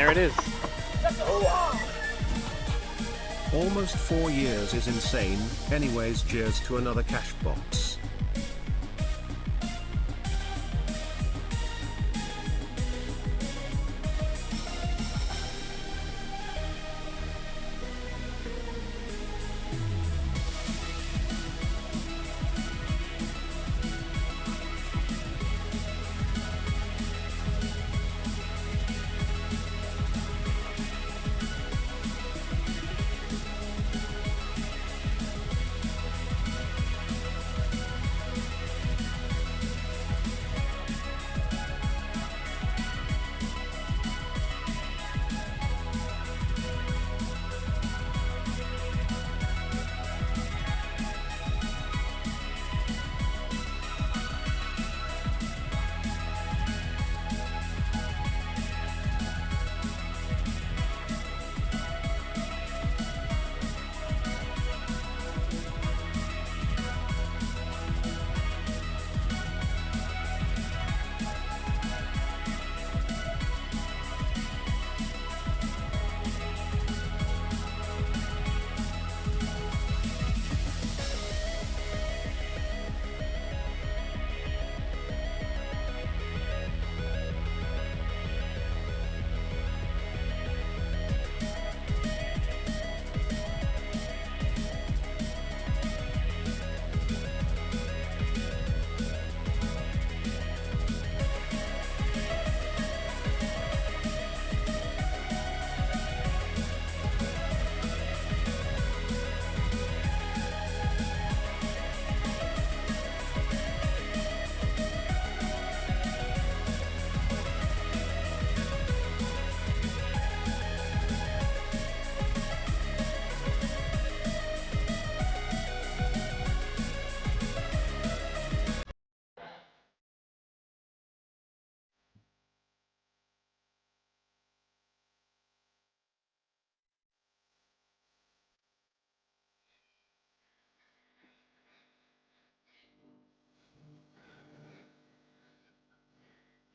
there it is. Almost 4 years is insane. Anyways, cheers to another Cashbox.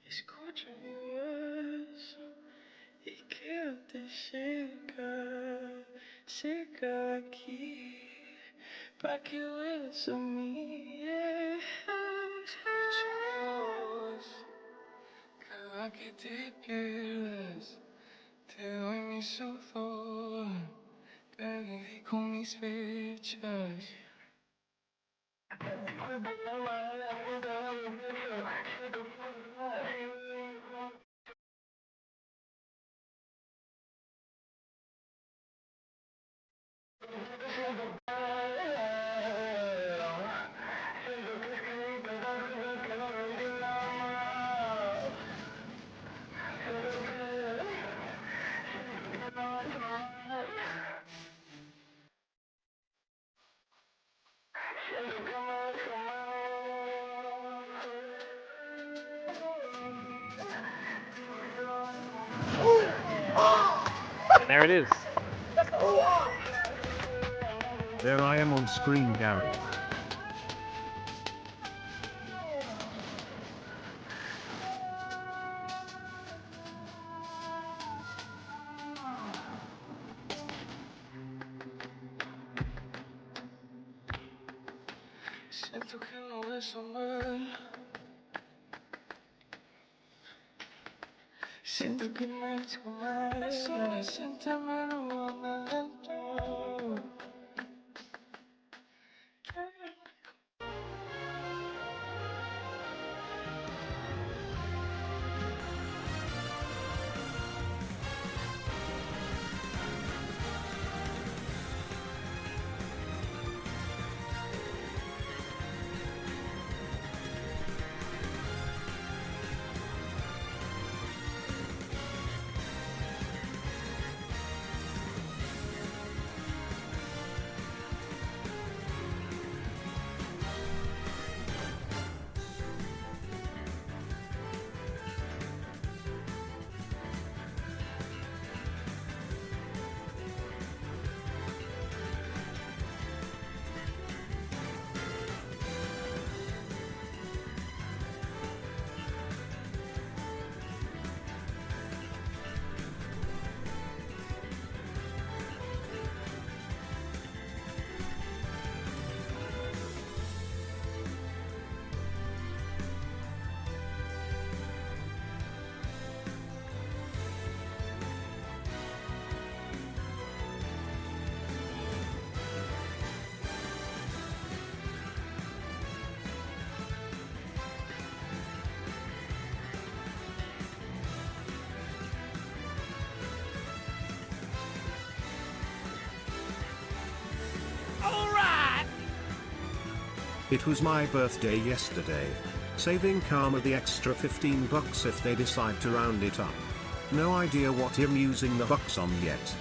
Escute-me e que eu te chega aqui pra que eu assumir. Cada que te pierdes, te doy mi sudor, te dedico mis fechas. And there it is. There I am on screen, Gary. Siento que no beso mal. Siento que me he hecho mal. Solo siéntame lento. It was my birthday yesterday. Saving Karma the extra 15 bucks if they decide to round it up. No idea what I'm using the bucks on yet.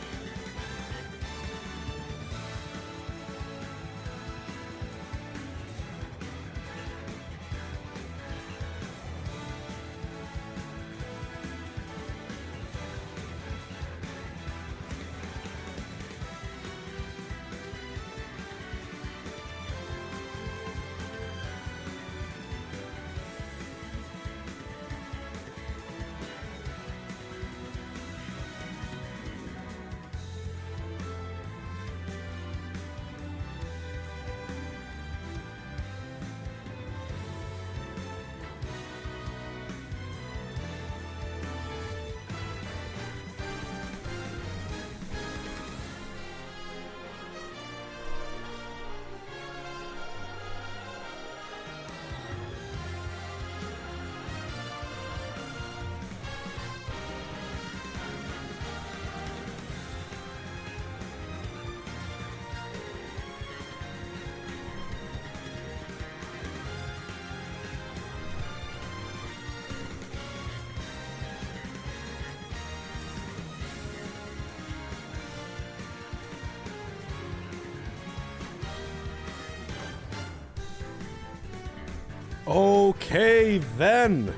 Okay then,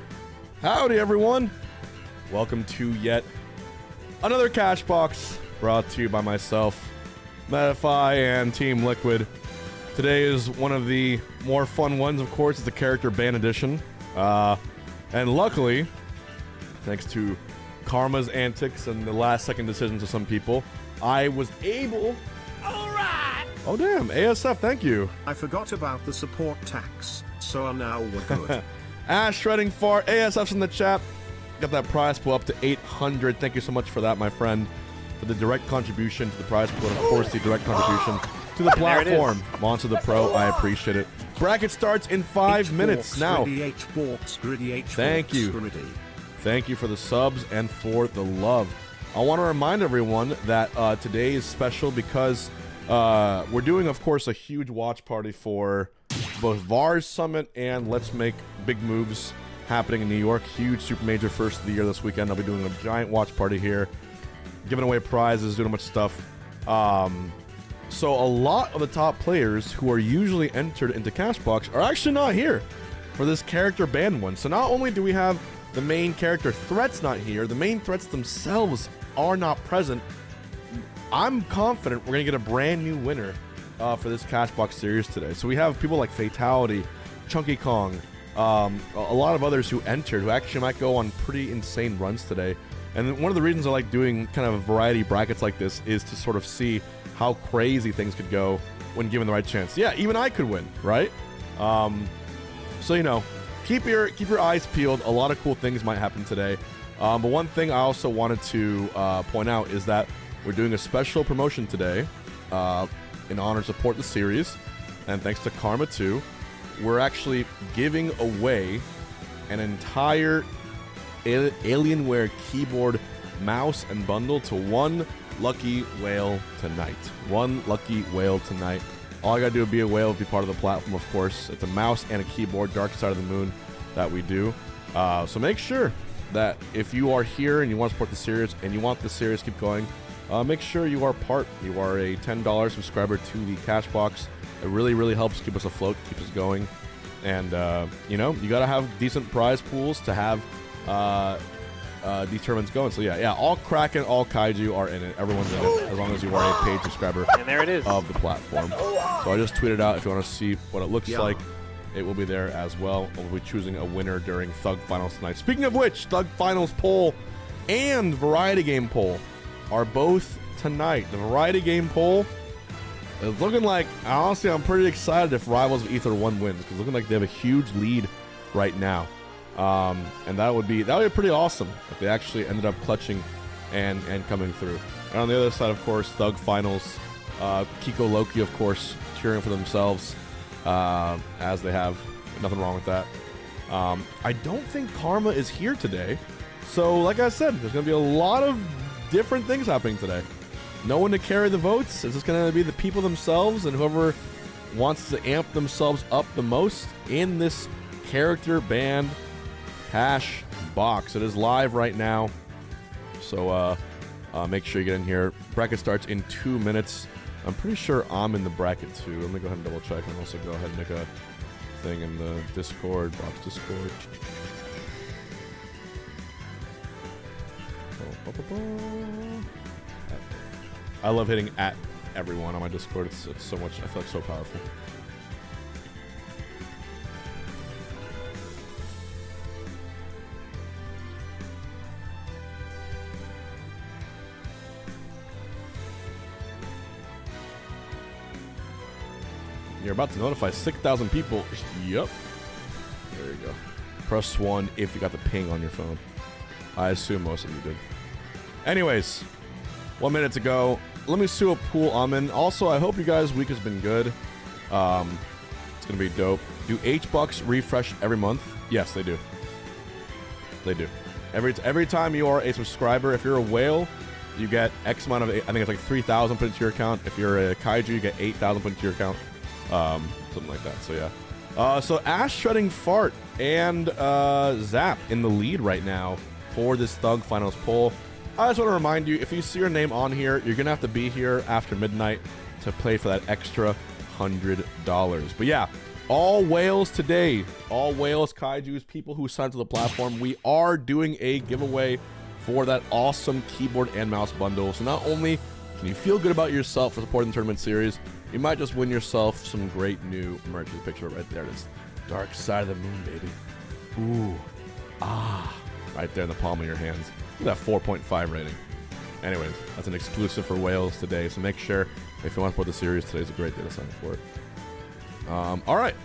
howdy everyone. Welcome to yet another Cashbox brought to you by myself, Medify, and Team Liquid. Today is one of the more fun ones, of course. It's the character ban edition, and luckily, thanks to Karma's antics and the last second decisions of some people, I was able. Oh damn, ASF, thank you. I forgot about the support tax, so now we're good. Ash Shredding Fart, ASF's in the chat. Got that prize pool up to 800. Thank you so much for that, my friend. For the direct contribution to the prize pool, and of course the direct contribution to the platform. Monster the Pro, I appreciate it. Bracket starts in 5 minutes now. Thank you. Thank you for the subs and for the love. I want to remind everyone that today is special because we're doing, of course, a huge watch party for both VAR's Summit and Let's Make Big Moves happening in New York. Huge super major first of the year this weekend. I'll be doing a giant watch party here, giving away prizes, doing a bunch of stuff. So a lot of the top players who are usually entered into Cashbox are actually not here for this character ban one. So not only do we have the main character threats not here, the main threats themselves are not present. I'm confident we're going to get a brand new winner for this Cashbox series today. So we have people like Fatality, Chunky Kong, a lot of others who entered who actually might go on pretty insane runs today. And one of the reasons I like doing kind of a variety brackets like this is to sort of see how crazy things could go when given the right chance. Yeah, even I could win, right? So, you know, keep your eyes peeled. A lot of cool things might happen today. But one thing I also wanted to point out is that we're doing a special promotion today in honor to support the series. And thanks to Karma 2, we're actually giving away an entire Alienware keyboard, mouse, and bundle to one lucky whale tonight. One lucky whale tonight. All I gotta do is be a whale, be part of the platform, of course. It's a mouse and a keyboard, Dark Side of the Moon, that we do. So make sure that if you are here and you want to support the series and you want the series to keep going, make sure you are part. You are a $10 subscriber to the Cashbox. It really, really helps keep us afloat, keeps us going. And, you know, you gotta have decent prize pools to have these tournaments going. So yeah, all Kraken, all Kaiju are in it. Everyone's in it, as long as you are a paid subscriber and there it is. Of the platform. So I just tweeted out if you want to see what it looks like. It will be there as well. We'll be choosing a winner during Thug Finals tonight. Speaking of which, Thug Finals poll and Variety Game poll are both tonight. The Variety Game poll is looking like, honestly, I'm pretty excited if Rivals of Ether 1 wins, because looking like they have a huge lead right now. And that would be pretty awesome if they actually ended up clutching and coming through. And on the other side, of course, Thug Finals, Kiko Loki, of course, cheering for themselves, as they have. Nothing wrong with that. I don't think Karma is here today. So, like I said, there's going to be a lot of different things happening today. No one to carry the votes. It's just going to be the people themselves, and whoever wants to amp themselves up the most in this character band Cashbox. It is live right now, so make sure you get in here. Bracket starts in 2 minutes. I'm pretty sure I'm in the bracket too. Let me go ahead and double check and also go ahead and make a thing in the Discord, box Discord. I love hitting at everyone on my Discord. It's so much, I feel like so powerful. You're about to notify 6,000 people. Yep. There you go. Press 1 if you got the ping on your phone. I assume most of you did. Anyways, 1 minute to go. Let me see what pool I'm in. Also, I hope you guys' week has been good. It's going to be dope. Do Hbucks refresh every month? Yes, they do. They do. Every time you are a subscriber, if you're a whale, you get X amount of, I think it's like 3,000 put into your account. If you're a kaiju, you get 8,000 put into your account. Something like that. So yeah. So Ash Shredding Fart and Zap in the lead right now for this Thug Finals poll. I just want to remind you, if you see your name on here, you're gonna have to be here after midnight to play for that extra $100. But yeah, all whales today, all whales, kaijus, people who signed to the platform, we are doing a giveaway for that awesome keyboard and mouse bundle. So not only can you feel good about yourself for supporting the tournament series, you might just win yourself some great new merch. The picture right there. It is Dark Side of the Moon, baby. Ooh. Ah. Right there in the palm of your hands. Look at that 4.5 rating. Anyways, that's an exclusive for whales today. So make sure, if you want to support the series, today's a great day to sign up for it. All right.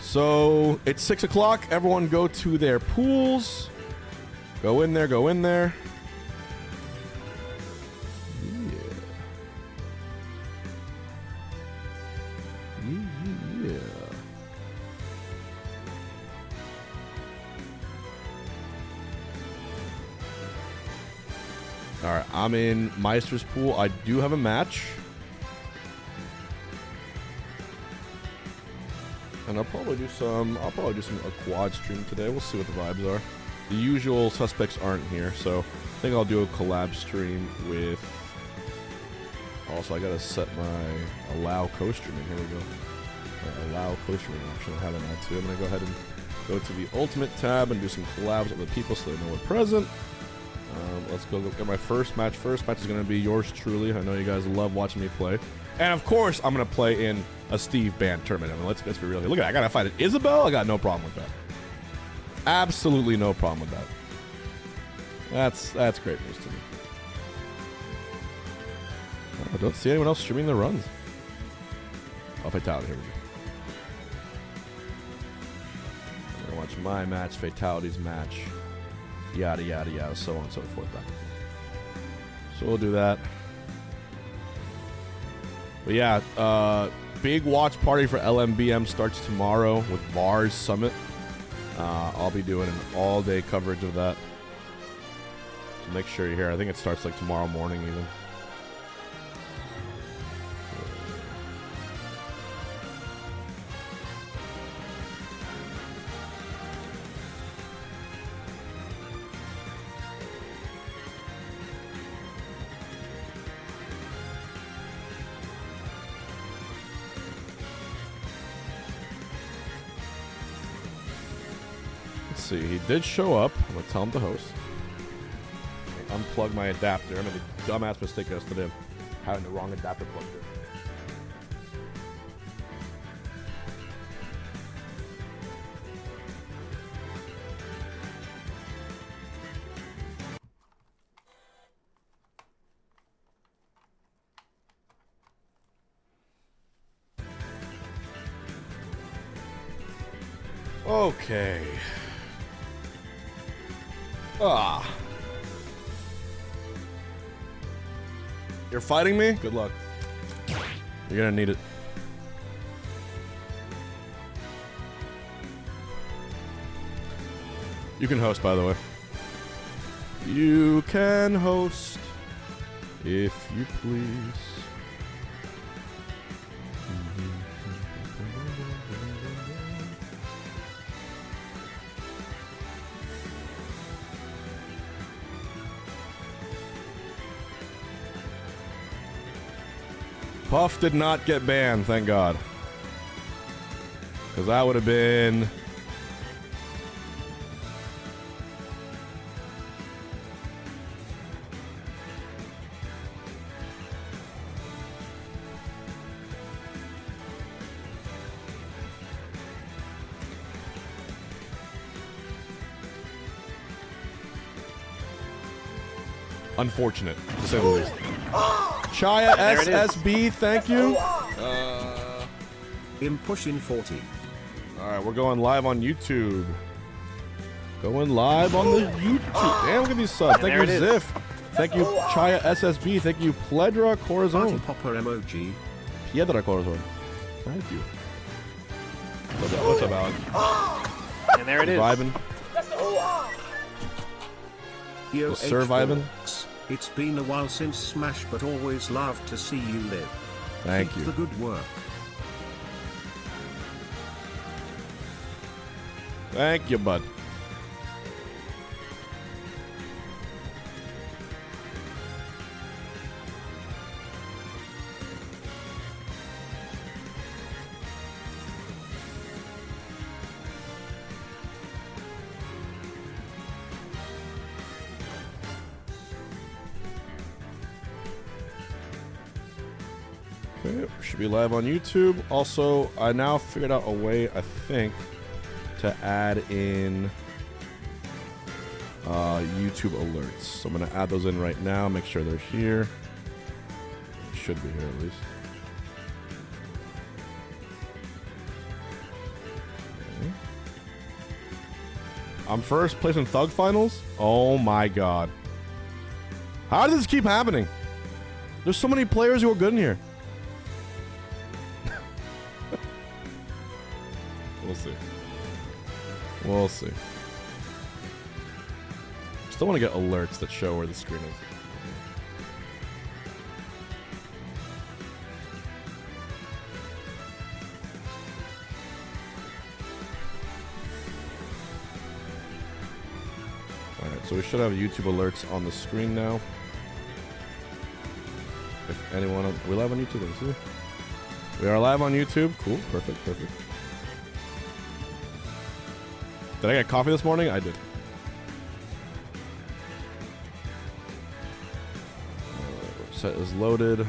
So it's 6 o'clock. Everyone go to their pools. Go in there. Go in there. Yeah. All right, I'm in Meister's pool. I do have a match, and I'll probably do a quad stream today. We'll see what the vibes are. The usual suspects aren't here, so I think I'll do a collab stream with. Also, I gotta set my allow co-streaming. Here we go. Allow co-streaming option. I have it now too. I'm gonna go ahead and go to the ultimate tab and do some collabs with the people so they know we're present. Let's go look at my first match. First match is gonna be yours truly. I know you guys love watching me play, and of course I'm gonna play in a Steve Band tournament. I mean, let's be real. Look at that. I gotta fight an Isabel. I got no problem with that. Absolutely no problem with that. That's great news to me. I don't see anyone else streaming the runs. Oh, Fatality, here we go. I'm gonna watch my match, Fatality's match, yada yada yada, so on and so forth. Back. So we'll do that. But yeah, big watch party for LMBM starts tomorrow with Vars Summit. I'll be doing an all-day coverage of that. So make sure you're here. I think it starts like tomorrow morning even. See, he did show up. I'm gonna tell him to host. Unplug my adapter. I made a dumbass mistake yesterday of having the wrong adapter plugged in. Okay. Ah. You're fighting me? Good luck. You're gonna need it. You can host, by the way. You can host, if you please. Puff did not get banned, thank God. Because that would have been... unfortunate, to say the least. Chaya SSB, thank you. I'm pushing 40. Alright, we're going live on YouTube. Going live on the YouTube. Damn, look at these subs. Thank you, Ziff. Thank you, Chaya SSB. Thank you, Pledra Corazon. Popper emoji. Piedra Corazon. Thank you. What's up, Alex? And there it is. Vibing. Yo, Surviving. It's been a while since Smash, but always love to see you live. Thank Keep you. the good work. Thank you, bud. Okay, should be live on YouTube. Also, I now figured out a way, I think, to add in YouTube alerts. So I'm going to add those in right now, make sure they're here. They should be here at least. Okay. I'm first place in Thug Finals? Oh my god. How does this keep happening? There's so many players who are good in here. We'll see. We'll see. Still want to get alerts that show where the screen is. Alright, so we should have YouTube alerts on the screen now. If anyone... Are we live on YouTube? Let me see. We are live on YouTube. Cool. Perfect. Perfect. Did I get coffee this morning? I did. Set is loaded.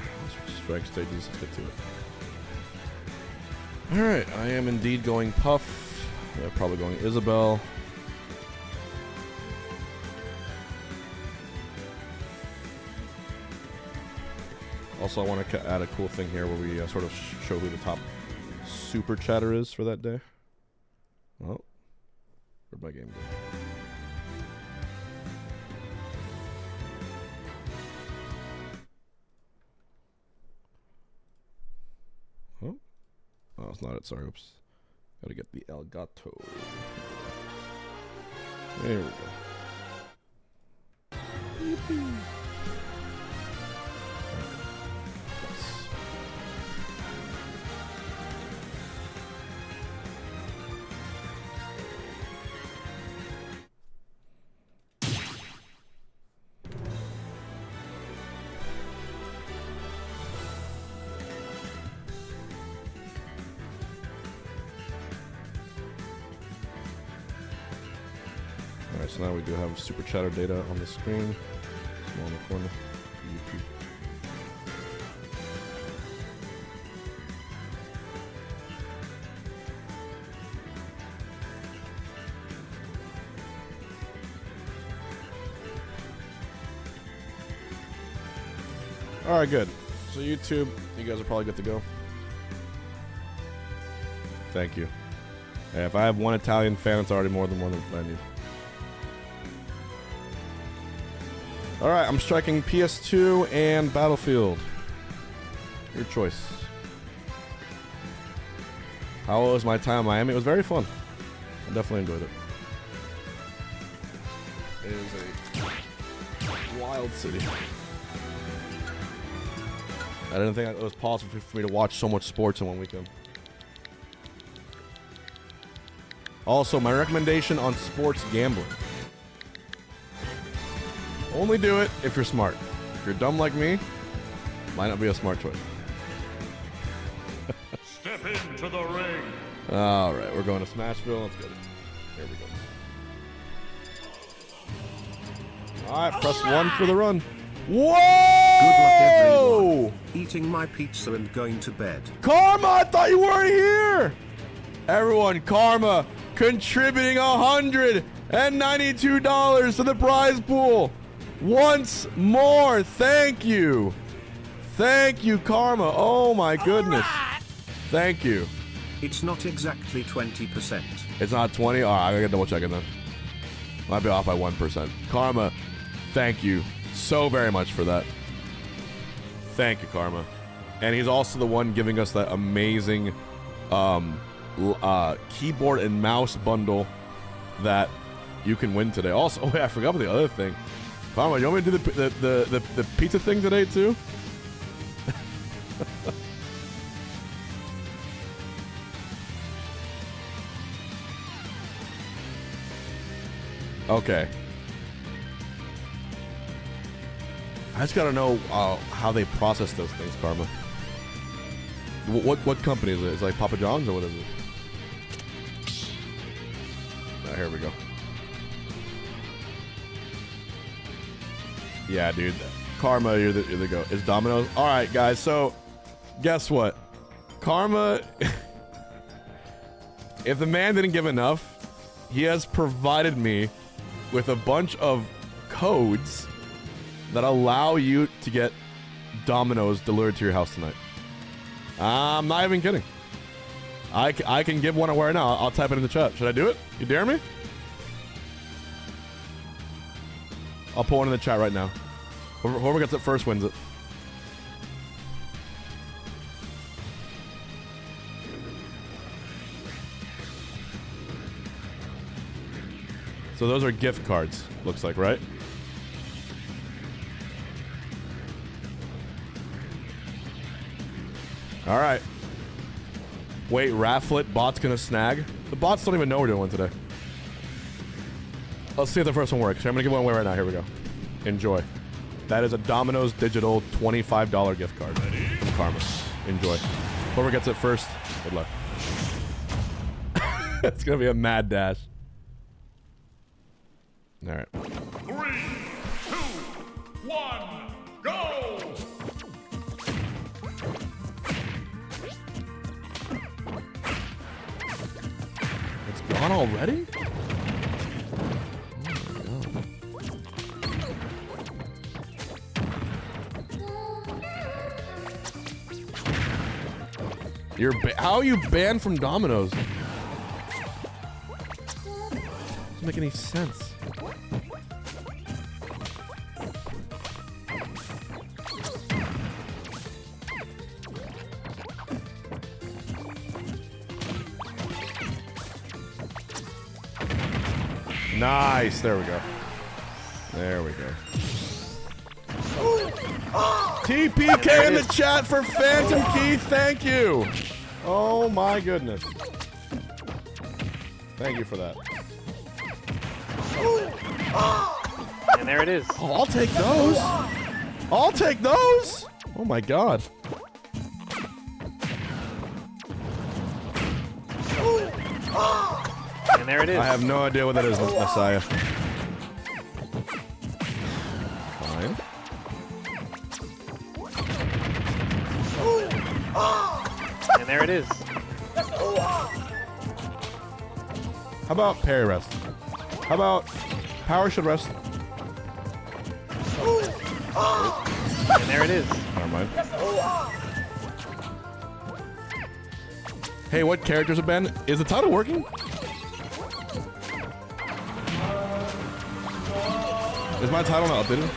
Strike stages. Let's get to it. Alright, I am indeed going Puff. They're probably going Isabel. Also, I want to add a cool thing here where we sort of show who the top super chatter is for that day. Oh. Where'd my game go? Oh. Oh, it's not it. Sorry. Oops. Gotta get the Elgato. There we go. Yippee. Alright, so now we do have super chatter data on the screen. Small in the corner. YouTube. Alright, good. So YouTube, you guys are probably good to go. Thank you. Hey, if I have one Italian fan, it's already more than one that I need. Alright, I'm striking PS2 and Battlefield. Your choice. How was my time in Miami? It was very fun. I definitely enjoyed it. It is a wild city. I didn't think it was possible for me to watch so much sports in one weekend. Also, my recommendation on sports gambling. Only do it if you're smart. If you're dumb like me, might not be a smart choice. into the ring. All right, we're going to Smashville. Let's go. Here we go. All right, press 1 for the run. Whoa! Good luck, everyone. Eating my pizza and going to bed. Karma, I thought you weren't here. Everyone, Karma contributing $192 to the prize pool. Once more, thank you. Thank you, Karma. Oh my goodness. Thank you. It's not exactly 20%. It's not 20? Oh, I gotta double check it then. Might be off by 1%. Karma, thank you so very much for that. Thank you, Karma. And he's also the one giving us that amazing keyboard and mouse bundle that you can win today. Also, oh, wait, I forgot about the other thing. Karma, you want me to do the pizza thing today too? Okay. I just gotta know how they process those things, Karma. What company is it? Is it like Papa John's or what is it? Oh, here we go. Yeah, dude. Karma, you're the go. It's Domino's. All right, guys. So, guess what? Karma. If the man didn't give enough, he has provided me with a bunch of codes that allow you to get Domino's delivered to your house tonight. I'm not even kidding. I can give one away now. I'll type it in the chat. Should I do it? You dare me? I'll put one in the chat right now. Whoever gets it first wins it. So those are gift cards, looks like, right? All right. Wait, Rafflet, bot's gonna snag? The bots don't even know we're doing one today. Let's see if the first one works. I'm gonna give one away right now. Here we go. Enjoy. That is a Domino's digital $25 gift card. From Karma. Enjoy. Whoever gets it first, good luck. It's gonna be a mad dash. All right. 3, 2, 1, go! It's gone already? How are you banned from Domino's? Doesn't make any sense. Nice. There we go. There we go. TPK in the chat for Phantom Keith. Thank you. Oh my goodness. Thank you for that. And there it is. Oh, I'll take those. I'll take those. Oh my god. And there it is. I have no idea what that is, Messiah. Fine. And there it is. How about parry rest? How about power should rest? And there it is. Never mind. Hey, what characters have been? Is the title working? Is my title not updated?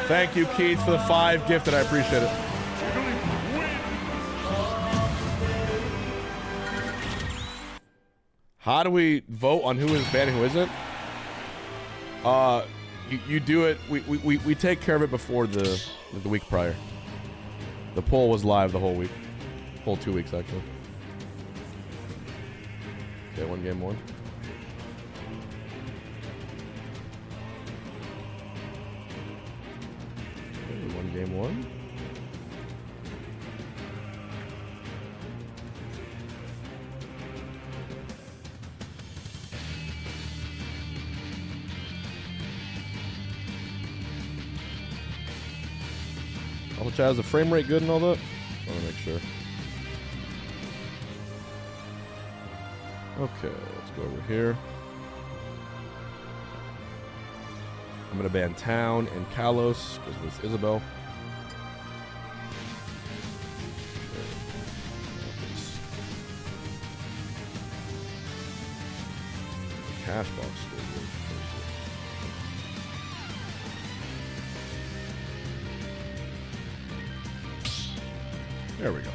Thank you, Keith, for the 5 gifted. I appreciate it. How do we vote on who is banned and who isn't? You do it. We take care of it before the week prior. The poll was live the whole week. Whole 2 weeks actually. Okay, 1 game 1. Okay, 1 game 1. Which has the frame rate good and all that. I want to make sure. Okay, let's go over here. I'm gonna ban Town and Kalos because of this Isabel. Cashbox. There we go.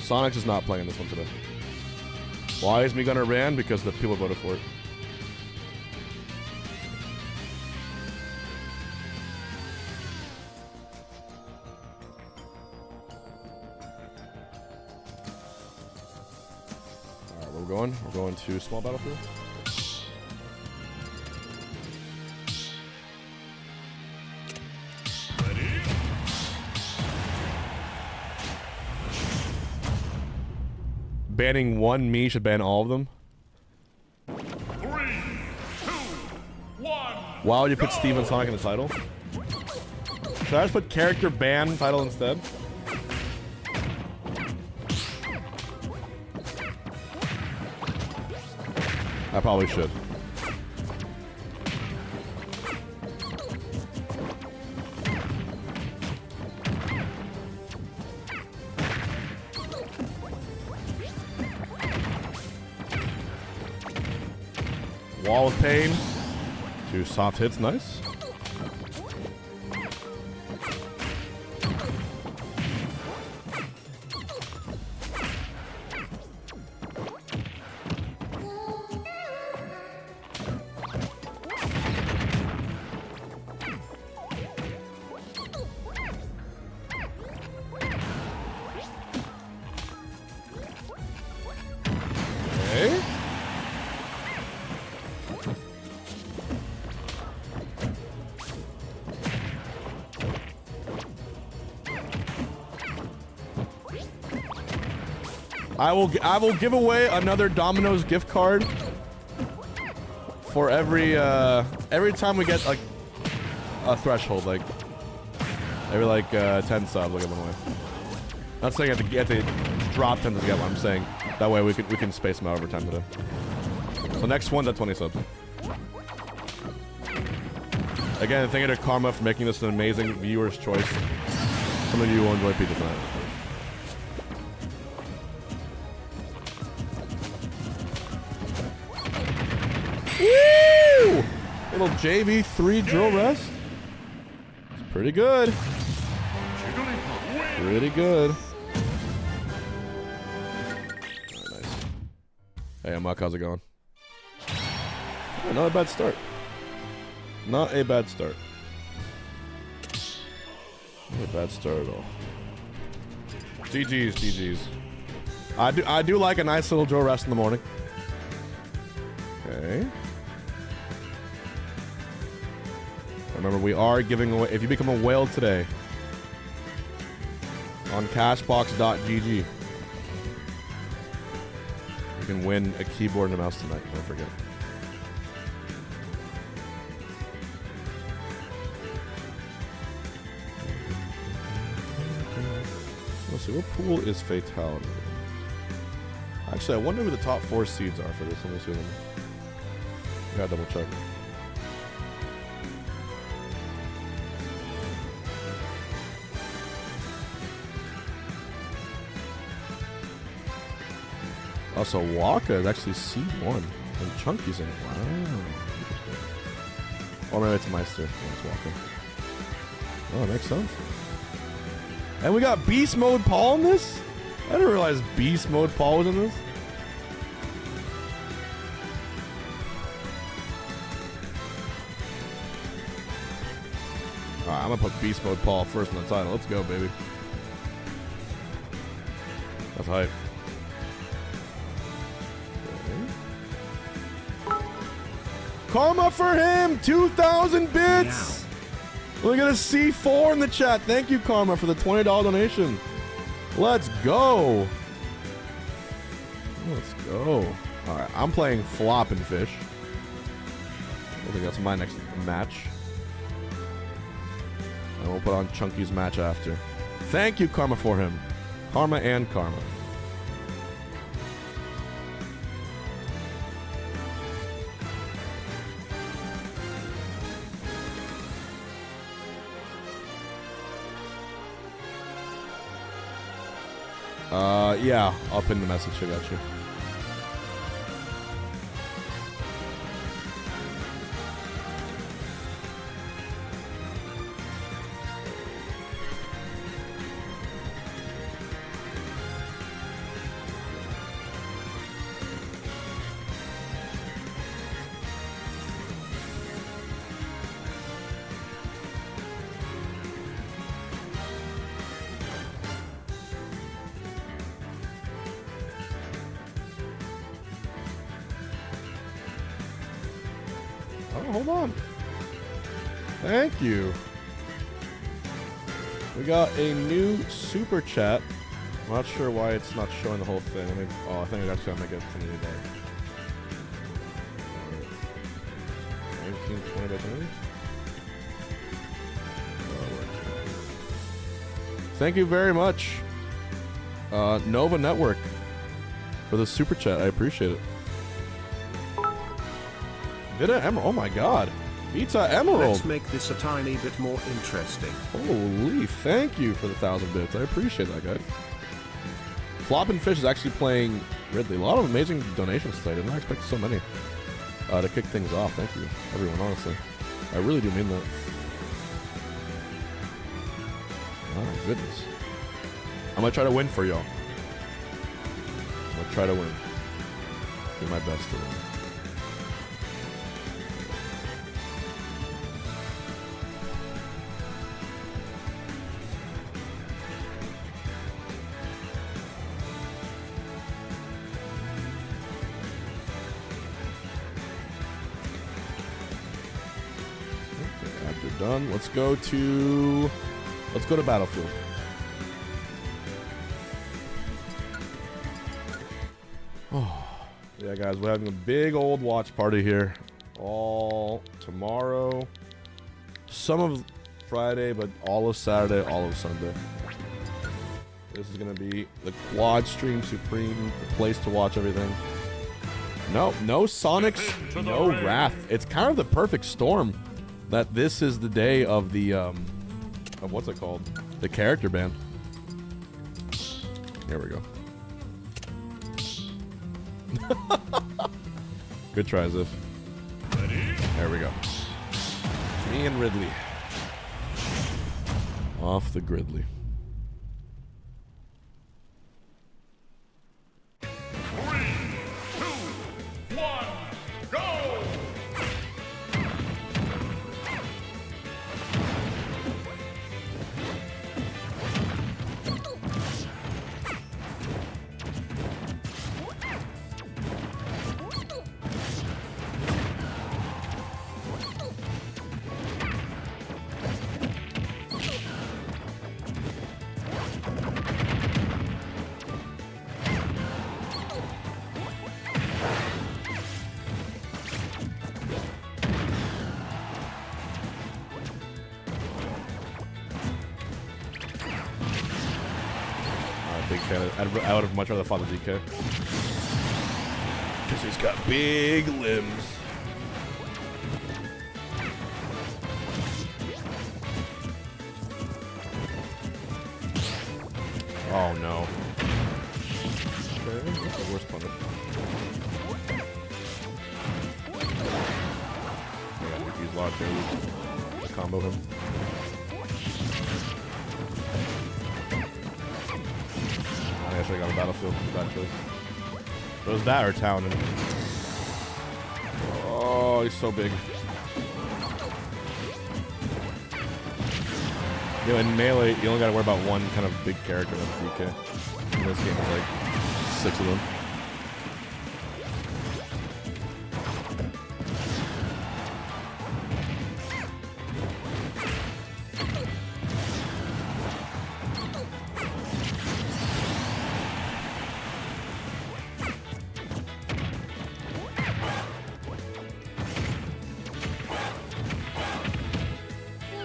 Sonic's is not playing this one today. Why is me gonna ran? Because the people voted for it. Alright, where we're going? We're going to small battlefield. Banning one me should ban all of them. 3, 2, 1. Why would you put Steve and Sonic in the title? Should I just put character ban title instead? I probably should. Wall of Pain. 2 soft hits, nice. Okay. I will give away another Domino's gift card for every time we get like a threshold, like every 10 subs, we'll get one away. Not saying you have to drop 10 to get one. I'm saying that way we can space them out over time today. So next one's at 20 subs. Again, thank you to Karma for making this an amazing viewer's choice. Some of you will enjoy pizza tonight. Woo! Little JV3 drill rest. It's pretty good. Pretty good. Alright, nice. Hey, Amok, how's it going? Not a bad start. Not a bad start. Not a bad start at all. GG's, GG's. I do like a nice little drill rest in the morning. Okay. Remember, we are giving away, if you become a whale today, on Cashbox.gg, you can win a keyboard and a mouse tonight. Don't forget. Let's see, what pool is Fatality? Actually, I wonder who the top 4 seeds are for this. Let me see them. Gotta double check. Also, Waka is actually seed 1. And Chunky's in it. Wow. Or maybe it's Meister. Yeah, it's Waka. Oh, that makes sense. And we got Beast Mode Paul in this? I didn't realize Beast Mode Paul was in this. Alright, I'm gonna put Beast Mode Paul first in the title. Let's go, baby. That's hype. Okay. Karma for him! 2,000 bits! Yeah. Look at a C4 in the chat. Thank you, Karma, for the $20 donation. Let's go. Let's go. Alright, I'm playing Floppin' Fish. I think that's my next match. And we'll put on Chunky's match after. Thank you, Karma, for him. Karma and Karma. Yeah, I'll pin the message. I got you. Hold on. Thank you. We got a new super chat. I'm not sure why it's not showing the whole thing. I think I got to make it to today. 1920 by 20. Thank you very much, Nova Network, for the super chat. I appreciate it. Vita Emerald. Oh my god. Vita Emerald. Let's make this a tiny bit more interesting. Holy, thank you for the 1,000 bits. I appreciate that, guys. Floppin' Fish is actually playing Ridley. A lot of amazing donations today. I did not expect so many to kick things off. Thank you, everyone, honestly. I really do mean that. Oh, my goodness. I'm going to try to win for y'all. I'm going to try to win. Do my best to win. Done. Let's go to Battlefield. Oh, yeah, guys, we're having a big old watch party here all tomorrow, some of Friday, but all of Saturday, all of Sunday. This is gonna be the Quad Stream Supreme, the place to watch everything. No Sonics, no Wrath. It's kind of the perfect storm. That this is the day of the, of what's it called? The character ban. Here we go. Good try, Ziff. There we go. Me and Ridley. Off the Gridley. 3, 2, 1, go! I would have much rather fought the DK. Because he's got big limbs. Oh no. Okay, that's the worst punish. I gotta use lock there. Combo him. I actually got a Battlefield for that choice. It was that or Town. And oh, he's so big. You know, in Melee, you only gotta worry about one kind of big character with DK. In this game, it's like 6 of them.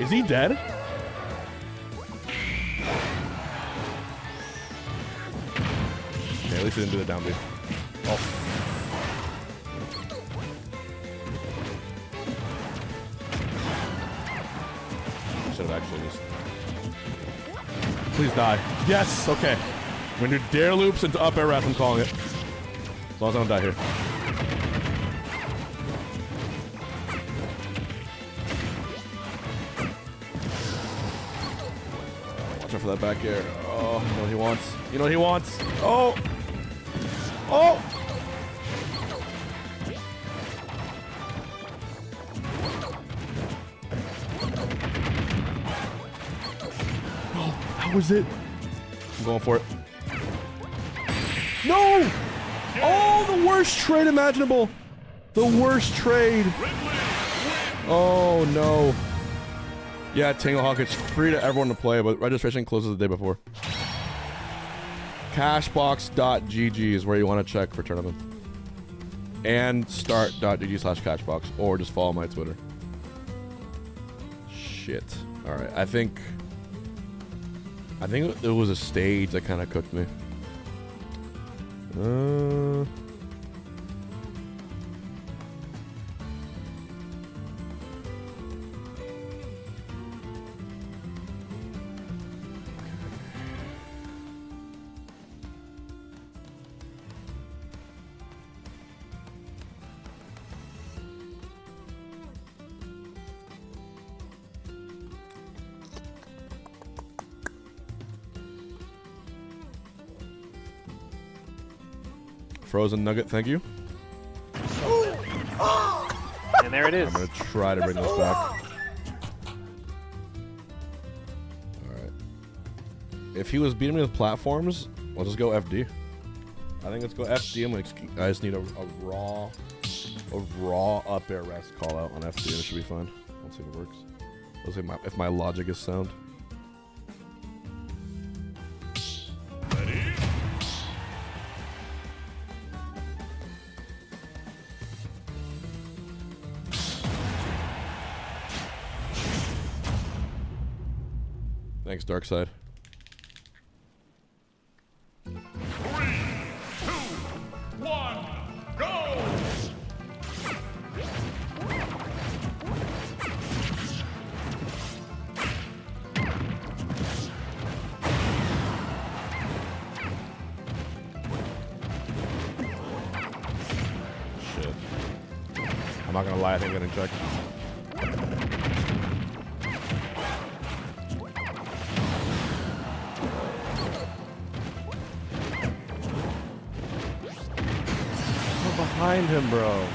Is he dead? Okay, at least he didn't do the down B. Oh. Should have actually just... Please die. Yes! Okay. When you dare loops into up air rest, I'm calling it. As long as I don't die here. Watch out for that back air. Oh, you know what he wants. You know what he wants. Oh! Oh! That was it. I'm going for it. No! Oh, the worst trade imaginable. The worst trade. Oh, no. Yeah, Tangle Hawk, it's free to everyone to play, but registration closes the day before. Cashbox.gg is where you want to check for tournament. And start.gg/cashbox, or just follow my Twitter. Shit. Alright, I think it was a stage that kind of cooked me. Frozen Nugget, thank you. And there it is. I'm gonna try to bring this back. Alright. If he was beating me with platforms, we'll just go FD. I think let's go FD. I just need a raw up air rest call out on FD and it should be fine. Let's see if it works. Let's see if my logic is sound. Thanks, Darkside. 3, 2, 1, go! Shit. I'm not gonna lie, I think I'm getting checked. Behind him, bro.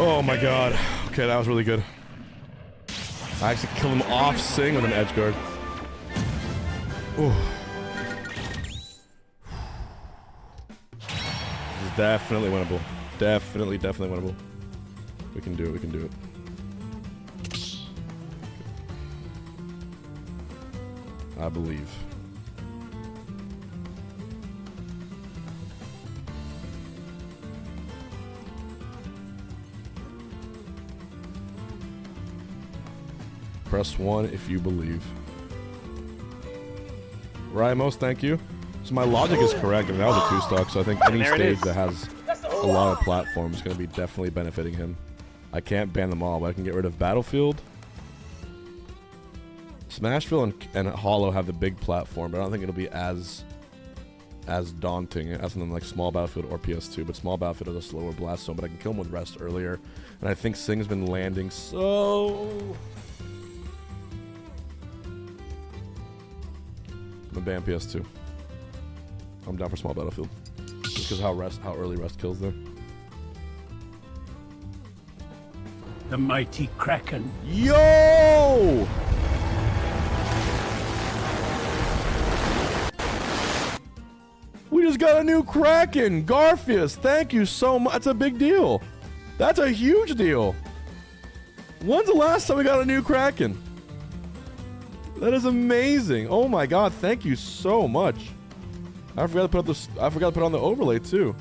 Oh my god. Okay, that was really good. I actually killed him off Sing with an edge guard. Ooh. This is definitely winnable. Definitely winnable. We can do it, we can do it. I believe. Press 1 if you believe. Rymos, thank you. So my logic is correct. I mean, that was a 2-stock, so I think any stage that has a lot of platforms is going to be definitely benefiting him. I can't ban them all, but I can get rid of Battlefield. Smashville and Hollow have the big platform, but I don't think it'll be as daunting as something like Small Battlefield or PS2. But Small Battlefield is a slower blast zone, but I can kill him with Rest earlier. And I think Sing's been landing so... I'm gonna ban PS2. I'm down for Small Battlefield. Just because how early Rest kills there. The mighty Kraken. Yo! We just got a new Kraken! Garfius, thank you so much. That's a big deal. That's a huge deal. When's the last time we got a new Kraken? That is amazing. Oh my god, thank you so much. I forgot to put on the overlay too.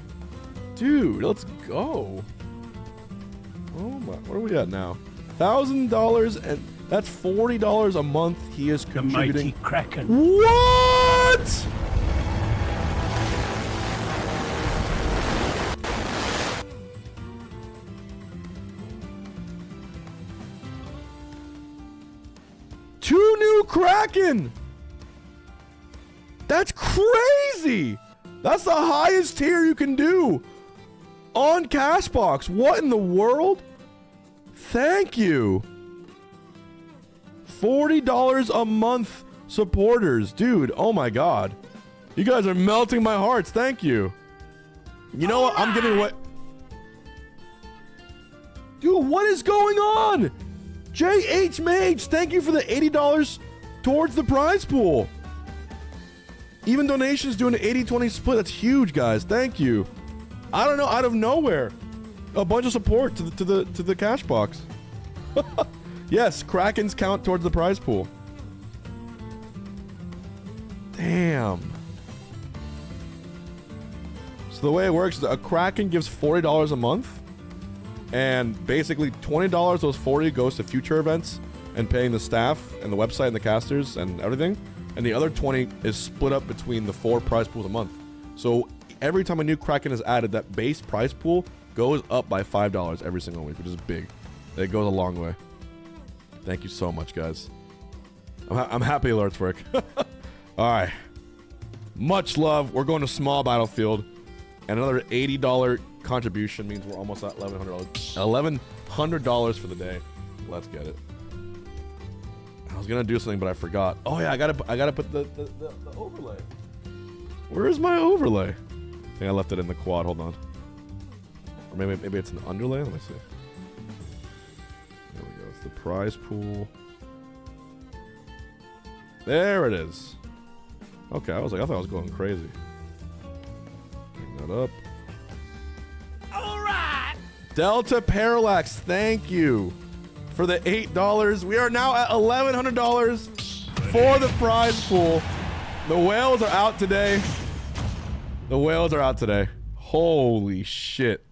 Dude, let's go. Oh my, where are we at now? $1,000 and that's $40 a month he is contributing. The mighty Kraken. What? Two new Kraken! That's crazy! That's the highest tier you can do on Cashbox. What in the world? Thank you. $40 a month supporters. Dude, oh my god. You guys are melting my hearts. Thank you. You know what? I'm giving away... Dude, what is going on? JH Mage, thank you for the $80 towards the prize pool. Even donations doing an 80-20 split. That's huge, guys. Thank you. I don't know, out of nowhere, a bunch of support to the cash box. Yes, Krakens count towards the prize pool. Damn. So the way it works is a Kraken gives $40 a month, and basically $20 those 40 goes to future events and paying the staff and the website and the casters and everything, and the other 20 is split up between the 4 prize pools a month. So every time a new Kraken is added, that base prize pool goes up by $5 every single week, which is big. It goes a long way. Thank you so much, guys. I'm happy alerts work. All right. Much love. We're going to Small Battlefield, and another $80 contribution means we're almost at $1,100. $1,100 for the day. Let's get it. I was gonna do something, but I forgot. Oh yeah, I gotta put the overlay. Where is my overlay? I think I left it in the quad. Hold on. Or maybe it's an underlay. Let me see. There we go. It's the prize pool. There it is. Okay, I thought I was going crazy. Bring that up. All right. Delta Parallax, thank you for the $8. We are now at $1,100 for the prize pool. The whales are out today. The whales are out today. Holy shit.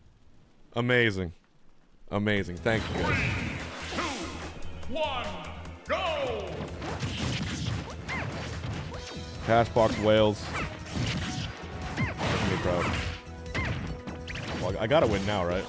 Amazing. Amazing. Thank you, guys. 3, 2, 1, go! Cashbox whales. Make me proud. Well, I gotta win now, right?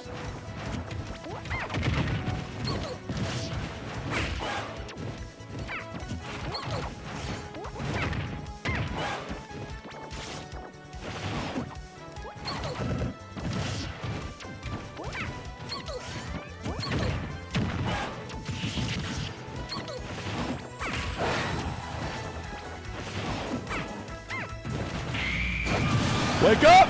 Wake up!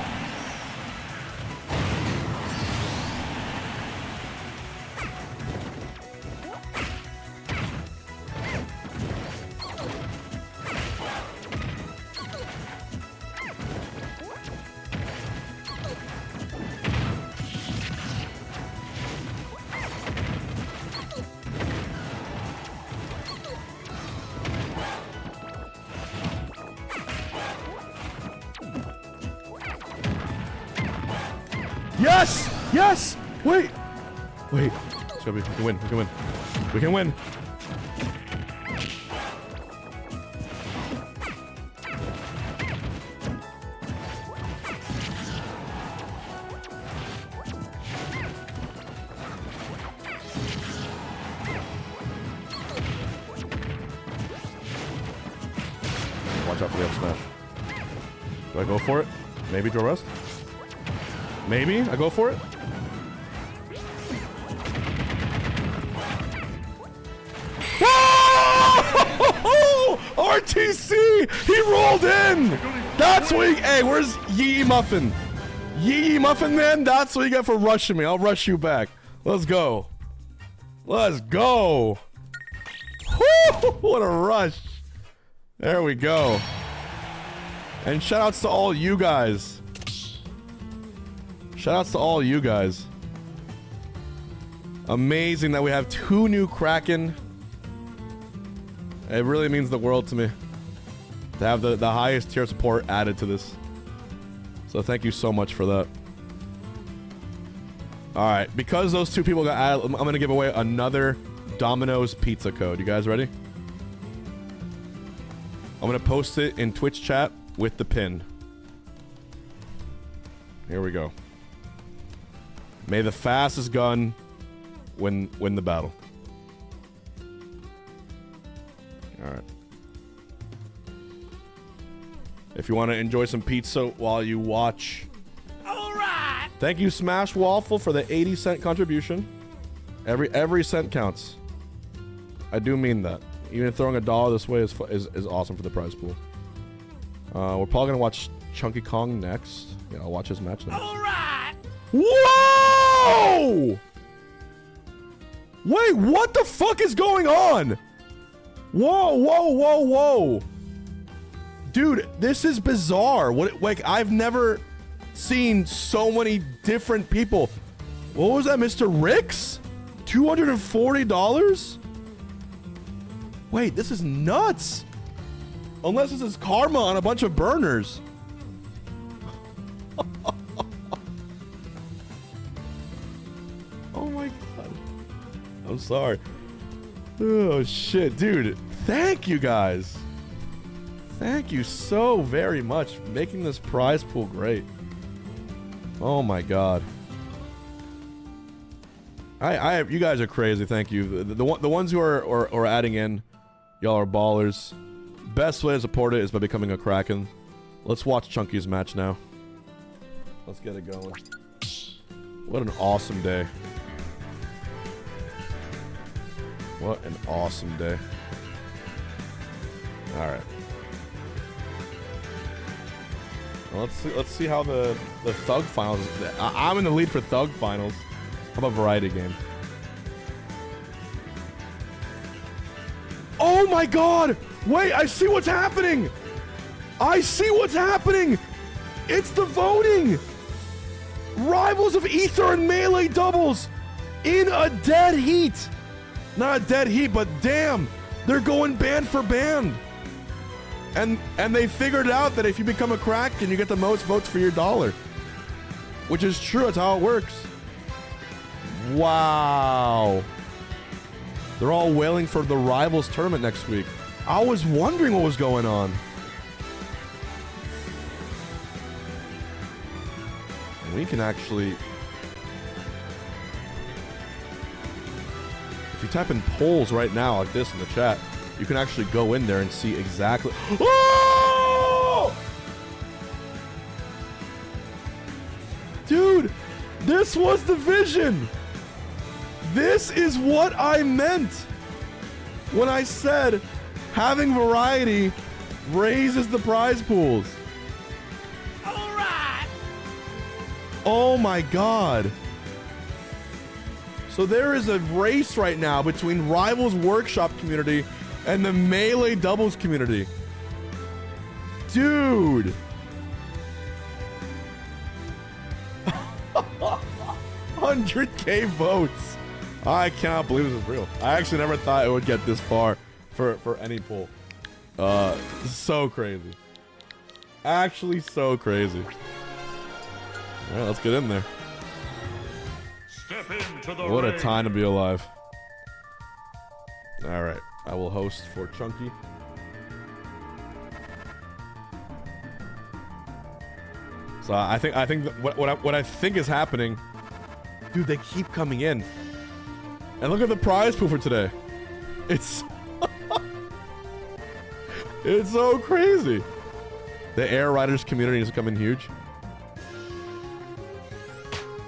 Yes! Yes! Wait! Wait. We can win. We can win. We can win. shot for the up smash. Do I go for it? Maybe draw rest? Maybe I go for it? Whoa! RTC! He rolled in! That's what hey, where's Yee Muffin? Yee Muffin, man? That's what you get for rushing me. I'll rush you back. Let's go. Let's go. Woo! What a rush. There we go. And shoutouts to all you guys. Shoutouts to all you guys. Amazing that we have 2 new Kraken. It really means the world to me to have the highest tier support added to this. So thank you so much for that. Alright, because those 2 people got added, I'm gonna give away another Domino's pizza code. You guys ready? I'm gonna post it in Twitch chat with the pin. Here we go. May the fastest gun win the battle. Alright. If you want to enjoy some pizza while you watch. Alright! Thank you, Smash Waffle, for the 80-cent contribution. Every cent counts. I do mean that. Even throwing $1 this way is awesome for the prize pool. We're probably gonna watch Chunky Kong next. Yeah, I'll watch his match next. Alright! Whoa! Wait, what the fuck is going on? Whoa, whoa, whoa, whoa. Dude, this is bizarre. What, like, I've never seen so many different people. What was that, Mr. Ricks? $240? Wait, this is nuts. Unless this is karma on a bunch of burners. Oh my god. I'm sorry. Oh shit, dude. Thank you guys. Thank you so very much for making this prize pool great. Oh my god. You guys are crazy. Thank you. The ones who are adding in, y'all are ballers. Best way to support it is by becoming a Kraken. Let's watch Chunky's match now. Let's get it going. What an awesome day. What an awesome day. Alright. Well, let's see how the Thug Finals is. I'm in the lead for Thug Finals. How about variety game? Oh my god! Wait, I see what's happening! I see what's happening! It's the voting! Rivals of Ether and Melee doubles in a dead heat! Not a dead heat, but damn! They're going band for band! And they figured out that if you become a Kraken, you get the most votes for your dollar. Which is true, that's how it works. Wow. They're all wailing for the Rivals tournament next week. I was wondering what was going on. We can actually... If you type in polls right now like this in the chat, you can actually go in there and see exactly... Oh! Dude, this was the vision! This is what I meant when I said having variety raises the prize pools. All right. Oh my god. So there is a race right now between Rivals Workshop community and the Melee Doubles community. Dude. 100K votes. I cannot believe this is real. I actually never thought it would get this far for any pool. So crazy. Actually so crazy. Alright, let's get in there. Step into the What a ring. time to be alive. Alright, I will host for Chunky. So I think what I think is happening, dude, they keep coming in. And look at the prize pool for today. It's it's so crazy. The Air Riders community is becoming huge.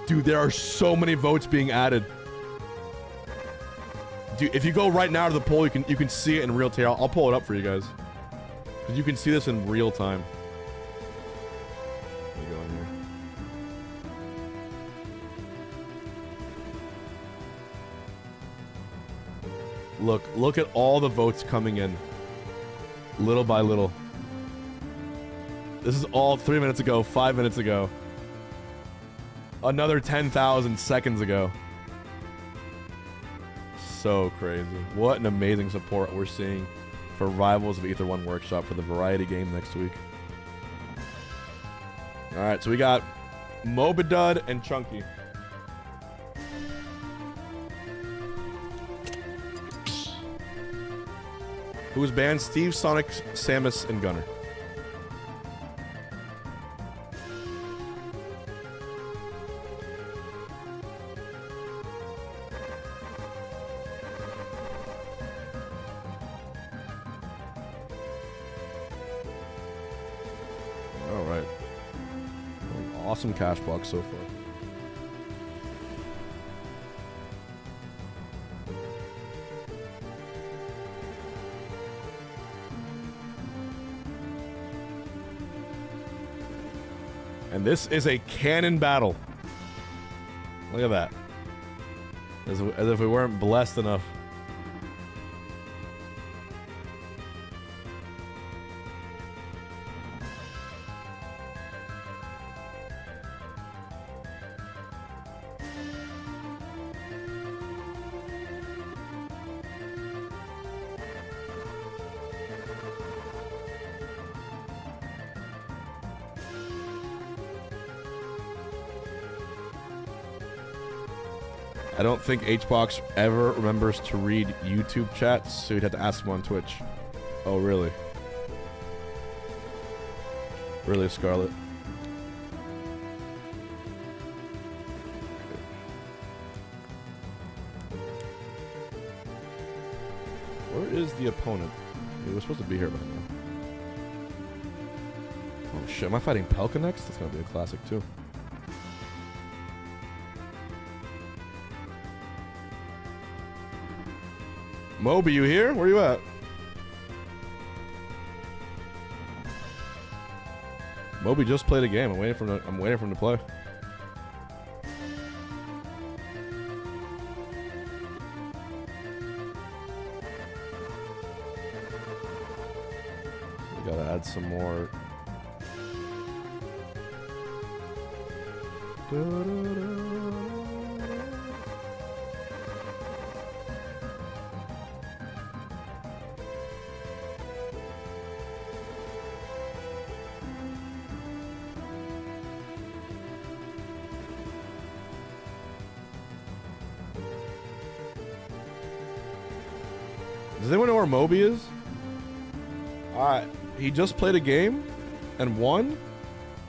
Dude, there are so many votes being added. Dude, if you go right now to the poll, you can see it in real time. I'll pull it up for you guys. Because you can see this in real time. Let me go in here. Look at all the votes coming in. Little by little. This is all 3 minutes ago, 5 minutes ago. Another 10,000 seconds ago. So crazy. What an amazing support we're seeing for Rivals of Ether 1 Workshop for the variety game next week. Alright, so we got Mobidud and Chunky. Who was banned? Steve, Sonic, Samus, and Gunner. Alright. Awesome Cashbox so far. And this is a cannon battle. Look at that. As if we weren't blessed enough. I don't think HBox ever remembers to read YouTube chats, so you'd have to ask him on Twitch. Oh, really? Really, Scarlet? Where is the opponent? He was supposed to be here by now. Oh shit, am I fighting Pelka next? That's gonna be a classic too. Moby, you here? Where you at? Moby just played a game. I'm waiting for him to play. We gotta add some more. Does anyone know where Moby is? He just played a game and won,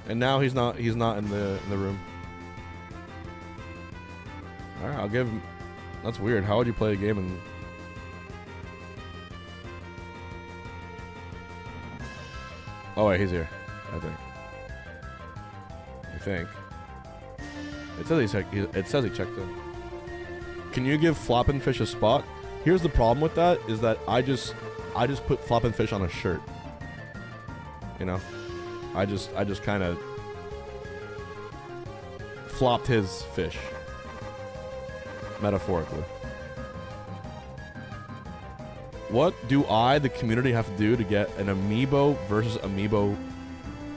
and now he's not in the room. Alright, I'll give him. That's weird. How would you play a game and oh wait, he's here. I think. It says he checked in. Can you give Floppin' Fish a spot? Here's the problem with that is that I just put Floppin' Fish on a shirt. You know? I just kind of flopped his fish. Metaphorically. What do I, the community, have to do to get an Amiibo versus Amiibo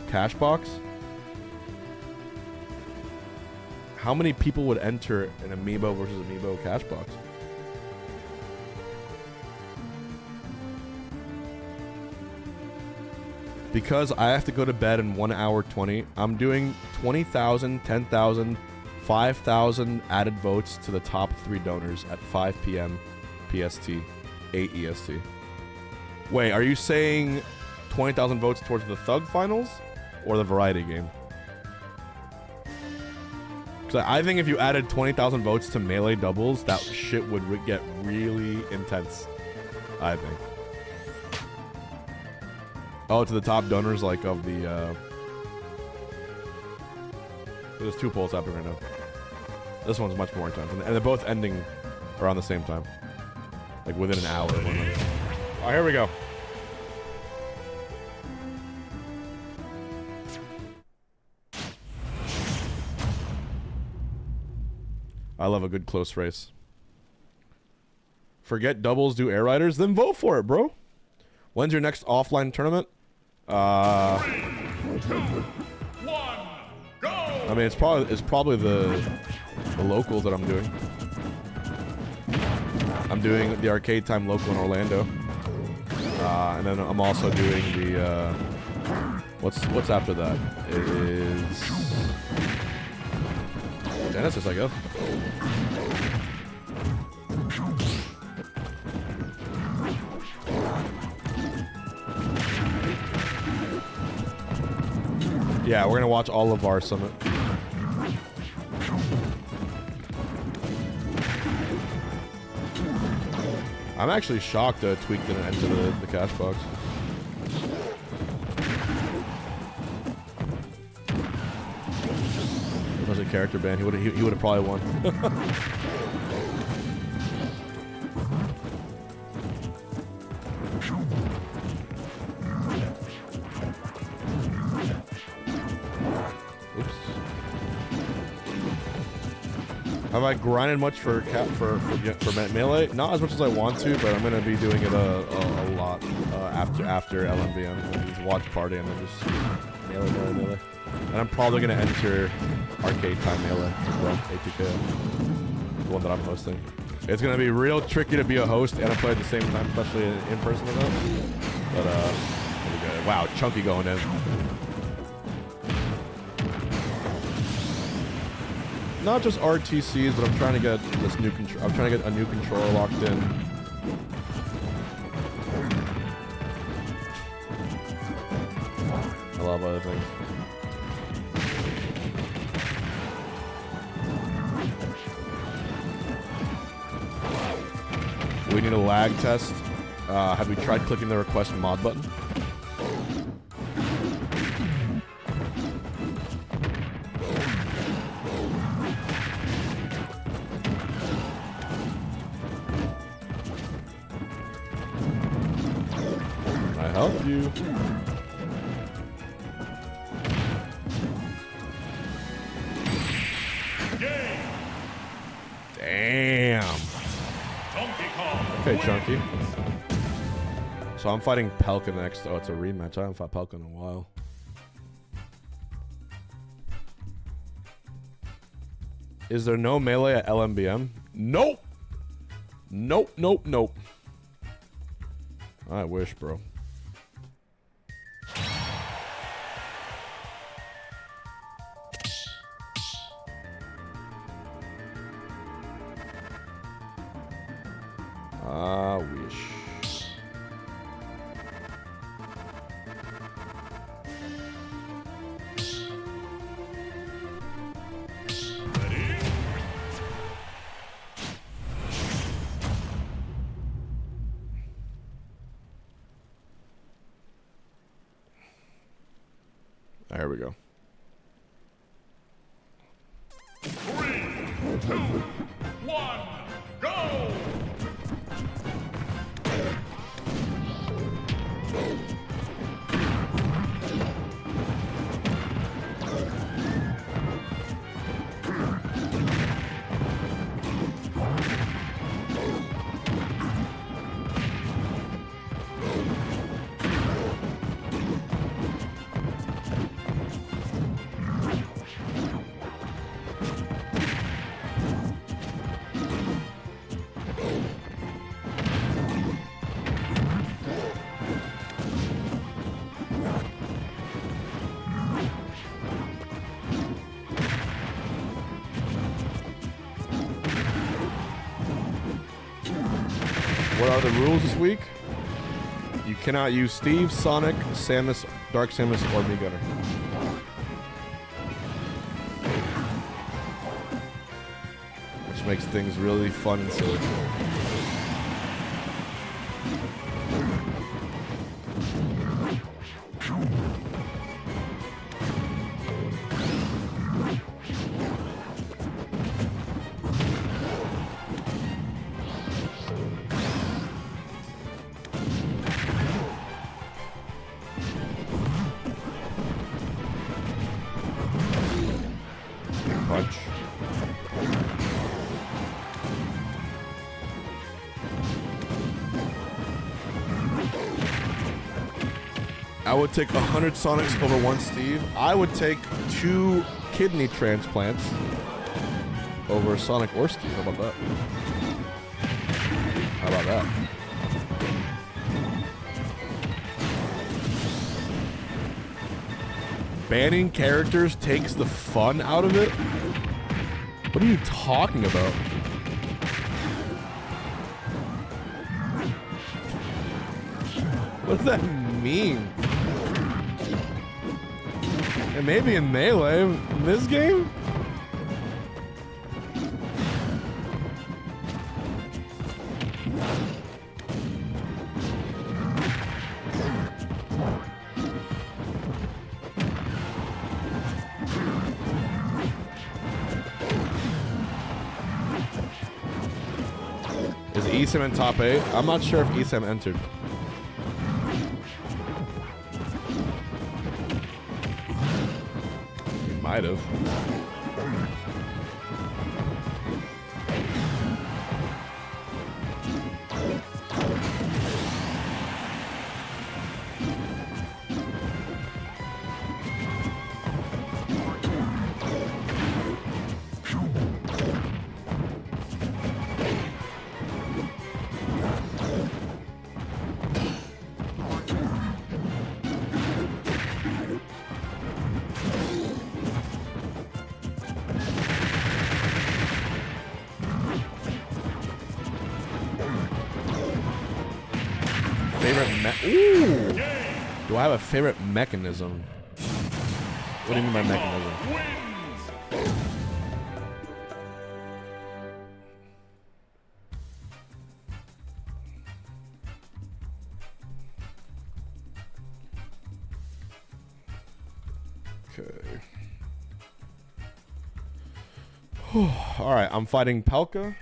Cashbox? How many people would enter an Amiibo versus Amiibo Cashbox? Because I have to go to bed in 1 hour 20, I'm doing 20,000, 10,000, 5,000 added votes to the top 3 donors at 5 p.m. PST, 8 EST. Wait, are you saying 20,000 votes towards the Thug Finals or the variety game? Because I think if you added 20,000 votes to Melee doubles, that shit would get really intense. I think. Oh, to the top donors, like, of the, There's 2 polls happening right now. This one's much more intense. And they're both ending around the same time. Like, within an hour. Alright, here we go. I love a good close race. Forget doubles, do air riders? Then vote for it, bro. When's your next offline tournament? 3, 2, 1, go! I mean, it's probably the locals that I'm doing. I'm doing the Arcade Time local in Orlando, and then I'm also doing the what's after that? It is Genesis, I guess. Yeah, we're gonna watch all of our summit. I'm actually shocked that Tweak didn't enter the Cashbox. If it was a character ban, he would have probably won. Have I grinded much for Melee? Not as much as I want to, but I'm gonna be doing it a lot after LMVM. Just watch party and then just Melee. And I'm probably gonna enter Arcade Time Melee as well, ATK, the one that I'm hosting. It's gonna be real tricky to be a host and play at the same time, especially in in-person events. But it'll be good. Wow, Chunky going in. Not just RTCs, but I'm trying to get this new control. I'm trying to get a new controller locked in. A lot of other things. We need a lag test. Have we tried clicking the request mod button? Help you. Damn. Okay, Chunky. So I'm fighting Pelka next. Oh, it's a rematch. I haven't fought Pelka in a while. Is there no melee at LMBM? Nope. Nope. I wish, bro. I wish. There we go. 3, 2, 1, go! What are the rules this week? You cannot use Steve, Sonic, Samus, Dark Samus, or Mii Gunner. Which makes things really fun and silly. punch. I would take 100 Sonics over one Steve. I would take 2 kidney transplants over Sonic or Steve. How about that? How about that? Banning characters takes the fun out of it? What are you talking about? What does that mean? And maybe in Melee, in this game? Is ESAM in top 8? I'm not sure if ESAM entered. He might have. Ooh! Do I have a favorite mechanism? What do you mean by mechanism? Okay. Alright, I'm fighting Pelka.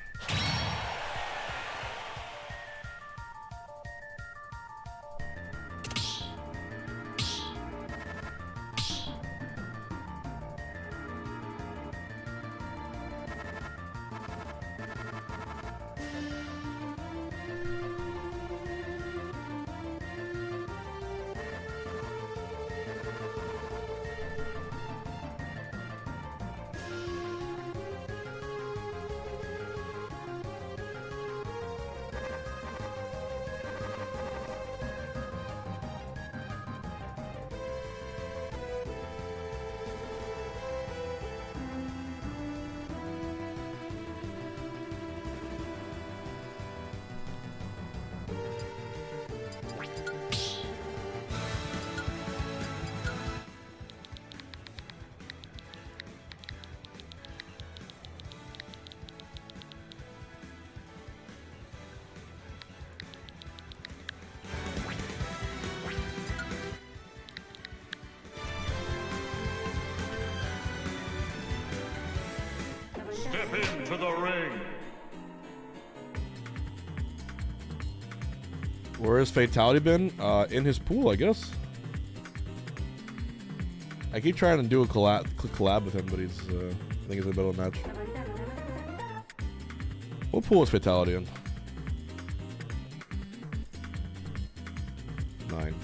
Step into the ring. Where has Fatality been? In his pool, I guess. I keep trying to do a collab with him, but he's, I think he's in the middle of the match. What pool is Fatality in? 9.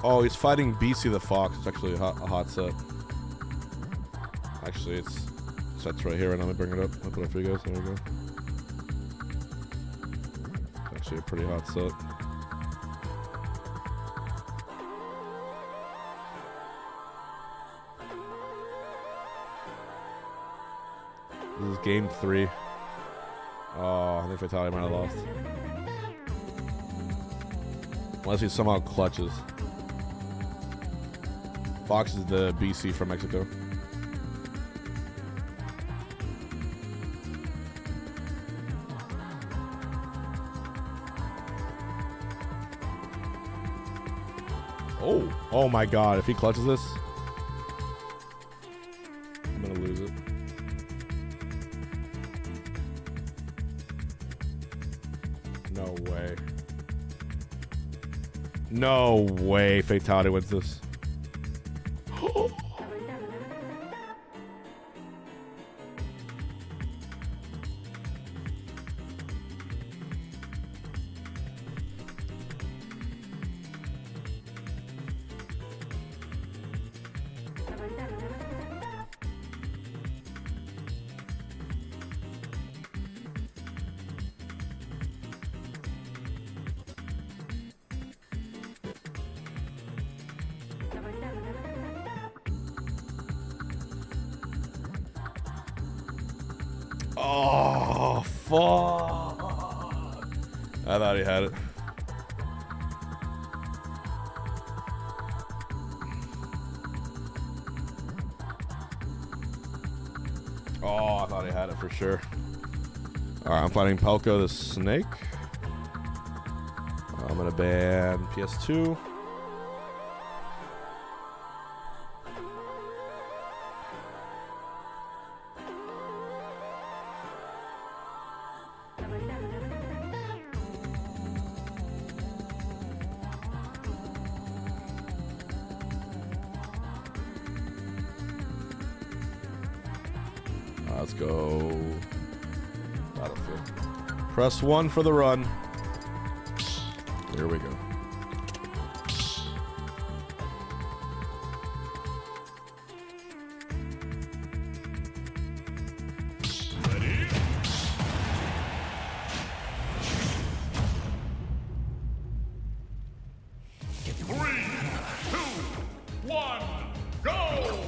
Oh, he's fighting BC the Fox. It's actually a hot set. Actually, it's set's right here, and I'm gonna bring it up. I'll put it up for you guys. There we go. It's actually a pretty hot set. This is game 3. Oh, I think Fatality might have lost. Unless he somehow clutches. Fox is the BC from Mexico. Oh my god, if he clutches this. No way Fatality wins this. Oh, fuck. I thought he had it. Oh, I thought he had it for sure. Alright, I'm fighting Pelko the Snake. I'm gonna ban PS2. Let's go. Battlefield. Press 1 for the run. Here we go. Ready? 3, 2, 1, go!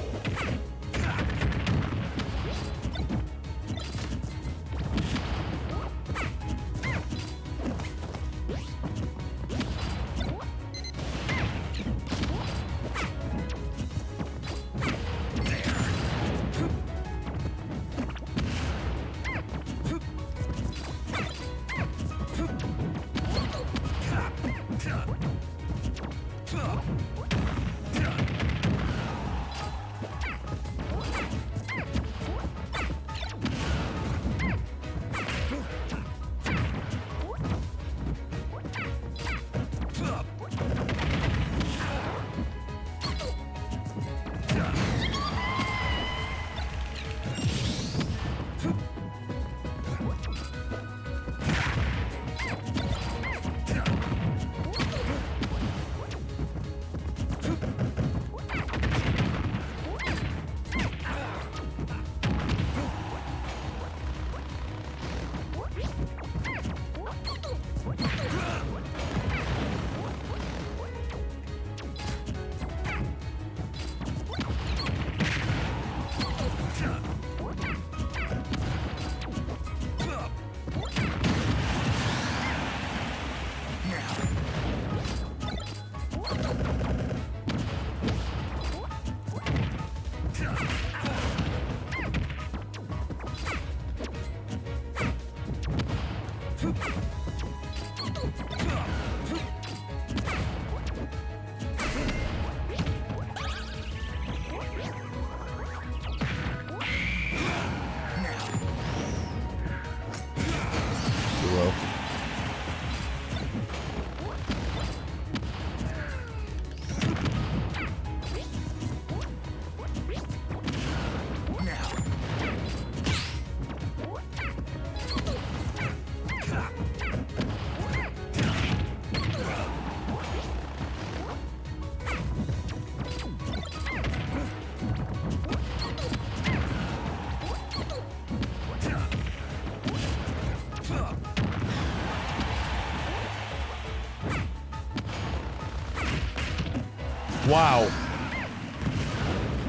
Wow.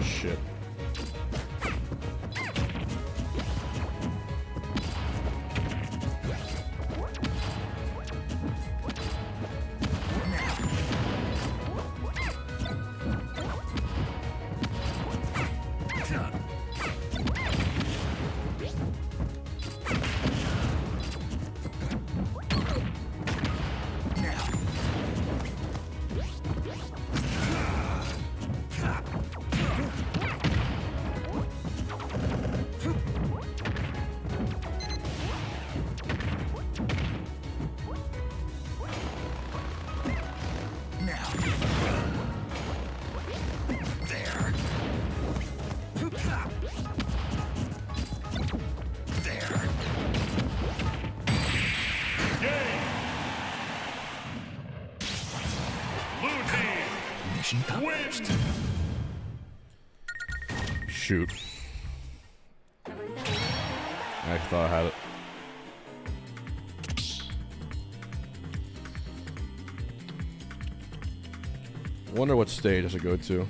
Shit. wins. Shoot. I thought I had it. Wonder what stage does it go to?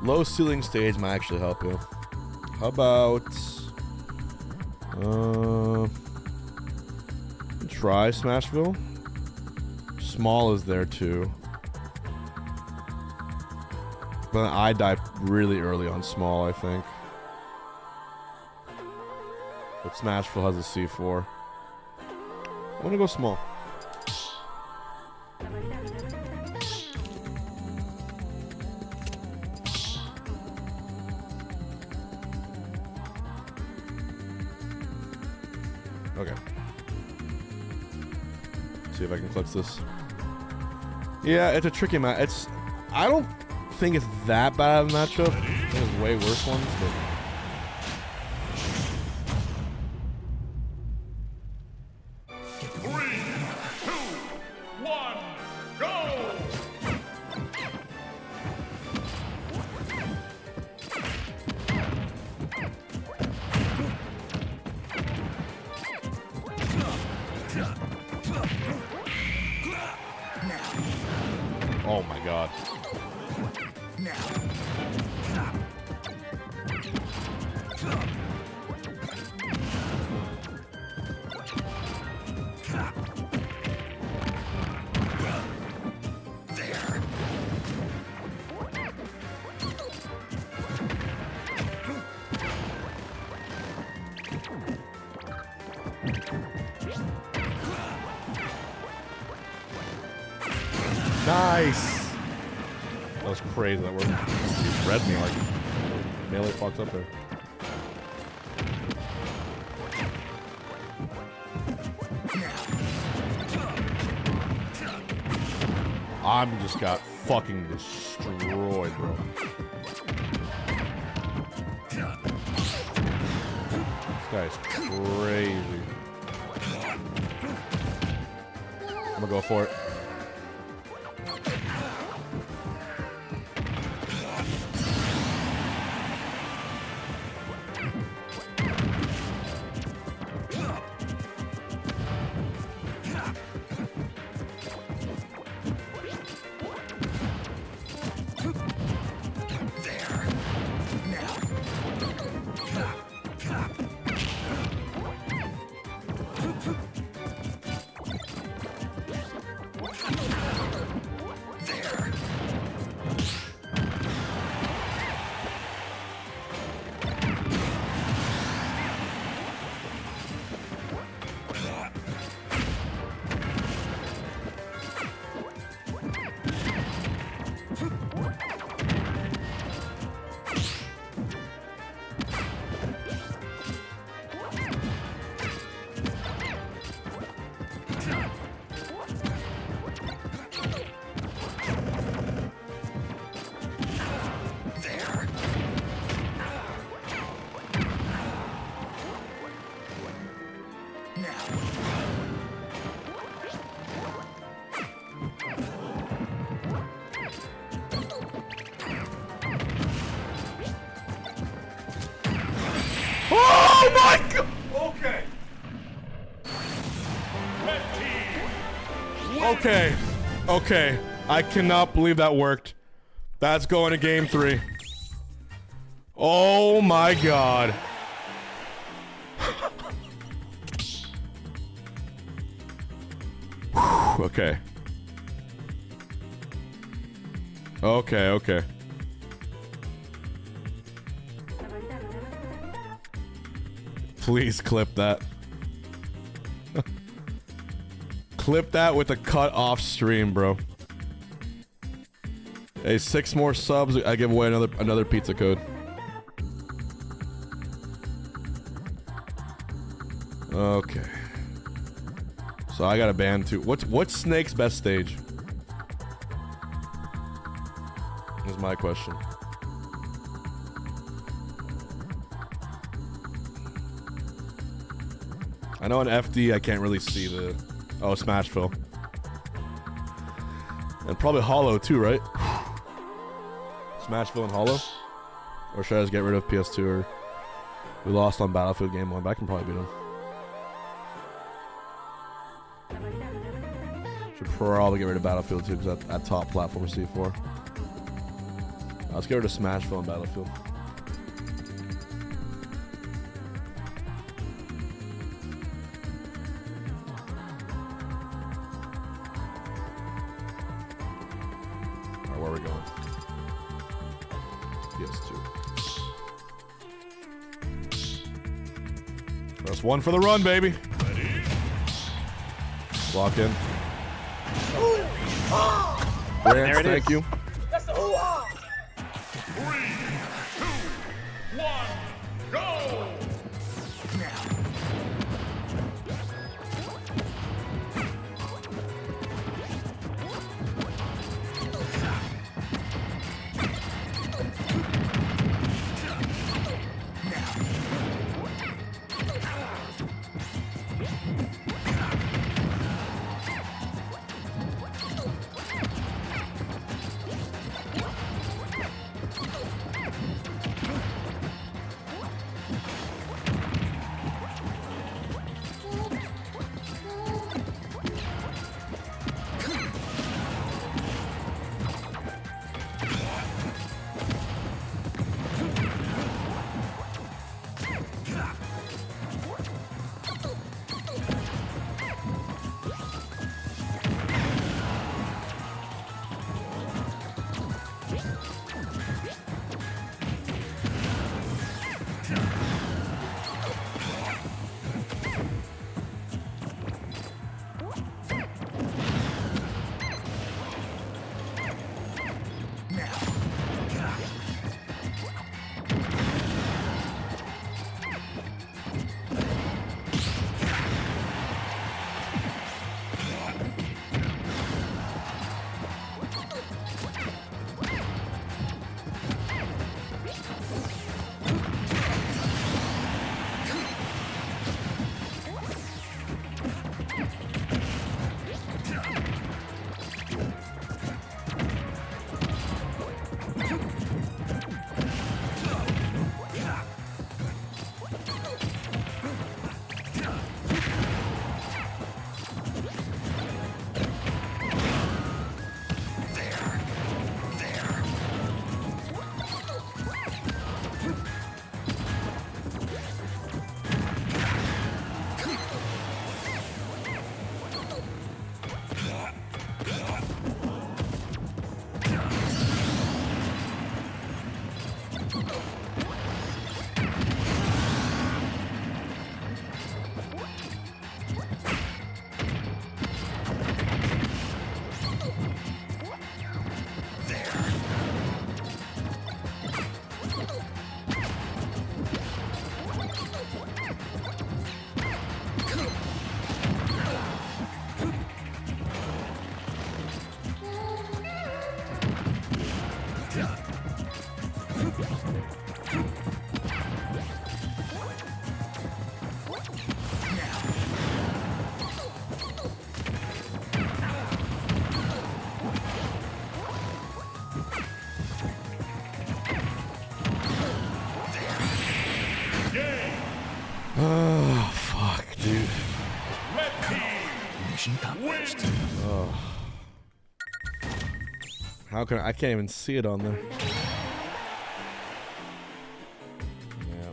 Low ceiling stage might actually help you. How about try Smashville? Small is there too. But I die really early on small, I think. But Smashville has a C4. I'm gonna go small. Okay. See if I can clutch this. Yeah, it's a tricky match. I don't think it's that bad of a matchup. I think there's way worse ones, but. Oh my god. Nice! That was crazy, that worked. He read me like melee fucked up there. I'm just got fucking destroyed, bro. This guy's crazy. I'm gonna go for it. Oh my god! Okay. Red team wins. Okay. Okay. I cannot believe that worked. That's going to game 3. Oh my god. Okay. Okay, okay. Please clip that. Clip that with a cut off stream, bro. Hey, 6 more subs. I give away another pizza code. Okay. So I got a band too. What's Snake's best stage? Is my question. I know in FD I can't really see the... Oh, Smashville. And probably Hollow too, right? Smashville and Hollow? Or should I just get rid of PS2 or... We lost on Battlefield Game 1, but I can probably beat him. Should probably get rid of Battlefield 2 because that top platform is C4. Let's get rid of Smashville and Battlefield. Alright, where are we going? PS2. That's one for the run, baby. Lock in. Grant, thank you. That's the 3, 2, 1, go! Oh, fuck, dude. Red team wins. Oh. How can I can't even see it on there. Yeah.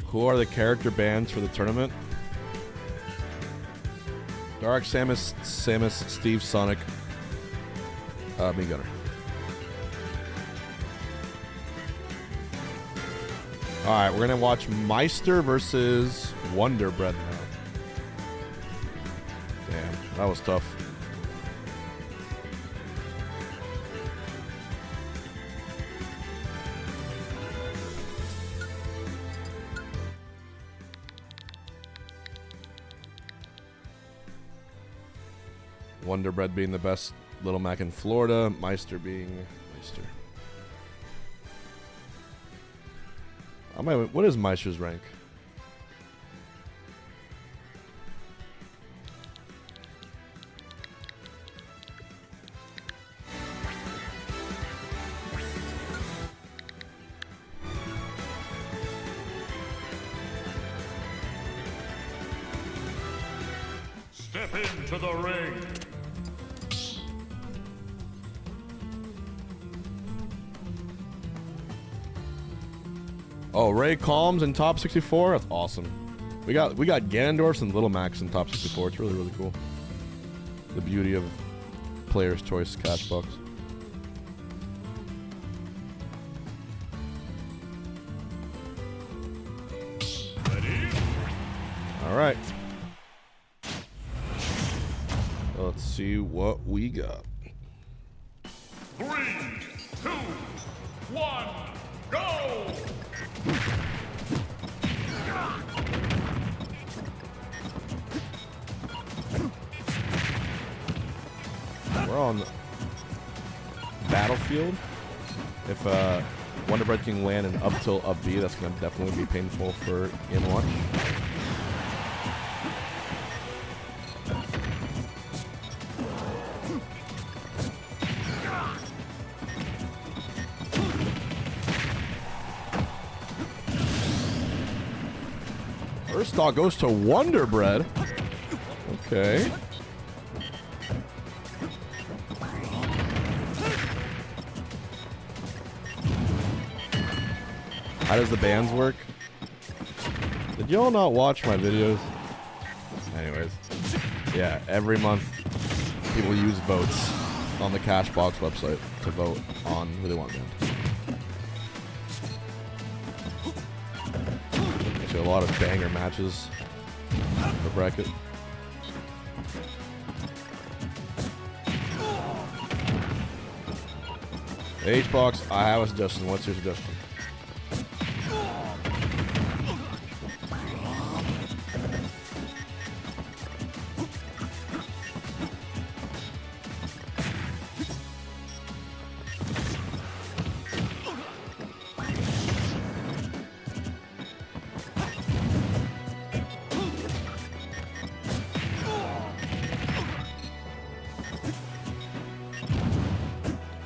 Who are the character bands for the tournament? Dark, Samus, Steve, Sonic, me Gunner. Alright, we're gonna watch Meister versus Wonder Bread now. Damn. That was tough. Wonder Bread being the best Little Mac in Florida. Meister being Meister. What is Meister's rank? Step into the ring. Oh, Ray Calms in top 64. That's awesome. We got Ganondorfs and Little Max in top 64. It's really, really cool. The beauty of player's choice Cashbox. Ready? All right. Let's see what we got. 3, 2, 1, go! We're on Battlefield. If Wonder Bread can land an up tilt up B, that's gonna definitely be painful for in-watch. First stock goes to Wonder Bread. Okay. How does the bands work? Did y'all not watch my videos? Anyways. Yeah, every month people use votes on the Cashbox website to vote on who they want banned. Actually, a lot of banger matches in the bracket. H-Box, I have a suggestion. What's your suggestion?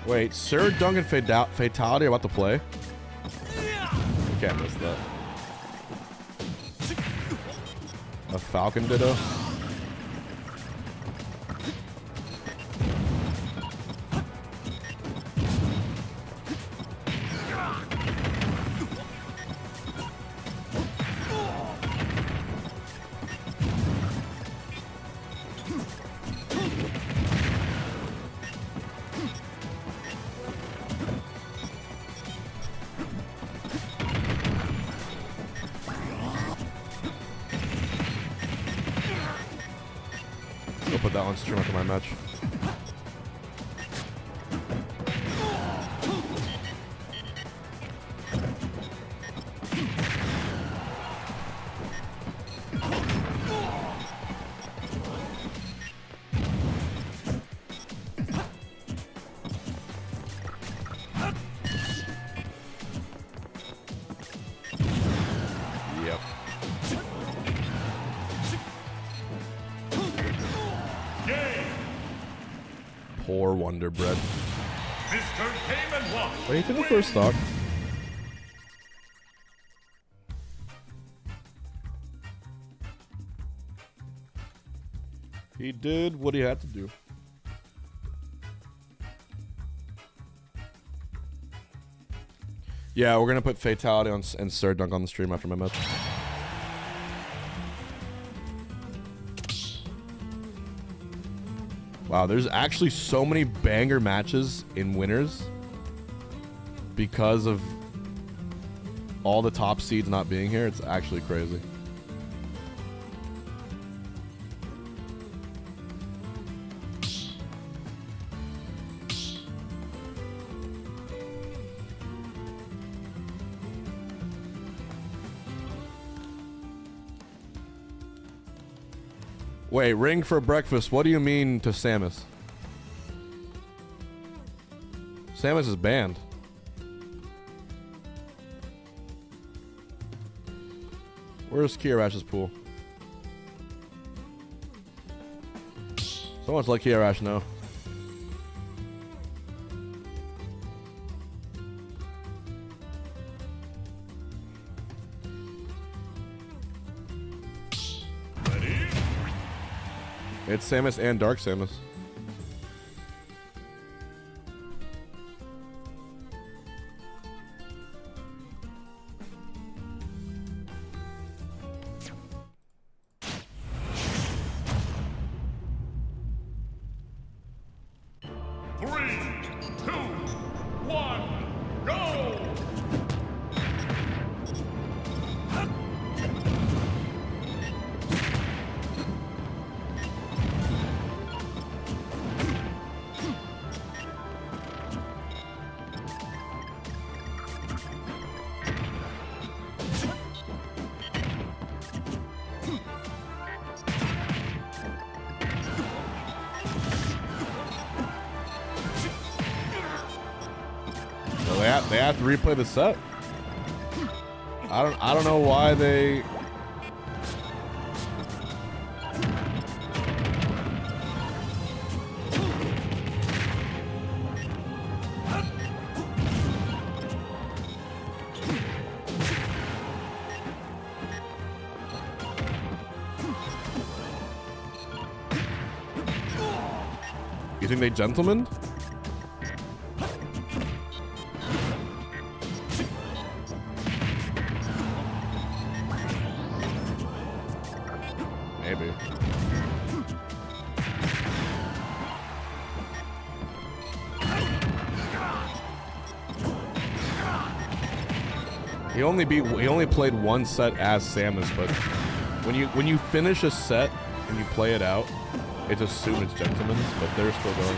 Wait, Sir Duncan Fatality about to play? You can't miss that. A Falcon Ditto? I'll put that on stream after my match. Yep. Poor Wonder Bread. Mr. Game & Watch. Wait for the first stock. He did what he had to do. Yeah, we're gonna put Fatality on and Sir Dunk on the stream after my match. Wow, there's actually so many banger matches in winners because of all the top seeds not being here. It's actually crazy. Wait, ring for breakfast. What do you mean to Samus? Samus is banned. Where's Kia Rash's pool? Someone's let Kia Rash know. Ready? It's Samus and Dark Samus. Three, two, one, go! So they have to replay the set. I don't know why they. You think they gentlemen? Maybe. He only played one set as Samus, but when you finish a set and you play it out, it's assumed it's gentlemen's, but they're still going.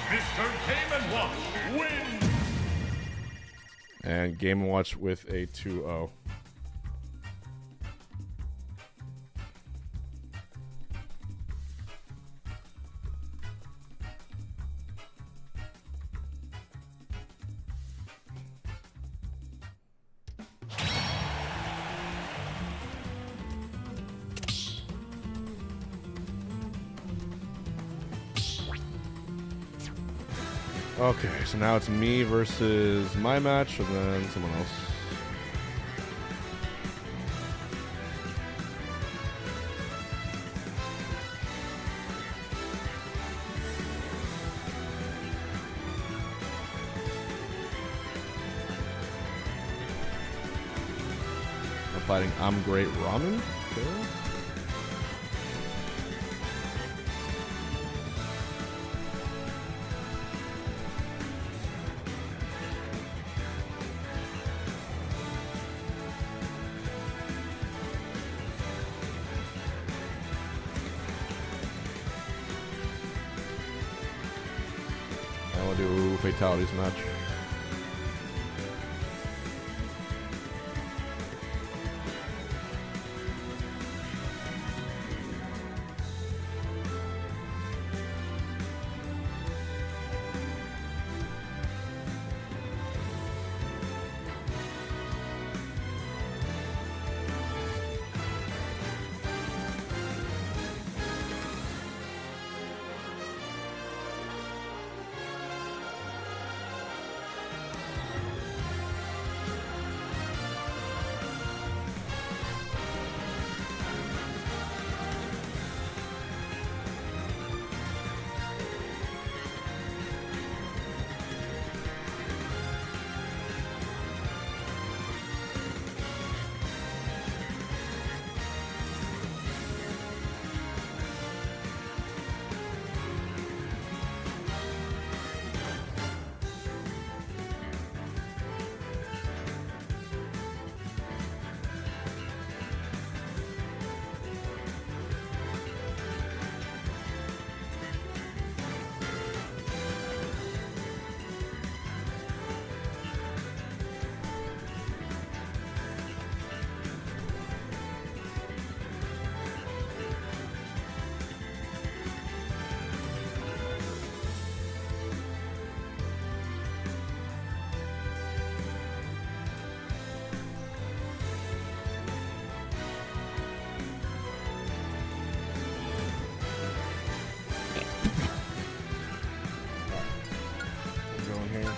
Mr. Game & Watch wins! And Game & Watch with a 2-0. Okay, so now it's me versus my match, and then someone else. I'm fighting I'm Great Ramen. Okay. Ooh, fatalities match. Going here.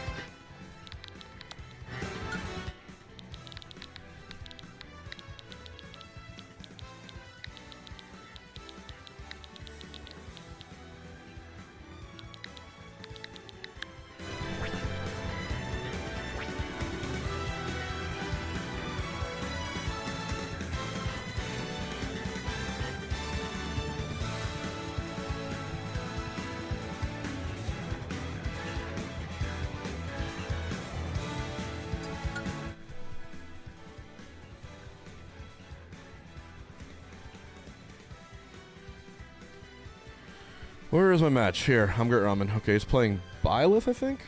Where is my match? Here, Hungry Ramen. Okay, he's playing Byleth, I think?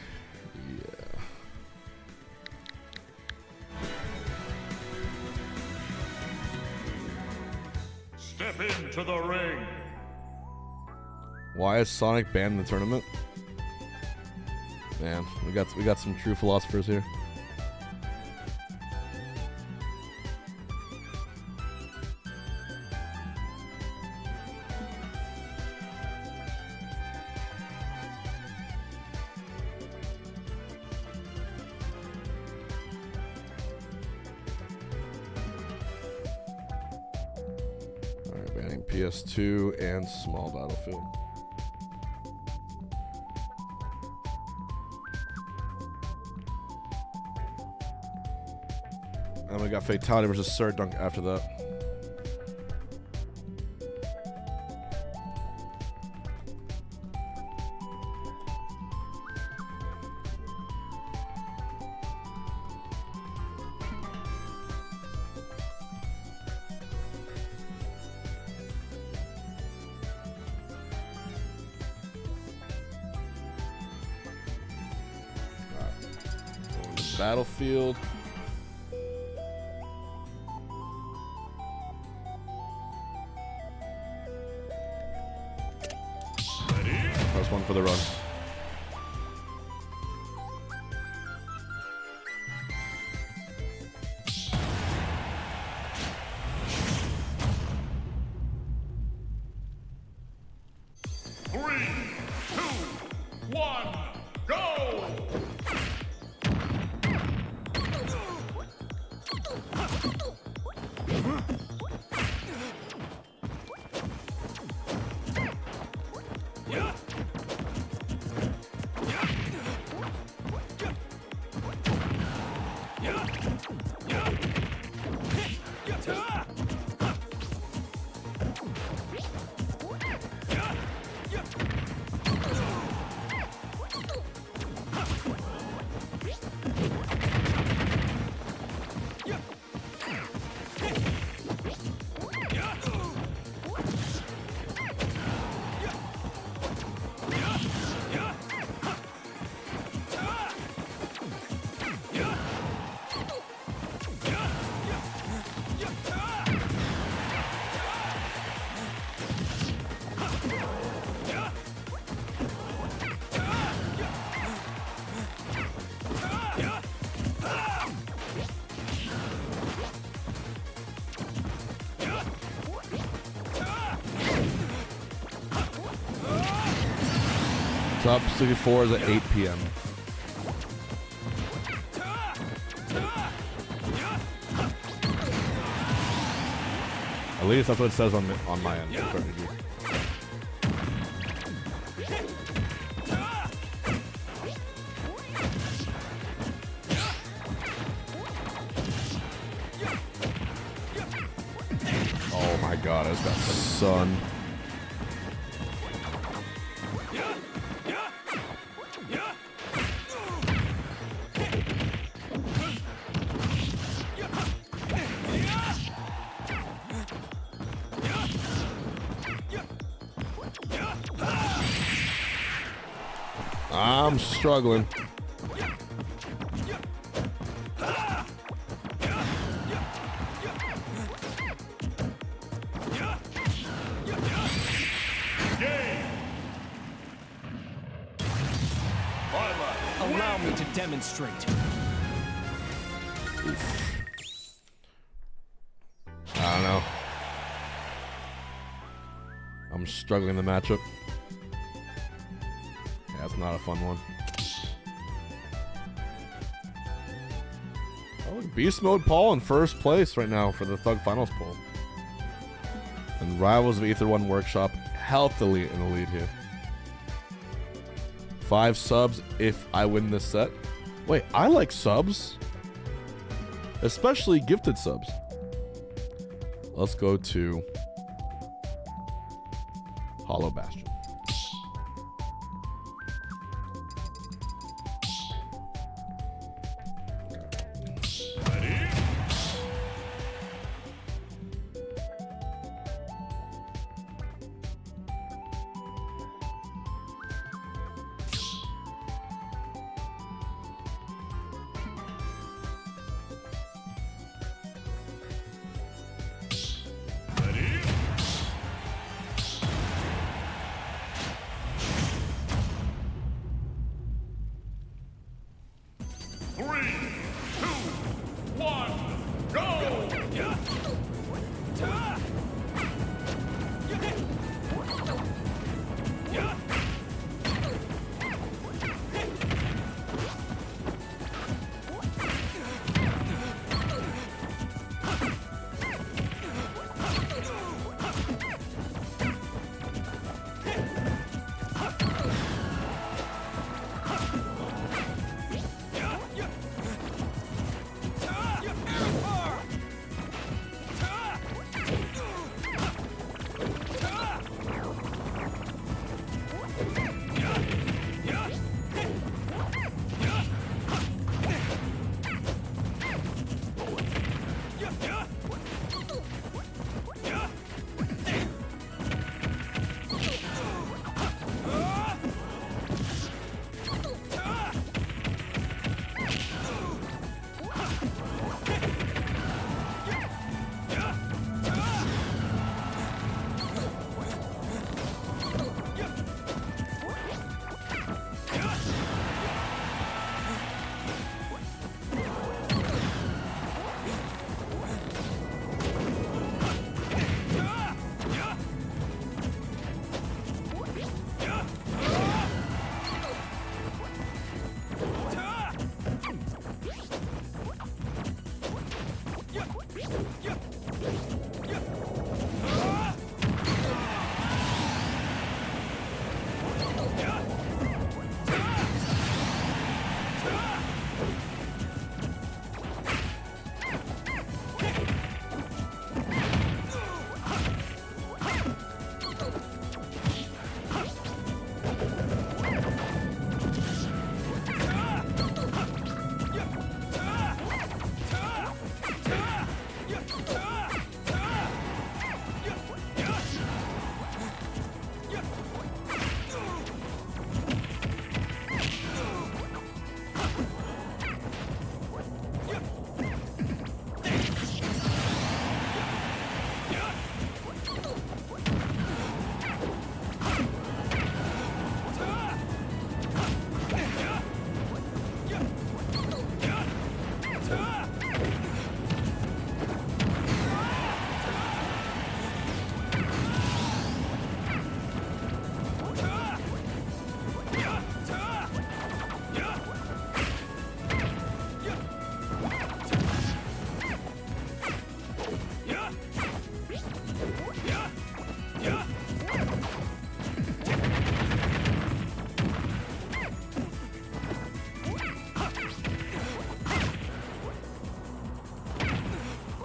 Yeah. Step into the ring. Why is Sonic banned in the tournament? Man, we got some true philosophers here. Alright, banning PS2 and Small Battlefield. And we got Fatality versus Sir Dunk after that. Battlefield. Press 1 for the run. Three, two, one, go! Top 64 is at 8 p.m. At least that's what it says on my end. Oh my god, it's got the sun. I'm struggling. Allow me to demonstrate. I don't know. I'm struggling the matchup. Yeah, that's not a fun one. Oh, look, Beast Mode Paul in first place right now for the Thug Finals poll. And Rivals of Ether 1 Workshop healthily in the lead here. 5 subs if I win this set. Wait, I like subs. Especially gifted subs. Let's go to Hollow Bastion.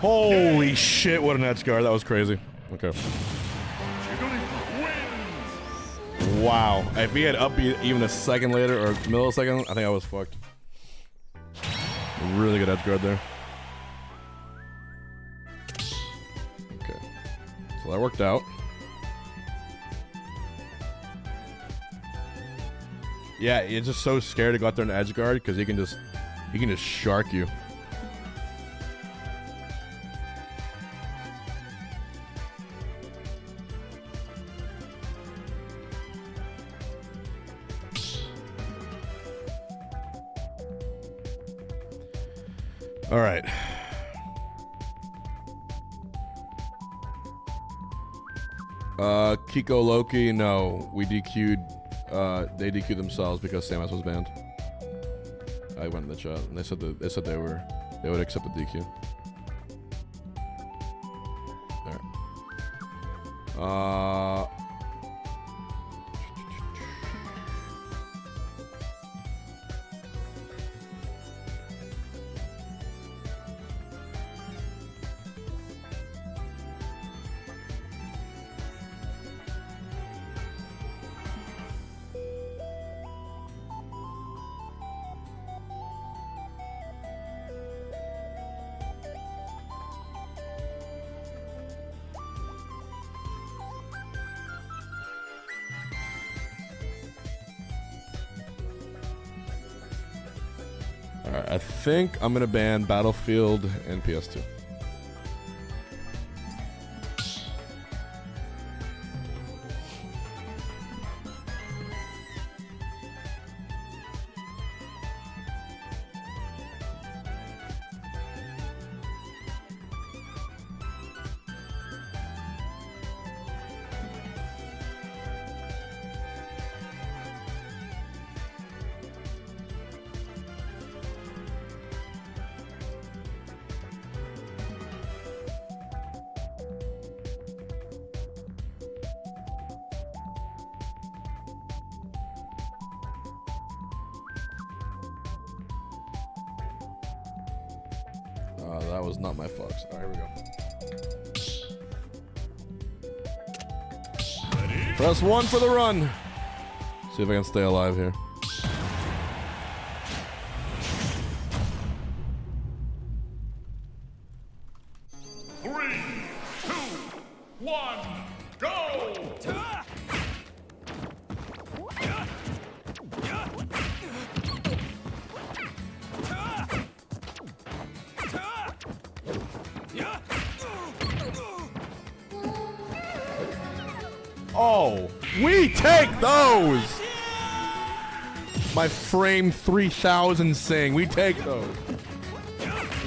Holy shit, what an edge guard. That was crazy. Okay. Wow. If he had upbeat even a second later or millisecond, I think I was fucked. Really good edge guard there. Okay. So that worked out. Yeah, you're just so scared to go out there and edge guard because he can just shark you. All right. Kiko Loki, no. We DQ'd, they DQ'd themselves because Samus was banned. I went in the chat and they said they would accept the DQ. Alright. Alright, I think I'm gonna ban Battlefield and PS2. That was not my fox. Alright, here we go. Press 1 for the run. See if I can stay alive here. Three, two, one, go! Oh, we take those! My frame 3000 sing, we take those.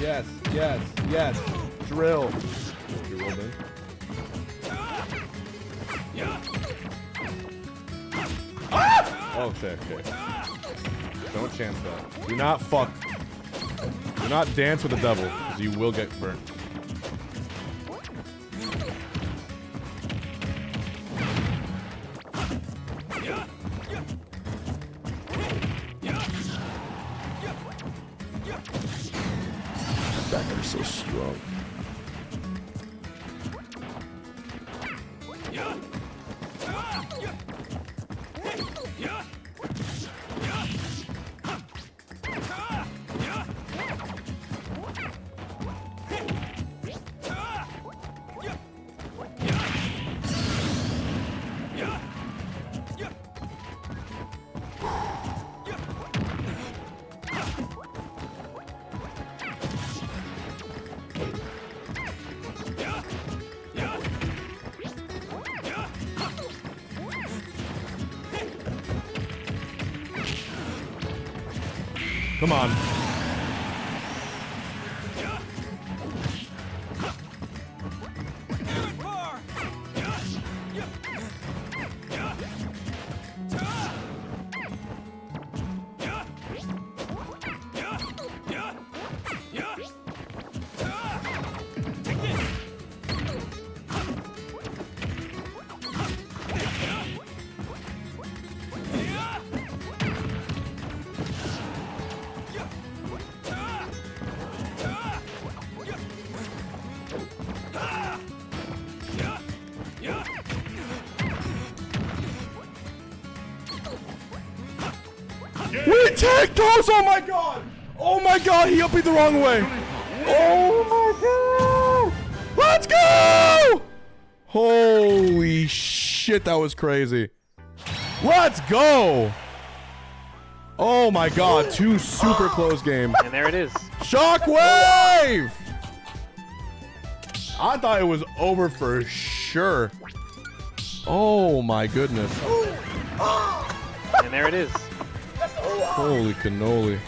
Yes, yes, yes. Drill. Ah! Oh, okay, okay. Don't chance that. Do not fuck. Do not dance with the devil, because you will get burnt. That guy's so strong. Come on. We take those! Oh my god! Oh my god, he upped me the wrong way! Oh my god! Let's go! Holy shit, that was crazy. Let's go! Oh my god, 2 super close games. And there it is. Shockwave! I thought it was over for sure. Oh my goodness. And there it is. Holy cannoli.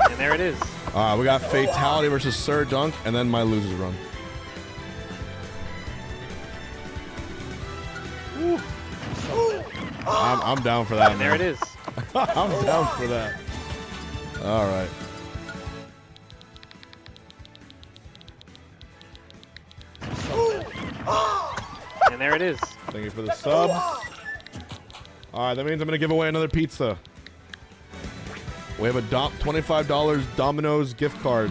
And there it is. We got Fatality versus Sir Dunk, and then my losers run. I'm down for that. And there it is. I'm down for that. All right. And there it is. Thank you for the subs. All right, that means I'm gonna give away another pizza. We have a $25 Domino's gift card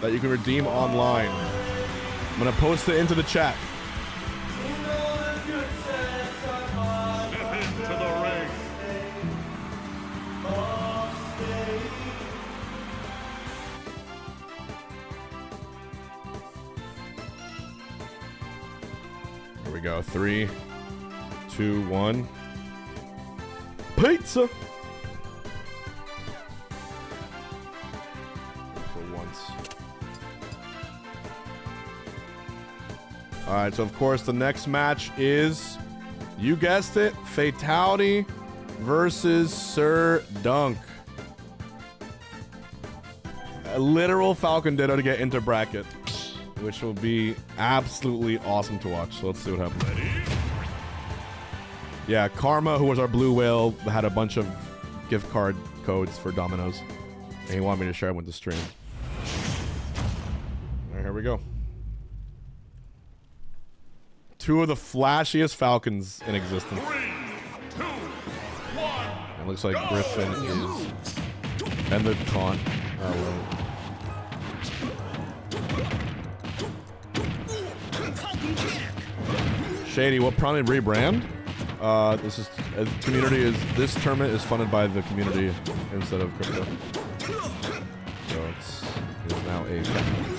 that you can redeem online. I'm gonna post it into the chat. Step into the ring. Here we go. 3, 2, 1. Pizza. For once. All right. So of course the next match is, you guessed it, Fatality versus Sir Dunk. A literal Falcon Ditto to get into bracket, which will be absolutely awesome to watch. So let's see what happens. Yeah, Karma, who was our blue whale, had a bunch of gift card codes for Domino's, and he wanted me to share them with the stream. All right, here we go. 2 of the flashiest Falcons in existence. 3, 2, 1. It looks like Griffin is, and the taunt. Oh, wait. Shady, what prompted rebrand? This is this tournament is funded by the community instead of crypto. So it is now a Cashbox.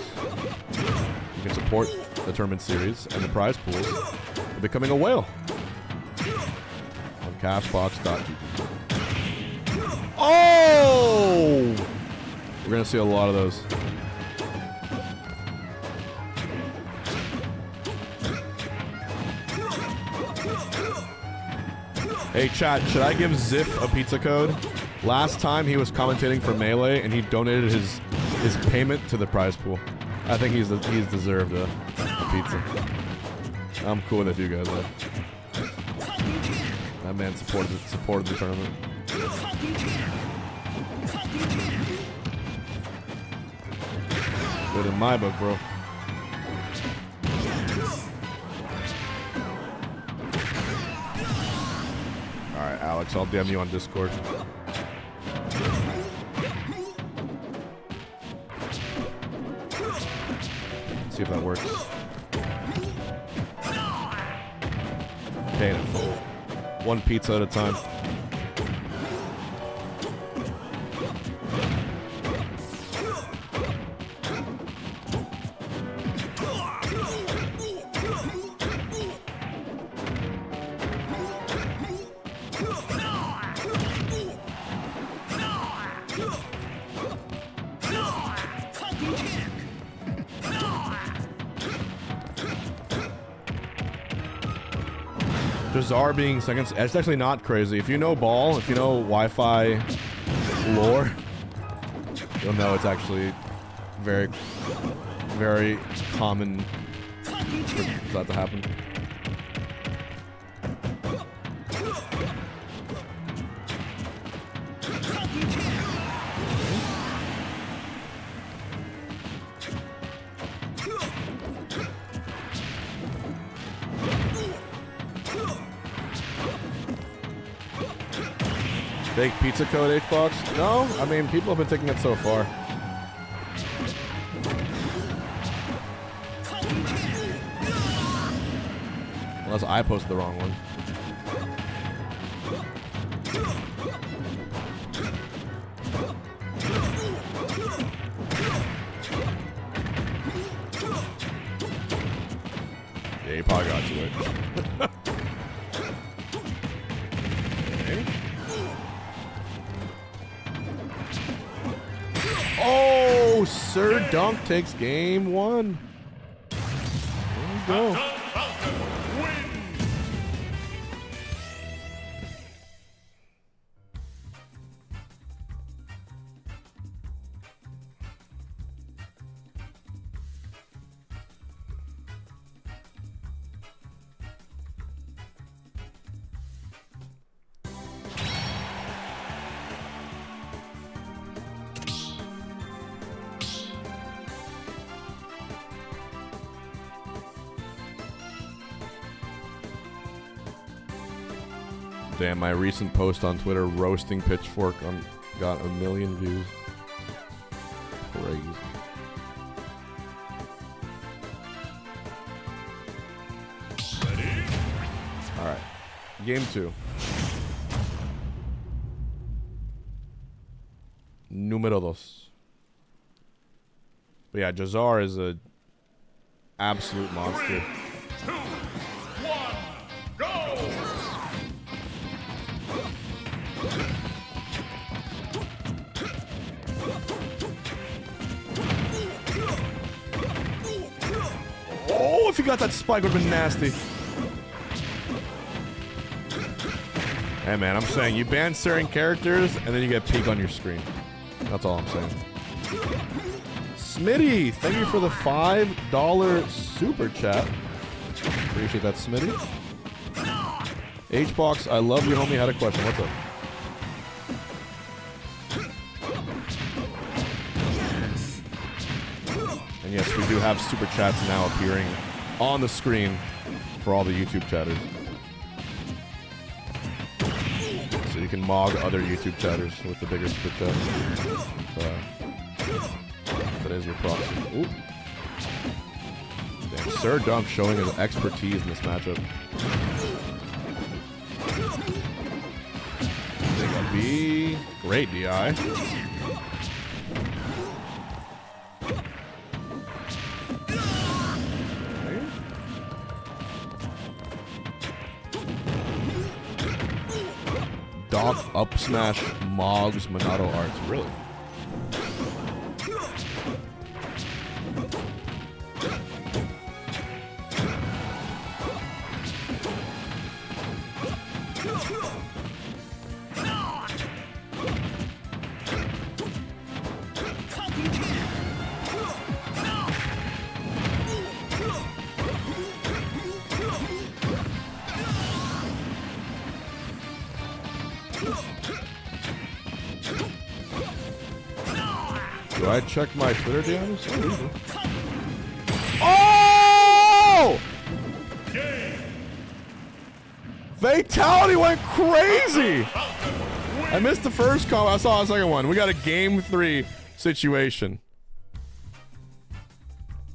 You can support the tournament series and the prize pools by becoming a whale on Cashbox.gg. Oh! We're gonna see a lot of those. Hey chat, should I give Ziff a pizza code? Last time he was commentating for Melee and he donated his payment to the prize pool. I think he's deserved a pizza. I'm cool with it if you guys are. That man supported the tournament. Good in my book, bro. Alright, Alex, I'll DM you on Discord. See if that works. Paying it full. 1 pizza at a time. Bizarre being seconds. It's actually not crazy. If you know ball, if you know Wi-Fi lore, you'll know it's actually very, very common for that to happen. Fake pizza code Hbox? No, I mean people have been taking it so far. Unless I posted the wrong one. Yeah, you probably got to it. Okay. Oh, Sir Dunk takes game 1. There we go. Damn, my recent post on Twitter roasting Pitchfork got 1 million views. Crazy. Alright. Game 2. Número 2. But yeah, Jazar is a absolute monster. 3, 2, 1, go! Oh, if he got that spike, would have been nasty. Hey man, I'm saying you ban certain characters and then you get peak on your screen. That's all I'm saying. Smitty, thank you for the $5 super chat. Appreciate that, Smitty. Hbox, I love you, homie. Had a question. What's up? And yes, we do have super chats now appearing on the screen for all the YouTube chatters. So you can mog other YouTube chatters with the bigger super chat. That is your proxy. Ooh. Damn, Sir Dunk showing his expertise in this matchup. Big up B. Great DI. Doc up smash Mog's Monado Arts. Really? Do I check my Twitter DMs? Oh! Fatality went crazy! I missed the first call. I saw the second one. We got a game 3 situation.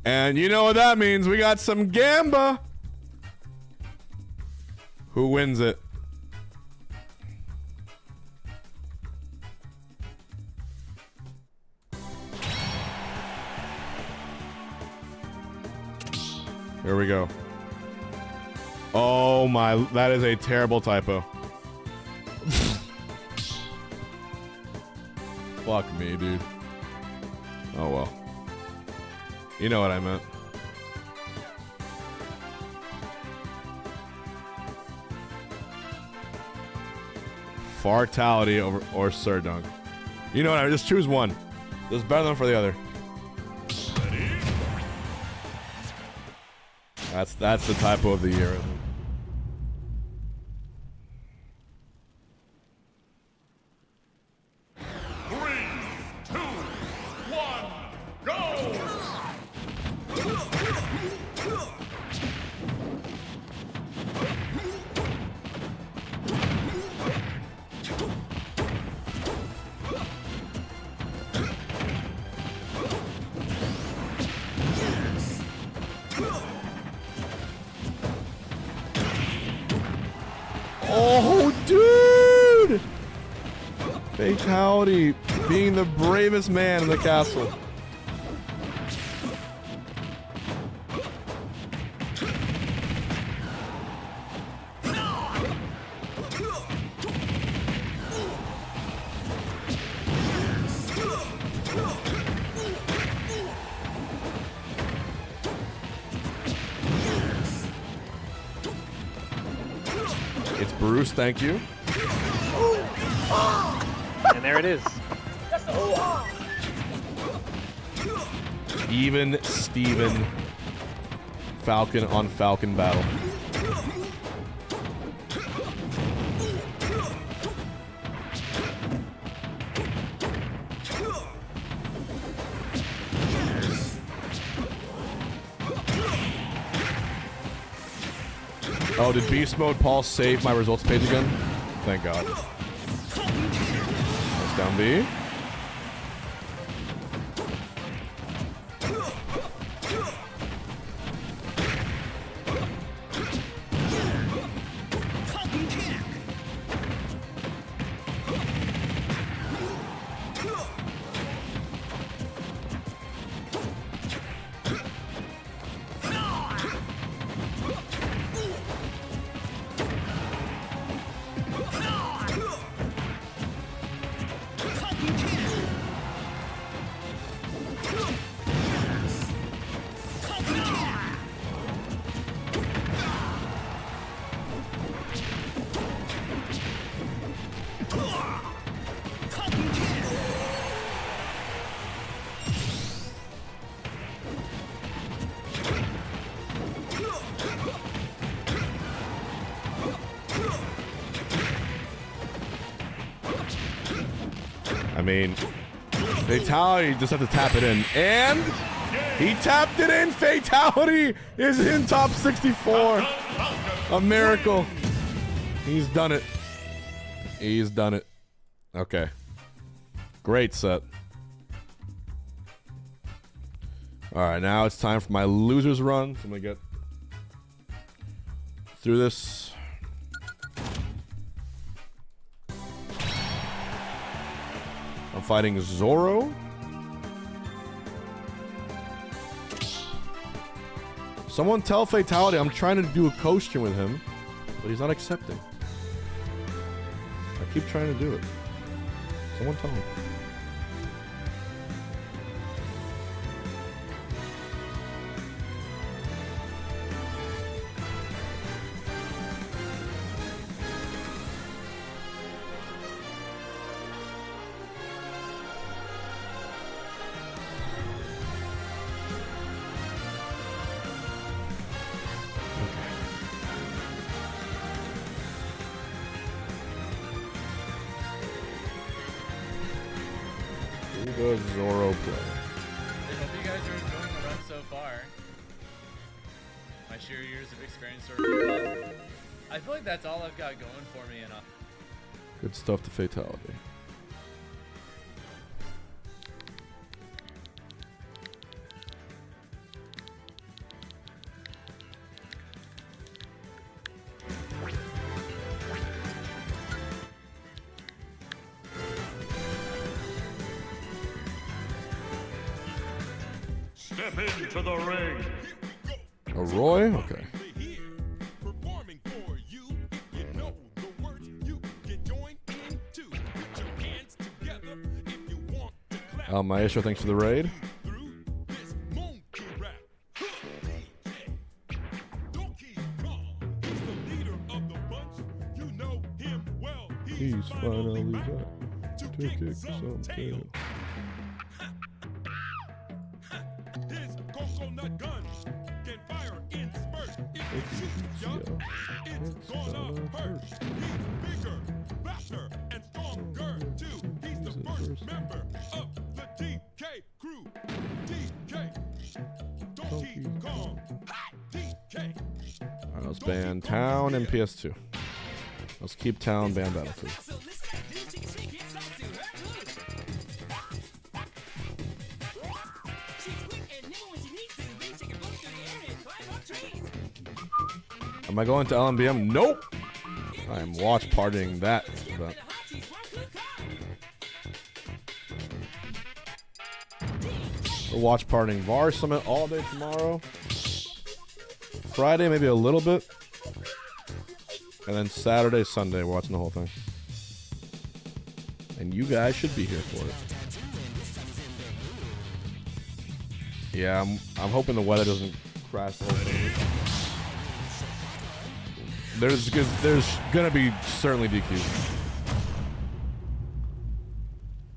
And you know what that means. We got some Gamba. Who wins it? Here we go. Oh my, that is a terrible typo. Fuck me, dude. Oh well. You know what I meant. Fartality over or Sir Dunk. You know what I mean? Just choose one. There's better than for the other. That's the typo of the year, I think. Fatality, being the bravest man in the castle. It's Bruce, thank you. And there it is. Even Steven. Falcon on Falcon battle. Oh, did Beast Mode Paul save my results page again? Thank God. That's down B. I mean, Fatality just have to tap it in. And he tapped it in. Fatality is in top 64. A miracle. He's done it. He's done it. Okay. Great set. Alright, now it's time for my loser's run. So I'm going to get through this. I'm fighting Zoro. Someone tell Fatality I'm trying to do a coaster with him, but he's not accepting. I keep trying to do it. Someone tell him. Zoro play. I hope you guys are enjoying the run so far. My sheer years of experience are I feel like that's all I've got going for me. And good stuff to Fatality. Step into the ring. A Roy? Okay. Maestro, thanks for the raid. He's finally back to kick some tail. His coconut gun can fire in spurts. If you shoot young, it's gonna hurt. He's bigger, faster, and stronger too. He's the first member of the DK crew. DK, Donkey Kong, DK. Alright, let's ban Town and PS2. Let's keep Town, ban Battlefield. Am I going to LMBM? Nope. I am watch partying that event. We'll watch partying VAR Summit all day tomorrow. Friday, maybe a little bit. And then Saturday, Sunday, we're watching the whole thing. And you guys should be here for it. Yeah, I'm hoping the weather doesn't crash the whole thing. There's gonna be certainly DQs.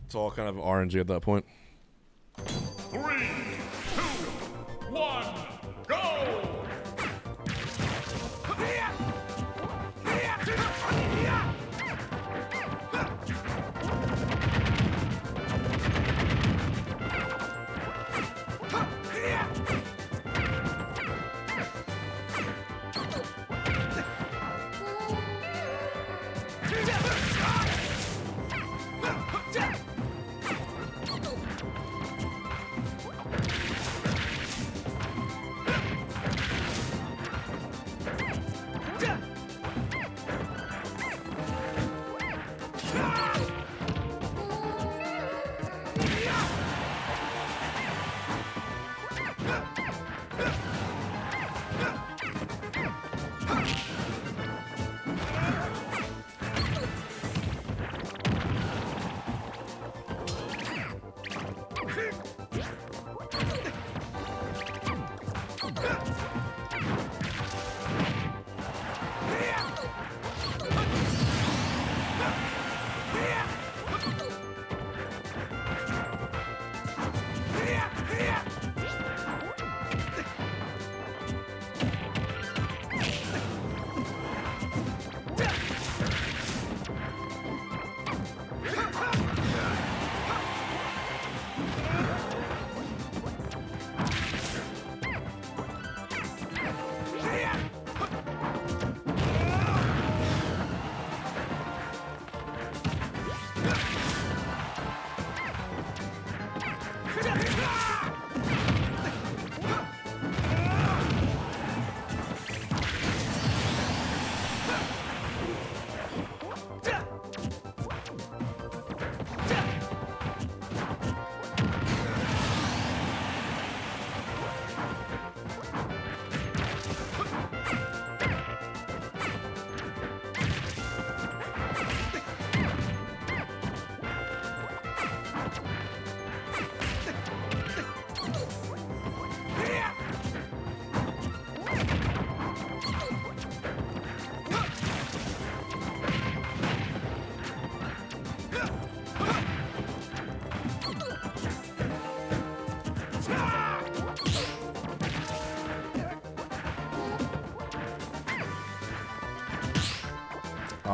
It's all kind of RNG at that point. 3, 2, 1, go!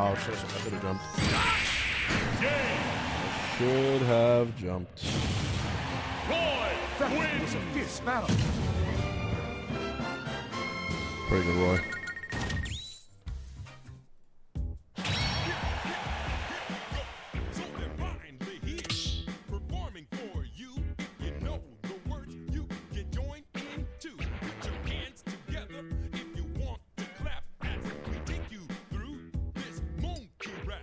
Oh shit, I should have jumped. Should have jumped. Roy wins a fierce battle. Pretty good, Roy. So divinely here, performing for you. You know the words you can join into. Put your hands together if you want to clap as we take you through this monkey rap.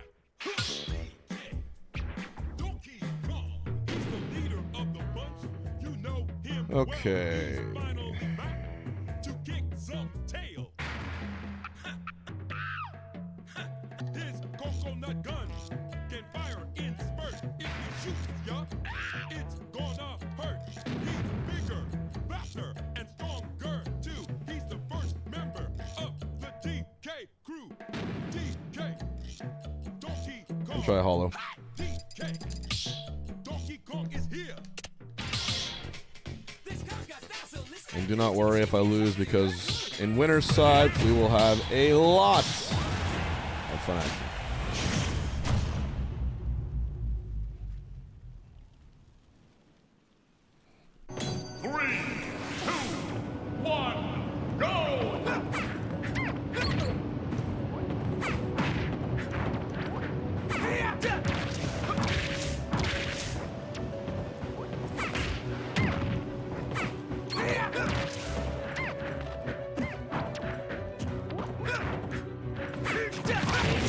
Donkey Kong is the leader of the bunch. You know him well. Okay. He's finally back to kick some tail. His coconut gun can fire in spurts. If he shoots ya, it's gonna hurt. He's bigger, faster, and stronger too. He's the first member of the DK crew. DK, Donkey Kong. Try hollow. DK, Donkey Kong is here. And do not worry if I lose, because in winner's side, we will have a lot of fun action.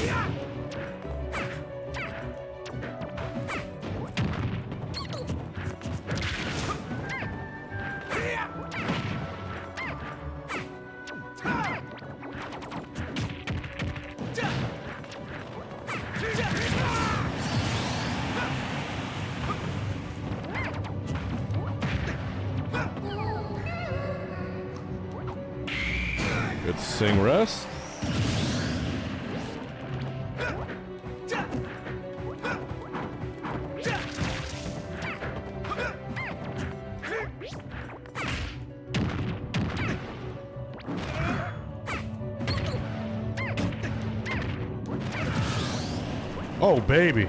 Yeah! Let's sing rest. Oh, baby.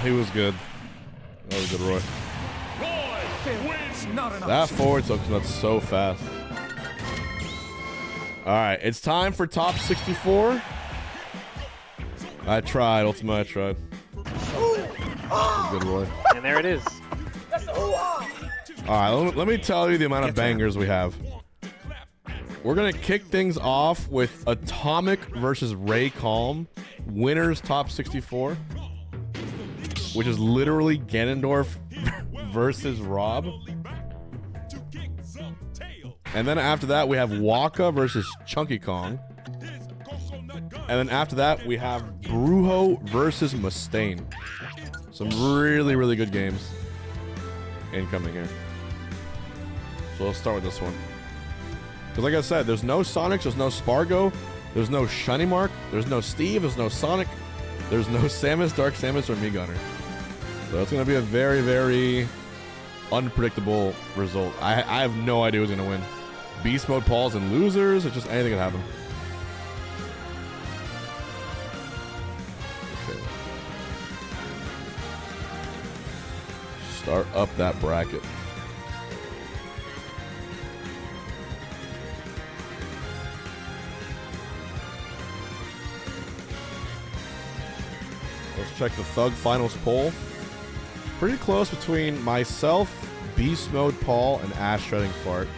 He was good. That was a good Roy. That forward took nuts so fast. Alright, it's time for top 64. I tried, Ultima, I tried. Good Roy. And there it is. Alright, let me tell you the amount of bangers we have. We're gonna kick things off with Atomic versus Ray Calm. Winners top 64. Which is literally Ganondorf versus Rob. And then after that, we have Waka versus Chunky Kong. And then after that, we have Brujo versus Mustaine. Some really, really good games incoming here. So let's start with this one. Because like I said, there's no Sonic, there's no Spargo, there's no Shiny Mark, there's no Steve, there's no Sonic, there's no Samus, Dark Samus, or Mii Gunner. So it's going to be a very, very unpredictable result. I have no idea who's going to win. Beast Mode Paul's and losers, or just anything can happen. Okay. Start up that bracket. Let's check the Thug Finals poll. Pretty close between myself, Beast Mode Paul, and Ash Shredding Fart.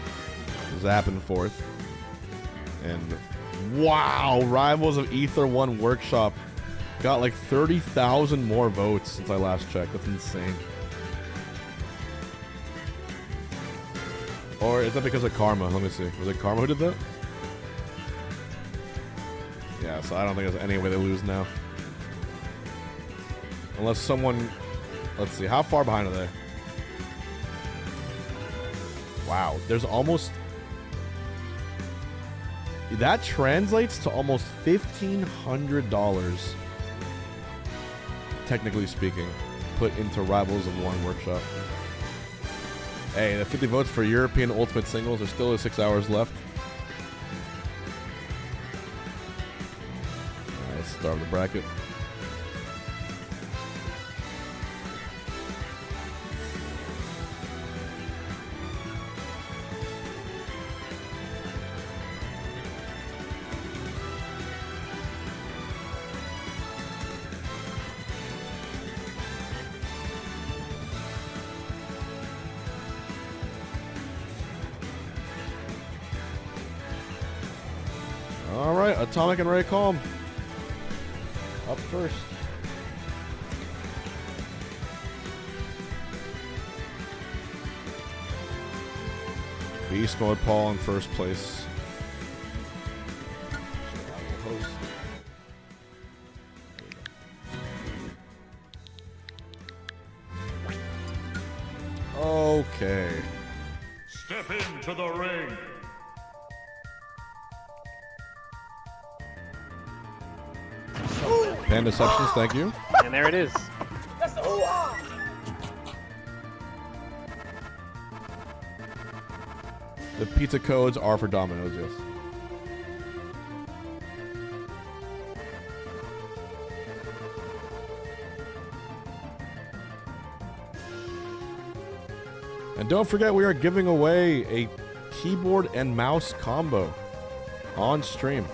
Zapping fourth. And wow, Rivals of Ether 1 Workshop got like 30,000 more votes since I last checked. That's insane. Or is that because of Karma? Let me see. Was it Karma who did that? Yeah, so I don't think there's any way they lose now. Unless someone... Let's see, how far behind are they? Wow, there's almost... That translates to almost $1,500, technically speaking, put into Rivals of 1 Workshop. Hey, the 50 votes for European Ultimate Singles. There's still 6 hours left. Alright, let's start with the bracket. Alright, Atomic and Ray Calm. Up first. Beast Mode Paul in first place. Okay. Step into the ring. and Deceptions, thank you. And there it is. The pizza codes are for Domino's, yes. And don't forget, we are giving away a keyboard and mouse combo on stream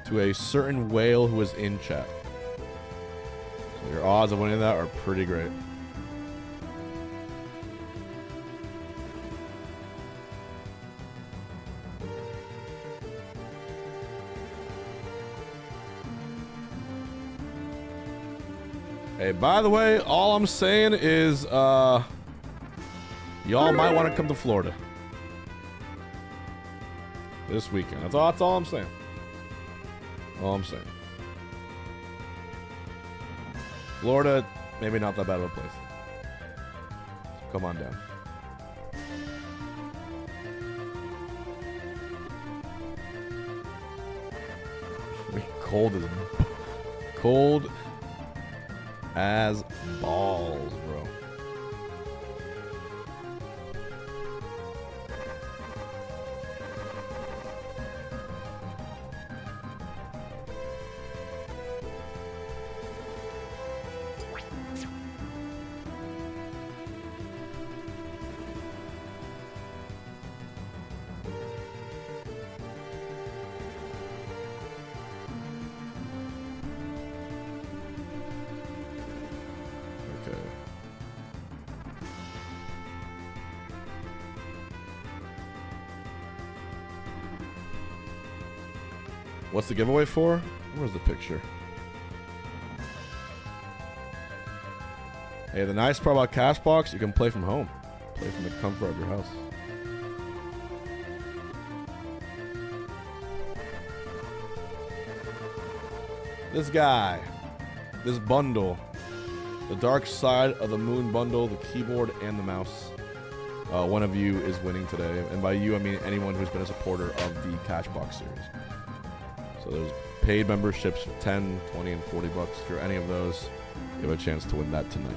to a certain whale who is in chat. So your odds of winning that are pretty great. Hey, by the way, all I'm saying is, y'all might want to come to Florida this weekend. That's all I'm saying. All I'm saying. Florida, maybe not that bad of a place. So come on down. Cold as balls, bro. What's the giveaway for? Where's the picture? Hey, the nice part about Cashbox, you can play from home. Play from the comfort of your house. This guy. This bundle. The Dark Side of the Moon bundle, the keyboard and the mouse. One of you is winning today. And by you, I mean anyone who's been a supporter of the Cashbox series. So there's paid memberships for 10, 20, and 40 bucks. If you're any of those, you have a chance to win that tonight.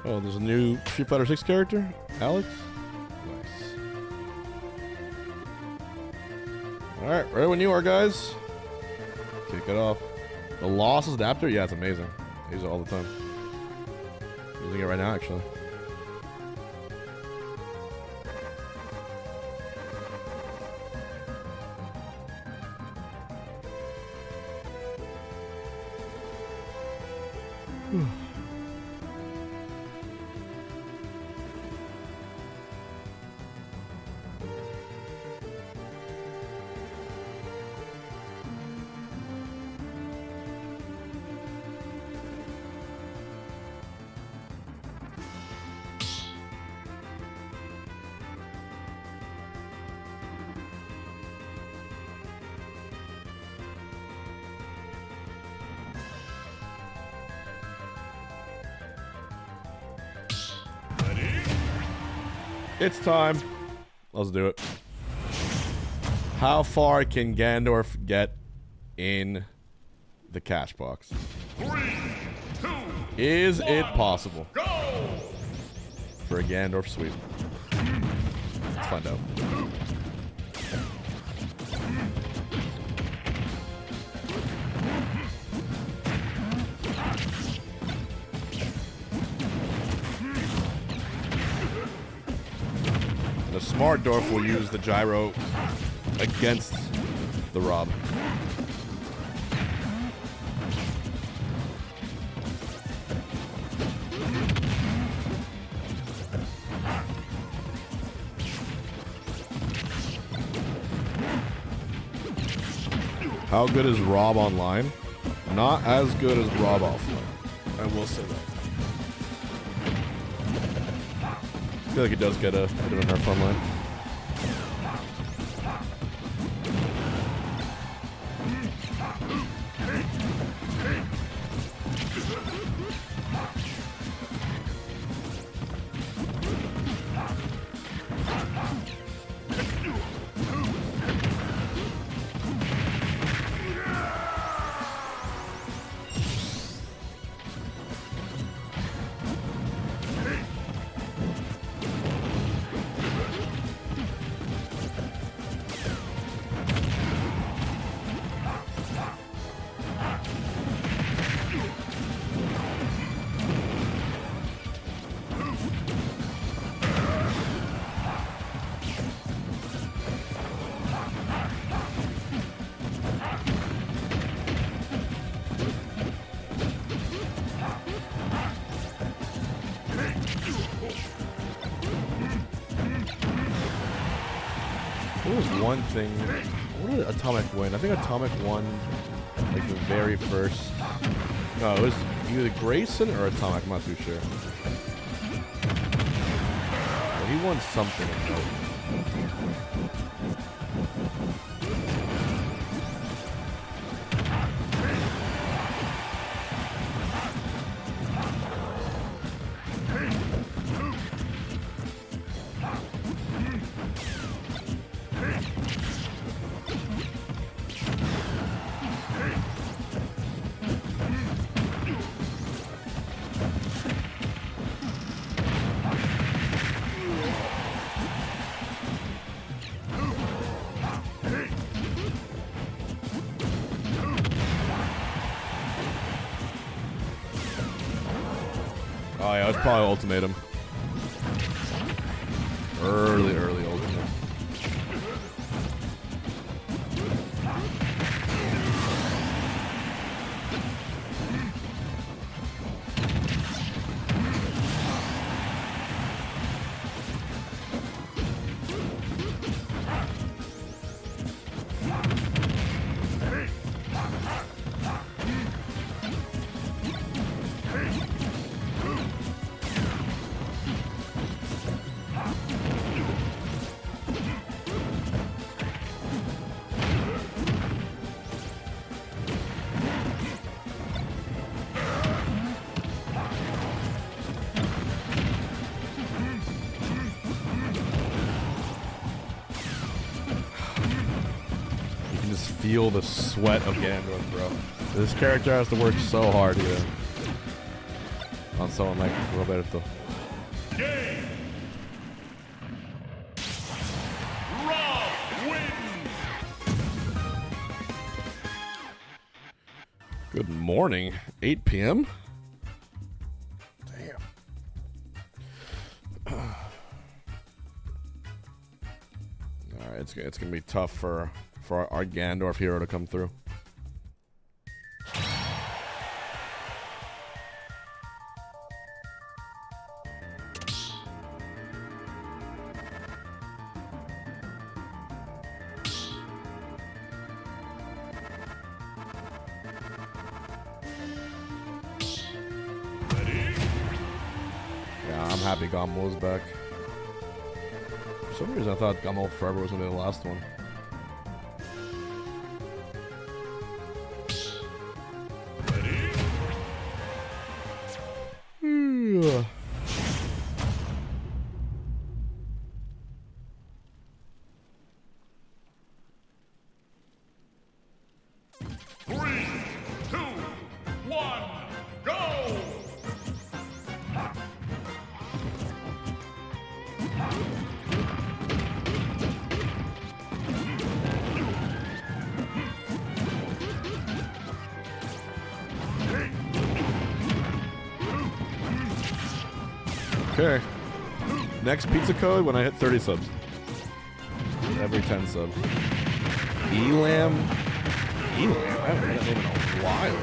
Oh, there's a new Street Fighter 6 character? Alex? Nice. Alright, ready when you are, guys. Kick it off. The lossless adapter? Yeah, it's amazing. I use it all the time. Using it right now, actually. It's time. Let's do it. How far can Gandorf get in the cash box? 3, 2, Is it possible go! for a Gandorf sweep? Let's find out. The smart Dorf will use the gyro against the Rob. How good is Rob online? Not as good as Rob offline. I will say that. I feel like he does get a bit of a nerf online. What was one thing? What did Atomic win? I think Atomic won like the very first. No, it was either Grayson or Atomic. I'm not too sure. But he won something. Oh yeah, it was probably ultimatum. Early ultimatum. Feel the sweat of Gandalf, bro. This character has to work so hard here on someone like Roberto. Game. Rob wins. Good morning. 8 p.m. Damn. All right, it's gonna be tough for our Gandorf hero to come through. Yeah, I'm happy Gamo is back. For some reason I thought Gamo Forever was gonna be the last one. Okay. Next pizza code when I hit 30 subs. Every 10 subs. Elam. Elam? I haven't heard that name in a while.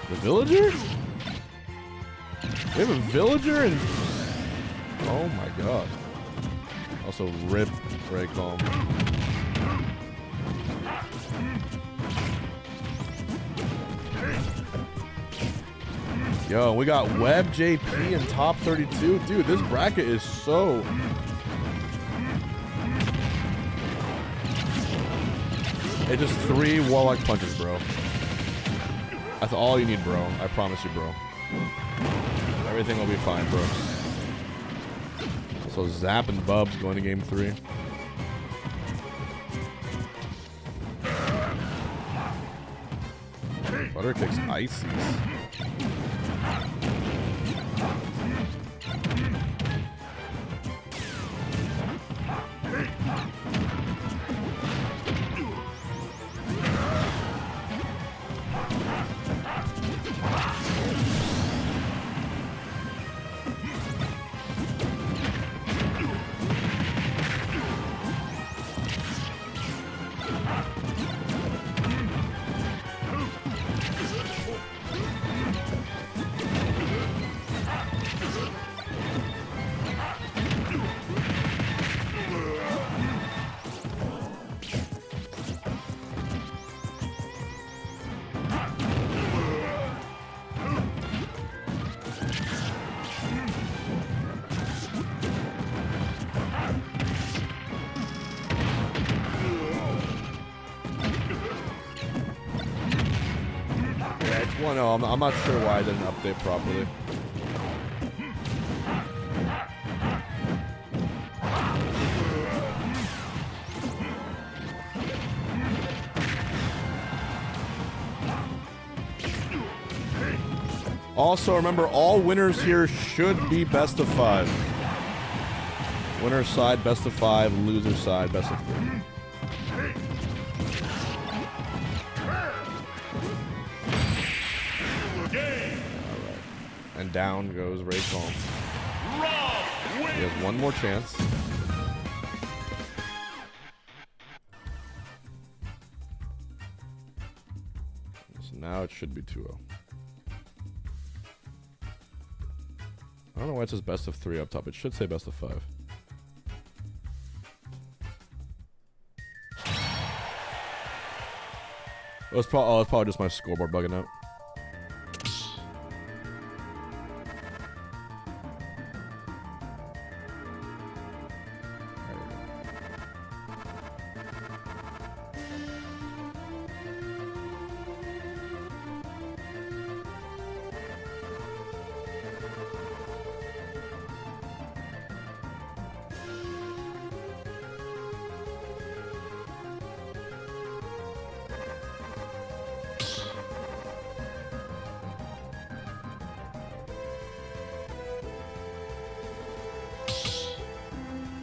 The villager? We have a villager and... Oh my god. Also, rip Ray Calm. Yo, we got Web JP in top 32. Dude, this bracket is so... It's just 3 Warlock punches, bro. That's all you need, bro. I promise you, bro. Everything will be fine, bro. So Zap and Bubs going to game 3. Butter kicks ices. Well, no, I'm not sure why I didn't update properly. Also, remember, all winners here should be best of 5. Winner side, best of 5. Loser side, best of 3. And down goes Ray Calm. He has one more chance. So now it should be 2-0. I don't know why it says best of 3 up top. It should say best of 5. It's probably just my scoreboard bugging out.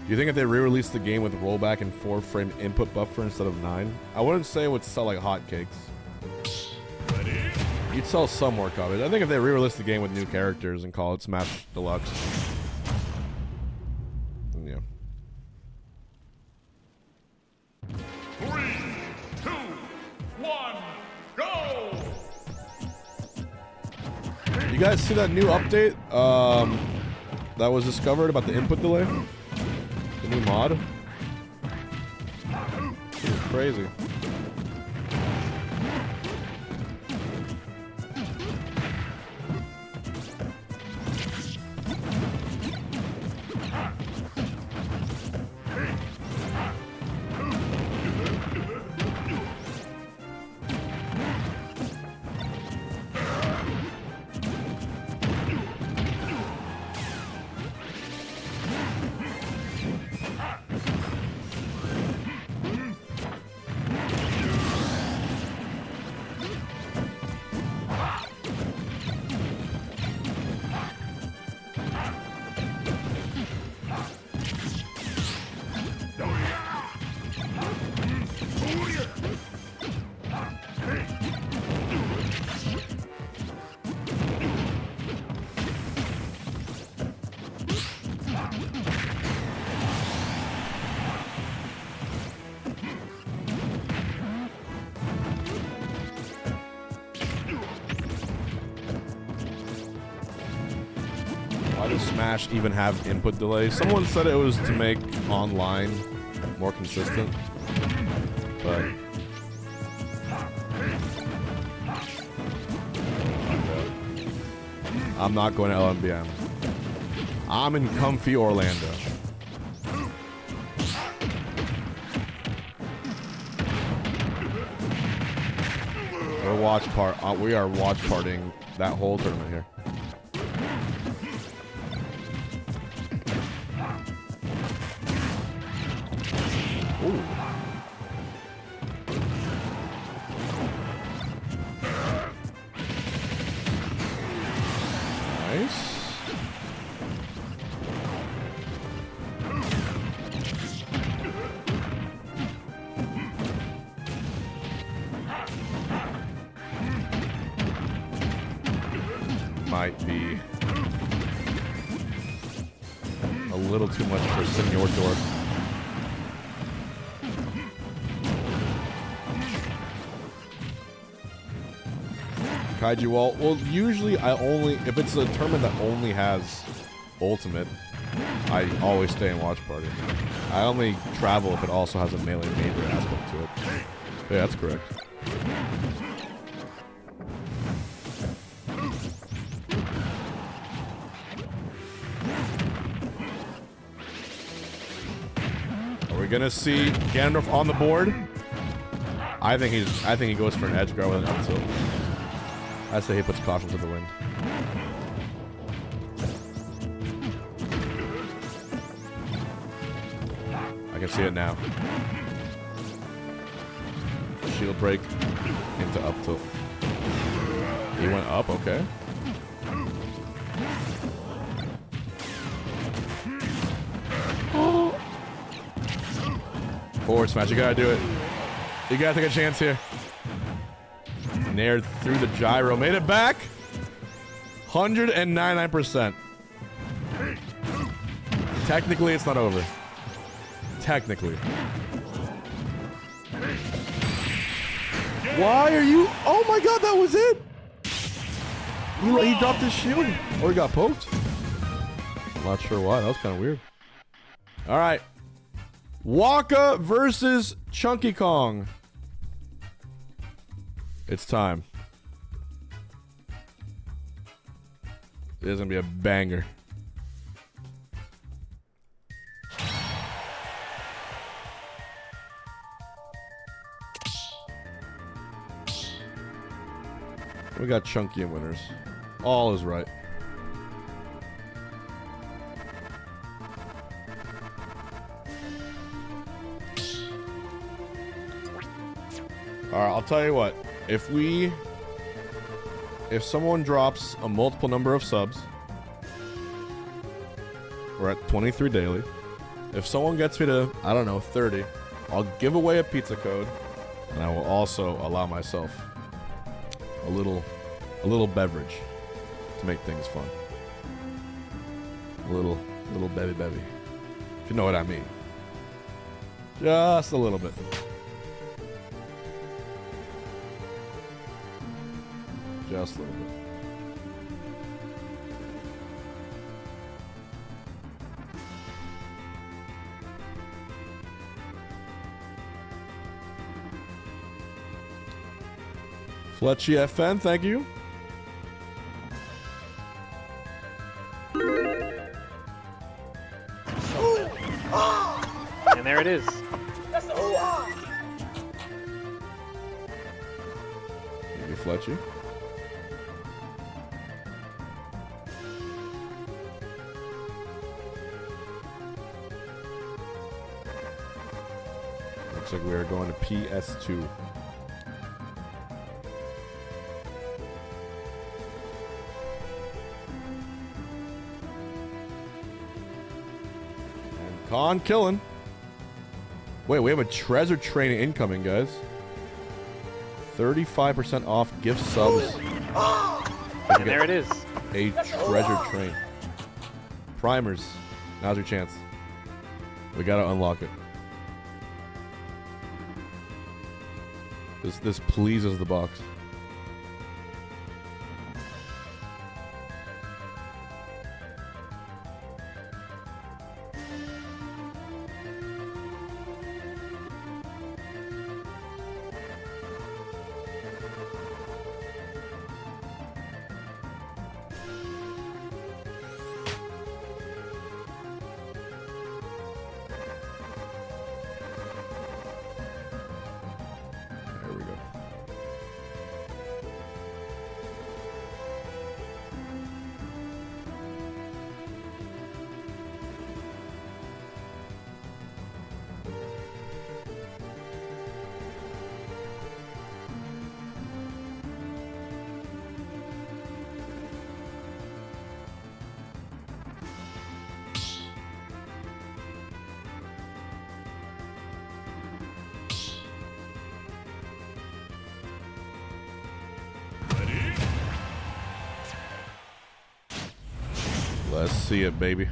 Do you think if they re-released the game with rollback and 4-frame input buffer instead of 9, I wouldn't say it would sell like hotcakes. You'd sell some more copies. I think if they re-released the game with new characters and call it Smash Deluxe. Yeah. 3, 2, 1, go! You guys see that new update that was discovered about the input delay? The new mod? It's crazy. does Smash even have input delay? Someone said it was to make online more consistent, but I'm not going to LMBM. I'm in comfy Orlando. We are watch partying that whole tournament here. Ooh. Nice. Might be a little too much for Senor Dork. Kaiju wall. Well, usually if it's a tournament that only has ultimate, I always stay in watch party. I only travel if it also has a melee major aspect to it. Yeah, that's correct. Are we gonna see Ganondorf on the board? I think he goes for an edge guard with an up tilt. I say he puts caution to the wind. I can see it now. Shield break into up tilt. He went up, okay. Forward smash, you gotta do it. You gotta take a chance here. Nared through the gyro, made it back. 199%. Technically, it's not over. Technically. Why are you? Oh my god, that was it! He dropped his shield. Or he got poked. I'm not sure why. That was kind of weird. Alright. Waka versus Chunky Kong. It's time. It is gonna be a banger. We got Chunky and winners. All is right. Alright, I'll tell you what. If someone drops a multiple number of subs, we're at 23 daily. If someone gets me to, I don't know, 30, I'll give away a pizza code, and I will also allow myself a little beverage to make things fun. A little bevy. If you know what I mean. Just a little bit. Just a little bit. Fletchy FN, thank you. And there it is. Maybe Fletchy. Looks like we're going to PS2. Con killing. Wait, we have a treasure train incoming, guys. 35% off gift subs. And there it is. A treasure train. Primers. Now's your chance. We gotta unlock it. This pleases the box. Let's see it, baby.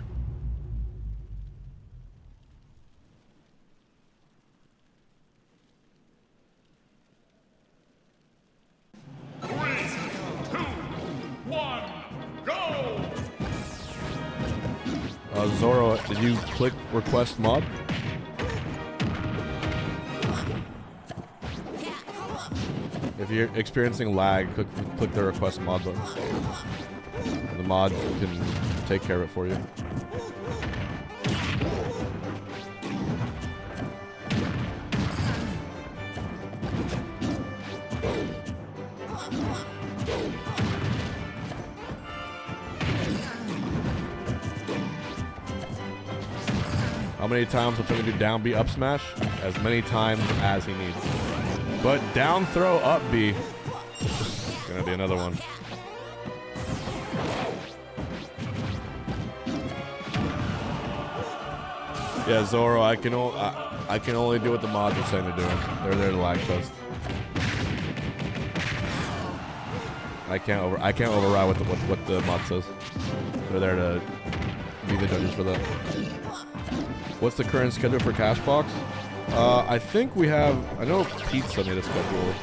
Zoro, did you click request mod? If you're experiencing lag, click the request mod button. And the mod can take care of it for you. How many times will Tony do down B up smash? As many times as he needs. But down throw up B. Gonna be another one. Yeah, Zoro, I can only do what the mods are saying to do. They're there to lag test. I can't override what the mod says. They're there to be the judges for that. What's the current schedule for Cashbox? I think we have. I know Pizza made a schedule.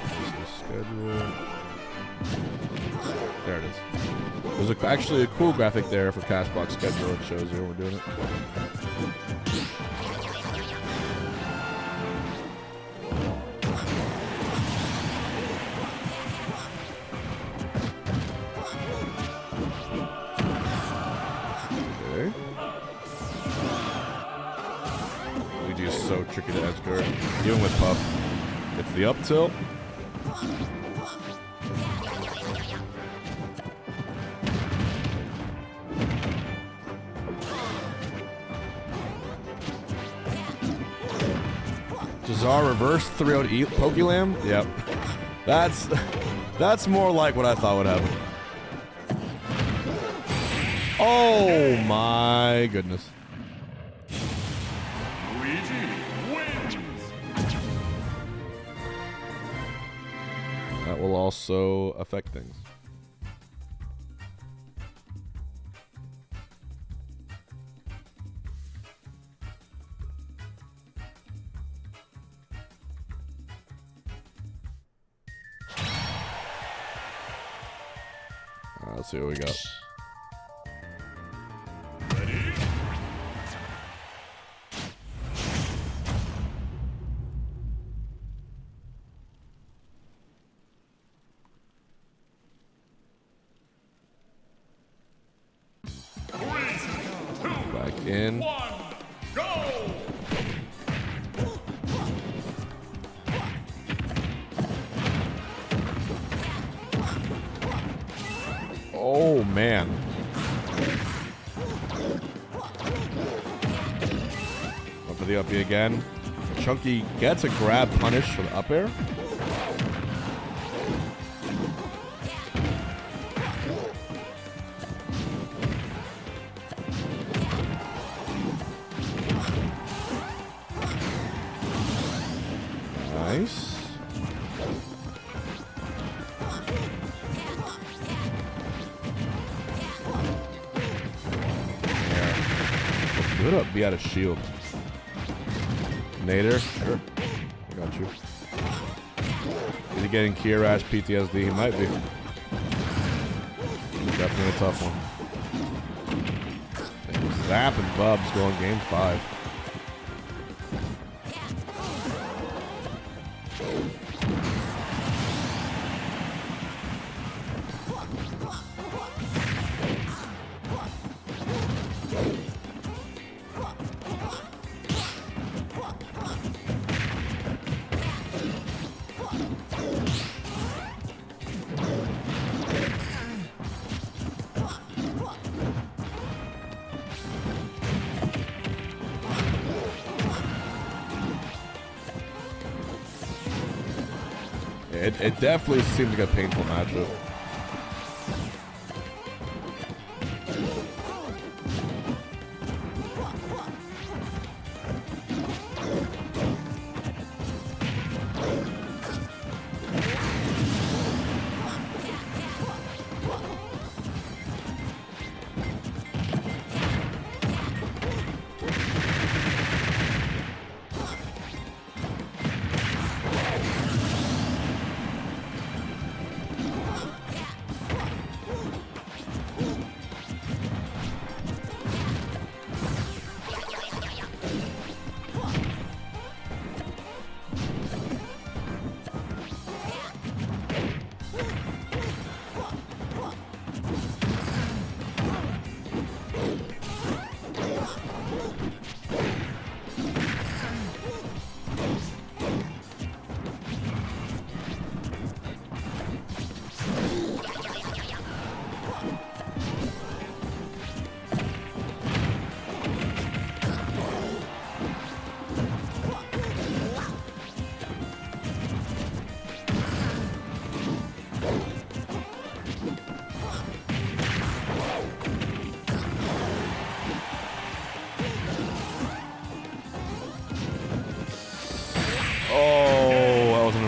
There it is. There's actually a cool graphic there for Cashbox schedule. It shows you when we're doing it. So tricky to edge guard, even with Puff. It's the up tilt. Jazar reverse 3-0 eat Pokelam? Yep. That's more like what I thought would happen. Oh my goodness. That will also affect things. Let's see what we got. In. Oh man. Up for the up B again. Chunky gets a grab punish for the up air. Nice. Good up, be out of shield. Nader, sure. I got you. Is he getting Kirash PTSD? He might be. Definitely a tough one. Zap and Bubs going game 5. It definitely seems like a painful matchup.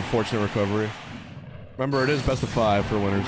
unfortunate recovery. Remember, it is best of 5 for winners.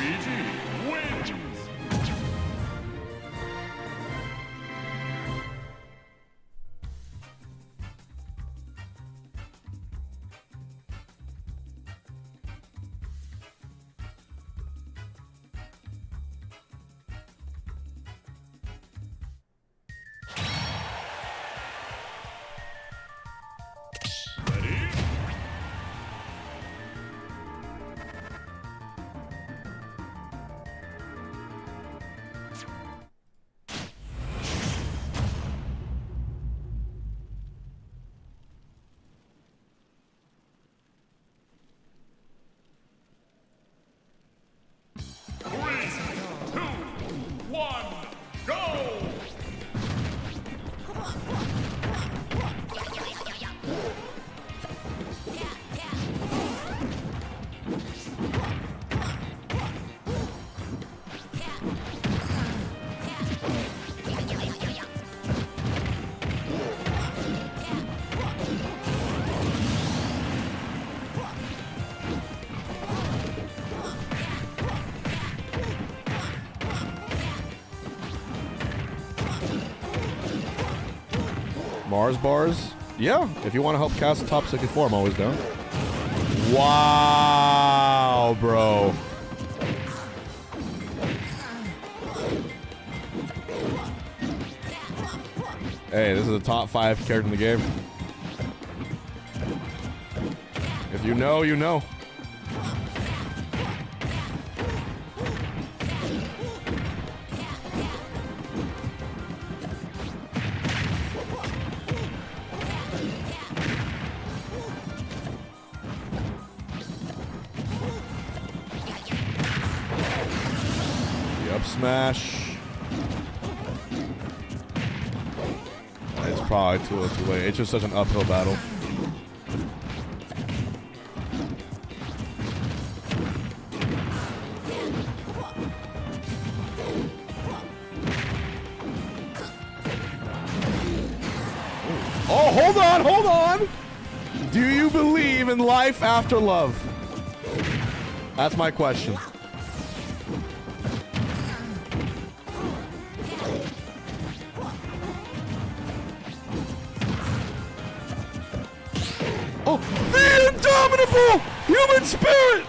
Mars bars? Yeah, if you want to help cast top 64, I'm always down. Wow, bro. Hey, this is a top 5 character in the game. If you know, you know. Smash. It's probably too late. It's just such an uphill battle. Oh, hold on, hold on! Do you believe in life after love? That's my question. Oh, the indomitable human spirit!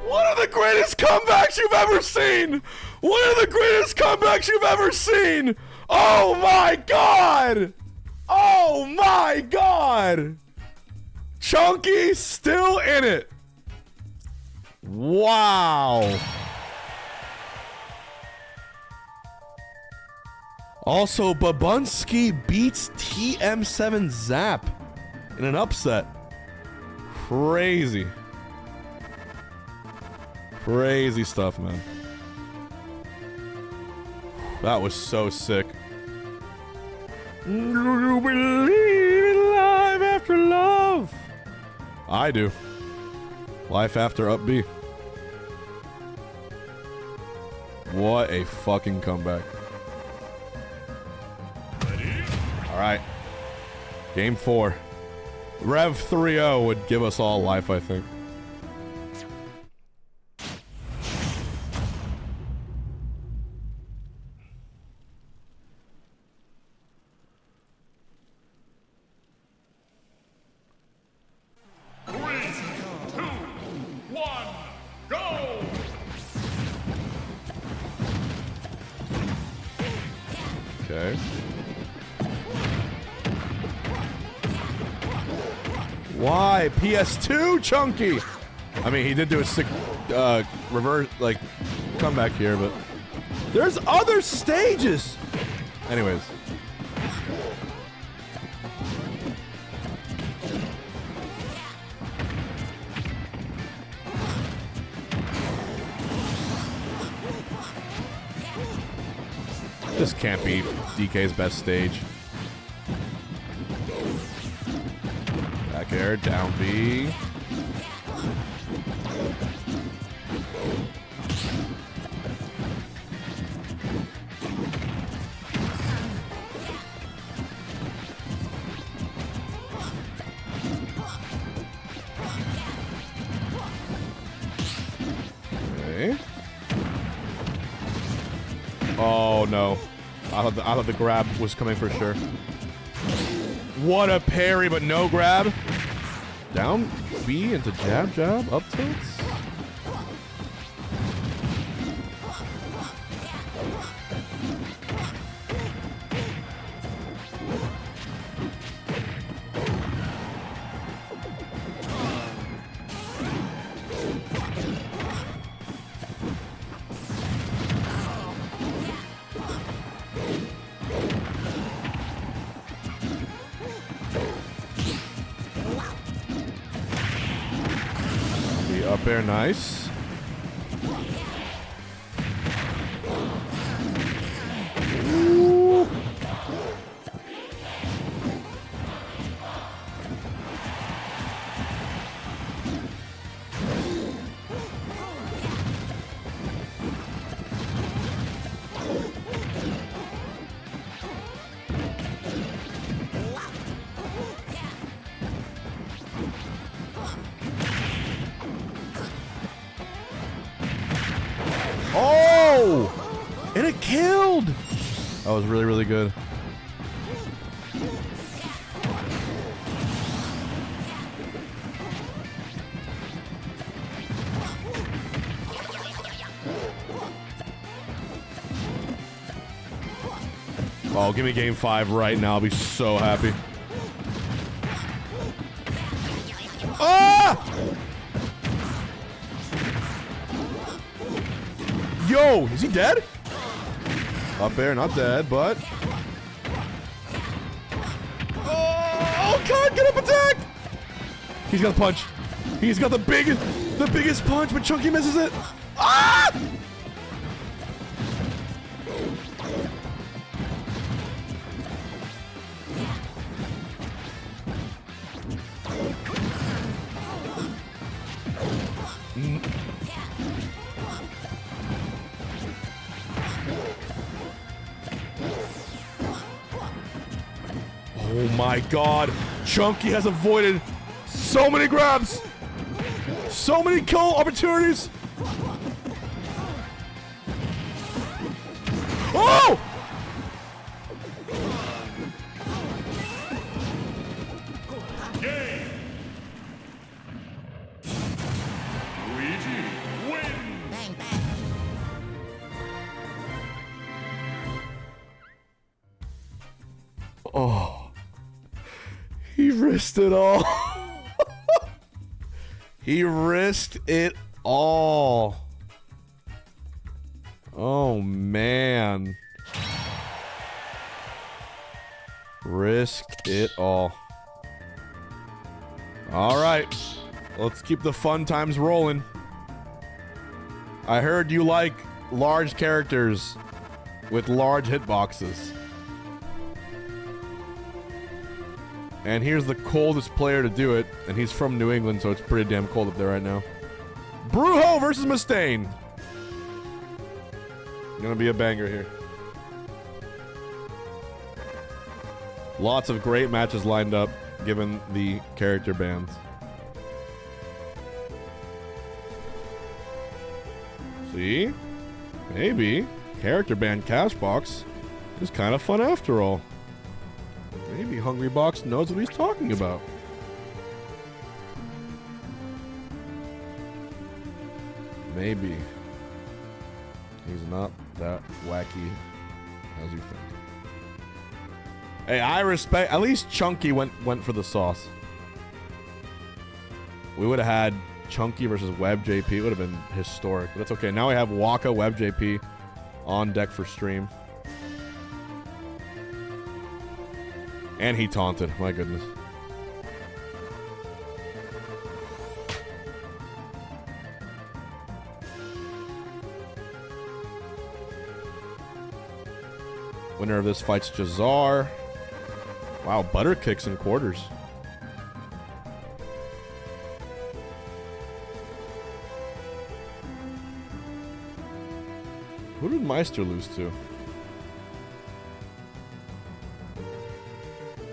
One of the greatest comebacks you've ever seen! One of the greatest comebacks you've ever seen! Oh my god! Oh my god! Chunky still in it! Wow! Also, Babunski beats TM7 Zap in an upset. Crazy. Crazy stuff, man. That was so sick. Do you believe in life after love? I do. Life after up B. What a fucking comeback. Alright. Game 4. Rev 3-0 would give us all life, I think. Okay. Why? PS2, Chunky? I mean, he did do a sick, reverse, like, comeback here, but... There's other stages! Anyways. This can't be DK's best stage. Back air, down B. Okay. Oh no. I thought the grab was coming for sure. What a parry, but no grab. Down B into jab, jab, up tilts. Up air, nice. Ooh. Oh! And it killed! That was really, really good. Oh, give me game 5 right now. I'll be so happy. Ah! Yo, is he dead? Up there, not dead, but... Oh, God, get up, attack! He's got a punch. He's got the biggest punch, but Chunky misses it. Ah! Oh my God, Chunky has avoided so many grabs, so many kill opportunities. Oh! Game. Luigi wins. Bang, bang. Oh. He risked it all. He risked it all. Oh, man. Risked it all. All right. Let's keep the fun times rolling. I heard you like large characters with large hitboxes. And here's the coldest player to do it, and he's from New England, so it's pretty damn cold up there right now. Brujo versus Mustaine. Gonna be a banger here. Lots of great matches lined up, given the character bans. See? Maybe. Character ban Cashbox is kind of fun after all. Maybe Hungrybox knows what he's talking about. Maybe. He's not that wacky as you think. Hey, I respect... At least Chunky went for the sauce. We would have had Chunky versus Web JP. It would have been historic. But that's okay. Now we have Waka Web JP on deck for stream. And he taunted. My goodness. Winner of this fight's Jazar. Wow, butter kicks in quarters. Who did Meister lose to?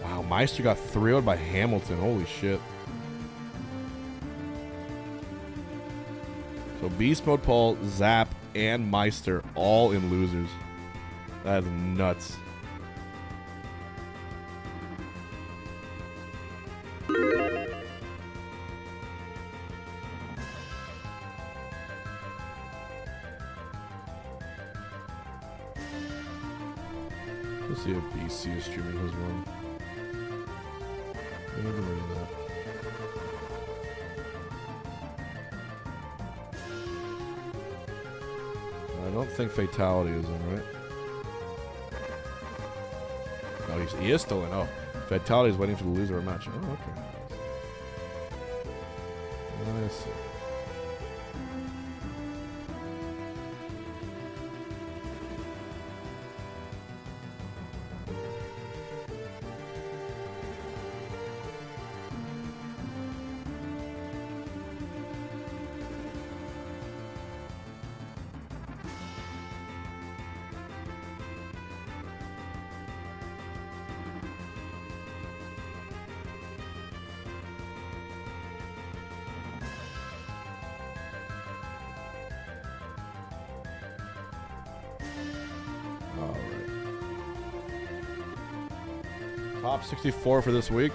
Wow, Meister got 3-0'd by Hamilton. Holy shit. So Beast Mode Paul, Zap, and Meister all in losers. That is nuts. Let's see if BC is streaming his one. Never knew that. I don't think Fatality is in, right? No, he is still in. Oh, Fatality is waiting for the loser of a match. Oh, okay. I see. Top 64 for this week.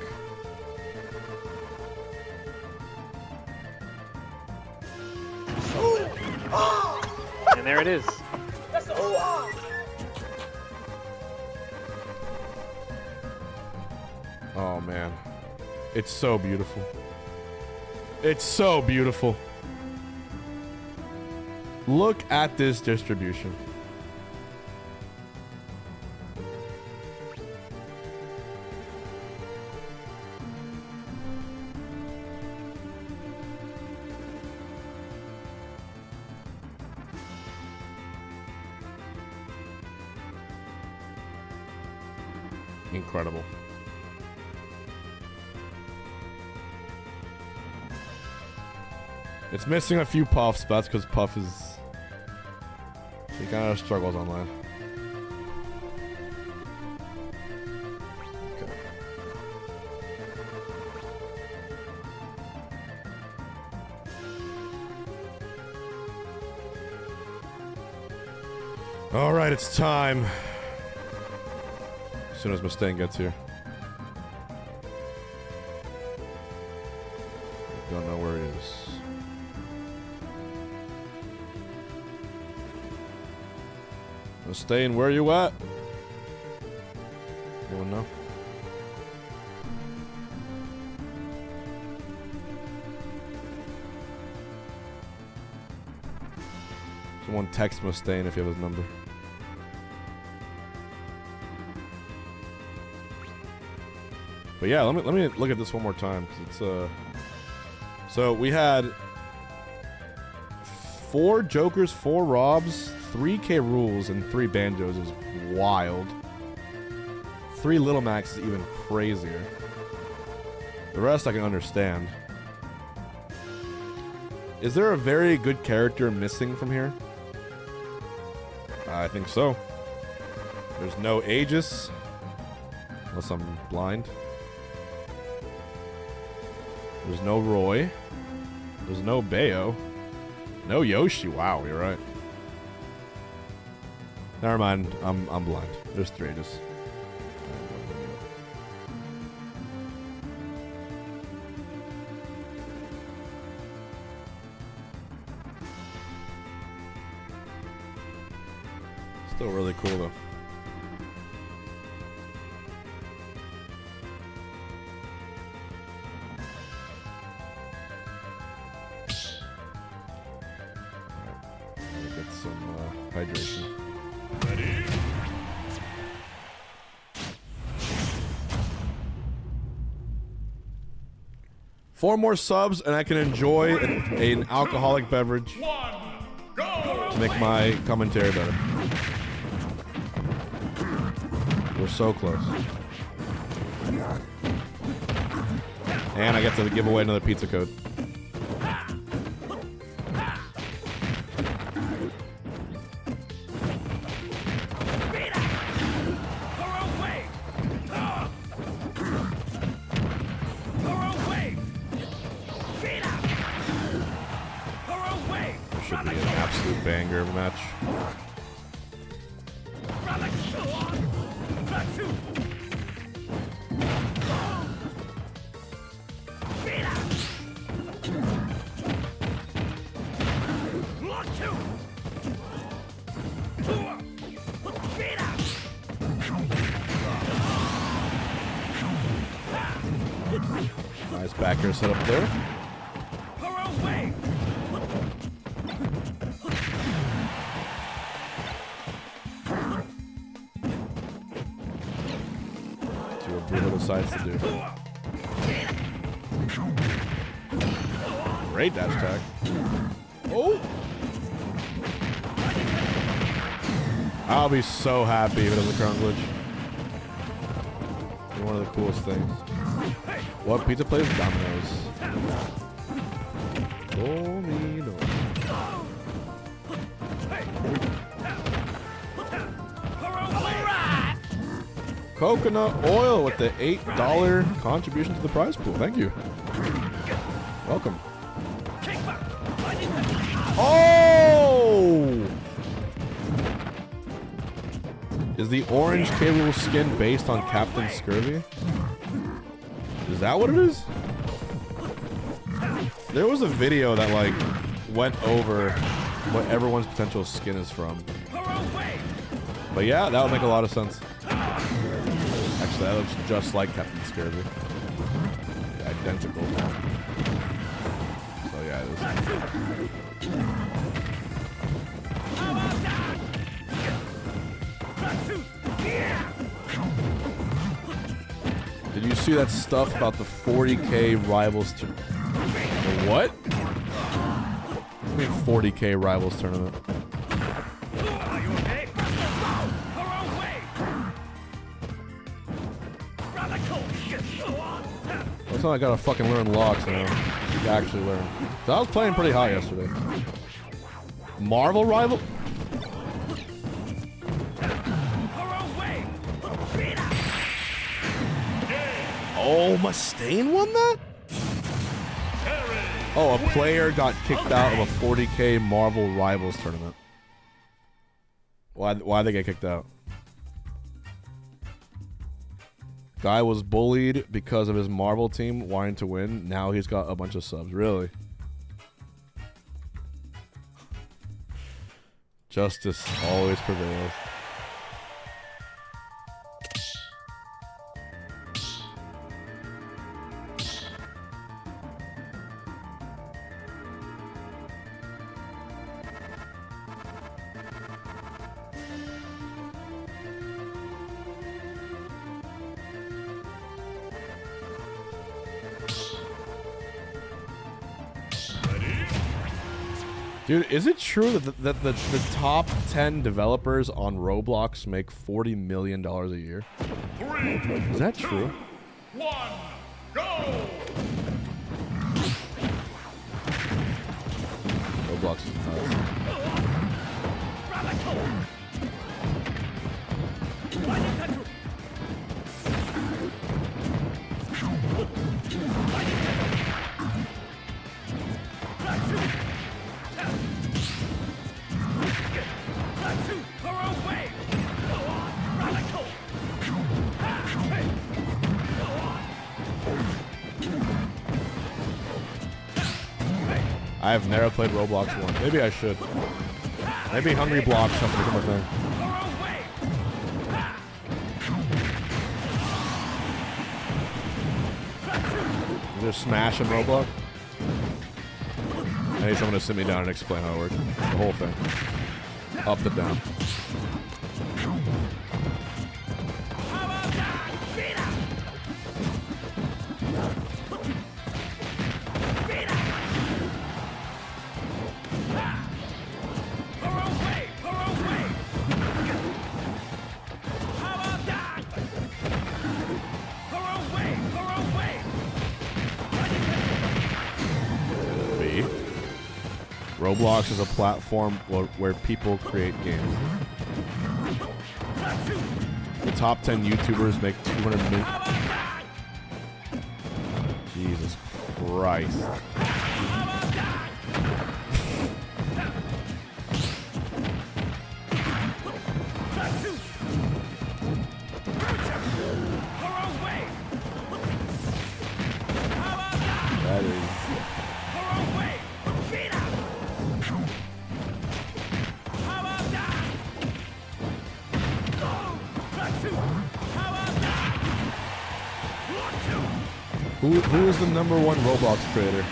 And there it is. Oh man, it's so beautiful. It's so beautiful. Look at this distribution. Incredible. It's missing a few Puffs, but that's because Puff is... he kind of struggles online. Okay. All right, it's time. As soon as Mustang gets here. Don't know where he is. Mustang, where you at? Anyone know? Someone text Mustang if you have his number. But yeah, let me look at this one more time, because it's so we had 4 Jokers, 4 Robs, 3 K Rules, and 3 Banjos is wild. 3 Little Max is even crazier. The rest I can understand. Is there a very good character missing from here? I think so. There's no Aegis, unless I'm blind. There's no Roy. There's no Bayo. No Yoshi. Wow, you're right. Never mind. I'm blind. There's 3 Aegis. Still really cool though. Get some hydration. Ready? Four more subs, and I can enjoy an alcoholic beverage to make my commentary better. We're so close. And I get to give away another pizza code. Should be an absolute banger of a match. Nice backer set up there. See what Bruno decides to do. Great dash attack. Oh! I'll be so happy if it doesn't crown glitch. It's one of the coolest things. What pizza place? Domino's. Domino. Coconut oil with the $8 contribution to the prize pool. Thank you. Welcome. Oh! Is the orange K. Rool skin based on Captain Scurvy? Is that what it is? There was a video that like went over what everyone's potential skin is from. But yeah, that would make a lot of sense. Actually, that looks just like Captain Scurvy. Identical. So yeah, it is. Did you see that stuff about the 40K rivals to what? What do you mean 40K rivals tournament? Looks like I gotta fucking learn locks now. To actually learn. So I was playing pretty high yesterday. Marvel rival? Oh, Mustaine won that? Oh, a player got kicked out of a 40K Marvel Rivals tournament. Why'd they get kicked out? Guy was bullied because of his Marvel team wanting to win. Now he's got a bunch of subs. Really? Justice always prevails. Dude, is it true that the top 10 developers on Roblox make $40 million a year? Is that true? 1, go! Roblox is nuts. I have never played Roblox once. Maybe I should. Maybe Hungrybox has to become a thing. Is there Smash in Roblox? I need someone to sit me down and explain how it works. The whole thing. Up to down. Roblox is a platform where people create games. The top 10 YouTubers make 200 million. Jesus Christ. That is... Who is the #1 Roblox creator?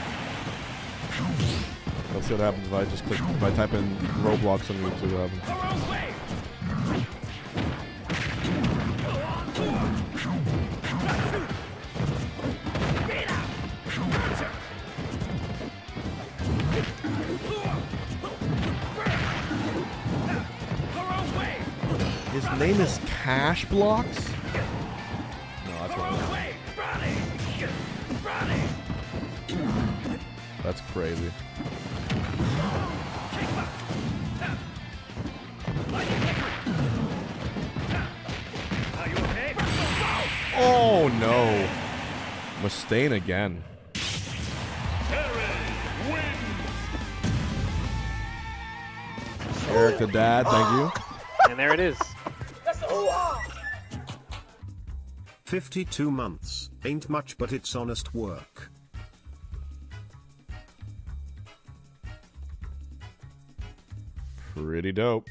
Let's see what happens if I just click, if I type in Roblox on YouTube. What happens? His name is Cashbox? No, that's wrong. That's crazy. Oh no! Mustaine again. Eric the dad, thank you. And there it is. 52 months. Ain't much, but it's honest work. Pretty dope.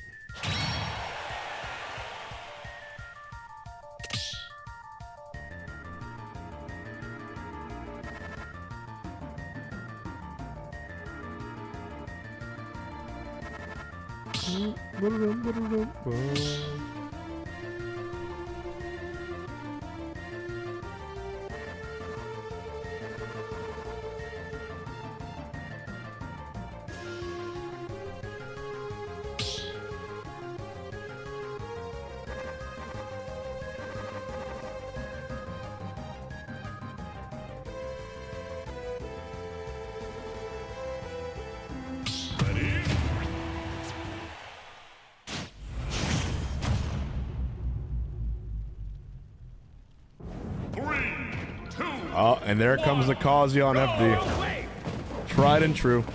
Oh, and there comes the Kazi on FD. Tried and true.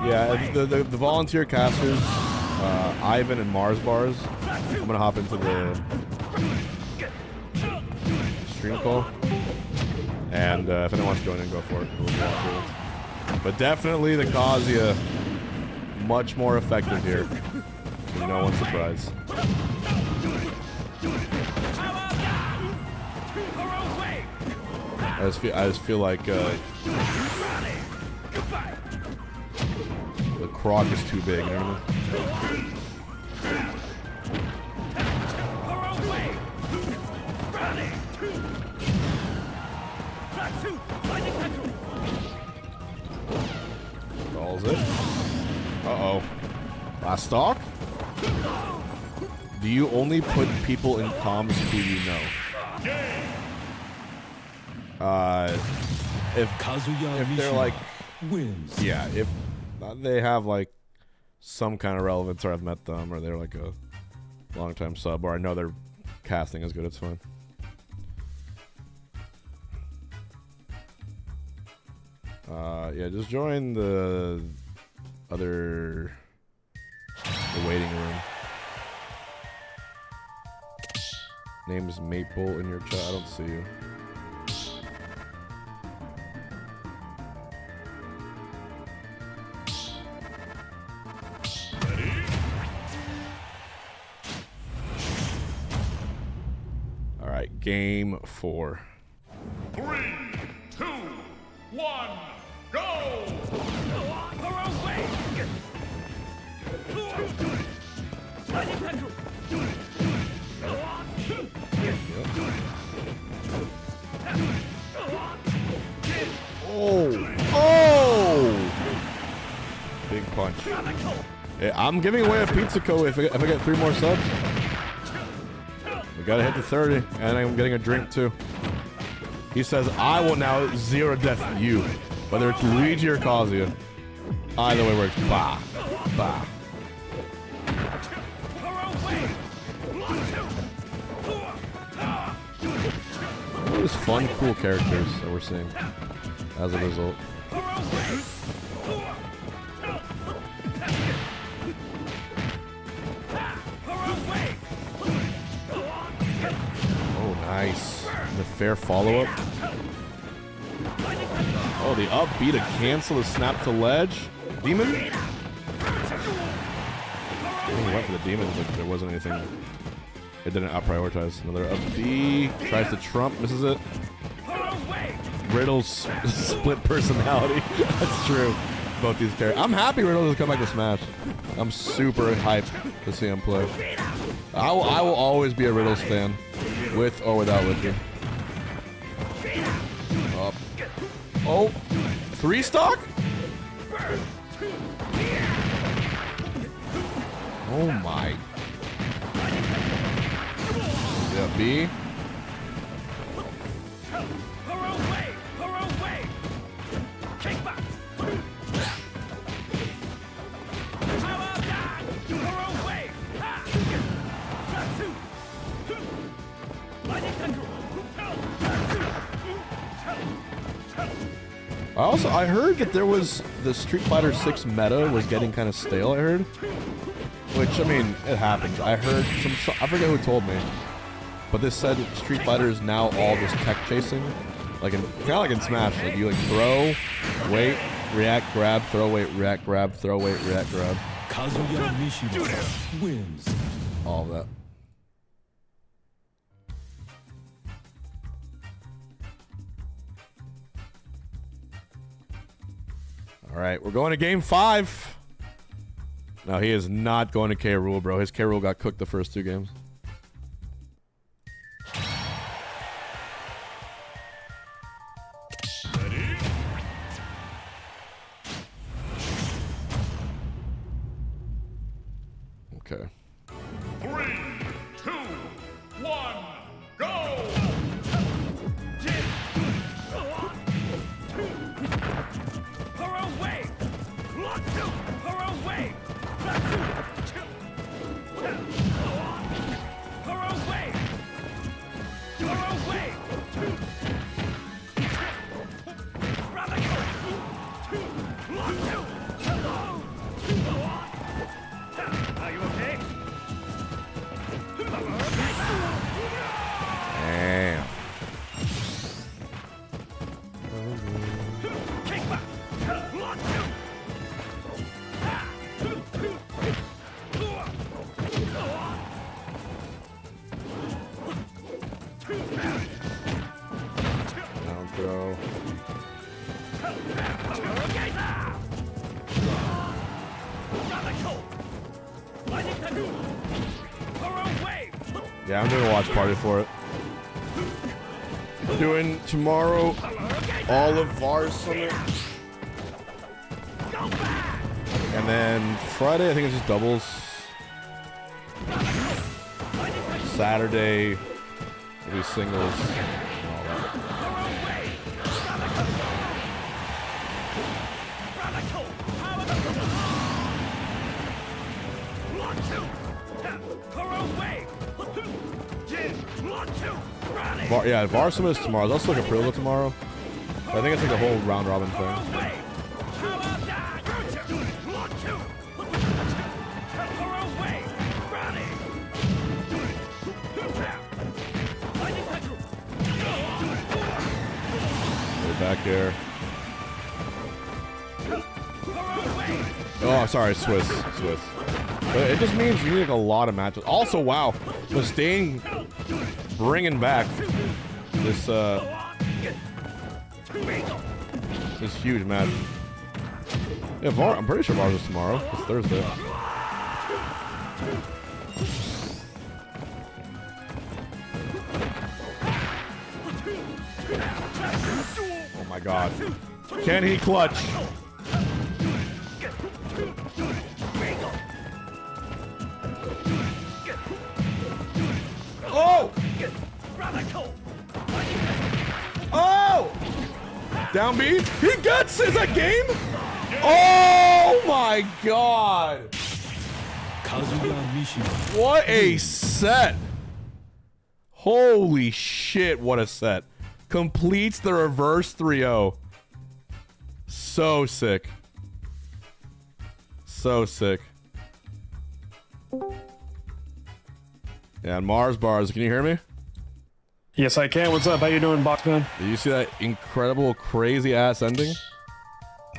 Yeah, the volunteer casters, Ivan and Mars Bars. I'm gonna hop into the stream call, and if anyone wants to join in, go for it. We'll walk through it. But definitely the Kazuya, much more effective here. To no one's surprise. I just feel like the croc is too big. You know what I mean? Calls it. Uh-oh. Last stock? Do you only put people in comms who you know? If they're like wins. Yeah, if they have like some kind of relevance, or I've met them, or they're like a long-time sub, or I know their casting is good, it's fine. Yeah, just join the waiting room. Name is Maple in your chat. I don't see you. game 4. 3, 2, 1, go! Oh! Oh! Big punch. Yeah, I'm giving away a Pizza Co if I get 3 more subs. We gotta hit the 30, and I'm getting a drink too. He says, I will now zero death you. Whether it's Luigi or Kazuya. Either way works. Bah. Bah. All these fun, cool characters that we're seeing as a result. Oh, nice. The fair follow-up. Oh, the up B to cancel the snap to ledge. Demon? I think he went for the demon, but there wasn't anything. It didn't out-prioritize. Another up B. Tries to trump, misses it. Riddle's split personality. That's true. Both these characters. I'm happy Riddle has come back to Smash. I'm super hyped to see him play. I will always be a Riddles fan, with or without Liquor. Up. Oh, 3 stock? Oh my. Yeah, B. I heard that there was the Street Fighter 6 meta was getting kind of stale. I heard, which I mean, it happens. I heard I forget who told me, but this said Street Fighter is now all just tech chasing, like kind of like in Smash. Like you like throw, wait, react, grab, throw, wait, react, grab, throw, wait, react, grab. Kazuya Mishima wins. All of that. All right, we're going to game 5. No, he is not going to K. Rool, bro. His K. Rool got cooked the first 2 games. Ready? Okay. 3, 2, 1, go! Are you okay? Damn. Down throw. Yeah, I'm doing a watch party for it. Doing tomorrow all of VAR's Summit. And then Friday, I think it's just doubles. Saturday will be singles and all that. Yeah, VAR Summit is tomorrow. There's also like a Prilo tomorrow. But I think it's like a whole round robin thing. Back there. Oh, sorry, Swiss. But it just means you need like a lot of matches. Also, wow, Mustaine bringing back this huge match. Yeah, I'm pretty sure Vars is tomorrow. It's Thursday. Oh my god. Can he clutch? Oh! Oh! Downbeat. He gets. Is that game? Oh my god! What a set! Holy shit! What a set! Completes the reverse 3-0. So sick. So sick. Yeah, and Mars Bars, can you hear me? Yes, I can. What's up? How you doing, Boxman? Did you see that incredible, crazy ass ending?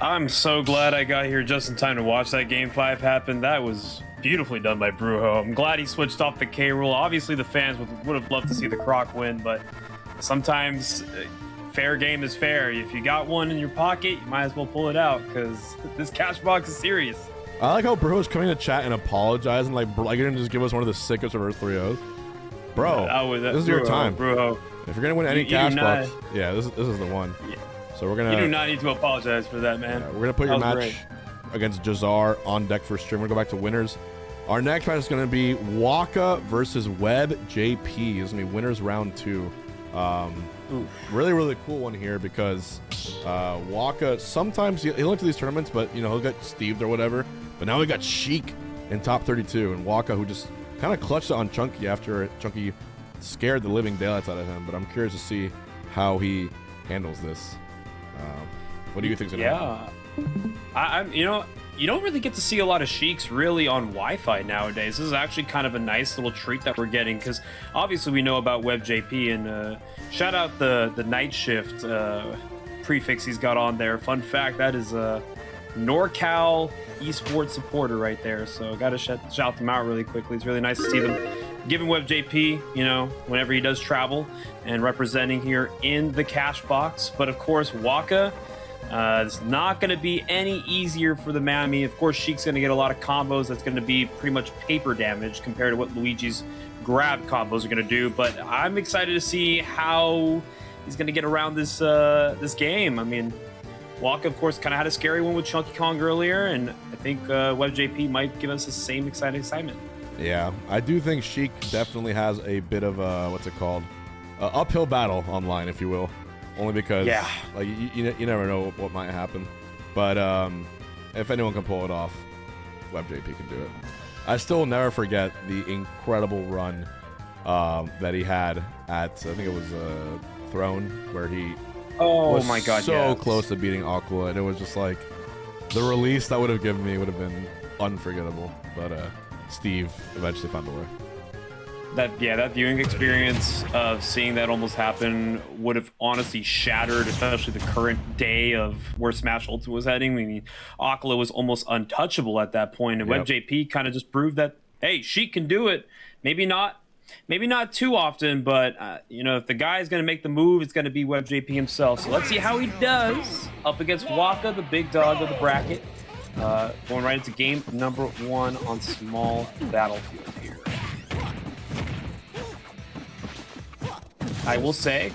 I'm so glad I got here just in time to watch that Game 5 happen. That was beautifully done by Brujo. I'm glad he switched off the K rule. Obviously, the fans would have loved to see the Croc win, but sometimes fair game is fair. If you got one in your pocket, you might as well pull it out, because this Cashbox is serious. I like how Brujo's coming to chat and apologizing, like you're gonna just give us one of the sickest reverse 3-0s. Bro, this is your time. Brujo. If you're gonna win any Cashbox, yeah, this is the one. Yeah. So we're gonna. You do not need to apologize for that, man. We're gonna put your match great. against Jazar on deck for stream. We're gonna go back to winners. Our next match is gonna be Waka versus Web JP. It's gonna be winners round 2. Really cool one here because Waka sometimes he'll enter these tournaments, but you know he'll get Steved or whatever. But now we got Sheik in top 32, and Waka who just kind of clutched it on Chunky after Chunky scared the living daylights out of him. But I'm curious to see how he handles this. What do you think's gonna happen? I'm you know, you don't really get to see a lot of Sheiks really on Wi-Fi nowadays. This is actually kind of a nice little treat that we're getting, because obviously we know about WebJP, and shout out the night shift prefix he's got on there. Fun fact, that is a NorCal esports supporter right there, so gotta shout them out really quickly. It's really nice to see them giving WebJP, you know, whenever he does travel and representing here in the Cashbox. But of course, Waka, it's not going to be any easier for the Mammy. Of course, Sheik's going to get a lot of combos. That's going to be pretty much paper damage compared to what Luigi's grab combos are going to do. But I'm excited to see how he's going to get around this this game. I mean, Waka, of course, kind of had a scary one with Chunky Kong earlier, and I think WebJP might give us the same excitement. Yeah, I do think Sheik definitely has a bit of a, what's it called? Uphill battle online, if you will. Only because, like, you never know what might happen. But if anyone can pull it off, WebJP can do it. I still will never forget the incredible run that he had at, I think it was Throne, where he was so close to beating Aqua, and it was just like, the release that would have given me would have been unforgettable. But Steve eventually found a way. That viewing experience of seeing that almost happen would have honestly shattered, especially the current day of where Smash Ultimate was heading. I mean, Aquila was almost untouchable at that point, and WebJP kind of just proved that, hey, Sheik can do it. Maybe not too often, but you know, if the guy is going to make the move, it's going to be WebJP himself. So let's see how he does up against Waka, the big dog of the bracket. Going right into game number 1 on small battlefield here. I will say,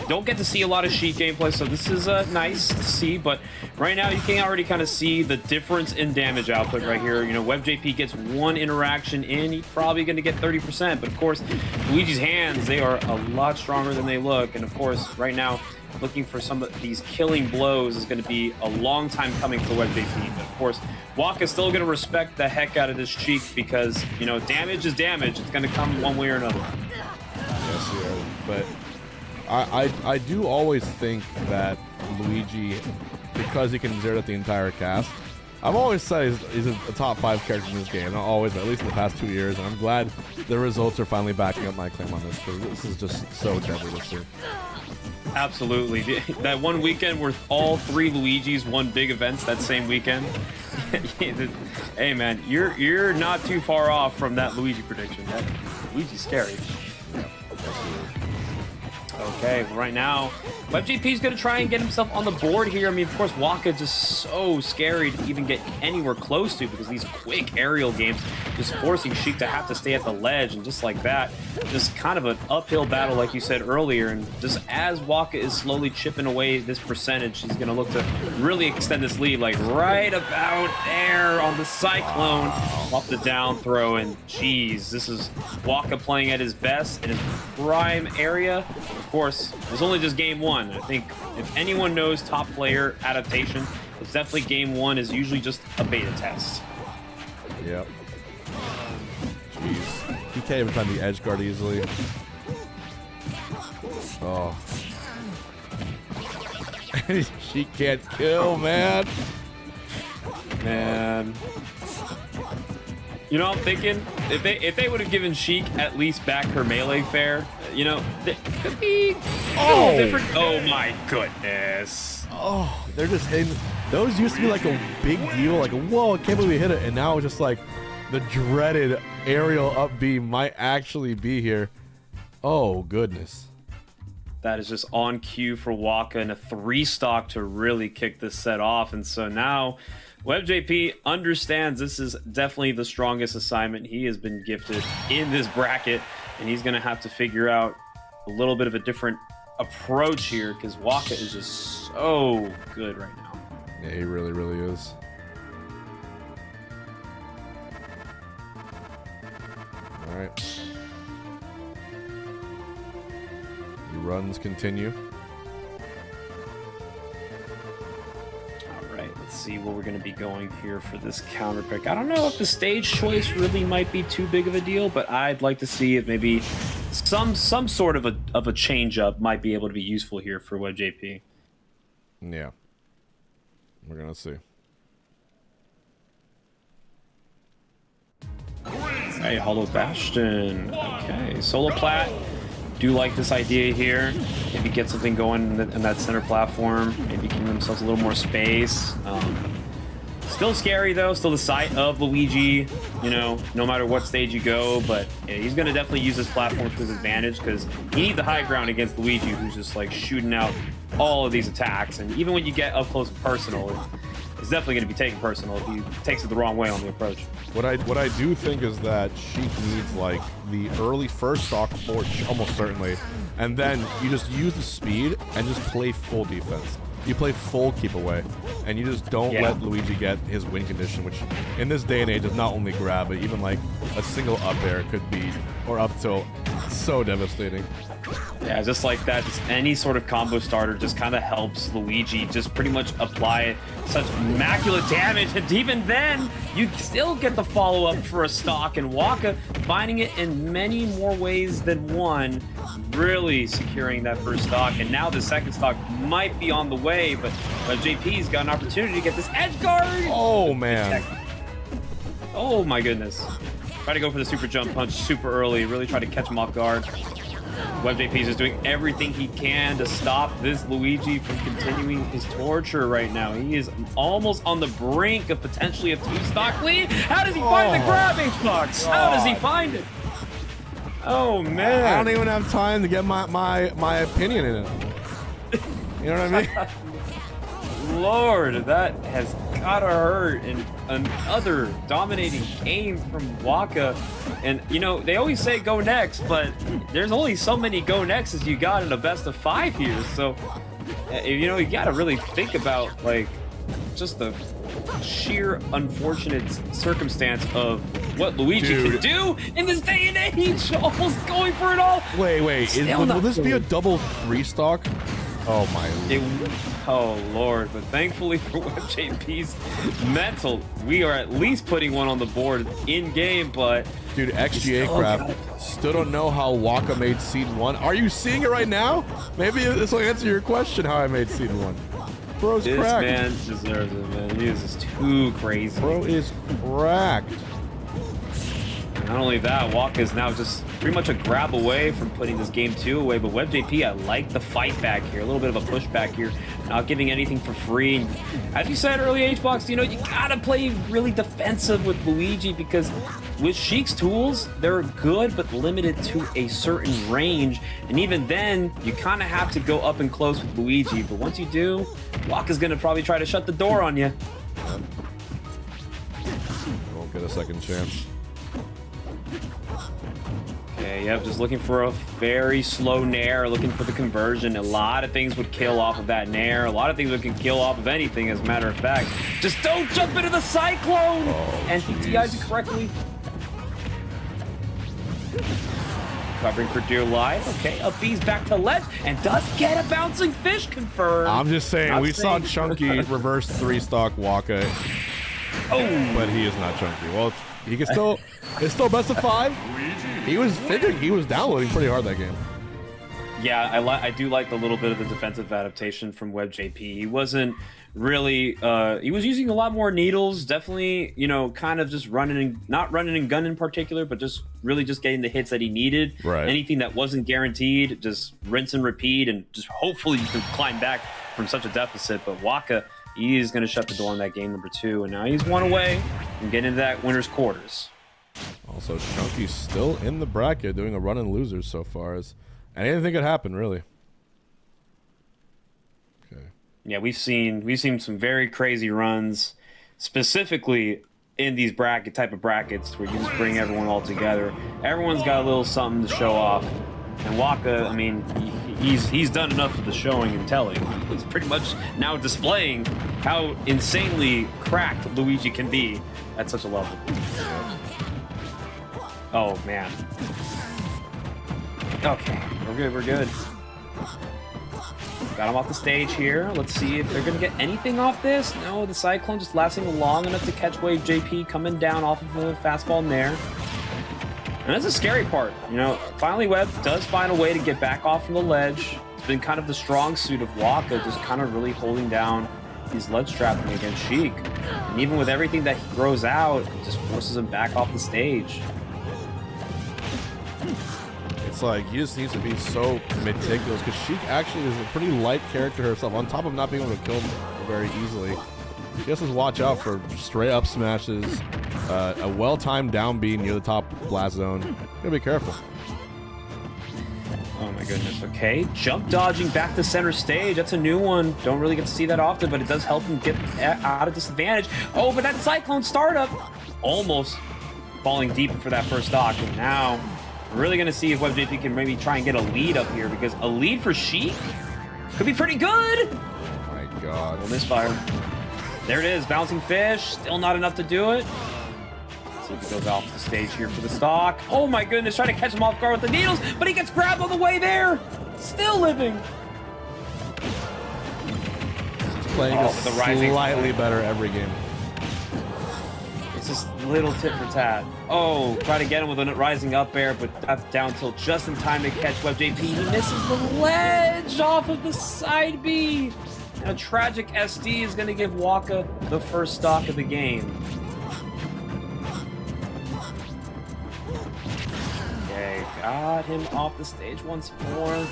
don't get to see a lot of Sheik gameplay, so this is nice to see, but right now you can already kind of see the difference in damage output right here. You know, WebJP gets 1 interaction in, he's probably going to get 30%, but of course, Luigi's hands, they are a lot stronger than they look, and of course, right now, looking for some of these killing blows is going to be a long time coming for WebJP, but of course, Waka's still going to respect the heck out of this Sheik because, you know, damage is damage. It's going to come one way or another. Yes, yeah. But I do always think that Luigi, because he can zero out the entire cast, I've always said he's a top 5 character in this game. Not always, but at least in the past 2 years. And I'm glad the results are finally backing up my claim on this, because this is just so deadly this year. Absolutely. That one weekend where all 3 Luigis won big events that same weekend. Hey man, you're not too far off from that Luigi prediction. That Luigi's scary. Okay, right now, WebJP is going to try and get himself on the board here. I mean, of course, Waka just so scary to even get anywhere close to because these quick aerial games just forcing Sheik to have to stay at the ledge, and just like that, just kind of an uphill battle like you said earlier, and just as Waka is slowly chipping away this percentage, he's going to look to really extend this lead, like right about there on the Cyclone off the down throw, and geez, this is Waka playing at his best in his prime area. Of course, it's only just game one. I think if anyone knows top player adaptation, it's definitely game one is usually just a beta test. Yep. Jeez. He can't even find the edge guard easily. Oh. She can't kill, man. Man. You know, I'm thinking if they would have given Sheik at least back her melee fair, you know, it could be a little different. Oh my goodness. Oh, they're just hitting. Those used to be like a big deal, like whoa, I can't believe we hit it, and now it's just like the dreaded aerial up B might actually be here. Oh goodness. That is just on cue for Waka and a 3-stock to really kick this set off, and so now WebJP understands this is definitely the strongest assignment he has been gifted in this bracket, and he's going to have to figure out a little bit of a different approach here because Waka is just so good right now. Yeah, he really, really is. All right. The runs continue. Let's see what we're going to be going here for this counter pick. I don't know if the stage choice really might be too big of a deal, but I'd like to see if maybe some sort of a change up might be able to be useful here for WebJP. Yeah. We're going to see. Hey, Hollow Bastion. Okay, Solo Plat. Do like this idea here. Maybe get something going in that center platform. Maybe give themselves a little more space. Still scary though. Still the sight of Luigi. You know, no matter what stage you go. But yeah, he's gonna definitely use this platform to his advantage because he needs the high ground against Luigi, who's just like shooting out all of these attacks. And even when you get up close and personal, it's definitely going to be taken personal if he takes it the wrong way on the approach. What I do think is that Sheik needs like the early first stock for almost certainly, and then you just use the speed and just play full defense. You play full keep away, and you just don't let Luigi get his win condition, which in this day and age is not only grab, but even like a single up air could be, or up tilt, so devastating. Yeah, just like that, just any sort of combo starter just kind of helps Luigi just pretty much apply such immaculate damage, and even then, you still get the follow-up for a stock, and Waka finding it in many more ways than one, really securing that first stock, and now the second stock might be on the way, but JP's got an opportunity to get this edge guard! Oh, man. Oh, my goodness. Try to go for the super jump punch super early, really try to catch him off guard. WebJP is just doing everything he can to stop this Luigi from continuing his torture right now. He is almost on the brink of potentially a 2-stock lead. How does he find the grab, Hbox? How does he find it? Oh, man. I don't even have time to get my opinion in it. You know what I mean? Lord, that has gotta hurt. And another dominating game from Waka. And, you know, they always say go next, but there's only so many go next as you got in a best of 5 here. So, you know, you gotta really think about, like, just the sheer unfortunate circumstance of what Luigi can do in this day and age. Almost going for it all. Wait. Will this be a double 3-stock? Oh my. Oh Lord, but thankfully for WebJP's mental, we are at least putting one on the board in game, but dude, XGA Craft still don't know how Waka made Seed 1. Are you seeing it right now? Maybe this will answer your question how I made Seed 1. Bro's cracked. This man deserves it, man. He is just too crazy. Bro is cracked. Not only that, Waka is now just pretty much a grab away from putting this game 2 away, but WebJP, I like the fight back here, a little bit of a pushback here, not giving anything for free. As you said earlier, Hbox, you know, you gotta play really defensive with Luigi because with Sheik's tools, they're good but limited to a certain range, and even then, you kind of have to go up and close with Luigi. But once you do, Waka's gonna probably try to shut the door on you. Won't get a second chance. Okay, yep, just looking for a very slow nair, looking for the conversion. A lot of things would kill off of that nair. A lot of things would can kill off of anything, as a matter of fact. Just don't jump into the cyclone! And he DI'd it correctly. Covering for dear life. Okay, up B's back to ledge, and does get a bouncing fish confirmed. I'm just saying, we saw Chunky reverse 3-stock Waka. Oh! But he is not Chunky. Well, he can still, it's still best of 5. He was figuring, he was downloading pretty hard that game. Yeah, I do like the little bit of the defensive adaptation from WebJP. He wasn't really, he was using a lot more needles, definitely, you know, kind of just running and, not running and gun in particular, but just really just getting the hits that he needed. Right. Anything that wasn't guaranteed, just rinse and repeat, and just hopefully you can climb back from such a deficit. But Waka, he is going to shut the door on that game number 2, and now he's one away from getting into that winner's quarters. Also, Chunky's still in the bracket doing a run and losers so far. As anything could happen, really. Okay. Yeah, we've seen some very crazy runs, specifically in these type of brackets where you just bring everyone all together. Everyone's got a little something to show off. And Waka, I mean, he's done enough of the showing and telling. He's pretty much now displaying how insanely cracked Luigi can be at such a level. Oh, man. Okay, we're good. Got him off the stage here. Let's see if they're going to get anything off this. No, the Cyclone just lasting long enough to catch Wave JP coming down off of the fastball Nair. And that's the scary part. You know, finally Webb does find a way to get back off from the ledge. It's been kind of the strong suit of Waka, just kind of really holding down his ledge trapping against Sheik. And even with everything that he throws out, it just forces him back off the stage. It's like he just needs to be so meticulous because Sheik actually is a pretty light character herself. On top of not being able to kill him very easily, she has to watch out for straight up smashes, a well-timed down B near the top blast zone. You gotta be careful. Oh my goodness. Okay, jump dodging back to center stage. That's a new one. Don't really get to see that often, but it does help him get out of disadvantage. Oh, but that Cyclone startup almost falling deep for that first stock, and now we're really going to see if WebJP can maybe try and get a lead up here, because a lead for Sheik could be pretty good. Oh my God. Well, misfire. There it is, bouncing fish. Still not enough to do it. Let's see if he goes off the stage here for the stock. Oh my goodness, trying to catch him off guard with the needles, but he gets grabbed on the way there. Still living. He's playing slightly better every game. It's just little tit for tat. Oh, try to get him with a rising up air, but that's down till just in time to catch WebJP. He misses the ledge off of the side B. And a tragic SD is going to give Waka the first stock of the game. Okay, got him off the stage once more.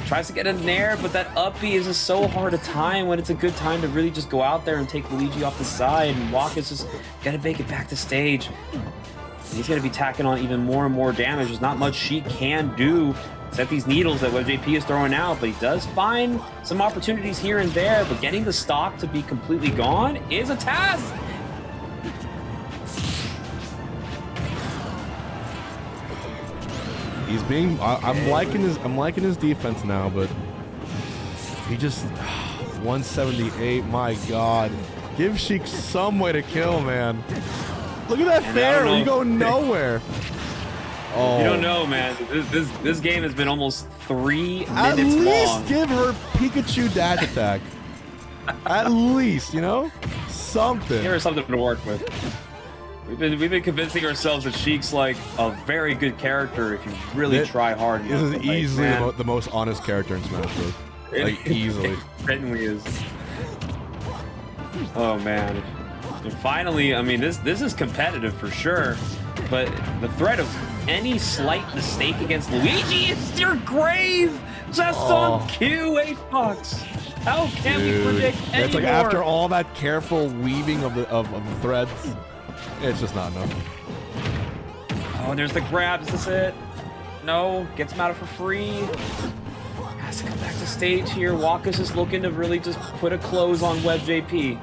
Tries to get a nair, but that up B is just so hard to time when it's a good time to really just go out there and take Luigi off the side. And Waka's just got to make it back to stage. He's going to be tacking on even more and more damage. There's not much Sheik can do except these needles that WebJP is throwing out, but he does find some opportunities here and there, but getting the stock to be completely gone is a task. He's being. I'm liking his defense now, but he just 178. My God, give Sheik some way to kill, man. Look at that fair. You go nowhere. Oh. You don't know, man. This game has been almost 3 minutes long. At least give her Pikachu dash attack. At least, you know, something. Give her something to work with. We've been convincing ourselves that Sheik's like a very good character if you really try hard. This is easily the most honest character in Smash Bros. Like easily. It certainly is. Oh man. And finally, I mean, this is competitive for sure, but the threat of any slight mistake against Luigi is your grave. Just on cue, 8-Box. How can we predict anymore? It's like after all that careful weaving of the threads, it's just not enough. Oh, there's the grab. Is this it? No. Gets him out of for free. Has to come back to stage here. Wakus is looking to really just put a close on WebJP.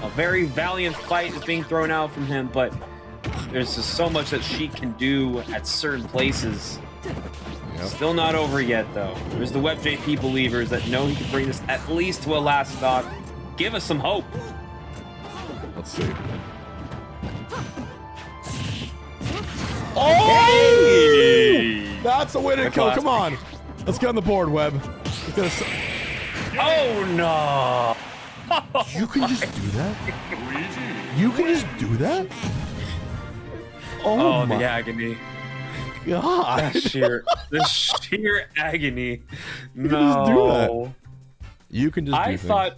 A very valiant fight is being thrown out from him, but there's just so much that Sheik can do at certain places. Yep. Still not over yet, though. There's the WebJP believers that know he can bring this at least to a last stock. Give us some hope. Let's see. Hey! That's a way to go. Come on. Let's get on the board, Webb. Oh, no. You can just do that? You can just do that? Oh, my the agony. God. The sheer agony. You can just do that. You can just do things.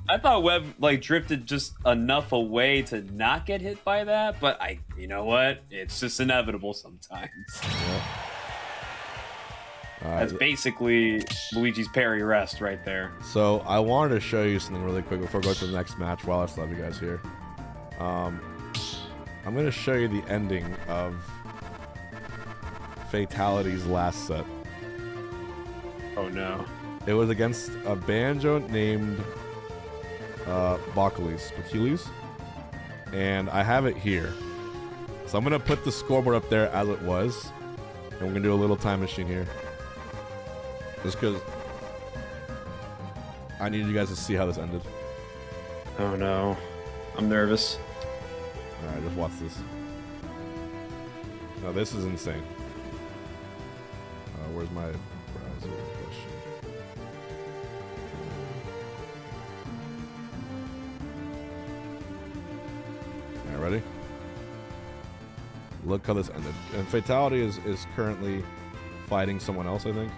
I thought Webb like drifted just enough away to not get hit by that, but you know what? It's just inevitable sometimes. Yeah. That's basically Luigi's parry rest right there. So I wanted to show you something really quick before going to the next match while I still have you guys here. I'm going to show you the ending of Fatality's last set. Oh no. It was against a banjo named Bacheles. And I have it here. So I'm going to put the scoreboard up there as it was. And we're going to do a little time machine here. Just because I need you guys to see how this ended. Oh no. I'm nervous. Alright, just watch this. Now this is insane. Where's my browser question? Alright, ready? Look how this ended. And Fatality is currently fighting someone else, I think.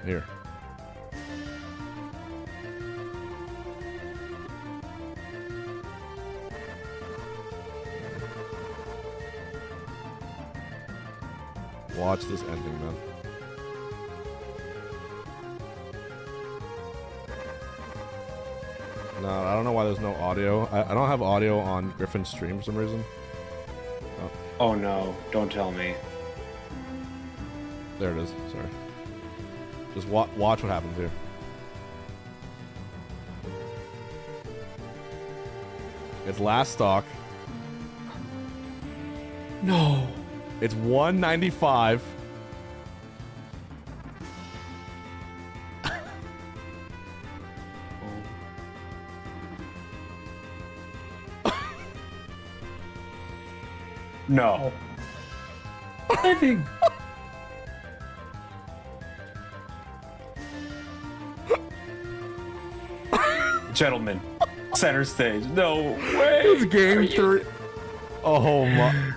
Here. Watch this ending, man. No, I don't know why there's no audio. I don't have audio on Griffin's stream for some reason. Oh no, don't tell me. There it is, sorry. Just watch what happens here. It's last stock. No. It's 195. No. I think. Gentlemen, center stage. No way. It's game 3. Oh my.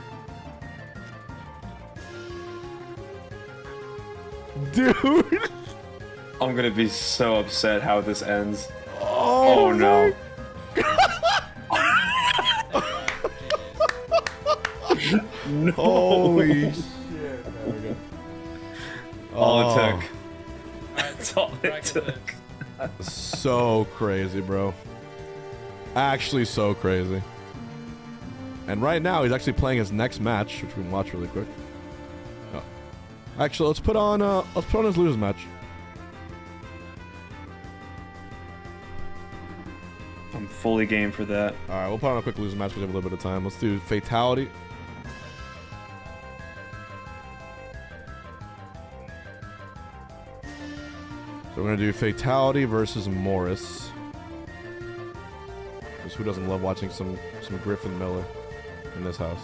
Dude. I'm gonna be so upset how this ends. Oh no. No. Holy shit. There we go. All it took. That's all it took. So crazy, bro. Actually so crazy. And right now he's actually playing his next match, which we can watch really quick. Oh. Actually, let's put on his losers match. I'm fully game for that. All right, we'll put on a quick losers match. We have a little bit of time. Let's do Fatality. So we're gonna do Fatality versus Morris. Because who doesn't love watching some Griffin Miller in this house?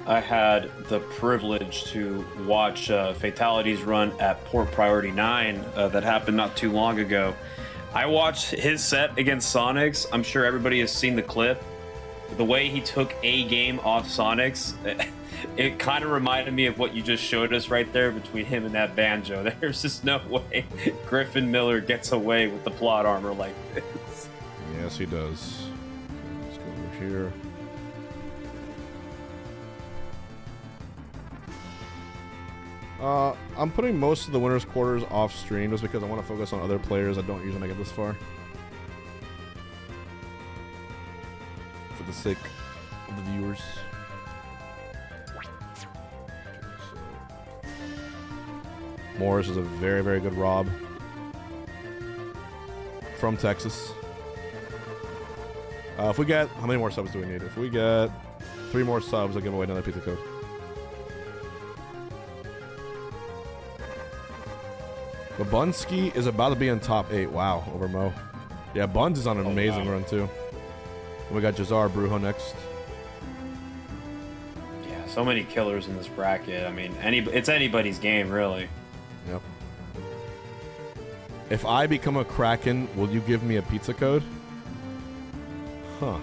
I had the privilege to watch Fatality's run at Port Priority 9 that happened not too long ago. I watched his set against Sonics. I'm sure everybody has seen the clip. The way he took a game off Sonics, it kind of reminded me of what you just showed us right there between him and that banjo. There's just no way Griffin Miller gets away with the plot armor like this. Yes, he does. Let's go over here. I'm putting most of the winner's quarters off stream just because I want to focus on other players that don't usually make it this far. For the sake of the viewers. Morris is a very, very good Rob. From Texas. If we get... How many more subs do we need? If we get 3 more subs, I'll give away another pizza code. Babunski is about to be in top 8. Wow, over Mo. Yeah, Buns is on an amazing run, too. And we got Jazar Brujo next. Yeah, so many killers in this bracket. I mean, it's anybody's game, really. Yep. If I become a Kraken, will you give me a pizza code? Huh.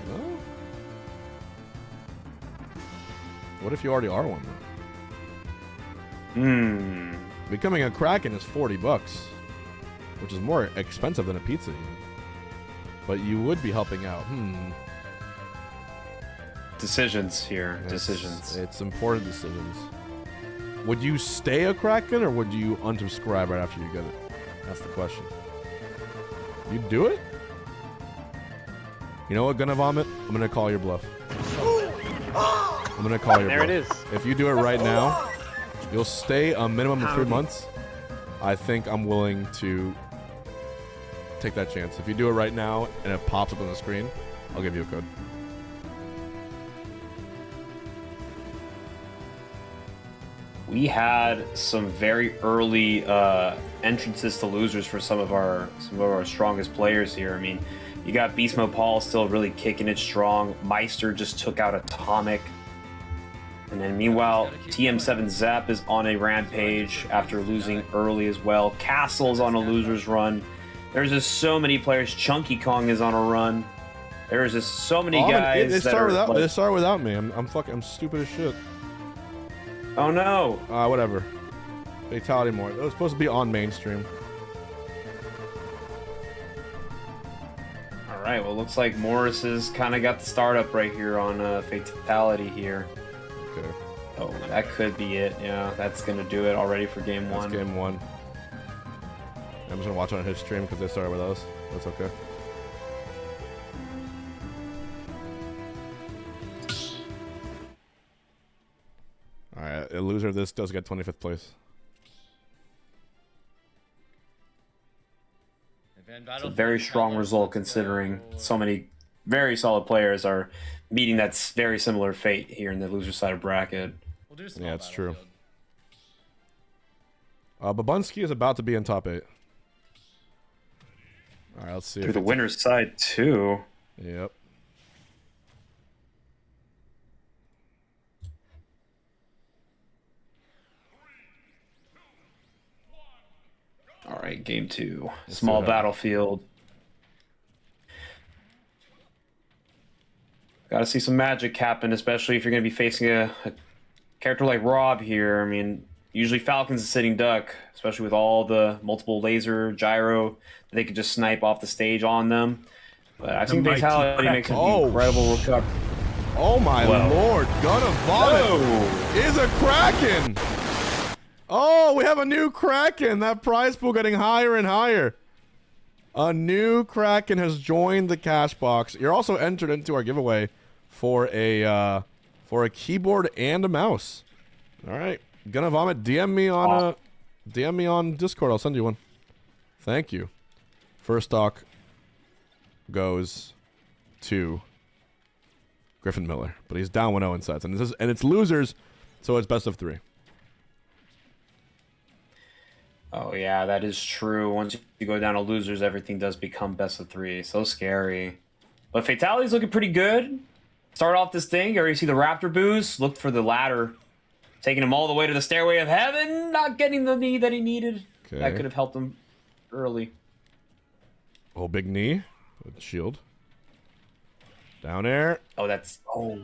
No? What if you already are one, though? Becoming a Kraken is $40, which is more expensive than a pizza, even. But you would be helping out. Decisions here. Decisions. It's important decisions. Would you stay a Kraken, or would you unsubscribe right after you get it? That's the question. You do it? You know what, Gonna Vomit? I'm gonna call your bluff. I'm gonna call your bluff. There it is. If you do it right now, you'll stay a minimum of 3 months. I think I'm willing to take that chance. If you do it right now and it pops up on the screen, I'll give you a code. We had some very early entrances to losers for some of our strongest players here. I mean, you got Beastmo Paul still really kicking it strong. Meister just took out Atomic. And then meanwhile, TM7 Zap is on a rampage after losing early as well. Castle's on a loser's run. There's just so many players. Chunky Kong is on a run. There's just so many guys. They start without me. I'm stupid as shit. Oh no. Whatever. Fatality more. It was supposed to be on mainstream. All right. Well, looks like Morris has kind of got the startup right here on Fatality here. Okay. Oh, that could be it. Yeah, that's gonna do it already for game one. That's game one. I'm just gonna watch it on his stream because they started with us. That's okay. Alright, a loser of this does get 25th place. It's a very strong result considering so many very solid players are meeting that very similar fate here in the loser side of bracket. Yeah, it's true. Babunski is about to be in top 8. Alright, let's see. Through the winner's side, too. Yep. All right, game 2. Small battlefield. Got to see some magic happen, especially if you're going to be facing a character like Rob here. I mean, usually Falcon's a sitting duck, especially with all the multiple laser, gyro, that they could just snipe off the stage on them. But I think Fatality makes an incredible recovery. Oh my lord, Gonna Vomit is a Kraken! Oh, we have a new Kraken! That prize pool getting higher and higher. A new Kraken has joined the Cashbox. You're also entered into our giveaway for a keyboard and a mouse. All right, Gonna Vomit. DM me on Discord. I'll send you one. Thank you. First stock goes to Griffin Miller, but he's down 1-0 in sets, and it's losers, so it's best of 3. Oh yeah, that is true. Once you go down to losers, everything does become best of 3. So scary. But Fatality's looking pretty good. Start off this thing. You already see the Raptor boost. Looked for the ladder. Taking him all the way to the Stairway of Heaven. Not getting the knee that he needed. Okay. That could have helped him early. Oh, big knee. With the shield. Down air. Oh, that's... Oh.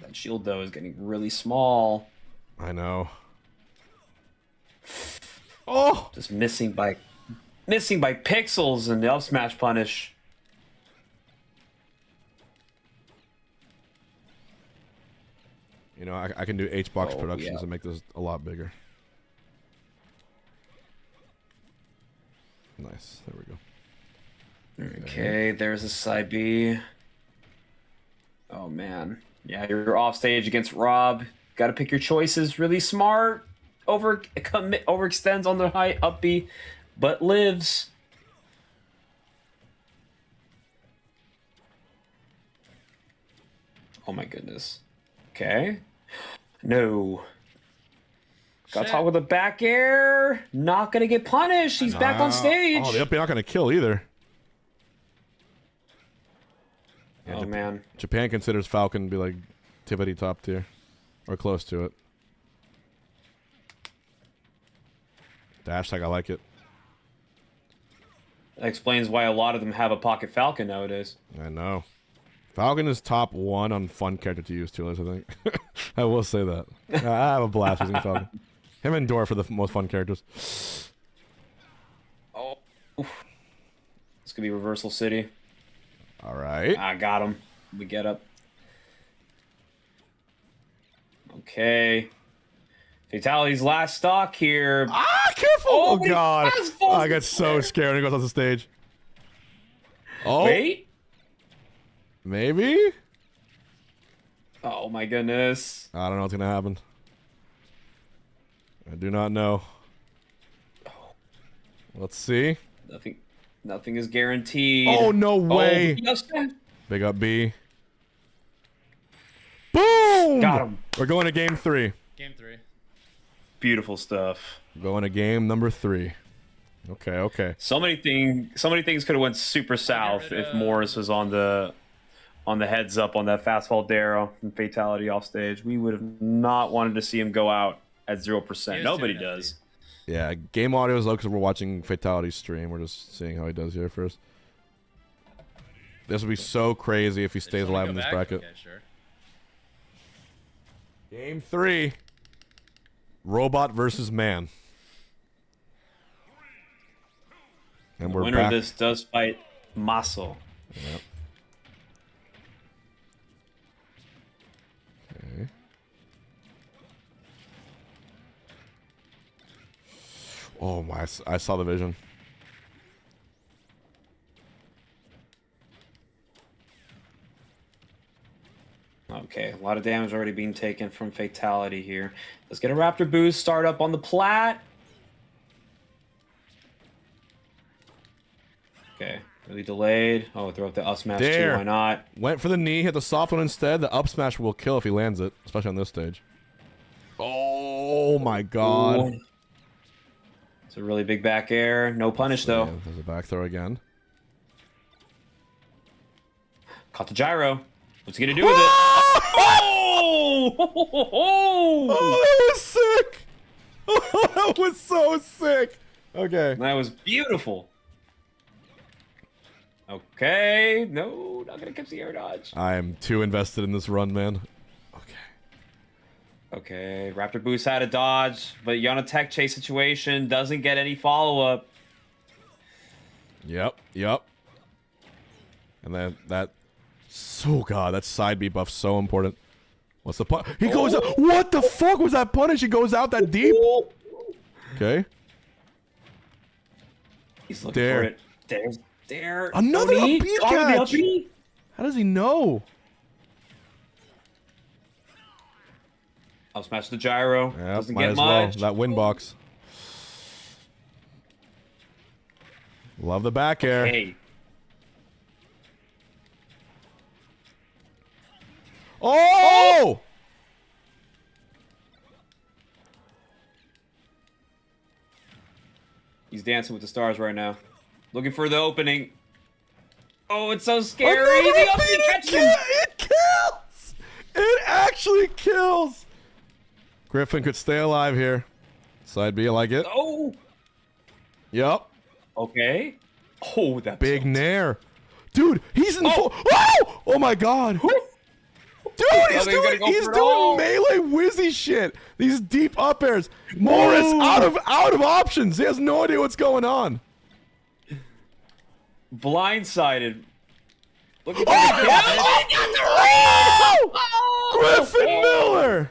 That shield, though, is getting really small. I know. Oh! Just missing by pixels in the up smash punish. You know, I can do Hbox Oh, Productions yeah. and make this a lot bigger. Nice. There we go. Okay, there's a side B. Oh man, yeah, you're off stage against Rob. Got to pick your choices. Really smart. Overextends on the high up B, but lives. Oh my goodness. Okay. No. Got Shit. talk with a back air. Not gonna get punished. He's back on stage. Oh, the up B not gonna kill either. Yeah, Oh man. Japan considers Falcon to be like tippity top tier, or close to it. Dash tag, I like it. That explains why a lot of them have a pocket Falcon nowadays. I know. Falcon is top 1 on fun character to use too, I think. I will say that. I have a blast using Falcon. Him and Dwarf are the most fun characters. Oh. Oof. This could be Reversal City. All right. I got him. We get up. Okay. Fatality's last stock here. Ah, careful! Oh, he God. has Oh, full I get so scared when he goes off the stage. Oh, Wait. maybe? Oh my goodness. I don't know what's going to happen. I do not know. Let's see. Nothing is guaranteed. Oh, no way. Oh, yes. Big up B. Boom! Got him. We're going to game 3. Game 3. Beautiful stuff. Going to game number 3. Okay, okay. So many things could have went super south if Morris was on the heads up on that fastball Darrow and Fatality off stage. We would have not wanted to see him go out at 0%. Nobody does. Yeah, game audio is low because we're watching Fatality stream. We're just seeing how he does here first. This would be so crazy if he stays alive in this bracket. Okay, sure. Game 3. Robot versus man. And The we're winner back. of this does fight Maso. Yep. Okay. Oh my, I saw the vision. Okay, a lot of damage already being taken from Fatality here. Let's get a Raptor boost, start up on the plat. Okay, really delayed. Oh, throw up the up smash too, why not? Went for the knee, hit the soft one instead. The up smash will kill if he lands it, especially on this stage. Oh my god. Ooh. It's a really big back air. No punish though. Yeah, there's a back throw again. Caught the gyro. What's he gonna do with it? Oh! Oh, that was sick! Oh, that was so sick! Okay. That was beautiful. Okay, no, not gonna catch the air dodge. I am too invested in this run, man. Okay, Raptor boost had a dodge, but Yana tech chase situation doesn't get any follow-up. Yep, yep. And then that... So, God, that side B buff so important. What's the punish? He goes out. What the fuck was that punish? He goes out that deep? Okay. He's looking for it. There. Another Oni? up B Got him the catch! up B? How does he know? I'll smash the gyro. Yep, Doesn't might get as well. much. That win box. Love the back air. Hey. Oh! He's dancing with the stars right now. Looking for the opening. Oh, it's so scary. Another The up up B, B catches him. it kills! It actually kills! Griffin could stay alive here. Side B, I like it. Oh. Yep. Okay. Oh, that Big nair. Dude, he's in full... Oh! Oh my god. Dude, he's doing melee whizzy shit. These deep up airs. Morris out of options. He has no idea what's going on. Blindsided. Looking for Oh, Griffin Miller.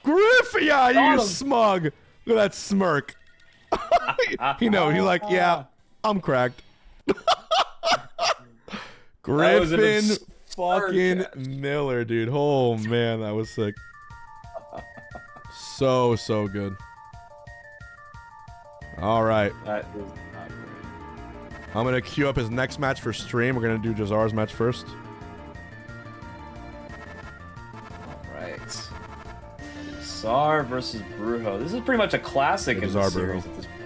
Griff, yeah, Got you him. smug. Look at that smirk. He's like, yeah, I'm cracked. was an Griffin absurd fucking catch. Miller, dude. Oh man, that was sick. So good. All right, That is not great. I'm gonna queue up his next match for stream. We're gonna do Jazar's match first. Right. Jazar versus Brujo. This is pretty much a classic Yeah, in the Jazar series Brujo. at this point.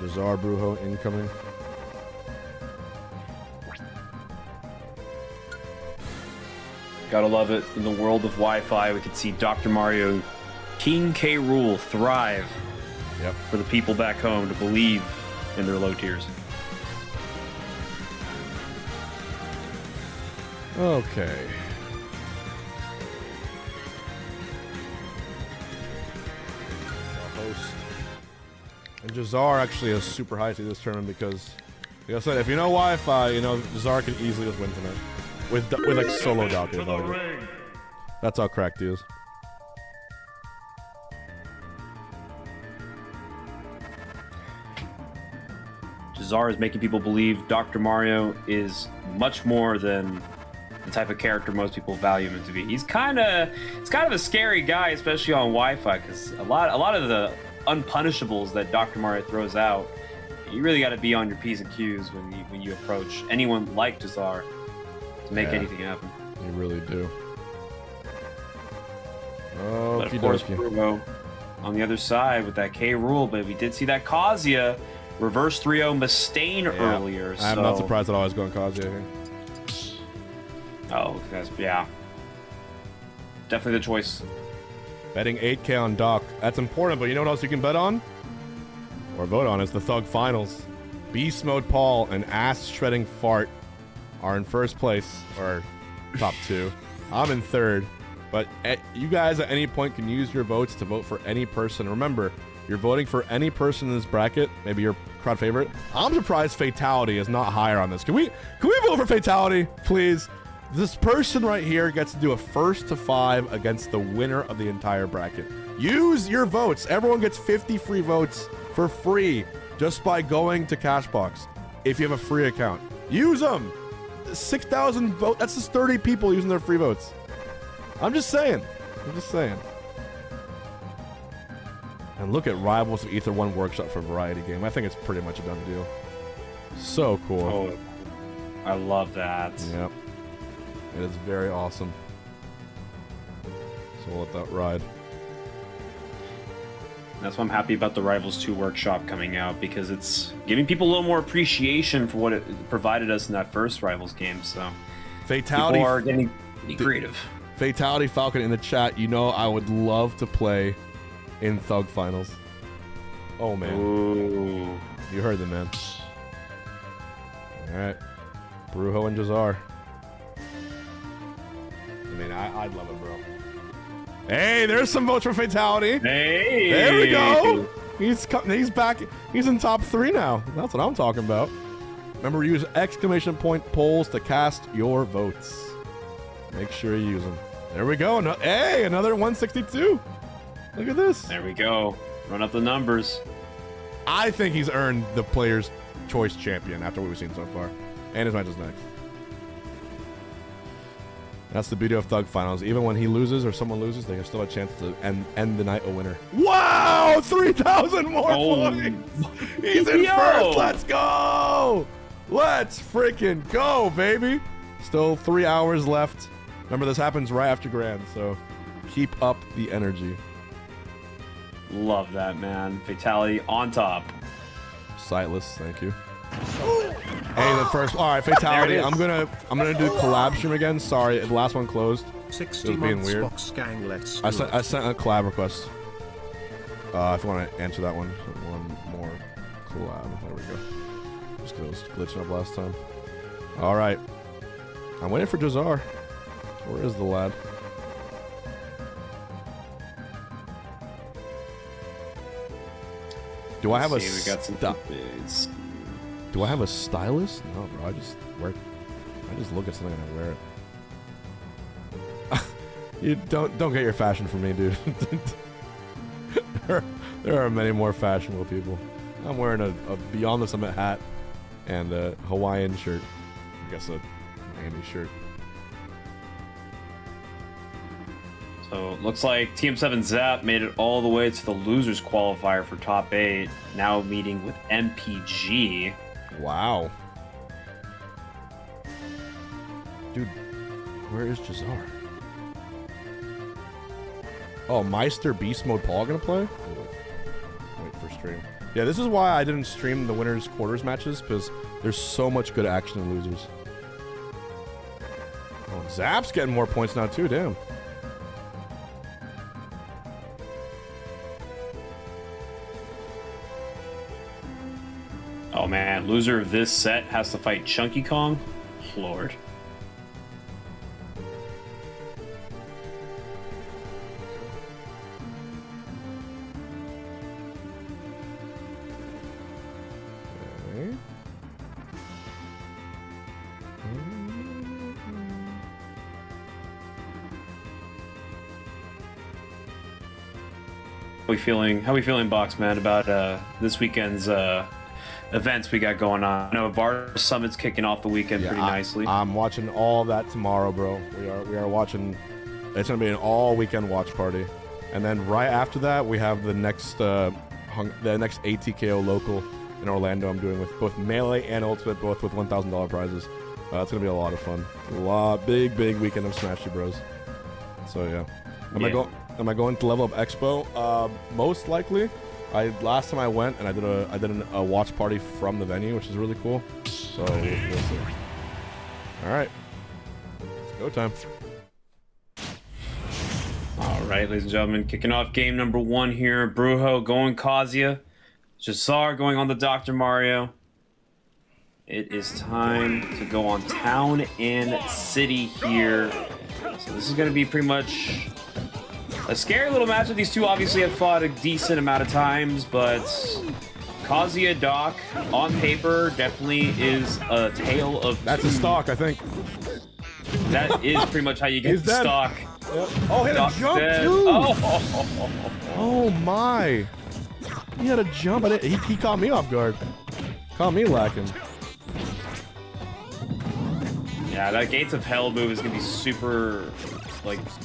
Jazar Brujo incoming. Gotta love it. In the world of Wi-Fi, we could see Dr. Mario, King K. Rool thrive Yep. for the people back home to believe in their low tiers. Okay. Host. And Jazar actually has super high to this tournament because, like I said, if you know Wi-Fi, you know Jazar can easily just win tonight with like solo Donkey. That's how cracked he is. Jazar is making people believe Dr. Mario is much more than the type of character most people value him to be. He's kind of a scary guy, especially on Wi-Fi, because a lot of the unpunishables that Dr. Mario throws out, you really got to be on your P's and Q's when you approach anyone like Jazar to make anything happen. You really do. Oh, But of course, Brujo on the other side with that K. Rool, but we did see that Kazuya reverse 3-0 Mustaine earlier. I'm so... not surprised at all he's going Kazuya here. Oh, yeah. Definitely the choice. Betting 8K on Doc. That's important, but you know what else you can bet on? Or vote on is the Thug Finals. Beast Mode Paul and Ass Shredding Fart are in first place, or top 2. I'm in third. But you guys at any point can use your votes to vote for any person. Remember, you're voting for any person in this bracket, maybe your crowd favorite. I'm surprised Fatality is not higher on this. Can we vote for Fatality, please? This person right here gets to do a 1st to 5 against the winner of the entire bracket. Use your votes. Everyone gets 50 free votes for free just by going to Cashbox if you have a free account. Use them. 6,000 votes. That's just 30 people using their free votes. I'm just saying. And look at Rivals of Ether 1 Workshop for Variety Game. I think it's pretty much a done deal. So cool. Oh, I love that. Yep. It is very awesome. So we'll let that ride. That's why I'm happy about the Rivals 2 Workshop coming out, because it's giving people a little more appreciation for what it provided us in that first Rivals game. So Fatality. people are getting creative. Fatality Falcon in the chat. You know I would love to play in Thug Finals. Oh man. Ooh. You heard the man. All right. Brujo and Jazar. I mean, I'd love it, bro. Hey, there's some votes for Fatality. Hey. There we go. He's back. He's in top 3 now. That's what I'm talking about. Remember, use exclamation point polls to cast your votes. Make sure you use them. There we go. Hey, another 162. Look at this. There we go. Run up the numbers. I think he's earned the Player's Choice Champion after what we've seen so far. And his match is next. That's the beauty of Thug Finals. Even when he loses or someone loses, they have still a chance to end the night a winner. Wow! 3,000 more points! He's in first! Let's go! Let's freaking go, baby! Still 3 hours left. Remember, this happens right after Grand, so keep up the energy. Love that, man. Fatality on top. Sightless, thank you. Hey, the first. All right, Fatality. I'm gonna do collab stream again. Sorry, the last one closed. 60 it was being months weird. Box Gang, let's I sent a collab request. If you want to answer that one, more collab. There we go. Just because it was glitching up last time. All right, I'm waiting for Jazar. Where is the lad? Do I have Let's see, we got some Do I have a stylist? No, bro. I just look at something and I wear it. You don't get your fashion from me, dude. there are many more fashionable people. I'm wearing a Beyond the Summit hat and a Hawaiian shirt. I guess a Miami shirt. So it looks like TM7 Zap made it all the way to the losers qualifier for top 8. Now meeting with MPG. Wow. Dude, where is Jazar? Oh, Meister Beast Mode Paul gonna play? Wait for stream. Yeah, this is why I didn't stream the winners quarters matches, because there's so much good action in losers. Oh, Zap's getting more points now too, damn. Oh man, loser of this set has to fight Chunky Kong? Lord. Okay. How we feeling, Boxman, about this weekend's events we got going on? I know VAR Summit's kicking off the weekend pretty nicely. I'm watching all that tomorrow, bro. We are watching. It's gonna be an all weekend watch party, and then right after that we have the next ATKO local in Orlando. I'm doing with both Melee and Ultimate, both with $1,000 prizes. It's gonna be a lot of fun. Big weekend of Smash Bros. So yeah. Am I going to Level Up Expo? Most likely. Last time I went and I did a watch party from the venue, which is really cool. So we'll see. All right, it's go time. All right, ladies and gentlemen, kicking off game number 1 here. Brujo going Kazuya, Jazar going on the Dr. Mario. It is time to go on Town and City here. So this is going to be pretty much a scary little matchup. These two obviously have fought a decent amount of times, but Kazuya Doc on paper definitely is a tale of That's a stock, I think. That is pretty much how you get the stock. Yep. Oh, hit Doc's a jump dead. too! Oh. My! He had a jump. He caught me off guard. Caught me lacking. Yeah, that Gates of Hell move is gonna be super,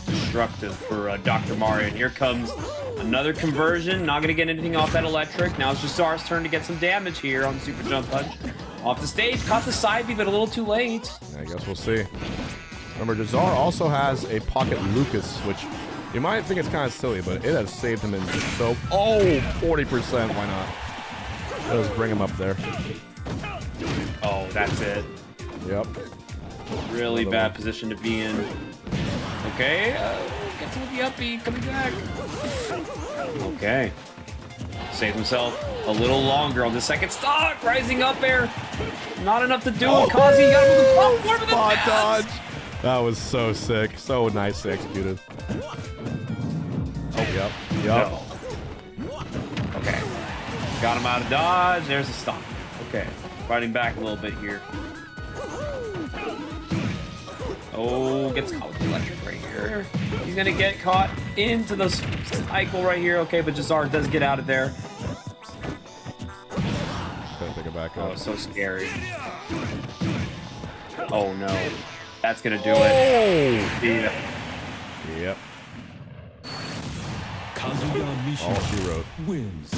destructive for Dr. Mario. And here comes another conversion. Not gonna get anything off that electric. Now it's Jazar's turn to get some damage here on the Super Jump Punch. Off the stage, caught the side B, but a little too late. I guess we'll see. Remember, Jazar also has a Pocket Lucas, which you might think it's kind of silly, but it has saved him in so... Oh, 40%, why not? Let's bring him up there. Oh, that's it. Yep. Really bad position to be in. Okay, gets with the up B, coming back. Okay. Saved himself a little longer on the second stock. Rising up there. Not enough to do it. Kazi, you gotta move the top forward with the Spot pass. dodge. That was so sick. So nicely executed. Oh, yep. No. Okay. Got him out of dodge. There's a stop. Okay. Fighting back a little bit here. Oh, gets caught with the electric right here. He's gonna get caught into the cycle right here. Okay, but Jazar does get out of there. Gonna pick it back up. Oh, so scary. Oh no. That's gonna do it. Yeah. Yep. Kazuya Mishima All she wrote. wins.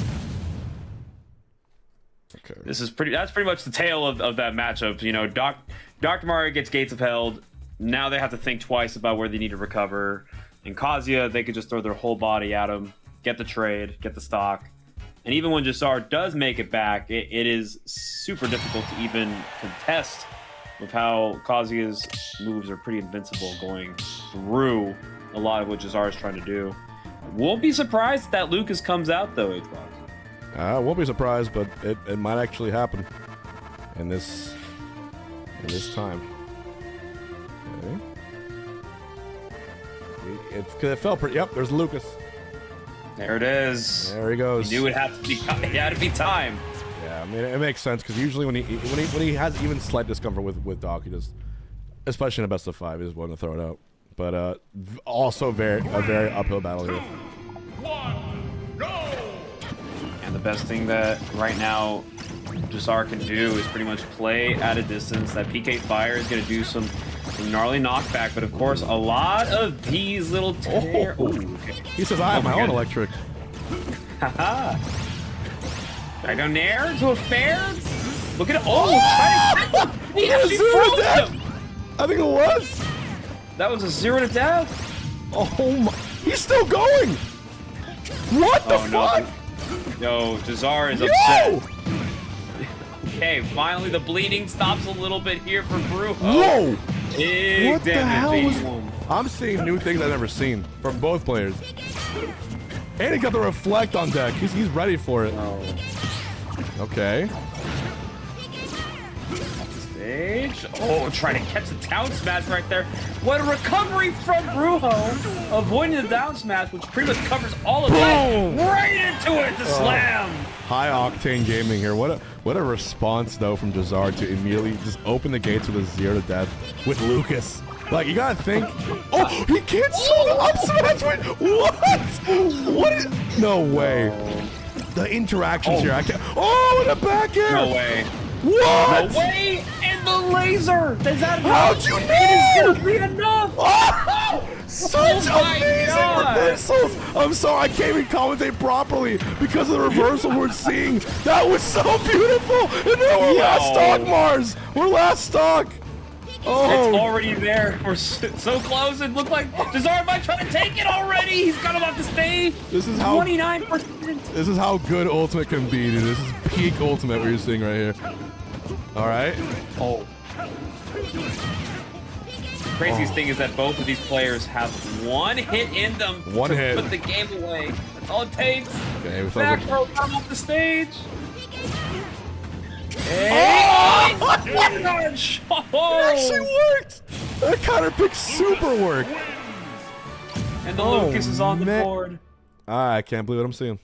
Okay. That's pretty much the tale of that matchup. You know, Dr. Mario gets Gates of Hell. Now they have to think twice about where they need to recover. In Kazuya, they could just throw their whole body at him, get the trade, get the stock. And even when Jazar does make it back, it is super difficult to even contest with how Kazuya's moves are pretty invincible going through a lot of what Jazar is trying to do. Won't be surprised if that Lucas comes out, though, Xbox. I won't be surprised, but it might actually happen in this time. Okay. It felt pretty. Yep, there's Lucas. There it is. There he goes. You knew it had to be time. Yeah, I mean it makes sense because usually when he has even slight discomfort with Doc, he just, especially in a best of 5, he just wanting to throw it out. But also a very uphill battle here. And the best thing that right now Jazar can do is pretty much play at a distance. That PK Fire is going to do some gnarly knockback, but of course a lot of these little He says I have my own electric. Haha. I go nair to a fair. Look at it. Oh, he actually froze him. I think it was. That was a 0 to death. Oh my! He's still going. What the fuck? No, Jazar is upset. Okay, finally the bleeding stops a little bit here for Brujo. Whoa! Big What the damage, hell 81. I'm seeing new things I've never seen from both players. And he got the reflect on deck. He's ready for it. Oh. Okay. Stage. Oh, trying to catch the down smash right there. What a recovery from Brujo. Avoiding the down smash, which pretty much covers all of that. Right into it, the slam. High octane gaming here. What a response though from Jazar to immediately just open the gates with a 0 to death with Lucas. Like you gotta think. Oh, he can't slow the up smash. What? What is? No way. The interactions here. I can't. Oh, in the back air. No way. What? No way! And the laser! Does that How'd you know? It is gonna be enough! Oh, such amazing God. reversals! I'm sorry, I can't even commentate properly because of the reversal we're seeing. That was so beautiful! And now we're last stock, Mars! We're last stock! Oh. It's already there. We're so close. It looked like Jazar might try to take it already. He's got him off the stage. This is how 29%. This is how good Ultimate can be, dude. This is peak Ultimate what you're seeing right here. All right. Oh. The craziest thing is that both of these players have one hit in them One hit. Put the game away. That's all it takes. Okay, we Back thought row come off the stage. Hey! Oh! it actually worked! That counter pick super worked. And the Lucas is on the board. I can't believe what I'm seeing.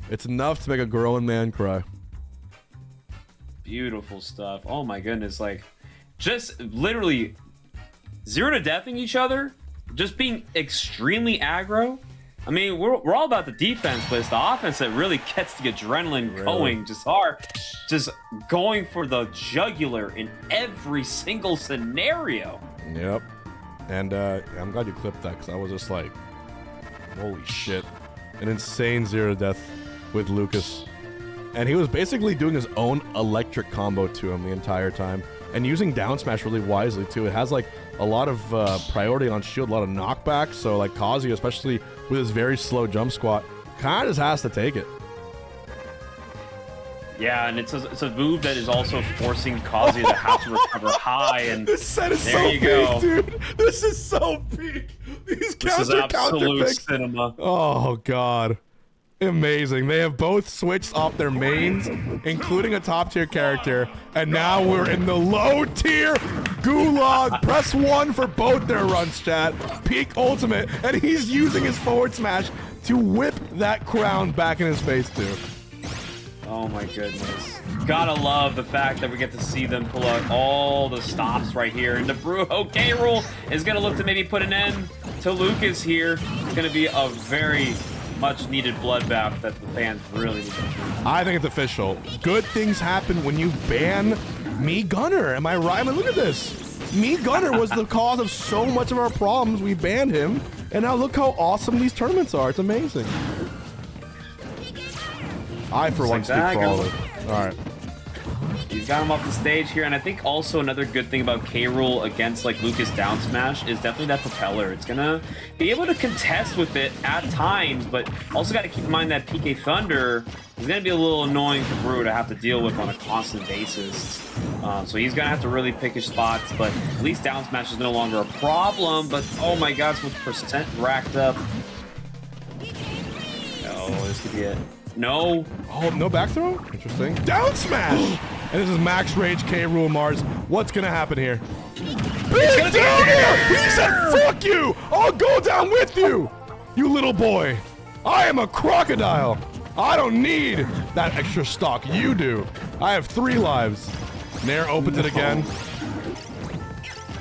It's enough to make a grown man cry. Beautiful stuff. Oh my goodness, like just literally 0 to deathing each other, just being extremely aggro. I mean, we're all about the defense, but it's the offense that really gets the adrenaline going. Just going for the jugular in every single scenario. Yep. And I'm glad you clipped that because I was just like, holy shit. An insane 0 to death with Lucas. And he was basically doing his own electric combo to him the entire time. And using down smash really wisely too. It has like a lot of priority on shield, a lot of knockback. So like Kazuya, especially with his very slow jump squat, kind of just has to take it. Yeah, and it's a move that is also forcing Kazuya to have to recover high. And this set is there so you peak, go. dude. This is so peak. These This is counter absolute picks. cinema. Oh god. Amazing. They have both switched off their mains, including a top tier character, and now we're in the low tier gulag. Press 1 for both their runs, chat. Peak ultimate, and he's using his forward smash to whip that crown back in his face too. Oh my goodness. Gotta love the fact that we get to see them pull out all the stops right here. And the Brujo K-Rool is gonna look to maybe put an end to Lucas here. It's gonna be a very much needed bloodbath that the fans really need. I think it's official. Good things happen when you ban Me Gunner. Am I right? I mean, look at this. Me Gunner was the cause of so much of our problems. We banned him, and now look how awesome these tournaments are. It's amazing. I, for one, speak for all of it. All right. He's got him off the stage here, and I think also another good thing about K-Rool against like Lucas down smash is definitely that propeller. It's gonna be able to contest with it at times, but also got to keep in mind that PK Thunder is gonna be a little annoying for Brew to have to deal with on a constant basis. So he's gonna have to really pick his spots, but at least down smash is no longer a problem. But oh my gosh, with percent racked up. No, this could be it. No. Oh, no back throw? Interesting. Down smash! And this is max rage K-Rool Mars. What's gonna happen here? Big down here! He said, fuck you! I'll go down with you! You little boy. I am a crocodile. I don't need that extra stock. You do. I have 3 lives. Nair opens it again.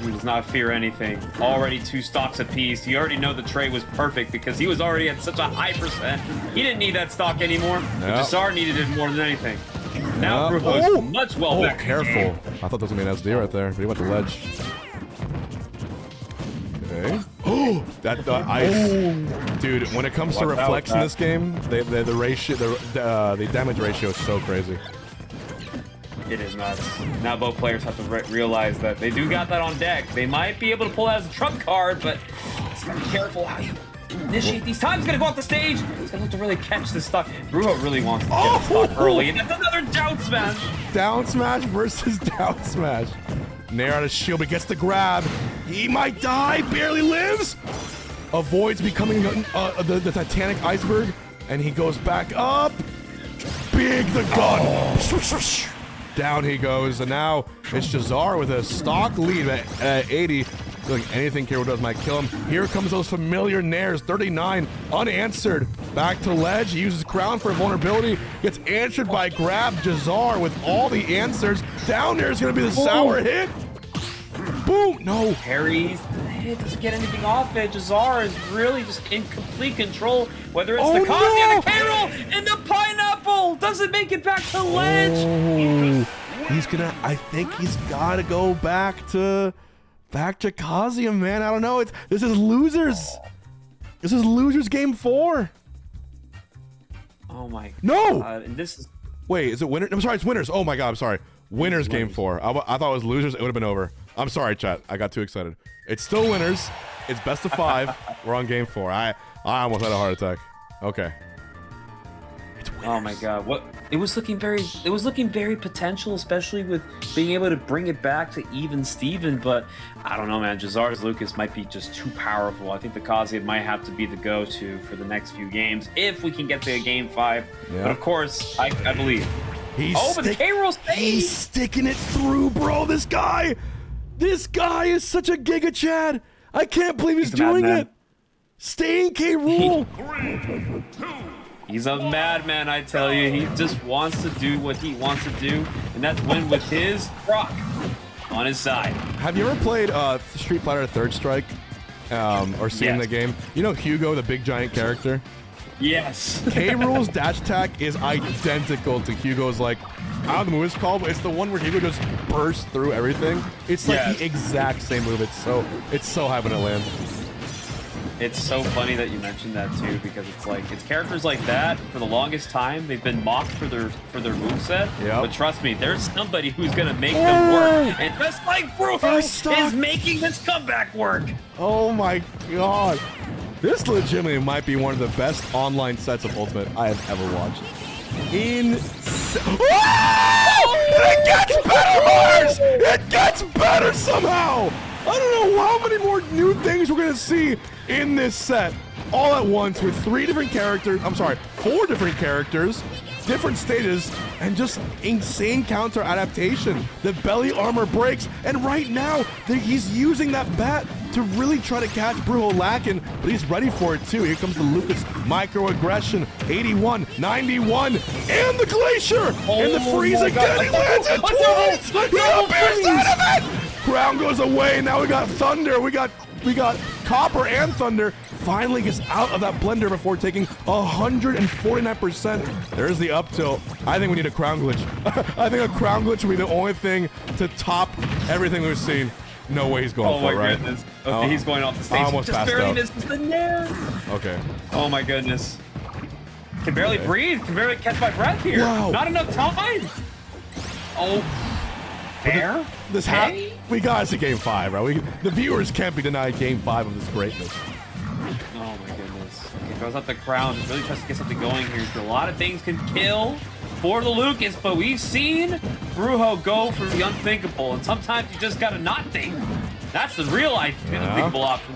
He does not fear anything. Already 2 stocks apiece. You already know the trade was perfect because he was already at such a high percent. He didn't need that stock anymore. Nope. Jazzar needed it more than anything. Now Nope. Brujo's much well back. Careful. I thought that was going to be an SD right there, but he went to ledge. Okay. Oh, that ice. Dude, when it comes to reflex in this game, the ratio, the damage ratio is so crazy. It is nuts. Now both players have to realize that they do got that on deck. They might be able to pull out as a trump card, but just gotta be careful how you initiate these times. Gonna go off the stage. He's gonna have to really catch this stock. Brujo really wants to get the stock early, and that's another down smash. Down smash versus down smash. Nair out of shield, but gets the grab. He might die. Barely lives. Avoids becoming the Titanic iceberg, and he goes back up. Big the gun. Down he goes, and now it's Jazzar with a stock lead at 80. Feeling anything Kiro does might kill him. Here comes those familiar Nairs, 39, unanswered. Back to ledge, he uses Crown for a vulnerability. Gets answered by grab. Jazzar with all the answers. Down there is going to be the sour hit. Boom, no. Harry's hit doesn't get anything off it. Jazzar is really just in complete control. Whether it's the Kazi and the K-roll and the pineapple doesn't make it back to ledge. Oh, he's gonna. I think he's got to go back to Kazium, man. I don't know. This is losers. This is losers game 4. Oh my God. No. And this is. Wait, is it winner? I'm sorry, it's winners. Oh my God, I'm sorry. Winners game 4. I thought it was losers. It would have been over. I'm sorry, chat. I got too excited. It's still winners. It's best of 5. We're on game 4. I almost had a heart attack. Okay. Oh my God! What it was looking very potential, especially with being able to bring it back to even Steven. But I don't know, man. Jazzar's Lucas might be just too powerful. I think the Kazi might have to be the go-to for the next few games if we can get to a game 5. Yeah. But of course, I believe. But the K-roll stays. He's sticking it through, bro. This guy is such a Giga Chad. I can't believe he's doing it. Staying K-roll. He's a madman, I tell you. He just wants to do what he wants to do, and that's win with his rock on his side. Have you ever played Street Fighter Third Strike or seen the game? You know Hugo, the big giant character? Yes. K-Rool's dash attack is identical to Hugo's, like, I don't know the move it's called, but it's the one where Hugo just bursts through everything. It's like the exact same move. It's so high when it lands. It's so funny that you mentioned that too, because it's like it's characters like that for the longest time they've been mocked for their moveset. Yep. But trust me, there's somebody who's gonna make them work. And just like Brujo is making this comeback work. Oh my God. This legitimately might be one of the best online sets of Ultimate I have ever watched. It gets better, Mars! It gets better somehow! I don't know how many more new things we're gonna see in this set all at once with 4 different characters, different stages, and just insane counter adaptation. The belly armor breaks, and right now he's using that bat to really try to catch Brujo lacking, but he's ready for it too. Here comes the Lucas microaggression, 81, 91, and the Glacier, and the freeze again. He lands it twice. He appears out of it. Ground goes away. Now we got Thunder. We got Copper and Thunder. Finally gets out of that blender before taking 149%. There's the up tilt. I think we need a crown glitch. I think a crown glitch will be the only thing to top everything we've seen. No way he's going for it, right? Goodness. Okay, he's going off the stage. Almost just passed barely out. misses the nair. Okay. Oh my goodness. Can barely breathe. Can barely catch my breath here. Wow. Not enough time. Oh. Fair? We gotta see game 5, right? The viewers can't be denied game 5 of this greatness. Oh my goodness. Okay, throws out the crown. Just really tries to get something going here. A lot of things can kill for the Lucas, but we've seen Brujo go for the unthinkable, and sometimes you just gotta not think. That's the real unthinkable option.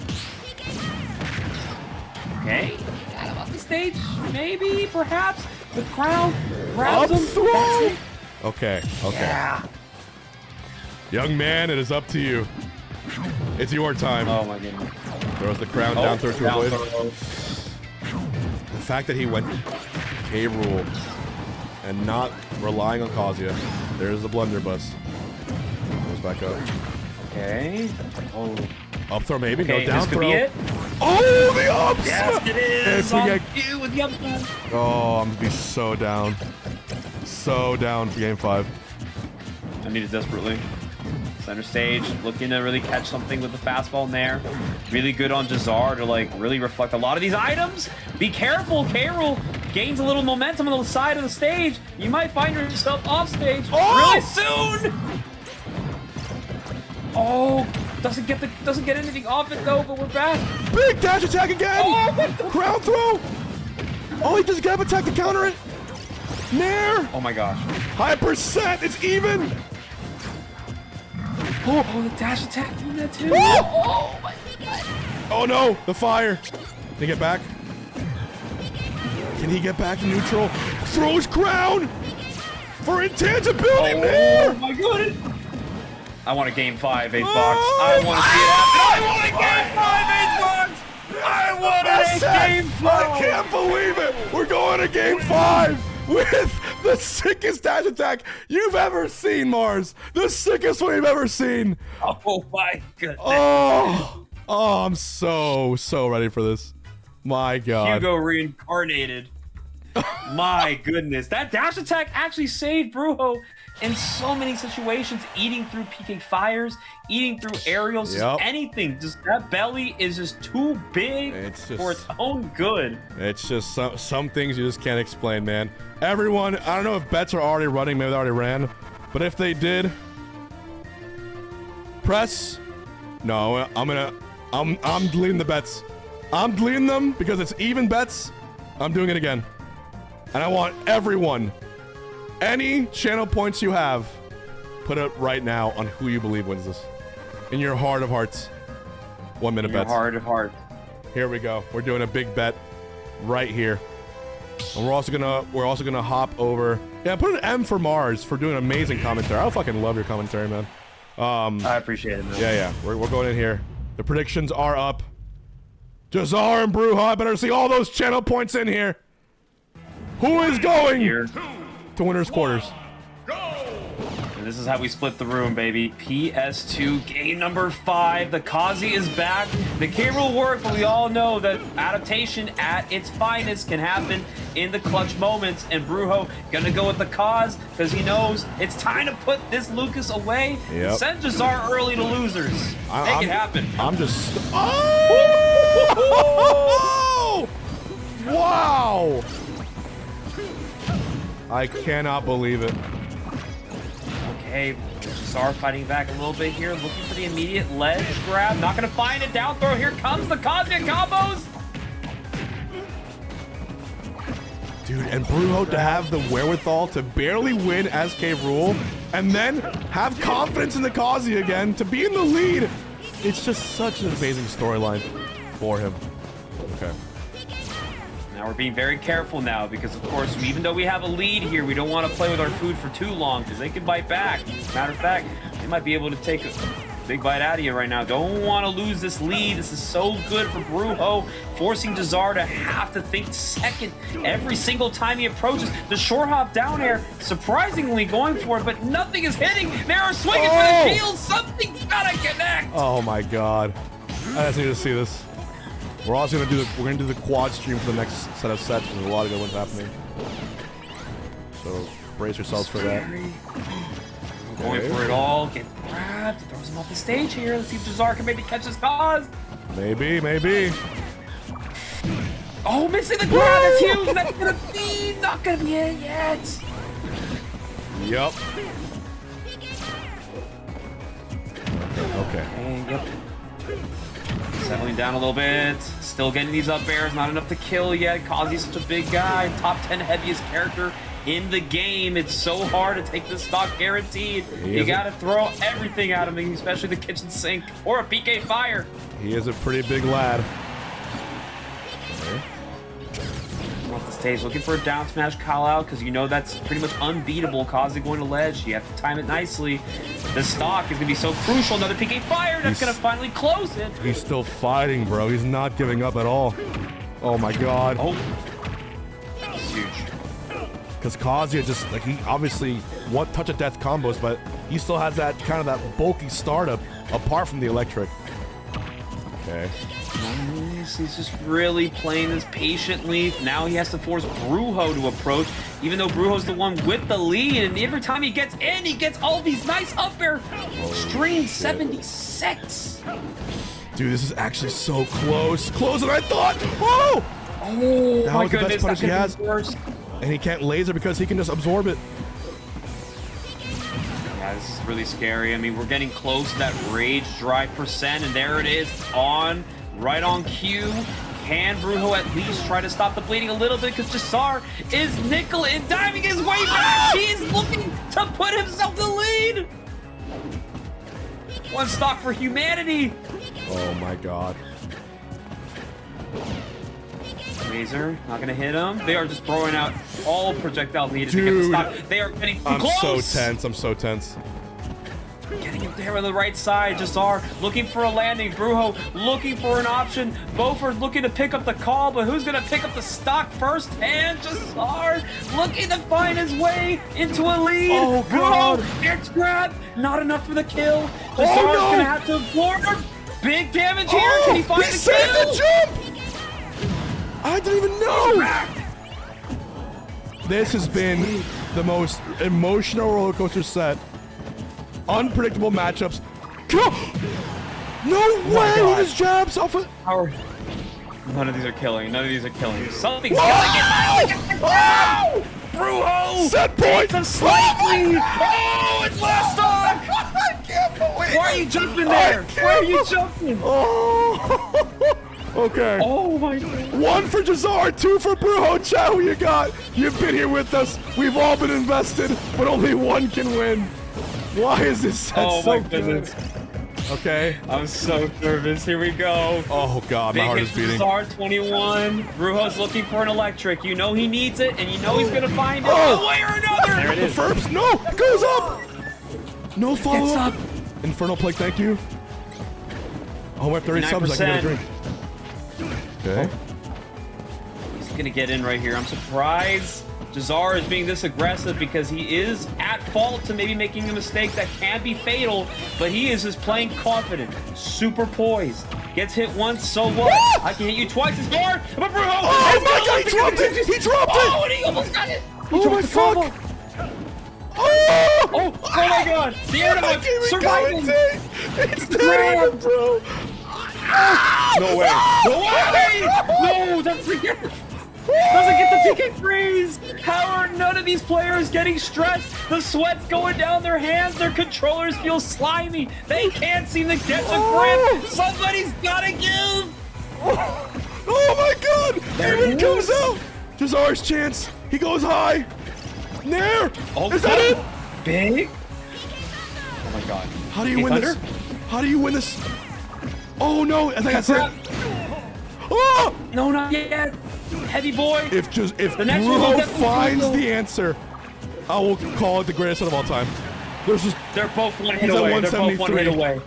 Okay, got him off the stage. Maybe, perhaps, the crown grabs him. Throw. Okay. Yeah. Young man, it is up to you. It's your time. Oh my goodness. Throws the crown down throw to avoid. fact that he went K-Rule and not relying on Kazuya. There's the blunderbuss. Goes back up. Okay. Oh. Up throw maybe. Okay, no, down this could throw. be it. Oh, the up Yes, smash! it is. If we On get- you with the up smash. Oh, I'm gonna be so down. So down for game 5. I need it desperately. Center stage, looking to really catch something with the fastball in there. Really good on Jazar to like really reflect a lot of these items. Be careful, K-Rool gains a little momentum on the side of the stage. You might find yourself off stage really soon. Oh, doesn't get anything off it though, but we're back. Big dash attack again! Oh, Ground throw! Oh, he does grab attack to counter it! Nair! Oh my gosh. High percent! It's even! Oh, the dash attack doing that too. Oh! Oh my god. Oh no! The fire! Can he get back? Can he get back to neutral? Throws crown! For intangibility, Oh Nair! my god. I want a game 5, Xbox. Oh, I want to see it happen. I want a game 5, Xbox. I want a game 5. I can't believe it! We're going to game 5 with the sickest dash attack you've ever seen, Mars! The sickest one you've ever seen! Oh my goodness. Oh! Oh, I'm so ready for this. My God. Hugo reincarnated. My goodness. That dash attack actually saved Brujo in so many situations, eating through PK fires, eating through aerials, just anything. Just that belly is just too big for its own good. It's just some things you just can't explain, man. Everyone, I don't know if bets are already running, maybe they already ran, but if they did, press. No, I'm deleting the bets. I'm deleting them because it's even bets. I'm doing it again. And I want everyone, any channel points you have, put it right now on who you believe wins this. In your heart of hearts. 1 minute bets. Heart of hearts. Here we go. We're doing a big bet right here. And we're also gonna hop over. Yeah, put an M for Mars for doing amazing commentary. I fucking love your commentary, man. I appreciate it, man. Yeah. We're going in here. The predictions are up. Jazar and Bruja, I better see all those channel points in here. Who is going to winner's quarters? And this is how we split the room, baby. PS2 game number 5. The Kazi is back. The K-Rool worked, but we all know that adaptation at its finest can happen in the clutch moments. And Brujo gonna go with the cause because he knows it's time to put this Lucas away. Yep. Send Jazar early to losers. Make it happen. I'm just. Oh! Wow! I cannot believe it. Okay, Jazar fighting back a little bit here, looking for the immediate ledge grab. Not gonna find it. Down throw. Here comes the Kazuya combos. Dude, and Brujo to have the wherewithal to barely win as K-Rule, and then have confidence in the Kazi again to be in the lead. It's just such an amazing storyline for him. Okay. Now we're being very careful now because, of course, even though we have a lead here, we don't want to play with our food for too long because they can bite back. Matter of fact, they might be able to take a big bite out of you right now. Don't want to lose this lead. This is so good for Brujo, forcing Jazar to have to think second every single time he approaches. The short hop down air, surprisingly going for it, but nothing is hitting. They are swinging for the shield. Something's gotta connect. Oh my God. I just need to see this. We're also gonna do the quad stream for the next set of sets. There's a lot of good ones happening. So brace yourselves for that. Going for it all. Get grabbed. Throws him off the stage here. Let's see if Jazar can maybe catch his cause. Maybe. Oh, missing the grab. That's huge. That's gonna be not gonna be it yet. Yup. Okay. And yep. Settling down a little bit. Still getting these up airs. Not enough to kill yet. Kazi's such a big guy. Top 10 heaviest character in the game. It's so hard to take this stock guaranteed. You gotta throw everything at him, especially the kitchen sink or a PK fire. He is a pretty big lad. Off the stage, looking for a down smash call out because you know that's pretty much unbeatable. Kazi going to ledge. You have to time it nicely. The stock is gonna be so crucial. Another PK fire that's gonna finally close it. He's still fighting, bro. He's not giving up at all. Oh my God. Oh, huge. Because Kazuya just, like, he obviously one touch of death combos, but he still has that kind of that bulky startup apart from the electric. Okay. Nice. He's just really playing this patiently. Now he has to force Brujo to approach, even though Brujo's the one with the lead. And every time he gets in, he gets all these nice up air. Stream 76. Dude, this is actually so close. Closer than I thought. Oh! Oh, That my was the goodness. best punish he That has. could be worse. And he can't laser because he can just absorb it. Yeah, this is really scary. I mean, we're getting close to that rage drive percent, and there it is, on, right on cue. Can Brujo at least try to stop the bleeding a little bit? Because Jasar is nickel and diving his way back. He's looking to put himself the lead. One stock for humanity. Oh my god. Laser, not gonna hit him. They are just throwing out all projectile leaders to Dude, get the stock. They are getting I'm close. so tense. I'm so tense. Getting him there on the right side. Jasar looking for a landing. Brujo looking for an option. Beaufort looking to pick up the call, but who's gonna pick up the stock first? And Jasar looking to find his way into a lead. Oh, God. Brujo gets grabbed. Not enough for the kill. Jasar's no. gonna have to absorb. Big damage here. Can he find he the saved kill? the jump! I didn't even know! This has been the most emotional roller coaster set. Unpredictable matchups. No way! He just jabs off it. None of these are killing. None of these are killing. Something's gotta get Oh! Brujo! Set point! Takes him slightly! Oh, it's last stock! I can't believe Why are you jumping there? Why are you jumping? Oh! Okay. Oh my god. 1 for Jazar, 2 for Brujo. Chat, who you got? You've been here with us. We've all been invested, but only one can win. Why is this set so good? Okay. I'm so nervous. Here we go. Oh god, my heart is beating. Jazar 21. Brujo's looking for an electric. You know he needs it, and you know he's gonna find it Oh. one way or another. There it is. The Ferbs, no, it goes up. No follow Gets up. up. Infernal Plague, thank you. Oh, we're at 30 subs. I can get a drink. Okay. He's gonna get in right here. I'm surprised Jazar is being this aggressive because he is at fault to maybe making a mistake that can be fatal, but he is just playing confident, super poised. Gets hit once, so what? I can hit you twice as hard. But Brujo! Oh my god, he dropped it! He dropped Oh, it! and he almost got it! Oh my fuck! Oh! Oh my god! The air dodge! Surviving! It's dead, bro! No way! No way! No, that's freaking... Doesn't get the PK freeze! How are none of these players getting stressed? The sweat's going down their hands, their controllers feel slimy. They can't seem to get the grip. Somebody's gotta give! Oh my god! David comes out! Jazar's chance. He goes high. Nair! Oh, Is that it? Big? Oh my god. How do you win this? How do you win this? Oh no! I think that's it. Oh! No, not yet. Heavy boy. If The next one will Brujo definitely finds go. the answer, I will call it the greatest set of all time. There's just They're both one hit He's at away. They're both 1 hit 173. away.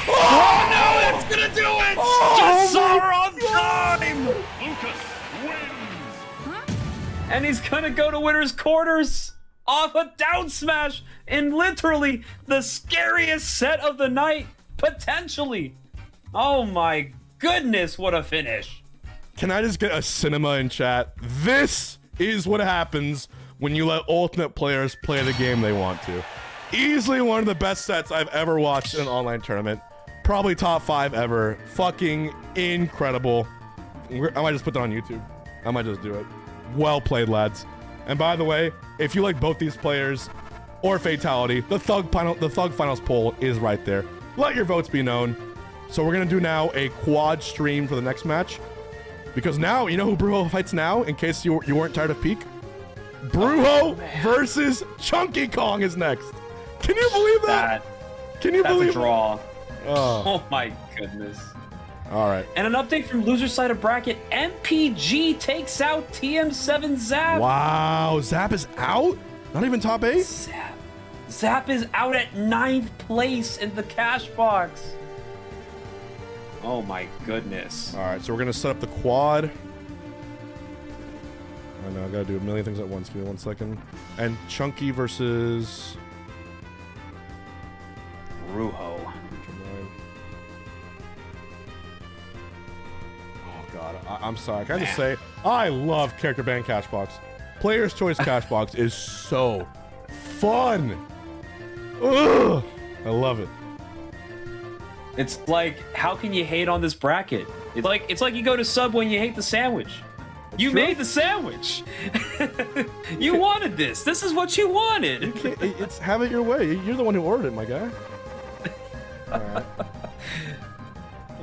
Oh no, that's gonna do it! Jasar on time! Lucas wins. And he's gonna go to winner's quarters off a down smash in literally the scariest set of the night, potentially. Oh my goodness, what a finish. Can I just get a cinema in chat? This is what happens when you let ultimate players play the game they want to. Easily one of the best sets I've ever watched in an online tournament. Probably top 5 ever. Fucking incredible. I might just put that on YouTube. I might just do it. Well played, lads. And by the way, if you like both these players or Fatality, the Thug Finals poll is right there. Let your votes be known. So we're gonna do now a quad stream for the next match. Because now, you know who Brujo fights now, in case you weren't tired of Peak? Brujo versus Chunky Kong is next. Can you believe that? Can you believe That's a draw. Oh. Oh my goodness. All right. And an update from loser side of bracket, MPG takes out TM7 Zap. Wow, Zap is out? Not even top 8? Zap is out at 9th place in the Cashbox. Oh my goodness. All right, so we're gonna set up the quad. I know, I gotta do a million things at once. Give me 1 second. And Chunky versus... Brujo. Oh god, I'm sorry. Can I just say, I love character band Cashbox. Player's Choice Cashbox is so fun. Ugh, I love it. It's like, how can you hate on this bracket? It's like you go to Subway and you hate the sandwich. You made the sandwich. You wanted this. This is what you wanted. It's have it your way. You're the one who ordered it, my guy. All right.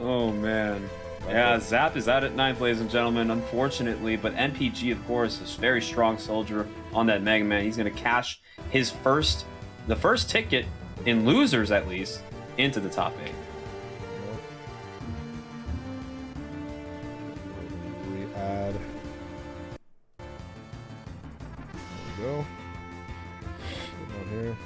Oh man. Yeah, Zap is out at 9th, ladies and gentlemen, unfortunately, but MPG, of course, is a very strong soldier on that Mega Man. He's going to cash his the first ticket, in losers at least, into the top 8. Re-add. There we go. Put it on here.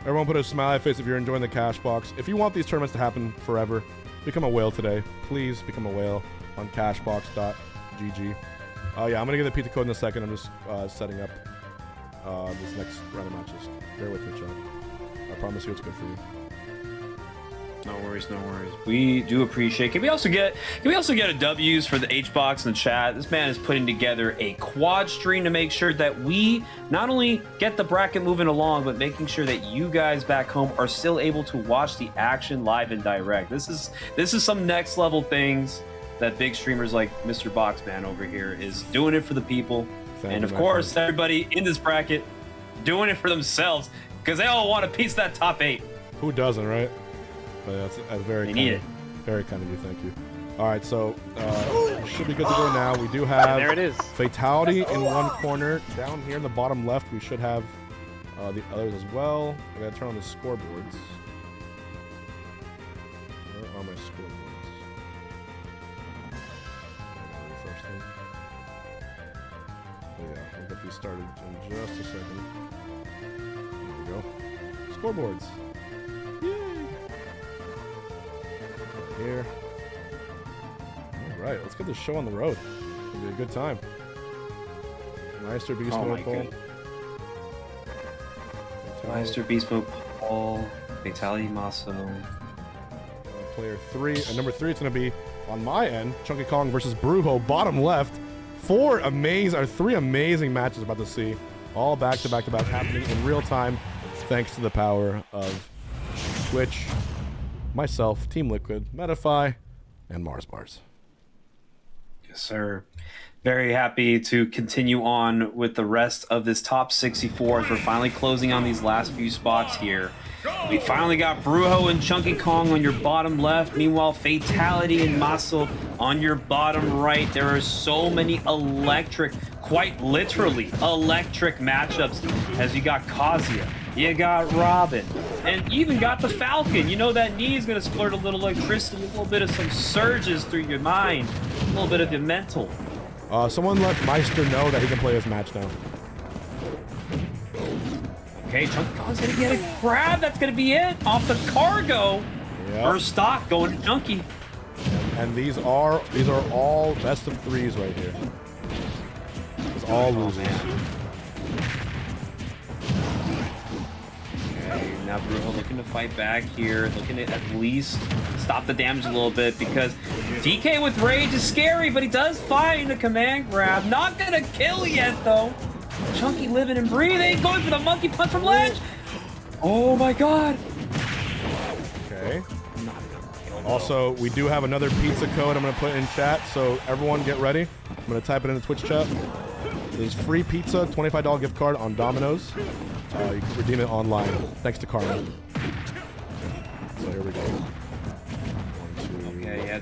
Everyone put a smiley face if you're enjoying the Cashbox. If you want these tournaments to happen forever, become a whale today. Please become a whale on cashbox.gg. Yeah, I'm going to get the pizza code in a second. I'm just setting up this next round of matches. Bear with me, chat. I promise you it's good for you. No worries, no worries. We do appreciate. Can we also get a W's for the HBox in the chat? This man is putting together a quad stream to make sure that we not only get the bracket moving along, but making sure that you guys back home are still able to watch the action live and direct. This is some next level things that big streamers like Mr. Boxman over here is doing it for the people. And of course, everybody in this bracket doing it for themselves because they all want a piece of that top 8. Who doesn't, right? But that's very kind of you. Thank you. All right, so should be good to go now. We do have there it is. Fatality in one corner. Down here in the bottom left, we should have the others as well. I gotta turn on the scoreboards. Where are my scoreboards? Refresh them. Oh yeah, we'll get these started in just a second. There we go. Scoreboards. Here. All right, let's get this show on the road. It'll be a good time. Meister Beast Mode Paul. Meister Beast Mode Paul. Fatality Maso. Player 3 and number 3. It's gonna be on my end. Chunky Kong versus Brujo, bottom left. Three amazing matches about to see, all back to back to back, happening in real time, thanks to the power of Twitch. Myself, Team Liquid, Metafy, and Mars Bars. Yes, sir. Very happy to continue on with the rest of this top 64 as we're finally closing on these last few spots here. We finally got Brujo and Chunky Kong on your bottom left. Meanwhile, Fatality and Maso on your bottom right. There are so many electric, quite literally electric matchups as you got Kazuya, you got Robin, and you even got the Falcon. You know that knee is going to splurt a little electricity, a little bit of some surges through your mind, a little bit of your mental. Someone let Meister know that he can play his match now. Okay, Chunky Kong's going to get a grab. That's going to be it. Off the cargo. Yep. First stock going to Chunky. And these are all best of 3s right here. It's all losers. Okay, now Brujo looking to fight back here, looking to at least stop the damage a little bit because DK with Rage is scary, but he does find a command grab. Not gonna kill yet though. Chunky living and breathing, going for the monkey punch from ledge. Oh my god. Okay. Also, we do have another pizza code I'm gonna put in chat, so everyone get ready. I'm gonna type it in the Twitch chat. There's free pizza, $25 gift card on Domino's. You can redeem it online, thanks to Karma. So here we go. 1, 2. Okay, yeah.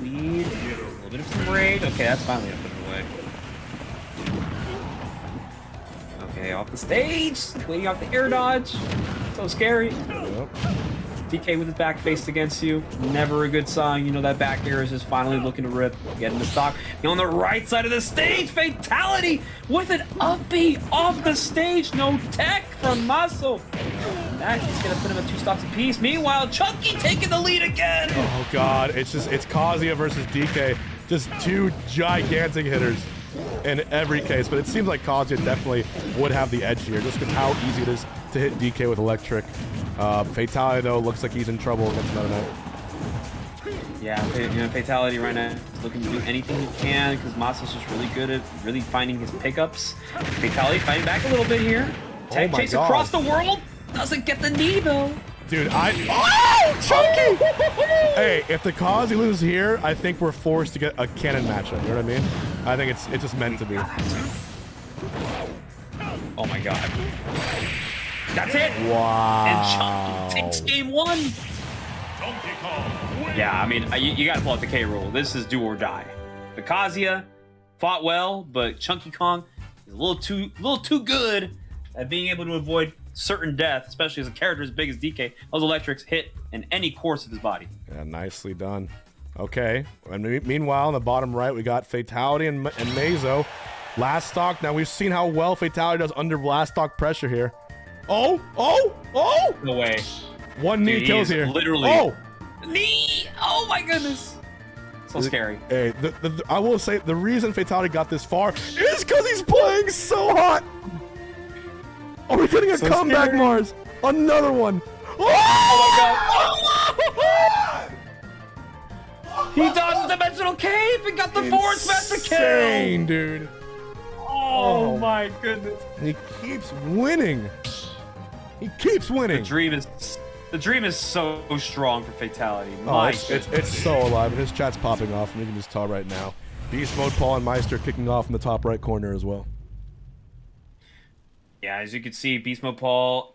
Lead. A little bit of some rage. Okay, that's finally up and away. Okay, off the stage. Waiting off the air dodge. So scary. Yep. DK with his back faced against you. Never a good sign. You know that back air is just finally looking to rip. Getting the stock. On the right side of the stage. Fatality with an up B off the stage. No tech from Maso. That is going to put him at 2 stocks apiece. Meanwhile, Chunky taking the lead again. Oh, God. It's Kazuya versus DK. Just 2 gigantic hitters. in every case, but it seems like Kazuya definitely would have the edge here, just because how easy it is to hit DK with electric. Fatality, though, looks like he's in trouble against Meta Knight. Yeah, you know, Fatality right now is looking to do anything he can because Masa's just really good at really finding his pickups. Fatality fighting back a little bit here. Tag my chase God. across the world. Doesn't get the knee, though. Dude, oh, Chunky! Hey, if the Kazi loses here, I think we're forced to get a cannon matchup. You know what I mean? I think it's just meant to be. Oh my God. That's it. Wow. And Chunky takes game 1. Yeah, I mean, you got to pull out the K rule. This is do or die. The Kazuya fought well, but Chunky Kong is a little too good at being able to avoid certain death, especially as a character as big as DK. Those electrics hit in any course of his body. Yeah, nicely done. Okay, and meanwhile, in the bottom right, we got Fatality and Mazo. Last stock. Now, we've seen how well Fatality does under last stock pressure here. Oh! No way. One knee Dude, kills he is here. literally- Oh! Knee! Oh my goodness. So scary. Hey, I will say, the reason Fatality got this far is because he's playing so hot! Oh, we're getting a So comeback, scary. Mars! Another one! Oh my God. He dodged the dimensional cave and got the force master kill! Insane, dude. Oh my goodness. And he keeps winning. He keeps winning. The dream is so strong for Fatality. Oh, My it's so alive, and his chat's popping off, and you can just tell right now. Beast Mode, Paul, and Meister kicking off in the top right corner as well. Yeah, as you can see, Beast Mode Paul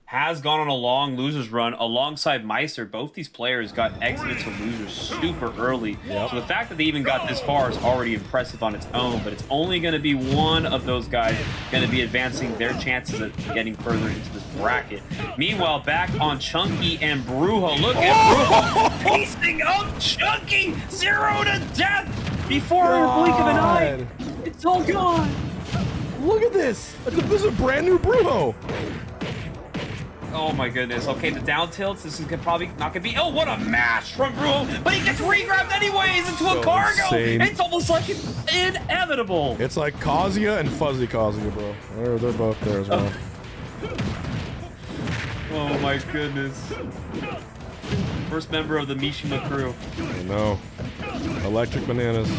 has gone on a long losers run alongside Meister. Both these players got exited to losers super early. Yep. So the fact that they even got this far is already impressive on its own, but it's only going to be one of those guys going to be advancing their chances at getting further into this bracket. Meanwhile, back on Chunky and Brujo. Look at Brujo pacing up Chunky 0 to death before a blink of an eye. It's all gone. Look at this. This is a brand new Brujo. Oh my goodness. Okay, the down tilts. This is probably not gonna be. Oh, what a mash from Brujo! But he gets regrabbed anyways into a cargo. insane. It's almost like it's inevitable. It's like Kazuya and Fuzzy Kazuya, bro. They're both there as well. Oh my goodness. First member of the Mishima crew. I know. Electric bananas.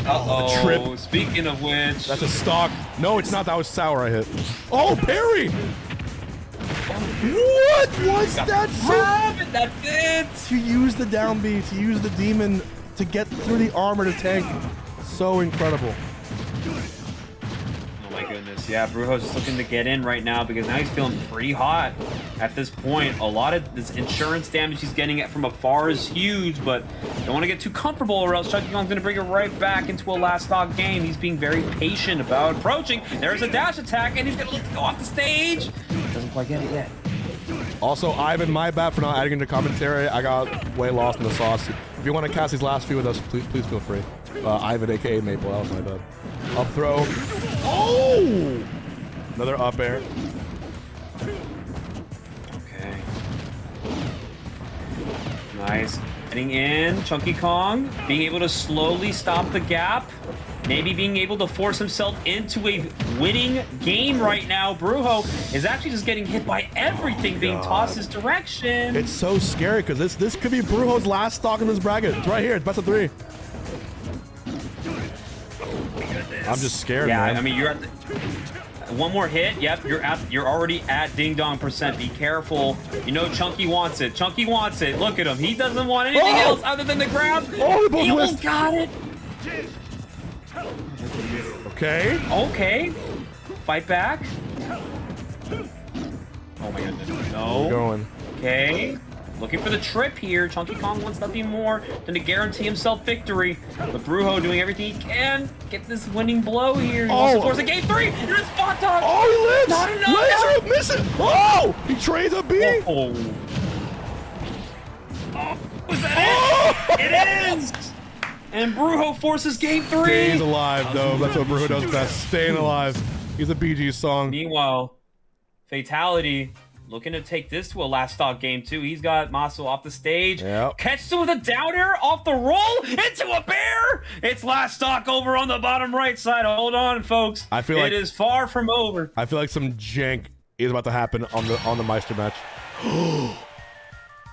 Uh-oh. Trip. Speaking of which, That's a stock. No, it's not. That was sour I hit. Oh, parry! What was that? That's it. To use the down B, to use the demon to get through the armor to tank. So incredible. Oh my goodness. Yeah, Brujo's just looking to get in right now because now he's feeling pretty hot at this point. A lot of this insurance damage he's getting from afar is huge, but don't want to get too comfortable or else Chunky Kong's going to bring it right back into a last stock game. He's being very patient about approaching. There's a dash attack and he's going to look to go off the stage. Doesn't quite get it yet. Also, Ivan, my bad for not adding into commentary. I got way lost in the sauce. If you want to cast these last few with us, please feel free. Ivan, aka Maple, that was my bad. Up throw. Oh! Another up air. Okay. Nice. Getting in, Chunky Kong being able to slowly stop the gap. Maybe being able to force himself into a winning game right now. Brujo is actually just getting hit by everything being tossed his direction. It's so scary because this could be Brujo's last stock in this bracket. It's right here. It's best of 3. I'm just scared, yeah, man. I mean, you're at the, one more hit. Yep, you're already at ding dong %. Be careful. You know Chunky wants it. Chunky wants it. Look at him. He doesn't want anything else other than the grab. Oh, they both he missed. almost got it. Okay. Okay. Fight back. Oh my goodness. We're No. going. Okay. Looking for the trip here. Chunky Kong wants nothing more than to guarantee himself victory. But Brujo doing everything he can. Get this winning blow here. He wants to force a game 3. And it's spot dodge. Oh, he lives! Not enough. Laser, miss it! Oh! He trades a B! Oh. Was that it? It is! And Brujo forces game 3. Stays alive, though. That's what Brujo does best. Staying alive. He's a Bee Gees song. Meanwhile, Fatality looking to take this to a last stock game, too. He's got Maso off the stage. Yep. Catches him with a down air off the roll into a bear. It's last stock over on the bottom right side. Hold on, folks. I feel like it is far from over. I feel like some jank is about to happen on the Meister match. I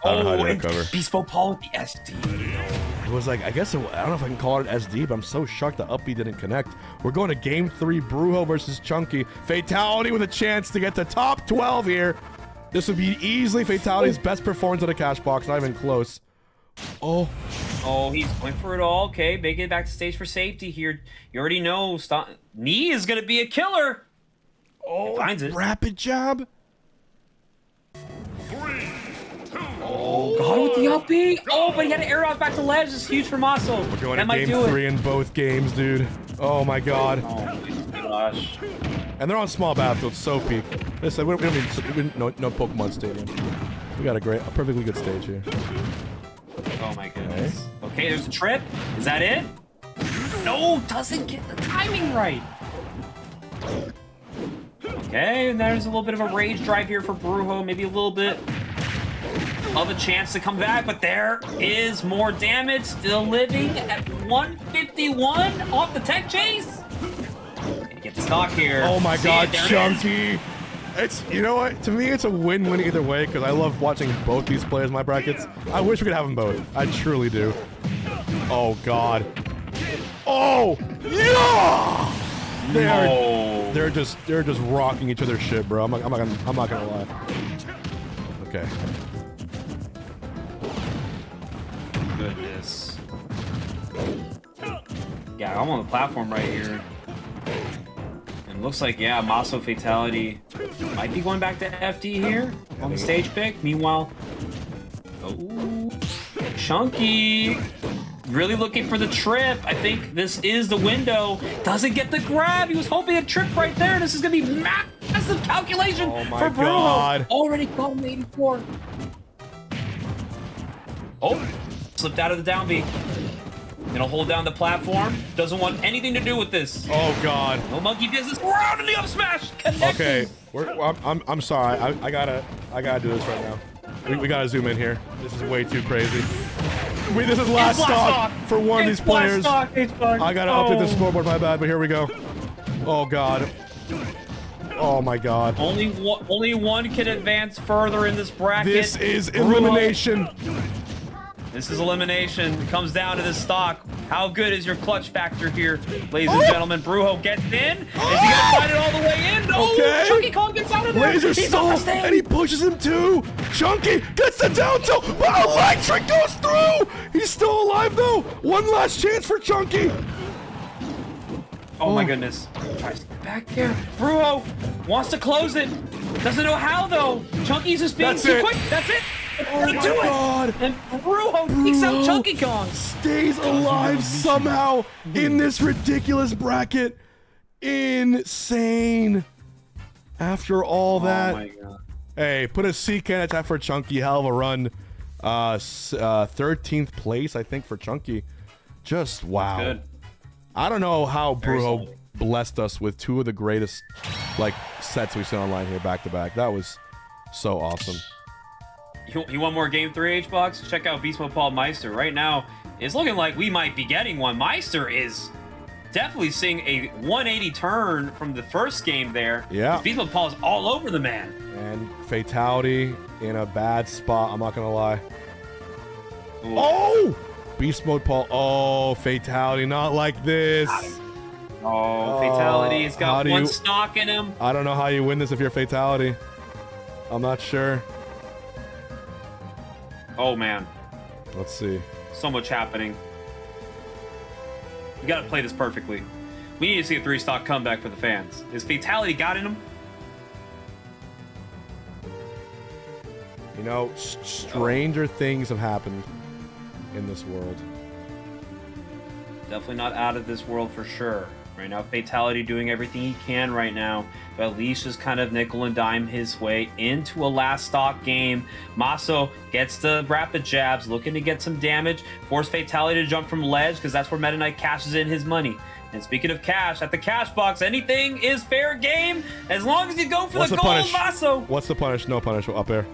don't know how to recover. Beast Mode Paul with the SD. It was like, I guess, I don't know if I can call it SD, but I'm so shocked the up B didn't connect. We're going to game 3, Brujo versus Chunky. Fatality with a chance to get to top 12 here. This would be easily Fatality's best performance at a Cashbox, not even close. Oh, he's going for it all. Okay, making it back to stage for safety here. You already know, knee is going to be a killer. Oh, finds it. Rapid jab. 3, 2, Oh, God, with the up B. Oh, but he had to air off back to ledge. This is huge for Maso. We're going that to game 3 in both games, dude. Oh my God. Oh my gosh. And they're on small battlefields, so peak. Listen, we don't need no Pokemon Stadium. We got a perfectly good stage here. Oh my goodness. Okay, there's a trip. Is that it? No, doesn't get the timing right. Okay, and there's a little bit of a rage drive here for Brujo. Maybe a little bit of a chance to come back, but there is more damage. Still living at 151 off the tech chase. Gonna get the stock here. Oh my God, there it Chunky! It's, you know what? To me, it's a win-win either way because I love watching both these players in my brackets. I wish we could have them both. I truly do. Oh God. Oh yeah! They're just rocking each other's shit, bro. I'm not gonna lie. Okay. Goodness. Yeah, I'm on the platform right here. And looks like, yeah, Maso Fatality might be going back to FD here on the stage pick. Meanwhile, oh, Chunky really looking for the trip. I think this is the window. Doesn't get the grab. He was hoping a trip right there. This is going to be massive calculation for Bruno. God. Already got him 84. Oh, slipped out of the down B. Gonna hold down the platform. Doesn't want anything to do with this. Oh God. No monkey business. Around in the up smash. Connecting. Okay. I'm sorry. I gotta do this right now. We gotta zoom in here. This is way too crazy. This is last stock for one of these players. I gotta update the scoreboard. My bad. But here we go. Oh God. Oh my God. Only one can advance further in this bracket. This is elimination. This is elimination. It comes down to this stock. How good is your clutch factor here, ladies and gentlemen? Brujo gets in. Is he gonna find it all the way in? No! Okay. Chunky Kong gets out of there. Laser He's stall, off the stage. and he pushes him too. Chunky gets the down tilt, but electric goes through. He's still alive though. One last chance for Chunky. Oh my goodness. Tries to get back there. Brujo wants to close it. Doesn't know how though. Chunky's just being too quick. That's it. Oh my God. And Brujo takes out Chunky Kong. Stays alive somehow in this ridiculous bracket. Insane. After all that. Oh my God. Hey, put a C can at that for Chunky. Hell of a run. 13th place, I think, for Chunky. Just wow. Good. I don't know how Very Brujo solid. blessed us with two of the greatest sets we've seen online here back to back. That was so awesome. You want more Game 3 H-Box? Check out Beast Mode Paul Meister. Right now, it's looking like we might be getting one. Meister is definitely seeing a 180 turn from the first game there. Yeah. Beast Mode Paul is all over the man. And Fatality in a bad spot, I'm not going to lie. Ooh. Oh! Beast Mode Paul. Oh, Fatality, not like this. Oh, Fatality. He's got one stock in him. I don't know how you win this if you're Fatality. I'm not sure. Oh, man. Let's see. So much happening. You got to play this perfectly. We need to see a 3-stock comeback for the fans. Is Fatality got in him? You know, stranger things have happened in this world. Definitely not out of this world for sure. Right now, Fatality doing everything he can right now, but at least just kind of nickel and dime his way into a last stock game. Maso gets the rapid jabs, looking to get some damage, force Fatality to jump from ledge, because that's where Meta Knight cashes in his money. And speaking of cash, at the Cashbox, anything is fair game, as long as you go for the gold, Maso! What's the punish? No punish up there.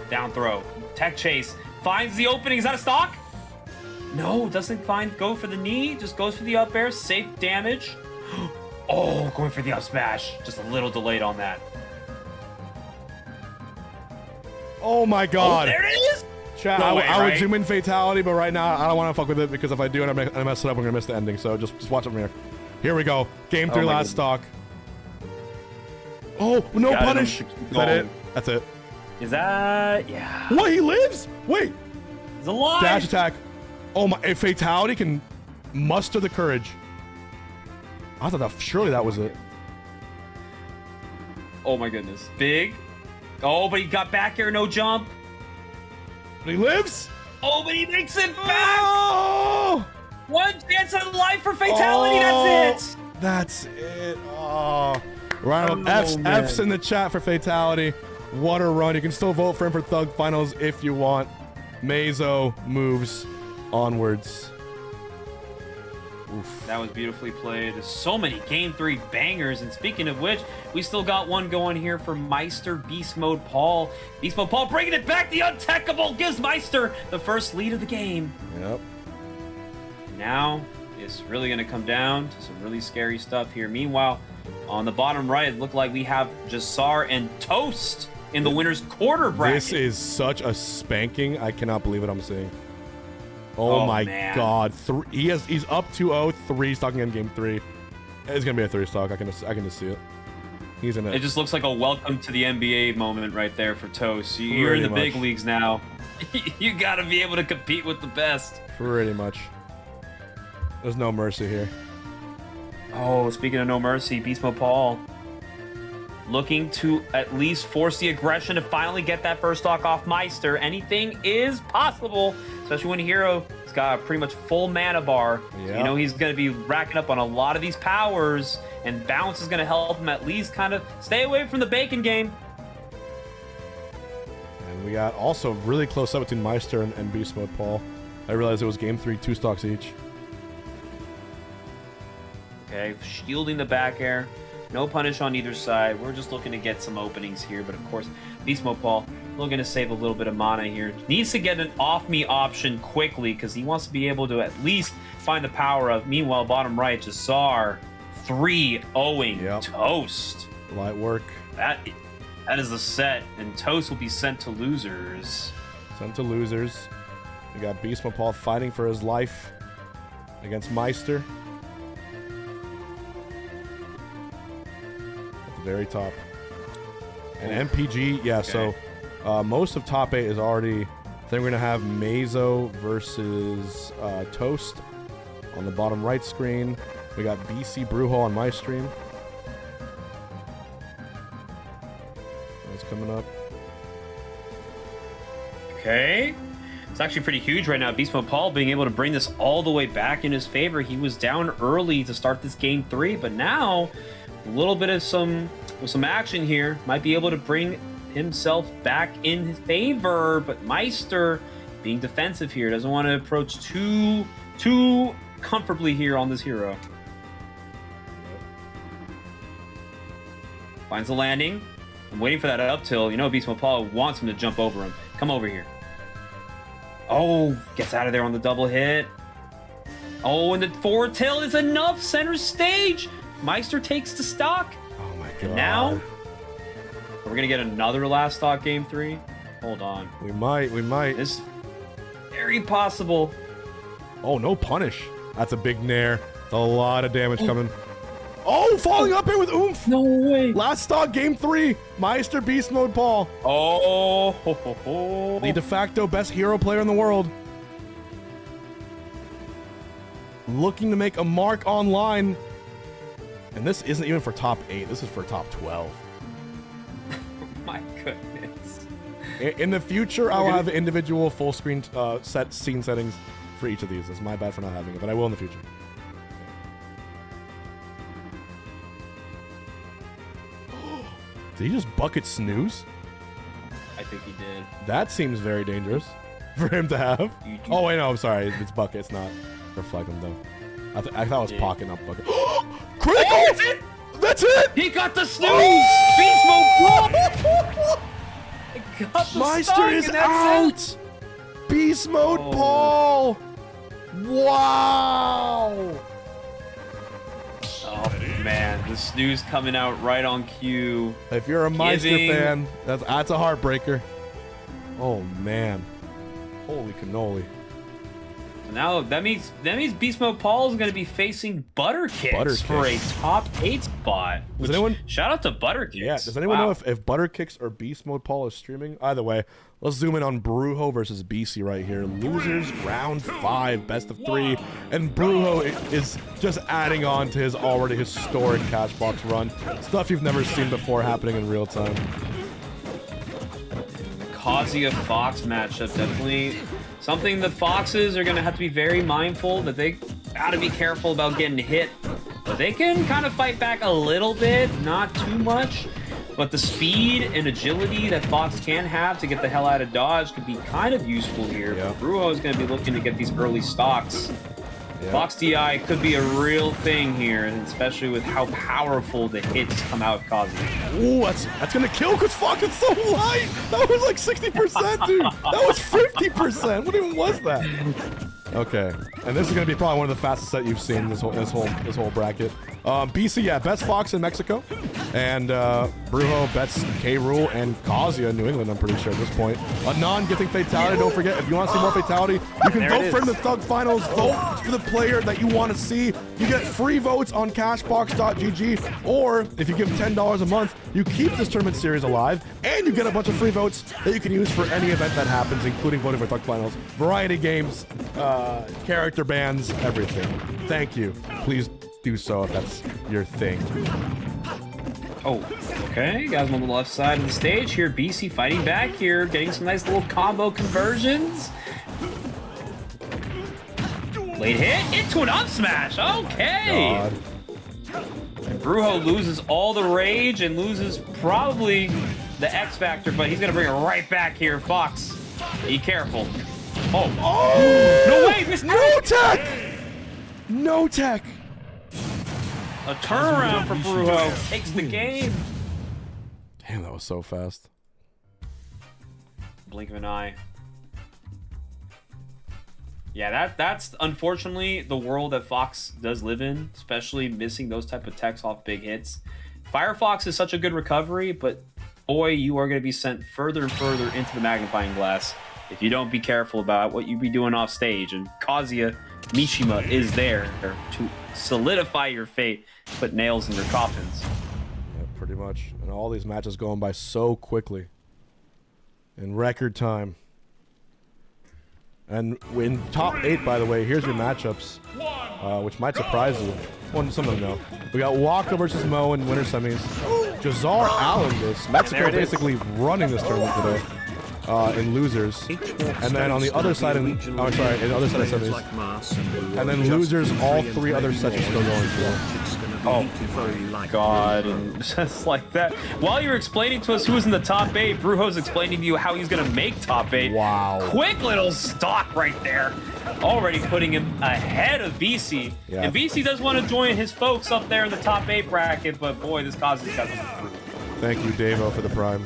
Down throw. Tech chase. Finds the opening. Is that a stock? No, doesn't go for the knee. Just goes for the up air. Safe damage. Oh, going for the up smash. Just a little delayed on that. Oh my god. Oh, there it is. Chat, No way, I would right? zoom in fatality, but right now I don't want to fuck with it because if I do and I mess it up, I'm gonna miss the ending. So just watch it from here. Here we go. Game 3 my last goodness. stock. Oh, no Got him punish. to keep Is that going. it? That's it. Is that... Yeah. What? He lives? Wait. He's alive. Dash attack. Oh my! A fatality can muster the courage. I thought that surely that was it. Oh my goodness. Big. Oh, but he got back air, no jump. But he lives. Oh, but he makes it back. Oh! One chance at life for fatality. That's it. That's it. Oh. Round of Oh, F's, man. F's in the chat for fatality. What a run. You can still vote for him for Thug Finals if you want. Mazo moves onwards. Oof. That was beautifully played. There's so many Game 3 bangers. And speaking of which, we still got one going here for Meister Beast Mode Paul. Beast Mode Paul bringing it back. The untechable gives Meister the first lead of the game. Yep. Now it's really going to come down to some really scary stuff here. Meanwhile, on the bottom right, it looked like we have Jasar and Toast in the winner's quarter bracket. This is such a spanking. I cannot believe what I'm seeing. Oh, my man. god. He's up 2-0, 3 stocking in game 3. It's gonna be a 3 stock. I can just see it. He's in it. It just looks like a welcome to the NBA moment right there for Toast. You're in the Pretty big much. leagues now. You got to be able to compete with the best. Pretty much. There's no mercy here. Oh, speaking of no mercy, Beast Mode Paul looking to at least force the aggression to finally get that first stock off Meister. Anything is possible, especially when Hero has got a pretty much full mana bar. So Yep. you know he's going to be racking up on a lot of these powers, and Bounce is going to help him at least kind of stay away from the bacon game. And we got also really close up between Meister and Beast Mode Paul. I realized it was game 3, 2 stocks each. Okay, shielding the back air. No punish on either side. We're just looking to get some openings here, but of course, Beast Mode Paul looking to save a little bit of mana here. Needs to get an off-me option quickly because he wants to be able to at least find the power of. Meanwhile, bottom right, Jasar 3-0ing Yep. Toast. Light work. That is the set, and Toast will be sent to losers. Sent to losers. We got Beast Mode Paul fighting for his life against Meister. At the very top. And MPG, yeah, Okay. so most of top 8 is already... I think we're going to have Mazo versus Toast on the bottom right screen. We got BC Brujo on my stream. That's coming up. Okay. It's actually pretty huge right now. Beast Mode Paul being able to bring this all the way back in his favor. He was down early to start this game 3, but now a little bit of some action here might be able to bring himself back in his favor. But Meister being defensive here, doesn't want to approach too comfortably here on this hero. Finds the landing. I'm waiting for that up tilt. You know Beast Mode Paul wants him to jump over him. Come over here. Oh, gets out of there on the double hit. Oh, and the forward tilt is enough. Center stage. Meister takes the stock. Oh my god. And now, are we going to get another last stock game 3? Hold on. We might. This is very possible. Oh, no punish. That's a big nair. That's a lot of damage coming. Oh, falling up here with oomph. No way. Last stock, game 3. Meister Beast Mode Paul. Oh, ho, ho, ho. The de facto best hero player in the world. Looking to make a mark online. And this isn't even for top 8. This is for top 12. My goodness. In the future, I will have individual full screen scene settings for each of these. It's my bad for not having it, but I will in the future. Did he just bucket snooze? I think he did. That seems very dangerous for him to have. Oh, wait, no, I'm sorry. It's bucket. It's not reflecting, though. I thought it was pocket, not bucket. Critical! Oh, that's it! That's it! He got the snooze! Beast Mode Paul! Got the Meister stock, is and that's it. out! Beast Mode Paul! Wow! Oh man, the snooze coming out right on cue. If you're a Meister fan, that's a heartbreaker. Oh man. Holy cannoli. Now that means Beast Mode Paul is going to be facing Butterkicks for a top 8 spot. Does anyone shout out to Butterkicks? Yeah, does anyone know if Butterkicks or Beast Mode Paul is streaming? Either way, let's zoom in on Brujo versus BC right here. Losers round 5, best of 3, and Brujo is just adding on to his already historic Cashbox run. Stuff you've never seen before happening in real time. Kazuya Fox matchup, definitely something the Foxes are going to have to be very mindful that they got to be careful about getting hit. But they can kind of fight back a little bit, not too much. But the speed and agility that Fox can have to get the hell out of dodge could be kind of useful here. Yep. But Brujo is going to be looking to get these early stocks. Yep. Fox DI could be a real thing here, and especially with how powerful the hits come out of Kazuya. Ooh, that's gonna kill because Fox is so light. That was like 60%, dude. That was 50%. What even was that? Okay, and this is gonna be probably one of the fastest that you've seen this whole bracket. BC, yeah, best Fox in Mexico, and Brujo bets K. Rool and Kazuya in New England. I'm pretty sure at this point. Anon getting fatality. Don't forget, if you want to see more fatality, you can vote for the Thug Finals. Vote for the player that you want to see. You get free votes on Cashbox.gg, or if you give $10 a month, you keep this tournament series alive, and you get a bunch of free votes that you can use for any event that happens, including voting for Thug Finals, variety games, character bans, everything. Thank you. Please do so if that's your thing. Oh, okay. Guys on the left side of the stage here. BC fighting back here, getting some nice little combo conversions. Late hit into an up smash. Okay. God. And Brujo loses all the rage and loses probably the X Factor, but he's going to bring it right back here. Fox, be careful. Oh. No way. No tech. No tech. A turnaround for Brujo takes the game. Damn, that was so fast. Blink of an eye. Yeah, that's unfortunately the world that Fox does live in, especially missing those type of techs off big hits. Firefox is such a good recovery, but boy, you are going to be sent further and further into the magnifying glass if you don't be careful about what you be doing off stage. And Kazuya Mishima is there to solidify your fate, put nails in your coffins. Yeah, pretty much. And all these matches going by so quickly. In record time. And in top 8, by the way, here's your matchups, which might surprise you. Well, some of them know. We got Waka versus Mo in winter semis. Jazar Allen this. Mexico basically running this tournament today. In losers, and then on the other side, in the other side of semis, and then losers, all 3 other sets are still going through. Oh my god, and just like that. While you're explaining to us who was in the top 8, Brujo's explaining to you how he's gonna make top 8. Wow. Quick little stock right there. Already putting him ahead of BC. Yeah. And BC does want to join his folks up there in the top 8 bracket, but boy, this Kazuya's got some through. Thank you, Davo, for the prime.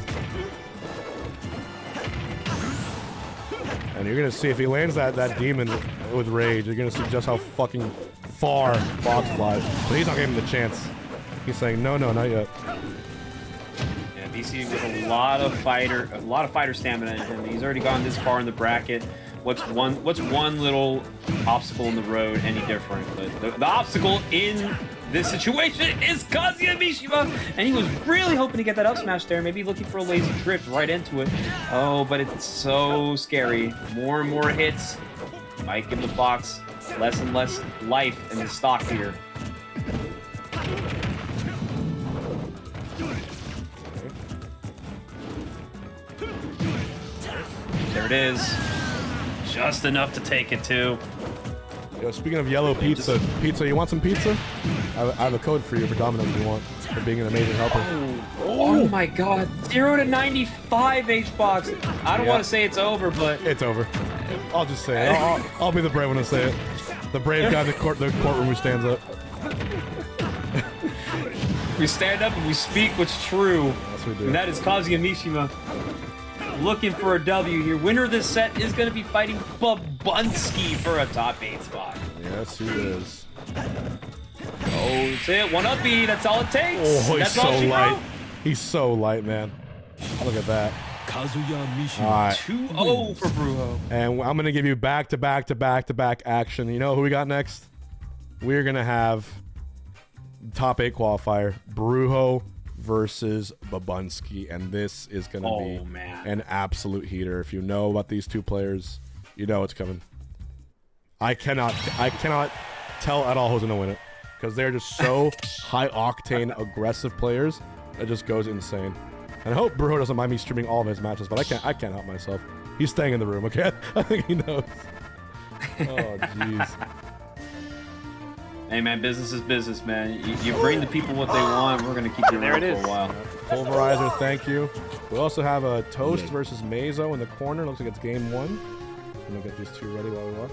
And you're gonna see if he lands that demon with rage, you're gonna see just how fucking far Fox flies. But he's not giving him the chance. He's saying no, not yet. Yeah, BC with a lot of fighter stamina in him. He's already gone this far in the bracket. What's one little obstacle in the road any different? But the obstacle in this situation is Kazuya Mishima, and he was really hoping to get that up smash there, maybe looking for a lazy drift right into it. Oh, but it's so scary. More and more hits might give the Fox less and less life in the stock here. There it is. Just enough to take it too. Yo, speaking of yellow pizza, you want some pizza? I have a code for you for Domino's if you want, for being an amazing helper. Oh my god, 0 to 95 Hbox. I don't want to say it's over, but... It's over. I'll just say it. I'll be the brave one to say it. The brave guy in the courtroom who stands up. We stand up and we speak what's true. Yes, we do. And that is Kazuya Mishima. Looking for a W here. Winner of this set is going to be fighting Babunski for a top 8 spot. Yes, he is. Oh, that's it. 1-uppy. That's all it takes. Oh, he's that's so all she light. wrote. He's so light, man. Look at that. Kazuya Mishima. All right. 2-0 for Brujo. And I'm going to give you back-to-back action. You know who we got next? We're going to have top 8 qualifier. Brujo versus Babunski. And this is going to be an absolute heater. If you know about these two players, you know it's coming. I cannot tell at all who's going to win it. Because they're just so high-octane, aggressive players. It just goes insane. And I hope Brujo doesn't mind me streaming all of his matches, but I can't help myself. He's staying in the room, okay? I think he knows. Oh, jeez. Hey, man, business is business, man. You bring the people what they want, we're going to keep you around for a while. Pulverizer, thank you. We also have a Toast versus Mazo in the corner. Looks like it's game 1. I'm going to get these two ready while we watch.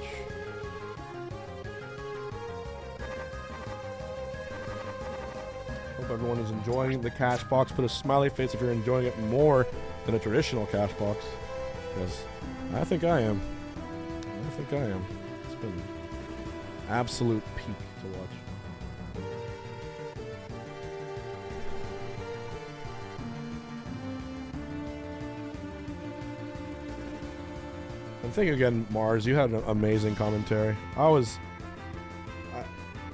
Hope everyone is enjoying the Cashbox. Put a smiley face if you're enjoying it more than a traditional Cashbox. Because I think I am. It's been absolute peak to watch. And thank you again, Mars. You had an amazing commentary.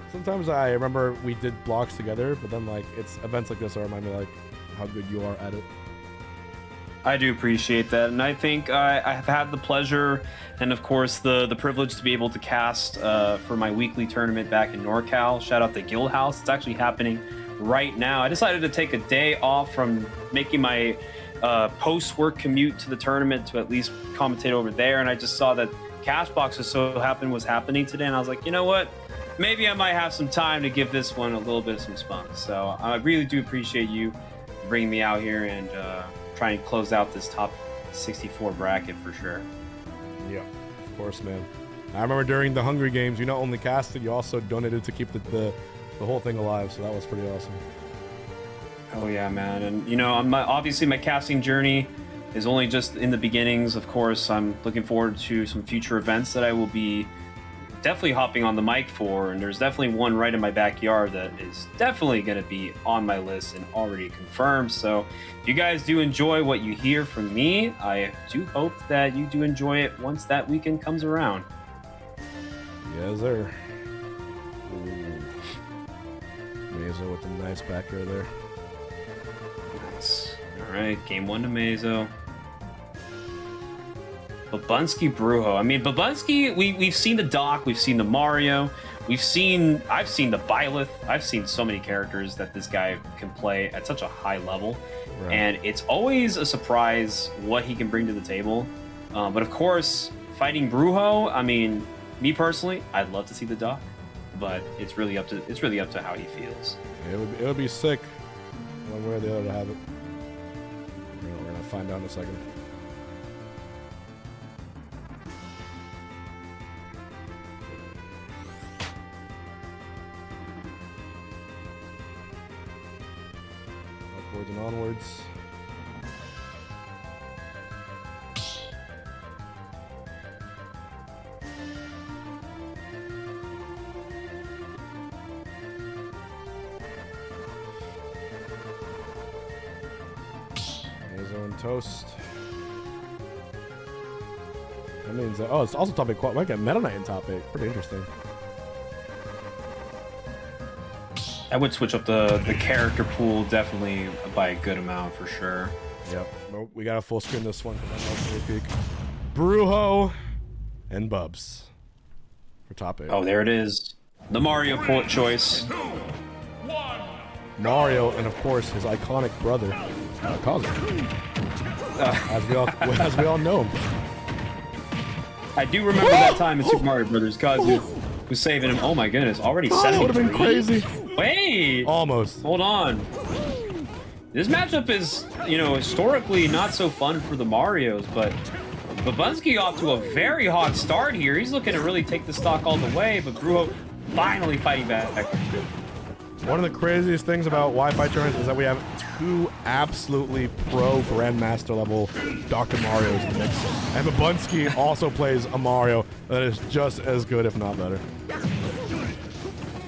Sometimes I remember we did blocks together, but then like it's events like this that remind me like how good you are at it. I do appreciate that, and I think I have had the pleasure and of course the privilege to be able to cast for my weekly tournament back in NorCal. Shout out to Guild House. It's actually happening right now. I decided to take a day off from making my post-work commute to the tournament to at least commentate over there, and I just saw that Cashbox was happening today, and I was like, you know what? Maybe I might have some time to give this one a little bit of some spunk. So I really do appreciate you bringing me out here and trying to close out this top 64 bracket for sure. Yeah, of course, man. I remember during the Hungry Games, you not only casted, you also donated to keep the whole thing alive. So that was pretty awesome. Oh yeah, man. And you know, obviously my casting journey is only just in the beginnings. Of course, I'm looking forward to some future events that I will be definitely hopping on the mic for, and there's definitely one right in my backyard that is definitely going to be on my list and already confirmed. So if you guys do enjoy what you hear from me, I do hope that you do enjoy it once that weekend comes around. Yes, sir. Ooh. Mazo with a nice back row there. Nice. All right, game 1 to Mazo. Babunski Brujo. I mean, Babunski, we've seen the Doc, we've seen the Mario, I've seen the Byleth, I've seen so many characters that this guy can play at such a high level. Right. And it's always a surprise what he can bring to the table. But of course, fighting Brujo, I mean, me personally, I'd love to see the Doc, but it's really up to how he feels. It would be sick one way or the other to have it. We're gonna find out in a second. Upwards and onwards. His own toast. That means that, oh, it's also top 8 quad. Might get Meta Knight in top 8. Pretty interesting. I would switch up the character pool definitely by a good amount for sure. Yep. Well, we got a full screen this one. Peak. Brujo and Bubs for top 8. Oh, there it is. The Mario port choice. Mario and of course his iconic brother, Kazu. As we all know him. I do remember that time in Super Mario Brothers. Kazu was saving him. Oh my goodness, already 73. That would have been crazy. Wait! Almost. Hold on. This matchup is, you know, historically not so fun for the Marios, but Babunski off to a very hot start here. He's looking to really take the stock all the way, but Brujo finally fighting back. One of the craziest things about Wi-Fi tournaments is that we have 2 absolutely pro Grandmaster level Dr. Marios in the mix. And Babunski also plays a Mario that is just as good, if not better.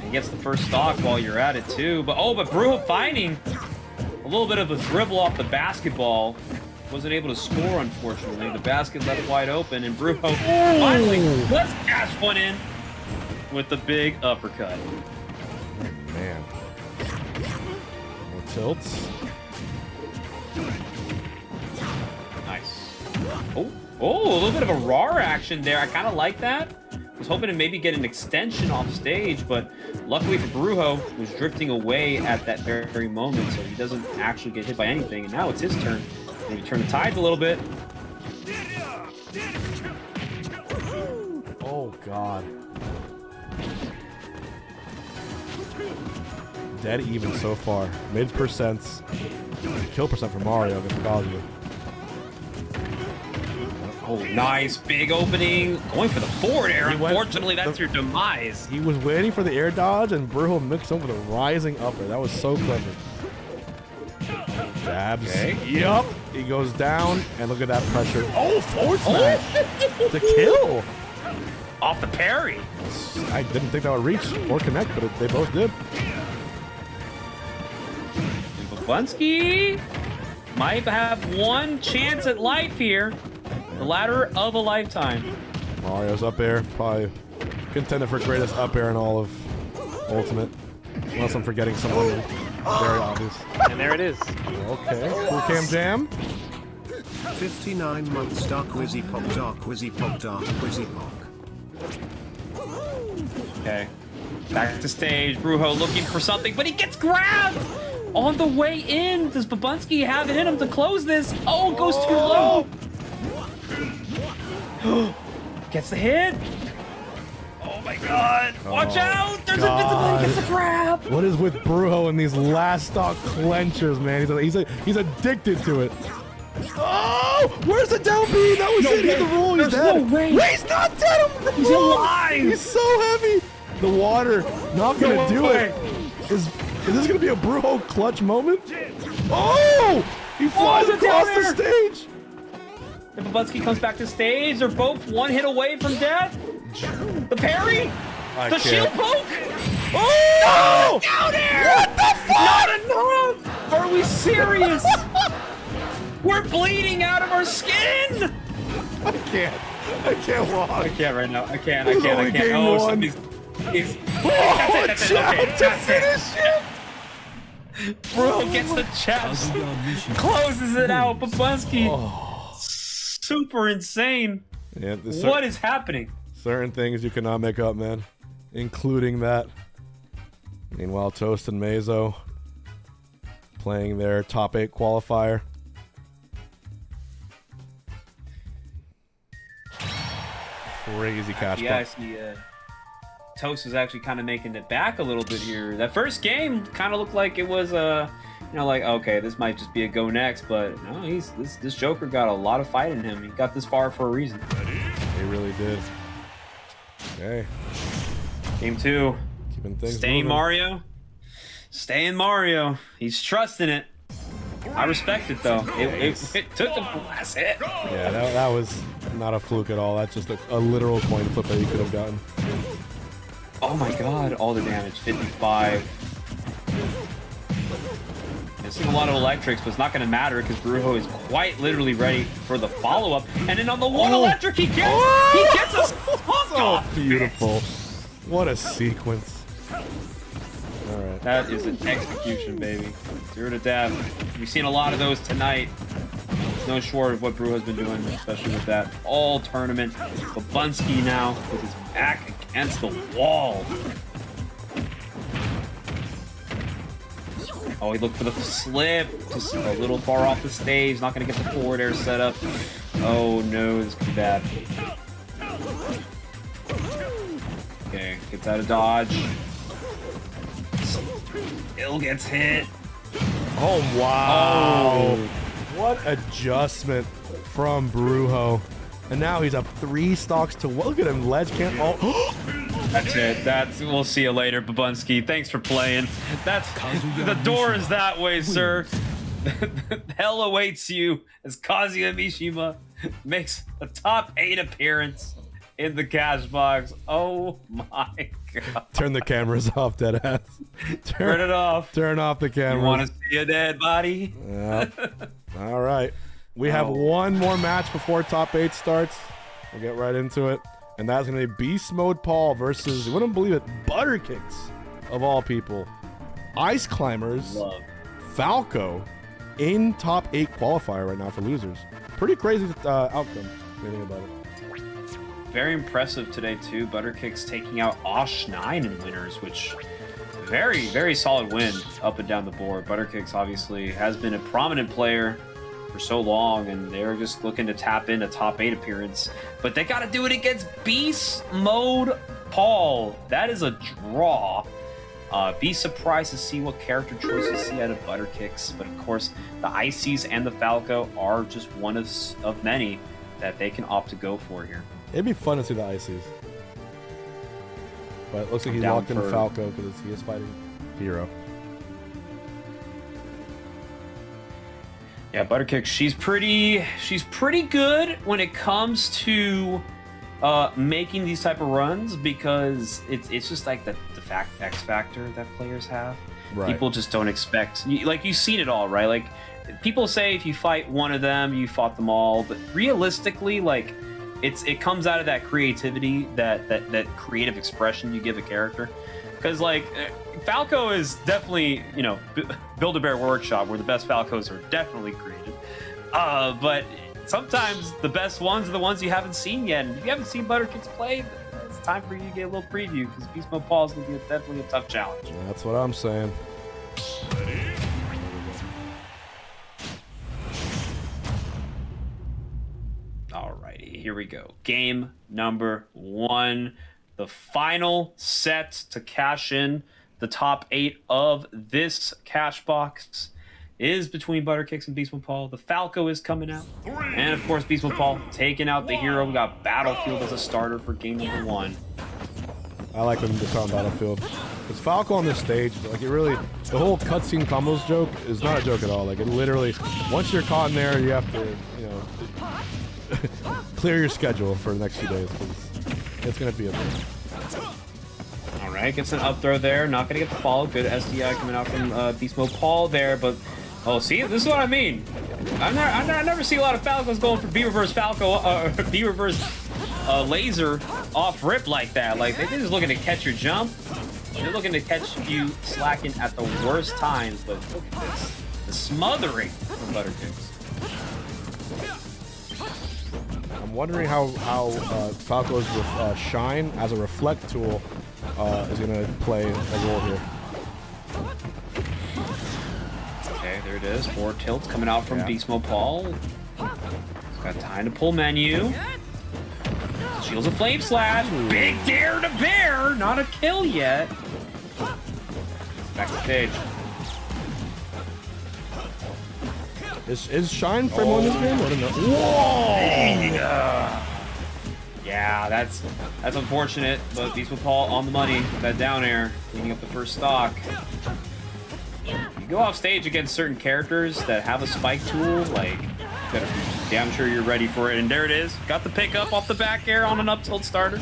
He gets the first stock while you're at it too. But Brujo finding a little bit of a dribble off the basketball. Wasn't able to score, unfortunately. The basket left wide open, and Brujo finally does cash one in with the big uppercut. Man. No tilts. Nice. Oh, a little bit of a RAR action there. I kind of like that. Was hoping to maybe get an extension off stage, but luckily for Brujo, was drifting away at that very moment, so he doesn't actually get hit by anything. And now it's his turn. Maybe turn the tides a little bit. Oh, God. Dead even so far. Mid percents. Kill percent for Mario against Kazuya. Oh, nice. Big opening. Going for the forward air. Unfortunately, that's your demise. He was waiting for the air dodge, and Brujo mixed up with a rising upper. That was so clever. Jabs. Okay. Yup. He goes down, and look at that pressure. Oh, forward smash. The kill. Off the parry. I didn't think that would reach or connect, but they both did. Babunski might have one chance at life here. The ladder of a lifetime. Mario's up air, probably contender for greatest up air in all of Ultimate. Unless I'm forgetting someone very obvious. And there it is. Okay, cool cam jam. 59 months Dark Wizzy Pop, Dark Wizzy Pop, Dark Wizzy Pop. Okay. Back to stage. Brujo looking for something, but he gets grabbed! On the way in, does Babunski have it in him to close this? Oh, it goes too low! Gets the hit! Oh my god! Watch out! There's invincibility, gets the grab! What is with Brujo and these last stock clenchers, man? He's addicted to it. Oh! Where's the down B? That was it. He's the rule. He's dead. No way. He's not dead. He's alive. He's so heavy. The water not gonna do it. Is this gonna be a Brujo clutch moment? Oh! He flies across the stage. If Babunski comes back to stage, they're both one hit away from death. The parry. The shield poke. Oh! Down air. What the fuck? Not enough. Are we serious? We're bleeding out of our skin! I can't walk. I can't right now. I can't. This is only game Oh, one. That's it. Okay, to finish it. Bro gets the chaps. Closes it out. Babunski. Super insane. Yeah, what is happening? Certain things you cannot make up, man. Including that. Meanwhile, Toast and Mazo playing their top 8 qualifier. Crazy Cashbox. Yeah, I see. Toast is actually kind of making it back a little bit here. That first game kind of looked like it was like, okay, this might just be a go next, but no, this Joker got a lot of fight in him. He got this far for a reason. He really did. Okay. Game 2. Keeping things Staying moving. Mario. Staying Mario. He's trusting it. I respect it though. It took him the last hit. Yeah, that was not a fluke at all. That's just a literal coin flip that he could have gotten. Oh my god, all the damage. 55. Missing a lot of electrics, but it's not going to matter because Brujo is quite literally ready for the follow-up. And then on the one electric, he gets us. So beautiful. What a sequence. All right. That is an execution, baby. 0 to death. We've seen a lot of those tonight. It's no short of what Brujo's been doing, especially with that all tournament. Babunski now with his back against the wall. Oh, he looked for the slip. Just a little far off the stage. Not going to get the forward air set up. Oh no, this could be bad. Okay, gets out of dodge. Still gets hit. Oh, wow. Oh. What adjustment from Brujo. And now he's up 3 stocks to... Look at him, ledge can't... Oh. That's it. We'll see you later, Babunski. Thanks for playing. The door is that way, sir. Hell awaits you as Kazuya Mishima makes the top 8 appearance in the Cashbox. Oh my god. Turn the cameras off, deadass. Turn it off. Turn off the cameras. You want to see a dead body? Yep. All right. We have one more match before top 8 starts. We'll get right into it. And that's going to be Beast Mode Paul versus, you wouldn't believe it, Butterkicks, of all people. Ice Climbers, Falco, in top 8 qualifier right now for losers. Pretty crazy outcome, if you think about it. Very impressive today, too. Butterkicks taking out Osh9 in winners, which very, very solid win up and down the board. Butterkicks obviously has been a prominent player for so long, and they're just looking to tap in a top 8 appearance. But they got to do it against Beast Mode Paul. That is a draw. Be surprised to see what character choices see out of Butterkicks. But of course, the Ices and the Falco are just one of many that they can opt to go for here. It'd be fun to see the Ices. But it looks like he's locked in Falco because he is fighting Hero. Yeah, Butterkicks, she's pretty good when it comes to making these type of runs, because it's just like the X factor that players have. Right. People just don't expect, like, you've seen it all, right? Like, people say if you fight one of them, you fought them all, but realistically, like, it comes out of that creativity, that creative expression you give a character. Because, like, Falco is definitely, you know, Build-A-Bear Workshop, where the best Falcos are definitely created. But sometimes the best ones are the ones you haven't seen yet. And if you haven't seen Butterkicks play, it's time for you to get a little preview, because Beast Mode Paul is going to be definitely a tough challenge. That's what I'm saying. Alrighty, here we go. Game number 1. The final set to cash in the top 8 of this Cashbox is between Butterkicks and Beast Mode Paul. The Falco is coming out. And of course, Beast Mode Paul taking out the hero. We got Battlefield as a starter for game number 1. I like when they're on Battlefield. It's Falco on this stage, like, it really, the whole cutscene combos joke is not a joke at all. Like, it literally, once you're caught in there, you have to, you know, clear your schedule for the next few days, because it's going to be a bit. All right, gets an up throw there. Not going to get the follow. Good SDI coming out from Beast Mode Paul there, but oh, see, this is what I mean. I never see a lot of Falcons going for B reverse Falco, B reverse laser off rip like that. Like, they're just looking to catch your jump. They're looking to catch you slacking at the worst times. But look at this, the smothering from Butterkicks. I'm wondering how Falco's with Shine as a reflect tool is going to play a role here. Okay, there it is. 4 tilts coming out from Beast Mode Paul. He's got time to pull menu. Shields a flame slash. Ooh. Big dare to bear. Not a kill yet. Back to stage. Is Shine frame on this game? I don't know. Whoa! Yeah, that's unfortunate, but Beast Mode Paul on the money. That down air, cleaning up the first stock. You go off stage against certain characters that have a spike tool, like, you gotta be damn sure you're ready for it. And there it is. Got the pick up off the back air on an up tilt starter.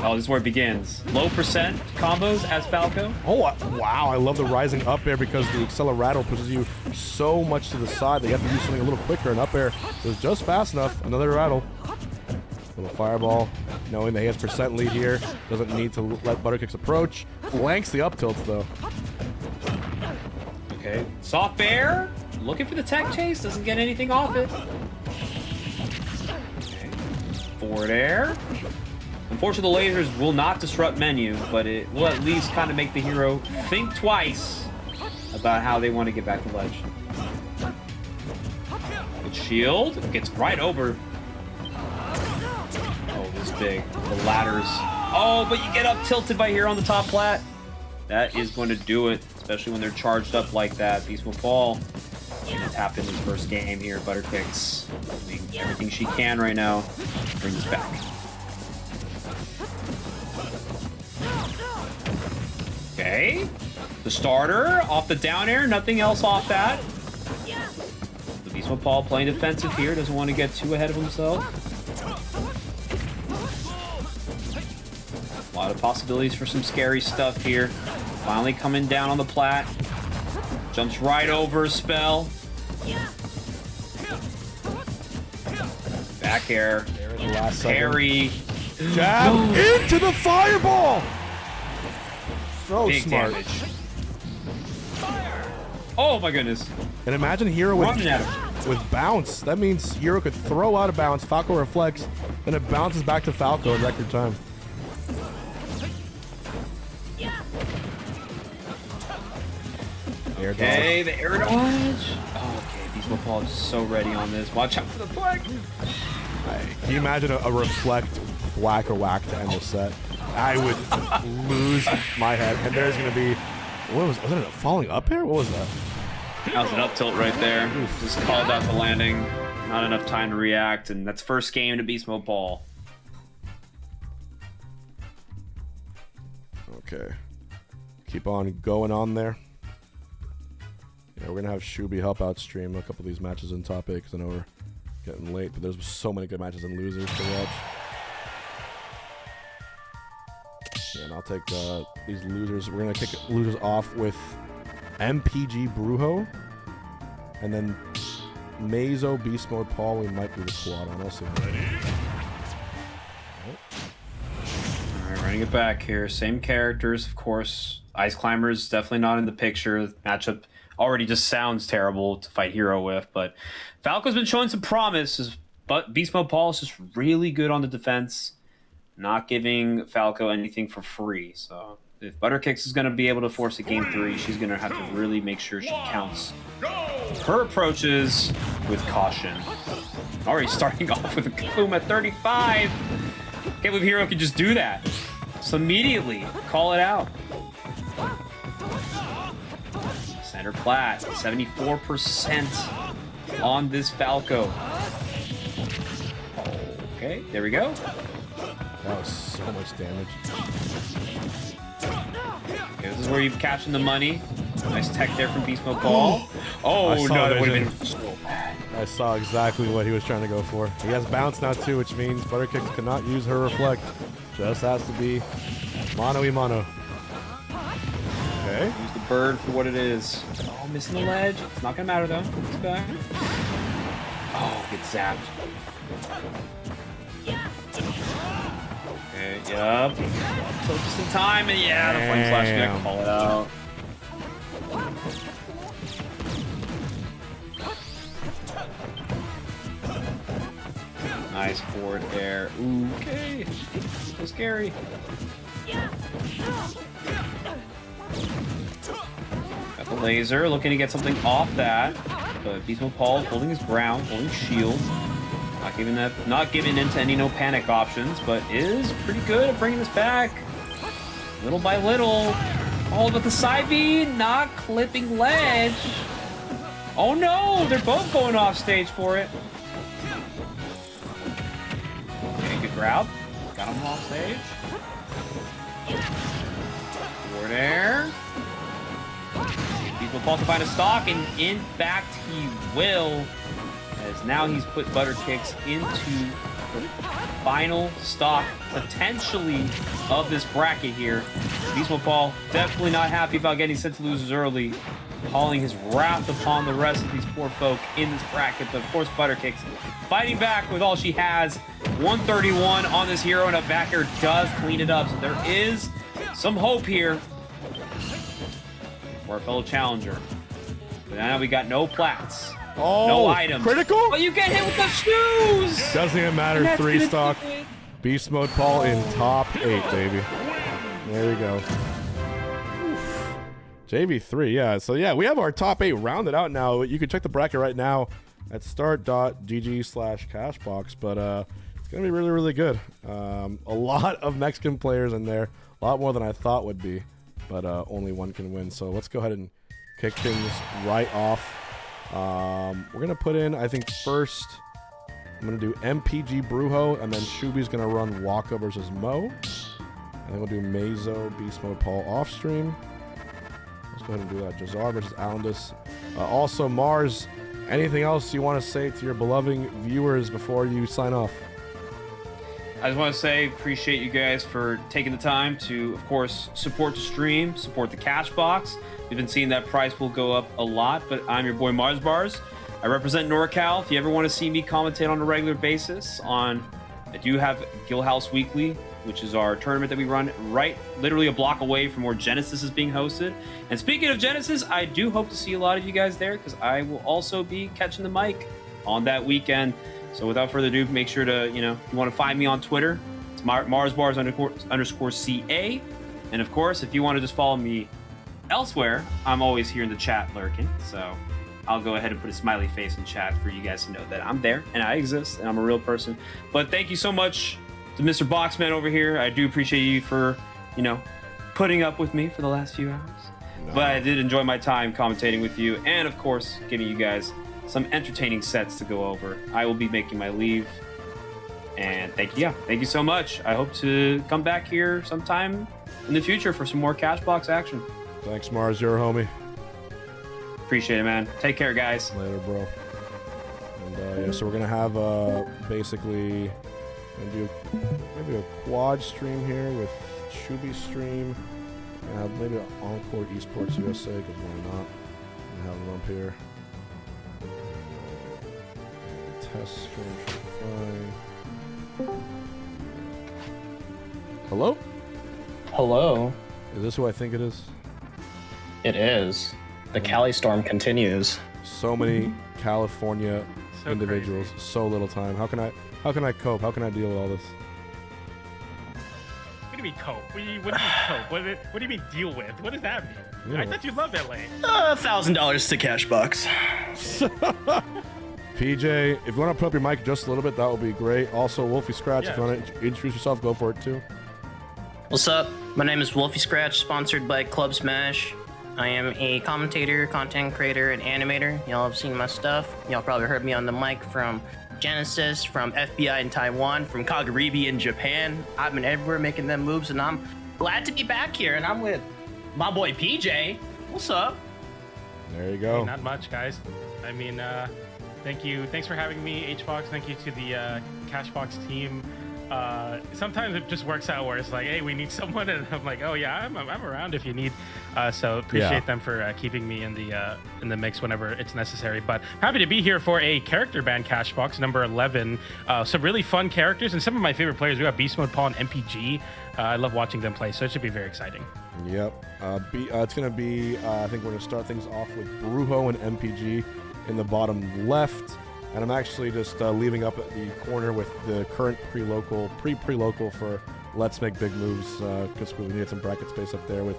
Oh, this is where it begins. Low percent combos as Falco. Oh, wow. I love the rising up air, because the accelerator pushes you so much to the side that you have to do something a little quicker. And up air was just fast enough. Another rattle. Little fireball. Knowing that he has percent lead here. Doesn't need to let Butterkicks approach. Blanks the up tilts, though. Okay. Soft air. Looking for the tech chase. Doesn't get anything off it. Okay. Forward air. Unfortunately, the lasers will not disrupt menu, but it will at least kind of make the hero think twice about how they want to get back to ledge. Good shield. Gets right over. Oh, this is big. The ladders. Oh, but you get up tilted by here on the top plat. That is going to do it, especially when they're charged up like that. Beast Mode Paul going to tap in his first game here. Butterkicks doing everything she can right now to bring this back. Okay. The starter off the down air, nothing else off that. The Beast Mode Paul playing defensive here, doesn't want to get too ahead of himself. A lot of possibilities for some scary stuff here. Finally coming down on the plat. Jumps right over a spell. Back air. There's the last Parry. jab into the fireball. So Big smart. damage. Oh my goodness. And imagine Hero Running at him. with bounce. That means Hero could throw out of bounds. Falco reflects, then it bounces back to Falco in record time. Air dodge. Okay, the air dodge. Oh, okay, Beast Mode Paul is so ready on this. Watch out for the flag. Can you imagine a reflect whack or whack to end the set? I would lose my head. And there's gonna be, was it a falling up air? What was that? That was an up tilt right there. Just called out the landing. Not enough time to react, and that's first game to Beast Mode Paul. Okay. Keep on going on there. Yeah, we're gonna have Shuby help out stream a couple of these matches in top 8 because I know we're getting late, but there's so many good matches and losers to watch. Yeah, and I'll take these losers. We're gonna kick losers off with MPG Brujo, and then Mazo Beast Mode Paul. We might do the quad on. I'll see. Alright, running it back here. Same characters, of course. Ice Climber's definitely not in the picture. The matchup already just sounds terrible to fight Hero with, but Falco's been showing some promise, but Beast Mode Paul is just really good on the defense, not giving Falco anything for free. So if Butterkicks is going to be able to force a game 3, she's going to have to really make sure she counts her approaches with caution. Already starting off with a Kaboom at 35. Can't believe Hero can just do that. So immediately, call it out. Center plat, 74% on this Falco. Okay, there we go. That was so much damage. Okay, this is where you've cashed in the money. Nice tech there from Beast Mode Paul. Oh, no, that would have been so bad. I saw exactly what he was trying to go for. He has bounce now too, which means Butterkicks cannot use her reflect. Just has to be mano-y-mano. Okay. Use the bird for what it is. Oh, missing the ledge. It's not gonna matter though. It's back. Oh, get zapped. Okay, yup. So just in time, and yeah, the flame slash is gonna call it out. Nice forward air. Ooh, okay. So scary. Got the laser, looking to get something off that. But Beast Mode Paul holding his ground, holding shield. Not giving into any no panic options, but is pretty good at bringing this back. Little by little. Oh, but the side B, not clipping ledge. Oh no, they're both going off stage for it. Okay, good grab. Got him off stage. Forward air. Beast Mode Paul to find a stock, and in fact he will. As now he's put Butterkicks into the final stock, potentially, of this bracket here. Beast Mode Paul definitely not happy about getting sent to losers early, calling his wrath upon the rest of these poor folk in this bracket. But of course, Butterkicks fighting back with all she has. 131 on this Hero, and a backer does clean it up. So there is some hope here for our fellow challenger. But now we got no plats. Oh, no items. Critical? But you get hit with the shoes! Doesn't even matter. 3 stock. Beast Mode Paul in top 8, baby. There we go. JV3, yeah. So yeah, we have our top 8 rounded out now. You can check the bracket right now at start.gg/cashbox, but it's gonna be really, really good. A lot of Mexican players in there, a lot more than I thought would be, but only one can win. So let's go ahead and kick things right off. We're gonna put in, I think first, I'm gonna do MPG Brujo, and then Shuby's gonna run Waka versus Mo. And then we'll do Mazo Beast Mode Paul off stream. go ahead and do that. Jazar versus Alundus. Also, Mars, anything else you want to say to your beloved viewers before you sign off? I just want to say, appreciate you guys for taking the time to, of course, support the stream, support the Cashbox. We've been seeing that price pool go up a lot, but I'm your boy Mars Bars. I represent NorCal. If you ever want to see me commentate on a regular basis I do have Guild House Weekly, which is our tournament that we run literally a block away from where Genesis is being hosted. And speaking of Genesis, I do hope to see a lot of you guys there because I will also be catching the mic on that weekend. So without further ado, make sure to, if you want to find me on Twitter, it's MarsBars_CA. And of course, if you want to just follow me elsewhere, I'm always here in the chat lurking. So I'll go ahead and put a smiley face in chat for you guys to know that I'm there and I exist and I'm a real person. But thank you so much to Mr. Boxman over here. I do appreciate you for, putting up with me for the last few hours. No. But I did enjoy my time commentating with you and, of course, giving you guys some entertaining sets to go over. I will be making my leave. And thank you so much. I hope to come back here sometime in the future for some more Cashbox action. Thanks, Mars. You're a homie. Appreciate it, man. Take care, guys. Later, bro. And so we're gonna have basically do maybe a quad stream here with Shubi stream. Maybe an Encore Esports USA, because why not? And have them up here. Test stream should be fine. Hello? Hello. Is this who I think it is? It is. The Cali storm continues. So many California individuals, crazy. So little time. How can I cope? How can I deal with all this? What do you mean cope? What do you mean cope? What do you mean deal with? What does that mean? Yeah. I thought you loved LA. $1,000 to Cashbox. PJ, if you want to put up your mic just a little bit, that would be great. Also, Wolfie Scratch, if you want to introduce yourself, go for it too. What's up? My name is Wolfie Scratch, sponsored by Club Smash. I am a commentator, content creator, and animator. Y'all have seen my stuff. Y'all probably heard me on the mic from Genesis, from FBI in Taiwan, from Kagaribi in Japan. I've been everywhere making them moves, and I'm glad to be back here. And I'm with my boy PJ. What's up? There you go. Hey, not much, guys. I mean, thank you. Thanks for having me, HBox. Thank you to the Cashbox team. Sometimes it just works out where it's like, hey, we need someone, and I'm like, oh yeah, I'm around if you need. So appreciate them for keeping me in the mix whenever it's necessary. But happy to be here for a character band Cashbox number 11. Some really fun characters and some of my favorite players. We got Beast Mode Paul and MPG. I love watching them play, so it should be very exciting. Yep. It's gonna be. I think we're gonna start things off with Brujo and MPG in the bottom left. And I'm actually just leaving up at the corner with the current pre-local for Let's Make Big Moves, because we need some bracket space up there with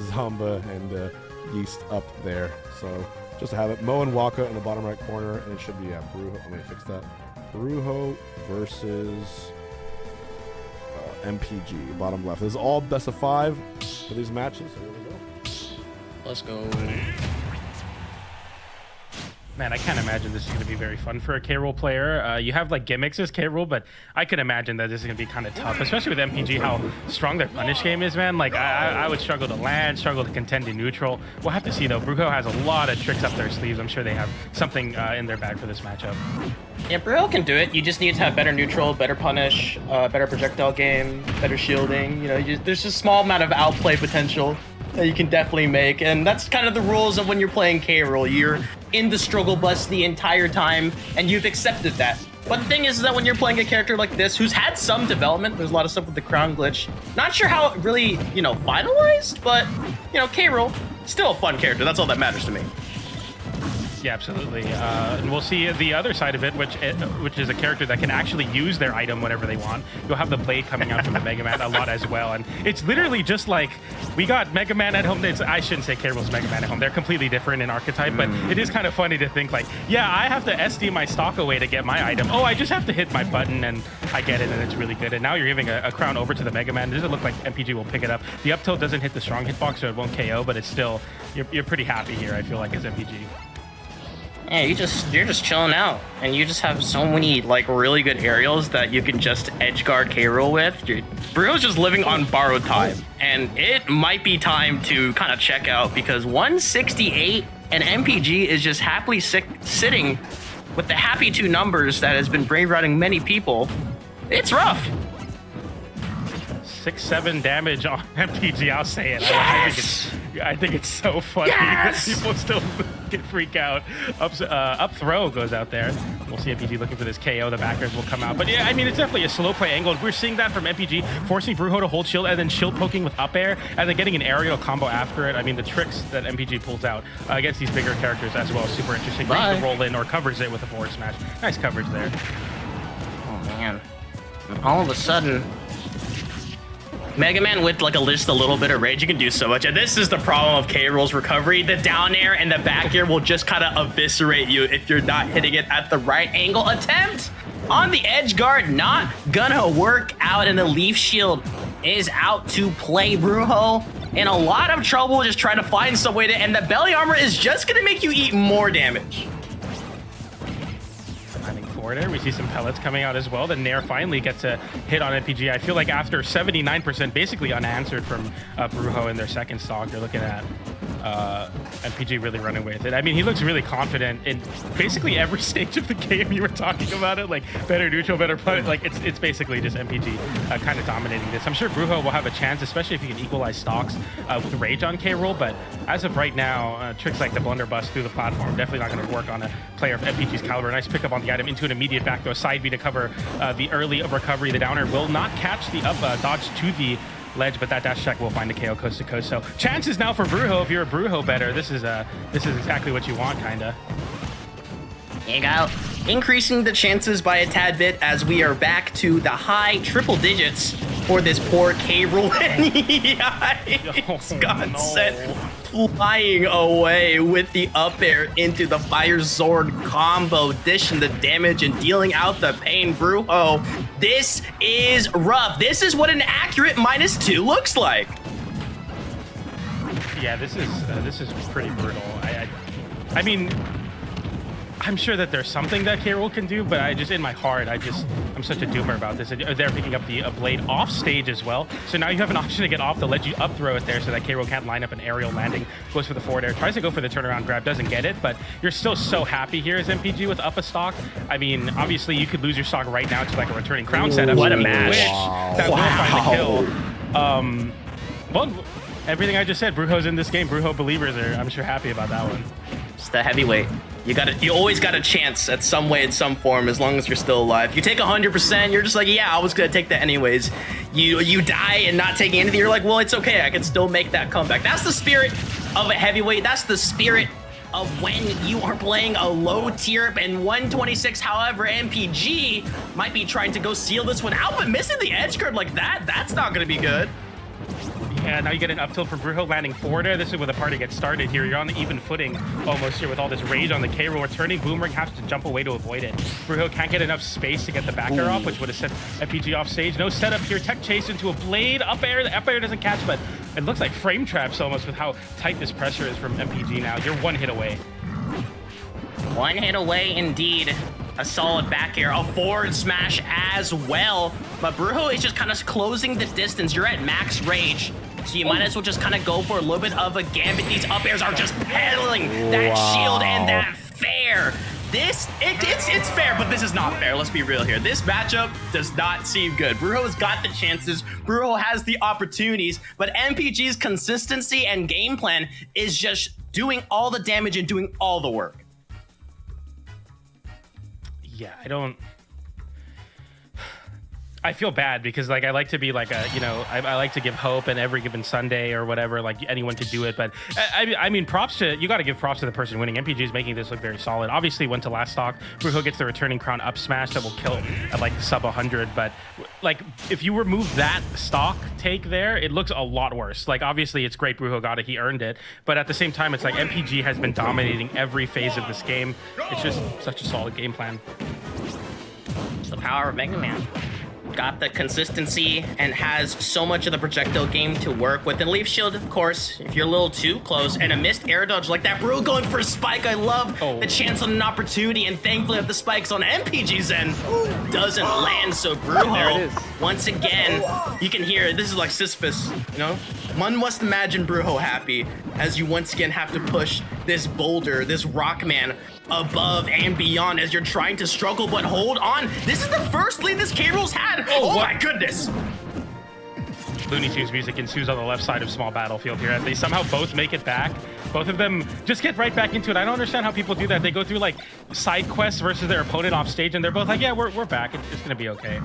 Zamba and Yeast up there. So just to have it. Mo and Waka in the bottom right corner, and it should be Brujo. Let me fix that. Brujo versus MPG, bottom left. This is all best of 5 for these matches. So here we go. Let's go. Man, I can't imagine this is going to be very fun for a K-Rool player. You have like gimmicks as K-Rool, but I could imagine that this is going to be kind of tough, especially with MPG, how strong their punish game is, man. Like, I would struggle to land, struggle to contend in neutral. We'll have to see, though. Brujo has a lot of tricks up their sleeves. I'm sure they have something in their bag for this matchup. Yeah, Brujo can do it. You just need to have better neutral, better punish, better projectile game, better shielding. There's just a small amount of outplay potential that you can definitely make, and that's kind of the rules of when you're playing K-Rool. You're in the struggle bus the entire time, and you've accepted that. But the thing is that when you're playing a character like this, who's had some development, there's a lot of stuff with the crown glitch. Not sure how it really, finalized, but, K-Rool, still a fun character. That's all that matters to me. Yeah, absolutely. And we'll see the other side of it, which is a character that can actually use their item whenever they want. You'll have the blade coming out from the Mega Man a lot as well. And it's literally just like, we got Mega Man at home. I shouldn't say K-Rool's Mega Man at home. They're completely different in archetype, but it is kind of funny to think like, yeah, I have to SD my stock away to get my item. Oh, I just have to hit my button and I get it, and it's really good. And now you're giving a crown over to the Mega Man. Does it look like MPG will pick it up? The up tilt doesn't hit the strong hitbox, so it won't KO, but it's still, you're pretty happy here, I feel like, as MPG. Yeah, you're just chilling out, and you just have so many like really good aerials that you can just edge guard K. Rool with. Bruno's just living on borrowed time, and it might be time to kind of check out because 168 and MPG is just happily sitting with the happy 2 numbers that has been brain rotting many people. It's rough. 6-7 damage on MPG. I'll say it. Yes! I think it's so funny Yes! that people still can freak out. Up throw goes out there. We'll see MPG looking for this KO. The backers will come out. But yeah, I mean, it's definitely a slow play angle. We're seeing that from MPG, forcing Brujo to hold shield and then shield poking with up air and then getting an aerial combo after it. I mean, the tricks that MPG pulls out against these bigger characters as well, super interesting. Brings the roll in or covers it with a forward smash. Nice coverage there. Oh man. And all of a sudden, Mega Man with like a little bit of rage, you can do so much. And this is the problem of K. Rool's recovery. The down air and the back air will just kind of eviscerate you if you're not hitting it at the right angle. Attempt on the edge guard, not gonna work out, and the leaf shield is out to play. Brujo in a lot of trouble just trying to find some way to, and the belly armor is just gonna make you eat more damage. There. We see some pellets coming out as well. The Nair finally gets a hit on MPG. I feel like after 79% basically unanswered from Brujo in their second stock, you're looking at MPG really running with it. I mean, he looks really confident in basically every stage of the game. You were talking about it, like better neutral, better play. Like it's basically just MPG kind of dominating this. I'm sure Brujo will have a chance, especially if he can equalize stocks with Rage on K. Rool. But as of right now, tricks like the blunderbuss through the platform definitely not going to work on a player of MPG's caliber. Nice pickup on the item into an immediate back throw, side B to cover the early recovery. The downer will not catch the up dodge to the ledge, but that dash check will find a KO coast to coast. So chances now for Brujo. If you're a Brujo better, this is exactly what you want, kinda. You go. Increasing the chances by a tad bit as we are back to the high triple digits for this poor K. Rool. Yikes, got sent flying away with the up air into the Fire Sword combo, dishing the damage and dealing out the pain. Brujo, this is rough. This is what an accurate -2 looks like. Yeah, this is pretty brutal. I mean, I'm sure that there's something that K. Rool can do, but I just, in my heart, I'm such a doomer about this. They're picking up the blade off stage as well. So now you have an option to get off the ledge. You up throw it there so that K. Rool can't line up an aerial landing. Goes for the forward air, tries to go for the turnaround grab, doesn't get it, but you're still so happy here as MPG with up a stock. I mean, obviously you could lose your stock right now to like a returning crown setup. What a match. That will find the kill. Well, everything I just said, Brujo's in this game. Brujo believers are, I'm sure, happy about that one. It's the heavyweight. You always got a chance at some way, in some form, as long as you're still alive. You take 100%, you're just like, yeah, I was gonna take that anyways. You die and not taking anything, you're like, well, it's okay, I can still make that comeback. That's the spirit of a heavyweight. That's the spirit of when you are playing a low tier. And 126, however, MPG might be trying to go seal this one out, but missing the edge guard like that, that's not gonna be good. Yeah, now you get an up tilt from Brujo landing forward air. This is where the party gets started here. You're on the even footing almost here with all this rage on the K. Rool. Returning Boomerang has to jump away to avoid it. Brujo can't get enough space to get the back air off, which would have sent MPG off stage. No setup here. Tech chase into a blade. Up air. The up air doesn't catch, but it looks like frame traps almost with how tight this pressure is from MPG now. You're one hit away. One hit away indeed. A solid back air, a forward smash as well. But Brujo is just kind of closing the distance. You're at max rage, so you might as well just kind of go for a little bit of a gambit. These up airs are just peddling that shield and that fair. It's fair, but this is not fair. Let's be real here. This matchup does not seem good. Brujo's got the chances. Brujo has the opportunities, but MPG's consistency and game plan is just doing all the damage and doing all the work. Yeah, I feel bad because like I like to be like a, you know, I like to give hope and every given Sunday or whatever, like anyone could do it. But I mean, you got to give props to the person winning. MPG is making this look very solid. Obviously went to last stock. Brujo gets the returning crown up smash that will kill at like sub 100. But like if you remove that stock take there, it looks a lot worse. Like obviously it's great Brujo got it, he earned it. But at the same time, it's like MPG has been dominating every phase of this game. It's just such a solid game plan. It's the power of Mega Man. got the consistency and has so much of the projectile game to work with. And Leaf Shield, of course, if you're a little too close, and a missed air dodge like that. Bro going for a spike. I love the chance on an opportunity, and thankfully the spikes on MPG's end doesn't land. So Brujo, once again, you can hear, this is like Sisyphus, you know? One must imagine Brujo happy as you once again have to push this boulder, this rock man, above and beyond as you're trying to struggle, but hold on. This is the first lead this K-Rool's had. Oh my goodness. Looney Tunes music ensues on the left side of Small Battlefield here as they somehow both make it back. Both of them just get right back into it. I don't understand how people do that. They go through like side quests versus their opponent off stage and they're both like, yeah, we're back. It's gonna be okay.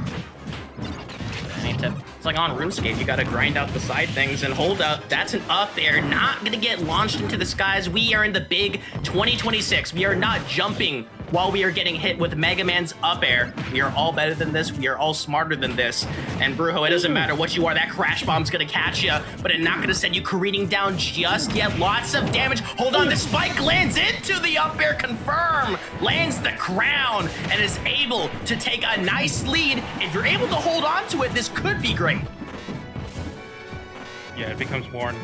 It's like on RuneScape, you gotta grind out the side things and hold up. That's an up air, not gonna get launched into the skies. We are in the big 2026. We are not jumping while we are getting hit with Mega Man's up air. We are all better than this. We are all smarter than this. And Brujo, it doesn't matter what you are, that crash bomb's gonna catch you, but it's not gonna send you careening down just yet. Lots of damage. Hold on, the spike lands into the up air, confirm. Lands the crown and is able to take a nice lead. If you're able to hold on to it, this could be great. Yeah, it becomes more and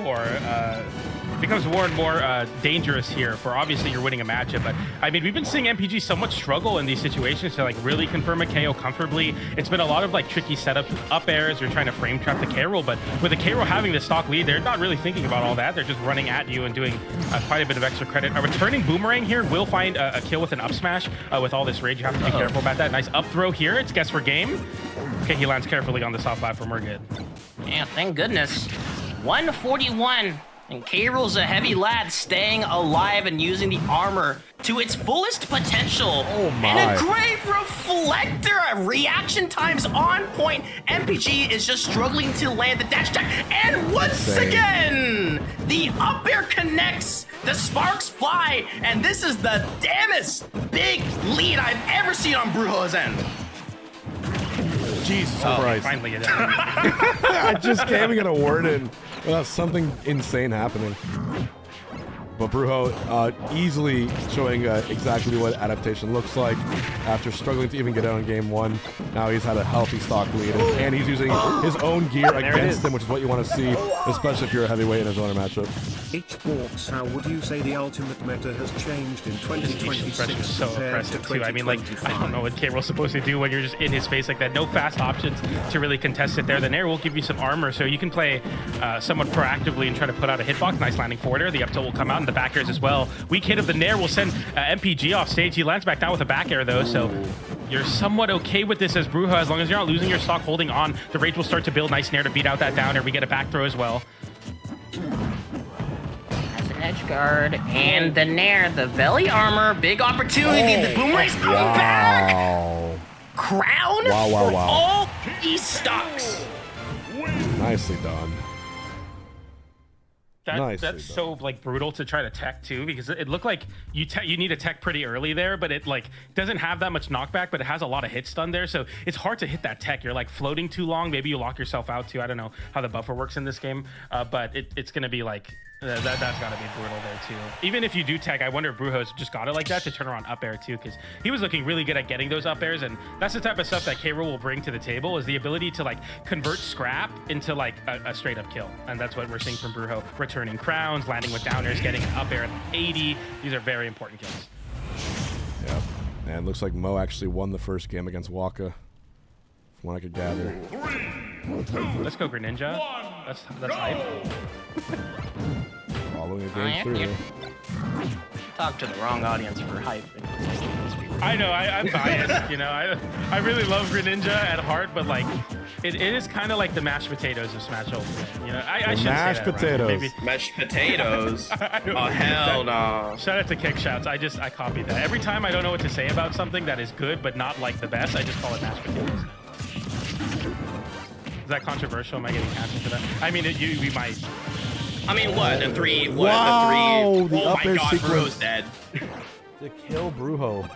more dangerous here. For obviously you're winning a matchup, but I mean we've been seeing MPG so much struggle in these situations to like really confirm a KO comfortably. It's been a lot of like tricky setups, up airs. You're trying to frame trap the K-Rool, but with the K-Rool having the stock lead, they're not really thinking about all that. They're just running at you and doing quite a bit of extra credit. A returning boomerang here will find a kill with an up smash. With all this rage, you have to be careful about that. Nice up throw here. It's guess for game. Okay, he lands carefully on the soft platform. We're good. Yeah, thank goodness. 141. And K-Rool's a heavy lad, staying alive and using the armor to its fullest potential. Oh my. And a great reflector. Reaction times on point. MPG is just struggling to land the dash attack. And once again, the up air connects. The sparks fly. And this is the dammest big lead I've ever seen on Brujo's end. Jesus Christ. Finally it I just can't even get a word in without something insane happening. But Brujo easily showing exactly what adaptation looks like after struggling to even get out in game one. Now he's had a healthy stock lead, and he's using his own gear against him, which is what you want to see, especially if you're a heavyweight in a zoner matchup. Hungrybox, how would you say the ultimate meta has changed in 2026 so oppressive too. I mean, like, I don't know what K-Rool's supposed to do when you're just in his face like that. No fast options to really contest it there. The Nair will give you some armor, so you can play somewhat proactively and try to put out a hitbox. Nice landing forward air. The up tilt will come out, and the back airs as well. Weak hit of the Nair will send MPG off stage. He lands back down with a back air though, so you're somewhat okay with this as Brujo, as long as you're not losing your stock holding on. The rage will start to build. Nice Nair to beat out that down air. We get a back throw as well. Edge guard and the Nair, the belly armor, big opportunity. The boomerang's coming back. Crown for all these stocks. Nicely done. That's so like brutal to try to tech too, because it looked like you need a tech pretty early there, but it like doesn't have that much knockback, but it has a lot of hit stun there, so it's hard to hit that tech. You're like floating too long. Maybe you lock yourself out too. I don't know how the buffer works in this game, but it's gonna be like that's gotta be brutal there too. Even if you do tech, I wonder if Brujo's just got it like that to turn around up air too, because he was looking really good at getting those up airs, and that's the type of stuff that K-Rool will bring to the table, is the ability to like convert scrap into like a straight up kill, and that's what we're seeing from Brujo. Returning crowns, landing with downers, getting an up air at 80. These are very important kills. Yep. And looks like Mo actually won the first game against Waka, from what I could gather. Let's go Greninja. That's hype. Following a game through. Talk to the wrong audience for hype. I know, I'm biased, you know. I really love Greninja at heart, but like it is kind of like the mashed potatoes of Smash Ultimate. You know, I shouldn't mashed say that, potatoes. Right? Maybe. Mashed potatoes. Oh hell no! Shout out to Kickshouts. I copied that. Every time I don't know what to say about something that is good but not like the best, I just call it mashed potatoes. Is that controversial? Am I getting canceled for that? I mean, we might. I mean, what? The three? What? Wow, the three? the Oh up my air god, sequence. Brujo's dead. To kill Brujo.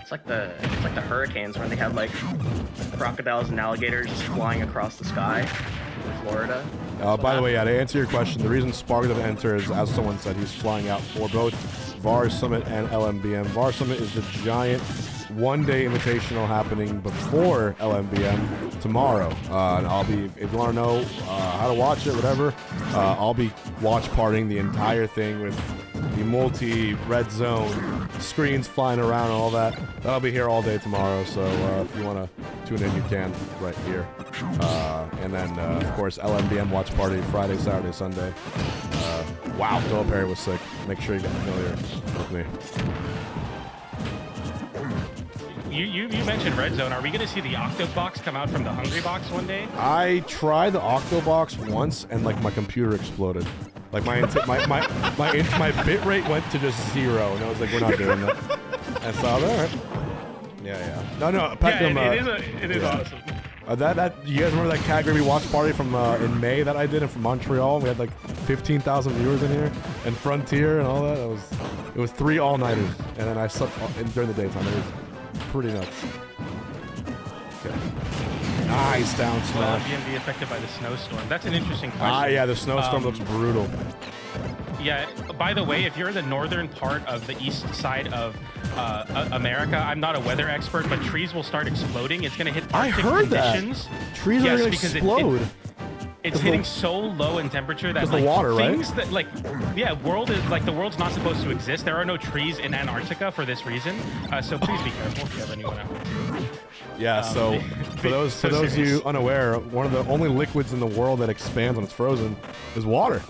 It's like the hurricanes when they have like crocodiles and alligators just flying across the sky in Florida. By the way, yeah, to answer your question, the reason Spark doesn't enter is, as someone said, he's flying out for both VAR Summit and LMBM. VAR Summit is the giant one-day invitational happening before LMBM tomorrow. And I'll be, if you want to know how to watch it, whatever, I'll be watch partying the entire thing with the multi-red zone screens flying around and all that. That'll be here all day tomorrow, so if you want to tune in, you can right here. And then, of course, LMBM watch party Friday, Saturday, Sunday. Wow, Doa Perry was sick. Make sure you get familiar with me. You mentioned Red Zone. Are we going to see the Octobox come out from the Hungrybox one day? I tried the Octobox once, and like my computer exploded. Like my bit rate went to just 0, and I was like, we're not doing that. And so, all right. Yeah. No, Peckham, it is awesome. That you guys remember that category watch party from in May that I did from Montreal? We had like 15,000 viewers in here, and Frontier and all that. It was 3 all-nighters, and then I slept during the daytime. It was pretty nuts. Okay. Nice down Will smash. LMBM be affected by the snowstorm? That's an interesting question. Yeah, the snowstorm looks brutal. Yeah, by the way, if you're in the northern part of the east side of America, I'm not a weather expert, but trees will start exploding. It's going to hit Arctic conditions. That. Trees are going to explode. It's hitting so low in temperature that like, the water, things right? that the world's not supposed to exist. There are no trees in Antarctica for this reason. So please be careful if you have anyone out there. Yeah, so for those of you unaware, one of the only liquids in the world that expands when it's frozen is water.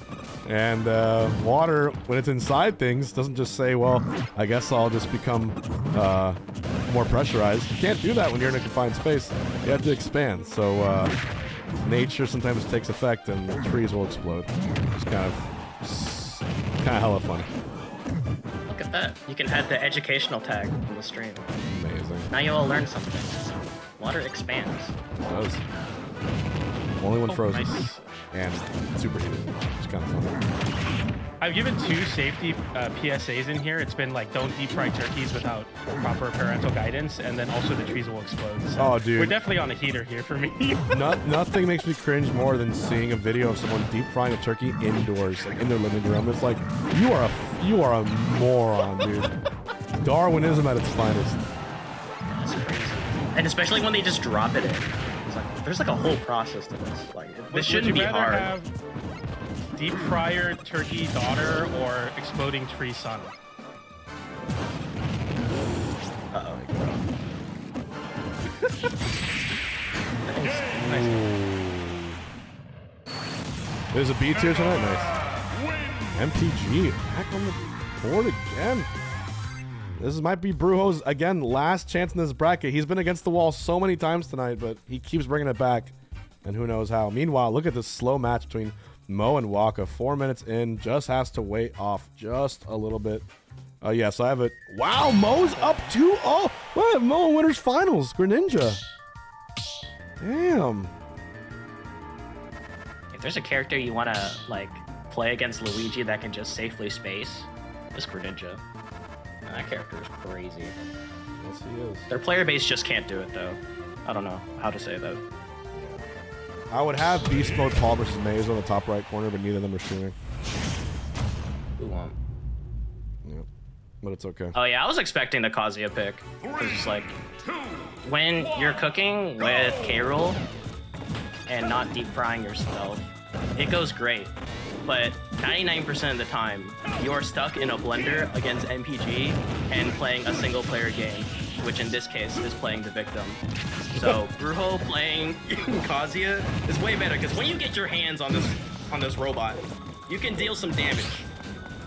And water, when it's inside things, doesn't just say, well, I guess I'll just become more pressurized. You can't do that when you're in a confined space. You have to expand. So nature sometimes takes effect and the trees will explode. It's kind of hella funny. Look at that. You can add the educational tag in the stream. Amazing. Now you all learn something. Water expands. It does. Only when frozen. Nice. And superheated. It's kind of fun. I've given 2 safety PSAs in here. It's been like, don't deep fry turkeys without proper parental guidance, and then also the trees will explode. So oh, dude. We're definitely on a heater here for me. Nothing makes me cringe more than seeing a video of someone deep frying a turkey indoors, like in their living room. It's like, you are a moron, dude. Darwinism at its finest. That's crazy. And especially when they just drop it in. It's like, there's like a whole process to this. Like, this shouldn't be hard. Have deep fryer turkey daughter or exploding tree son? Uh-oh. Nice. There's a B tier tonight. Nice. MTG back on the board again. This might be Brujo's, again, last chance in this bracket. He's been against the wall so many times tonight, but he keeps bringing it back, and who knows how. Meanwhile, look at this slow match between Mo and Waka. 4 minutes in, just has to wait off just a little bit. Yeah, so I have it. Wow, Mo's up 2-0. What? Mo winners finals. Greninja. Damn. If there's a character you want to like play against Luigi that can just safely space, it's Greninja. That character is crazy. Yes, he is. Their player base just can't do it though. I don't know how to say that. I would have Beast Mode Paul versus Maze on the top right corner, but neither of them are streaming. Who won? Yep. But it's okay. Oh yeah, I was expecting the Kazuya pick. It's like when you're cooking with K-Rool and not deep frying yourself, it goes great. But 99% of the time, you're stuck in a blender against MPG and playing a single player game, which in this case is playing the victim. So Brujo playing Kazuya is way better because when you get your hands on this robot, you can deal some damage.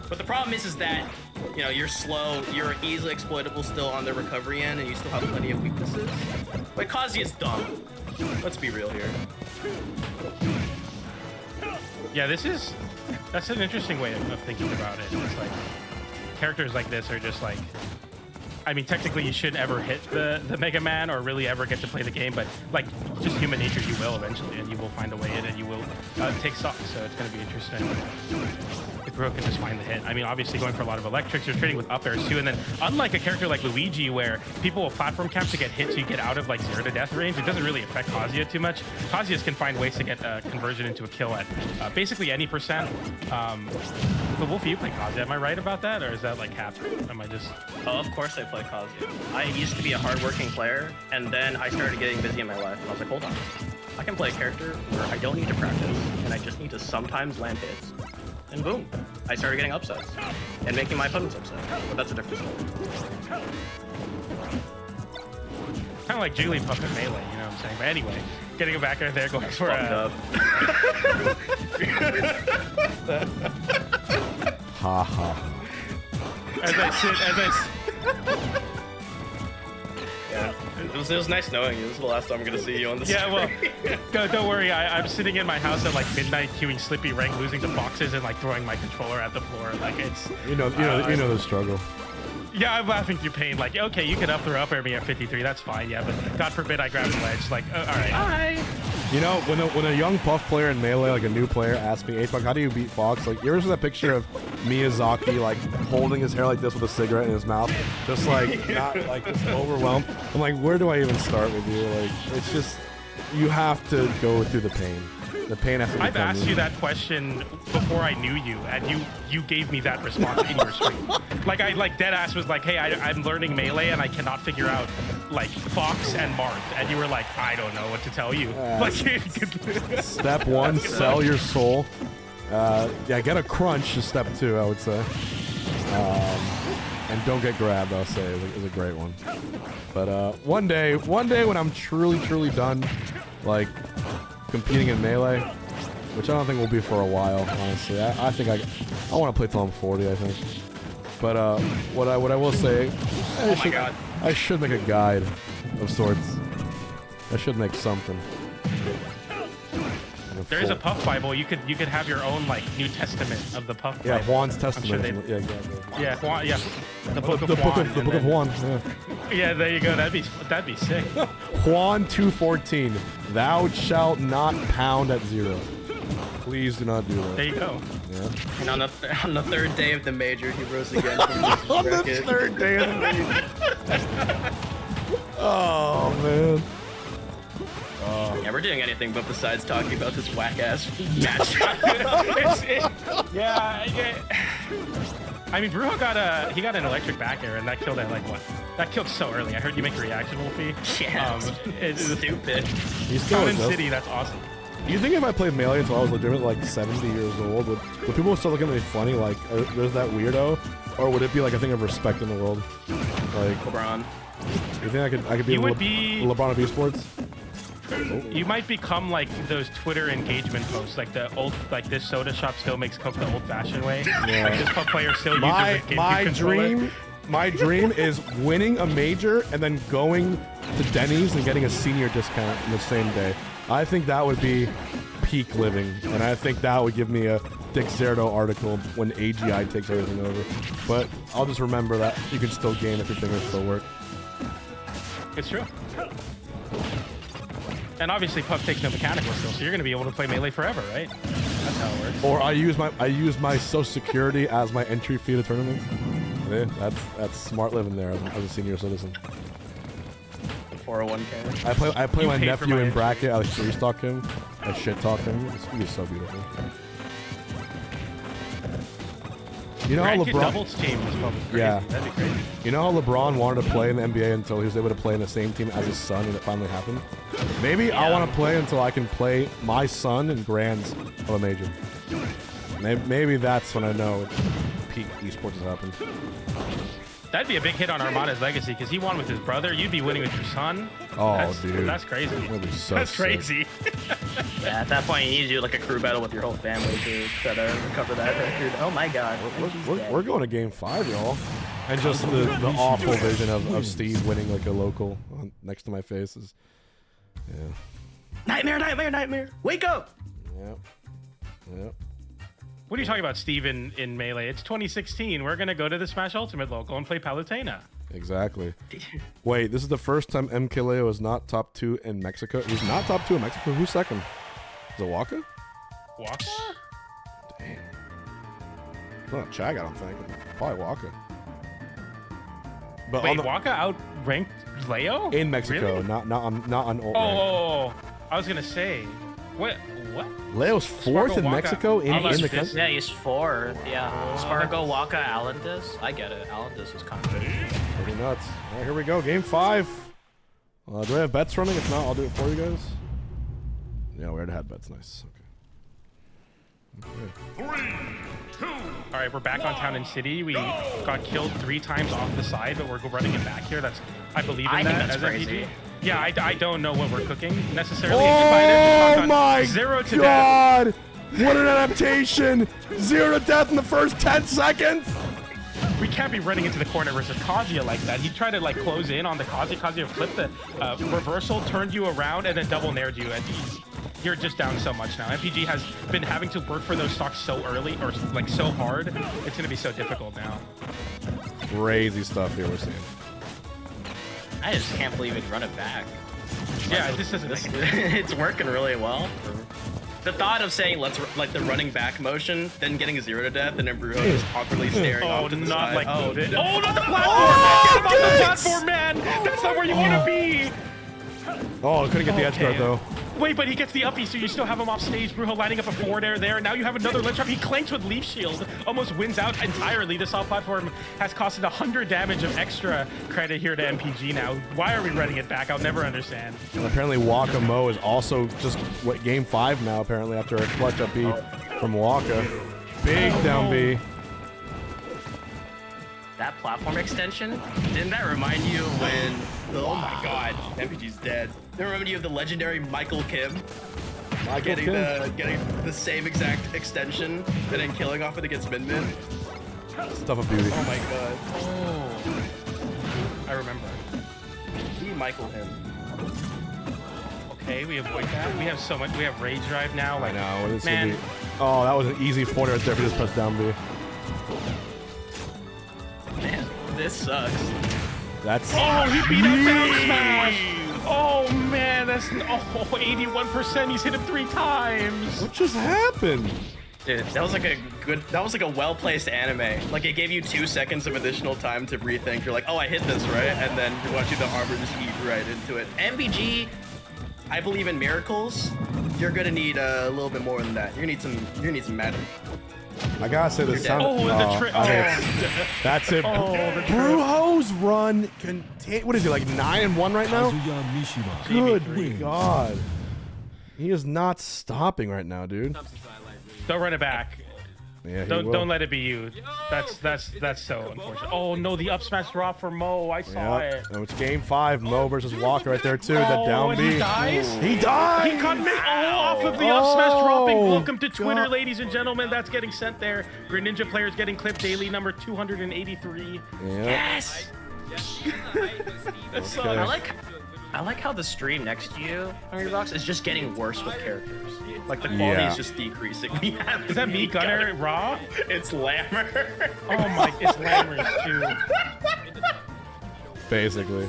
But the problem is that you know you're slow, you're easily exploitable still on the recovery end, and you still have plenty of weaknesses. But Kazuya's dumb. Let's be real here. Yeah, that's an interesting way of thinking about it. It's like characters like this are just like, I mean, technically you shouldn't ever hit the Mega Man or really ever get to play the game, but like just human nature. You will eventually, and you will find a way in, and you will take stocks. So it's going to be interesting if Bro can just find the hit. I mean, obviously going for a lot of electrics, you're trading with up airs too, and then unlike a character like Luigi, where people will platform camp to get hit so you get out of like 0 to death range, it doesn't really affect Kazuya too much. Kazuya's can find ways to get conversion into a kill at basically any percent. But Wolf, you play Kazuya, am I right about that, or is that like half? Am I just? Oh, of course I play Kazuya. I used to be a hardworking player, and then I started getting busy in my life, and I was like, hold on. I can play a character where I don't need to practice, and I just need to sometimes land hits. And boom, I started getting upsets, and making my opponents upset. But that's a different story. Kind of like Jigglypuff in Melee, you know what I'm saying? But anyway, getting it back right there, going for Ha ha. Yeah, it was nice knowing you. This is the last time I'm gonna see you on the Yeah, well, don't worry. I'm sitting in my house at like midnight queuing Slippy rank, losing to foxes, and like throwing my controller at the floor. Like it's You know the struggle. yeah, I'm laughing through pain. Like, okay, you can up throw up air me at 53. That's fine. Yeah, but God forbid I grab the ledge. Like, all right. Hi. You know, when a young Puff player in Melee, like a new player, asks me, H-Buck, how do you beat Fox? Like, you ever see that picture of Miyazaki, like, holding his hair like this with a cigarette in his mouth? Just, like, not, like, just overwhelmed. I'm like, where do I even start with you? Like, it's just, you have to go through the pain. The pain has to I've asked you that question before I knew you, and you gave me that response in your stream. Like, I deadass was like, hey, I'm learning Melee, and I cannot figure out, like, Fox and Marth. And you were like, I don't know what to tell you. Like, Step 1, sell your soul. Yeah, get a crunch is step 2, I would say. And don't get grabbed, I'll say, is a great one. But one day when I'm truly done, like, competing in Melee, which I don't think will be for a while, honestly. I think I want to play till I'm 40, I think. But what I will say, I should make a guide of sorts. I should make something. There is a Puff Bible. You could have your own like New Testament of the Puff Bible. Yeah, Juan's Testament. Sure yeah, exactly. Yeah, Juan. Yeah, the Book of the Juan. Book of Juan. Yeah. Yeah, there you go. That'd be sick. Juan 2:14. Thou shalt not pound at 0. Please do not do that. There you go. Yeah. And on the third day of the major, he rose again from On the third day of the major. Oh man. Yeah, we're doing anything but besides talking about this whack-ass match. Yeah. I mean, Brujo got an electric back air, and that killed at like what? That killed so early. I heard you make a reaction, Wolfie. Yeah, it's stupid. He's still Common City, that's awesome. You think if I played Melee until I was legitimate like 70 years old, would people start looking at me funny like, there's that weirdo? Or would it be like a thing of respect in the world? Like LeBron. You think I could be LeBron of esports? You might become like those Twitter engagement posts, like the old, like this soda shop still makes Coke the old-fashioned way. Yeah. Like this Puff player still uses a GameCube controller. My dream is winning a major and then going to Denny's and getting a senior discount in the same day. I think that would be peak living, and I think that would give me a Dick Zerdo article when AGI takes everything over. But I'll just remember that you can still game if your fingers still work. It's true. And obviously Puff takes no mechanical skill, so you're gonna be able to play Melee forever, right? That's how it works. Or I use my Social Security as my entry fee to tournaments. Yeah, that's smart living there as a senior citizen. 401k. I play my nephew in bracket. I free stock him. I shit talk him. It's so beautiful. You know how LeBron doubles team is probably crazy. Yeah. That'd be crazy. You know how LeBron wanted to play in the NBA until he was able to play in the same team as his son, and it finally happened? Maybe I want to play until I can play my son in grands of a major. Maybe that's when I know peak esports has happened. That'd be a big hit on Armada's legacy, because he won with his brother. You'd be winning with your son. Oh, dude. That's crazy. That'd be so That's sick. crazy. Yeah, at that point, you need to do like a crew battle with your whole family to try to recover that record. Oh my god. We're going to game 5, y'all. And just the awful vision of Steve winning like a local next to my face is... Yeah. Nightmare! Wake up! Yep. What are you talking about, Steve, in Melee? It's 2016. We're going to go to the Smash Ultimate local and play Palutena. Exactly. Wait, this is the first time MKLeo is not top 2 in Mexico. He's not top 2 in Mexico. Who's second? Is it Waka? Waka? Damn. It's not Chag, I don't think. Probably Waka. But Wait, Waka outranked Leo? in Mexico, Really? not on old rank. Oh, I was gonna say, what? Leo's 4th in Waka. Mexico in the country. Yeah, he's 4th. Yeah. Spargo, Waka, Alandis. I get it. Alandis is kind of Pretty nuts. All right, here we go. Game 5. Do we have bets running? If not, I'll do it for you guys. Yeah, we already had bets. Nice. Okay. All right, we're back on Town and City. We got killed 3 times off the side, but we're running it back here. I believe in I that think that's as crazy. RPG. Yeah, I don't know what we're cooking necessarily. Oh my 0 to God! death. What an adaptation! 0 to death in the first 10 seconds! We can't be running into the corner versus Kazuya like that. He tried to close in on the Kazuya. Kazuya flipped the reversal, turned you around, and then double nared you. And you're just down so much now. MPG has been having to work for those stocks so early, or so hard. It's gonna be so difficult now. Crazy stuff here we're seeing. I just can't believe it run it back. Yeah, this doesn't. It's working really well. The thought of saying the running back motion, then getting a 0 to death, and then Brujo just awkwardly staring off to the side. Not the platform! Get off the platform, man! That's not where you want to be! Oh, couldn't get the edge guard though. Wait, but he gets the uppie, so you still have him off stage. Brujo lining up a forward air there. Now you have another ledge drop. He clanks with Leaf Shield. Almost wins out entirely. This off platform has costed 100 damage of extra credit here to MPG now. Why are we running it back? I'll never understand. And apparently Waka Mo is also just game 5 now, apparently, after a clutch up B from Waka. Big down B. That platform extension, didn't that remind you when, oh my God, MPG's dead. Didn't it remind you of the legendary Michael Kim? Getting the same exact extension and then killing off it against Min Min. Stuff of beauty. Oh my God. I remember. Michael him. Okay, we avoid that. We have so much. We have Rage Drive now. I know. What is man. Oh, that was an easy 40 right there if you just press down B. Man, this sucks. That's Oh, he beat up down smash! Oh man, that's 81%. He's hit him 3 times. What just happened? Dude, that was like a well-placed anime. Like it gave you 2 seconds of additional time to rethink. You're like, oh, I hit this, right? And then you're watching the armor just eat right into it. MBG, I believe in miracles. You're gonna need a little bit more than that. You're gonna need some magic. I gotta say this sound. That's it. Brujo's run contain. What is he like 9-1 right now? Good God. He is not stopping right now, dude. Don't run it back. Yeah, don't let it be you. That's so unfortunate. Oh no, the up smash drop for Mo. I saw it. And it's game 5. Mo versus Walker right there too. That down B. He dies. He dies. He got me off of the up smash dropping. Welcome to Twitter, ladies and gentlemen. That's getting sent there. Greninja players getting clipped daily number 283. Yeah. Yes. That's Okay. I like how the stream next to you, Hungrybox, is just getting worse with characters. Like the quality is just decreasing. We have Is that me, Gunner? Raw? It's Lammer. Oh my, it's Lammer's too. Basically.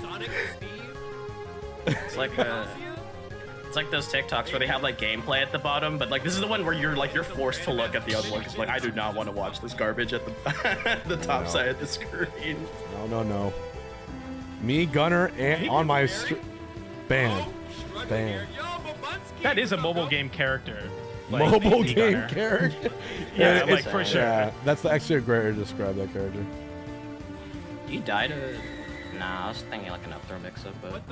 It's like those TikToks where they have like gameplay at the bottom, but like this is the one where you're forced to look at the other one because like I do not want to watch this garbage at the top side of the screen. No. Me, Gunner, and on my ban. That is a mobile game character. Like, mobile game Gunner. character. Yeah, like for sure. Yeah, that's actually a great way to describe that character. You died? Nah, I was thinking like an up throw mix-up, but... Up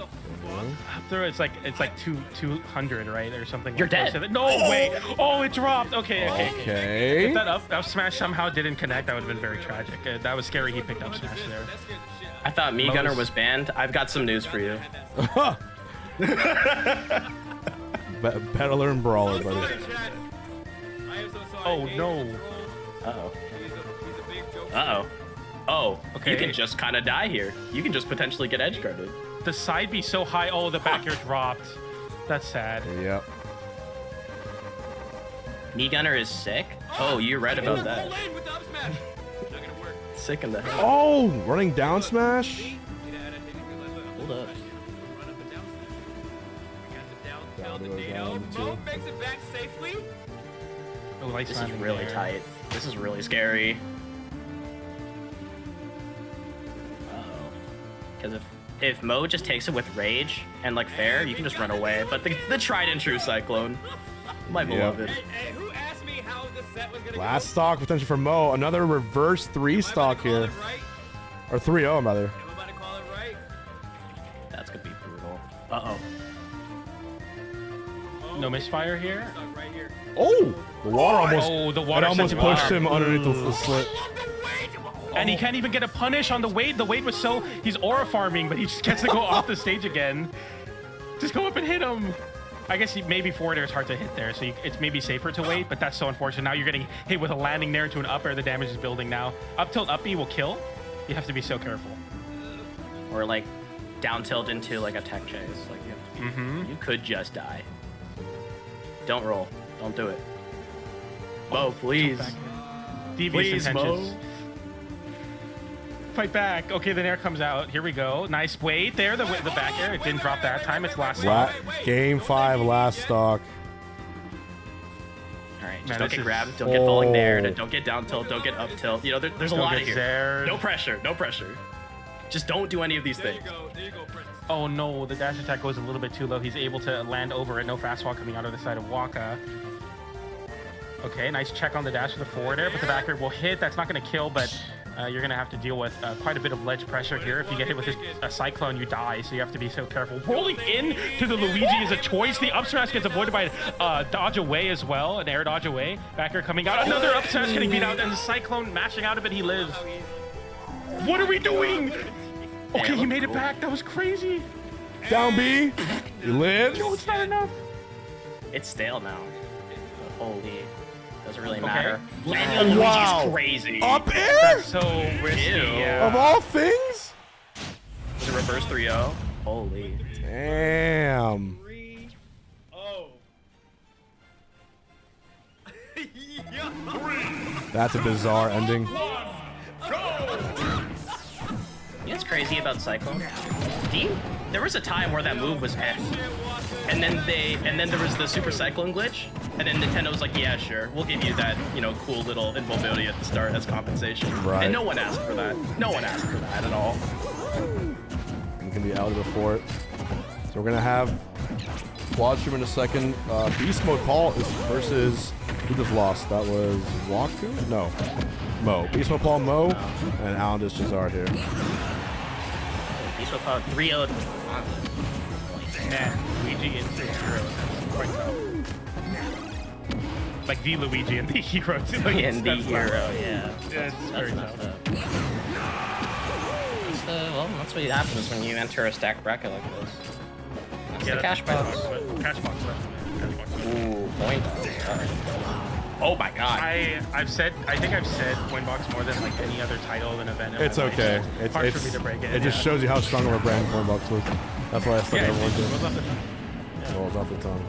throw, it's like 200, right, or something. You're like dead. That. No, wait. Oh, it dropped. Okay. Okay. If that up smash somehow didn't connect, that would have been very tragic. That was scary. He picked up smash there. I thought Me Gunner was banned. I've got some news for you. Better learn Brawler, buddy. Oh no. Uh-oh. Oh, okay. You can just kind of die here. You can just potentially get edge guarded. The side be so high. Oh, the back air dropped. That's sad. Yep. Me Gunner is sick. Oh, you're right about that. Sick in the head. Oh, running down smash? nice. This is landing really there. tight. This is really scary. Because if Mo just takes it with rage and like fair, you can just run away. But the tried and true Cyclone, my beloved. Hey, who asked me how this set was gonna Last stock potential for Mo. Another reverse 3 stock here. Or 3-0 rather. That's gonna be brutal. Uh-oh. No misfire here. Oh! The water almost. Oh, the water it almost sent him pushed up. him underneath the slit. And he can't even get a punish on the Wade. The Wade was so... He's aura farming, but he just gets to go off the stage again. Just go up and hit him. I guess maybe forward air is hard to hit there, so it's maybe safer to wait, but that's so unfortunate. Now you're getting hit with a landing there into an up air. The damage is building now. Up tilt up B will kill. You have to be so careful. Or like down tilt into like a tech chase. Like you, have to be, you could just die. Don't roll. Don't do it. Mo, please. Devious Please, intentions. Mo. Fight back. Okay, the air comes out. Here we go. Nice wait there. The back air. It didn't drop that time. It's last stock. Game 5, last stock. All right, Man, just don't this get is- grabbed. Don't get falling there. Don't get down tilt. Don't get up tilt. You know, there's a Don't lot get here. zared. No pressure. No pressure. Just don't do any of these things. Oh no, the dash attack goes a little bit too low. He's able to land over it. No fast fall coming out of the side of Waka. Okay, nice check on the dash for the forward air, but the back air will hit. That's not going to kill, but you're going to have to deal with quite a bit of ledge pressure here. If you get hit with a Cyclone, you die, so you have to be so careful. Rolling in to the Luigi is a choice. The up smash gets avoided by dodge away as well, an air dodge away. Back air coming out. Another up smash getting beat out, and the Cyclone mashing out of it. He lives. What are we doing? Okay, he made it back. That was crazy. Down B. You live. No, it's not enough. It's stale now. Holy. Doesn't really Okay. matter. Landing on Wow. Luigi's crazy. Up air? That's so risky. Ew. Yeah. Of all things? Was it reverse 3-0? Holy. Damn. That's a bizarre ending. You know what's crazy about Cyclone? There was a time where that move was X. And then there was the Super Cyclone glitch, and then Nintendo was like, yeah, sure, we'll give you that, you know, cool little invulnerability at the start as compensation. Right. And no one asked for that. No one asked for that at all. I'm gonna be out before it. So we're gonna have quad stream in a second. Beast Mode Paul is versus who just lost? That was Waku? No. Mo. Beast Mode Paul, Mo, and Alan Jazar here. Beast Mode Paul 3-0'd. Man, Luigi into hero. That's quite tough. Like the Luigi and the hero too. Like, And the that's hero, tough. yeah. Yeah, it's very tough. Well, that's what happens when you enter a stacked bracket like this. That's the Cashbox. Cashbox. Ooh, point. Oh my god. I think I've said Coinbox more than like any other title and event. in It's my life. okay. It's hard for me to break it. It just shows you how strong of a brand Coinbox was. That's why I stuck Yeah, everyone it did. rolls off the Rolls off the tongue.